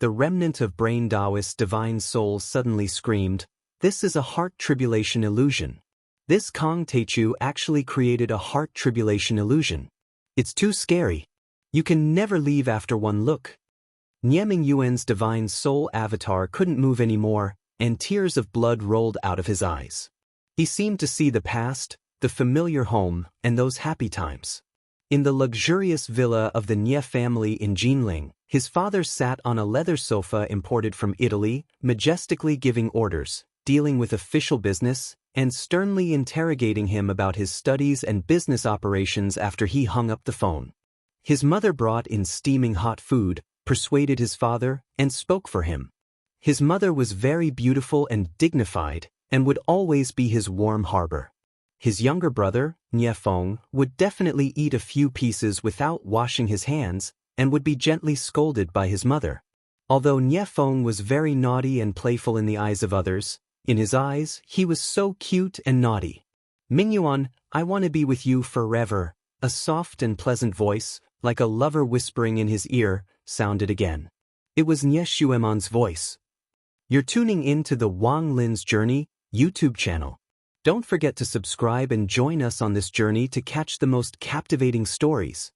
The remnant of brain Daoist divine soul suddenly screamed, this is a heart tribulation illusion. This Kang Teichu actually created a heart tribulation illusion. It's too scary. You can never leave after one look. Nie Mingyuan's divine soul avatar couldn't move anymore, and tears of blood rolled out of his eyes. He seemed to see the past, the familiar home, and those happy times. In the luxurious villa of the Nie family in Jinling, his father sat on a leather sofa imported from Italy, majestically giving orders, dealing with official business, and sternly interrogating him about his studies and business operations after he hung up the phone. His mother brought in steaming hot food, persuaded his father, and spoke for him. His mother was very beautiful and dignified, and would always be his warm harbor. His younger brother, Nie Feng, would definitely eat a few pieces without washing his hands, and would be gently scolded by his mother. Although Nie Feng was very naughty and playful in the eyes of others, in his eyes, he was so cute and naughty. Mingyuan, I want to be with you forever. A soft and pleasant voice, like a lover whispering in his ear, sounded again. It was Nie Xueman's voice. You're tuning in to the Wang Lin's Journey YouTube channel. Don't forget to subscribe and join us on this journey to catch the most captivating stories.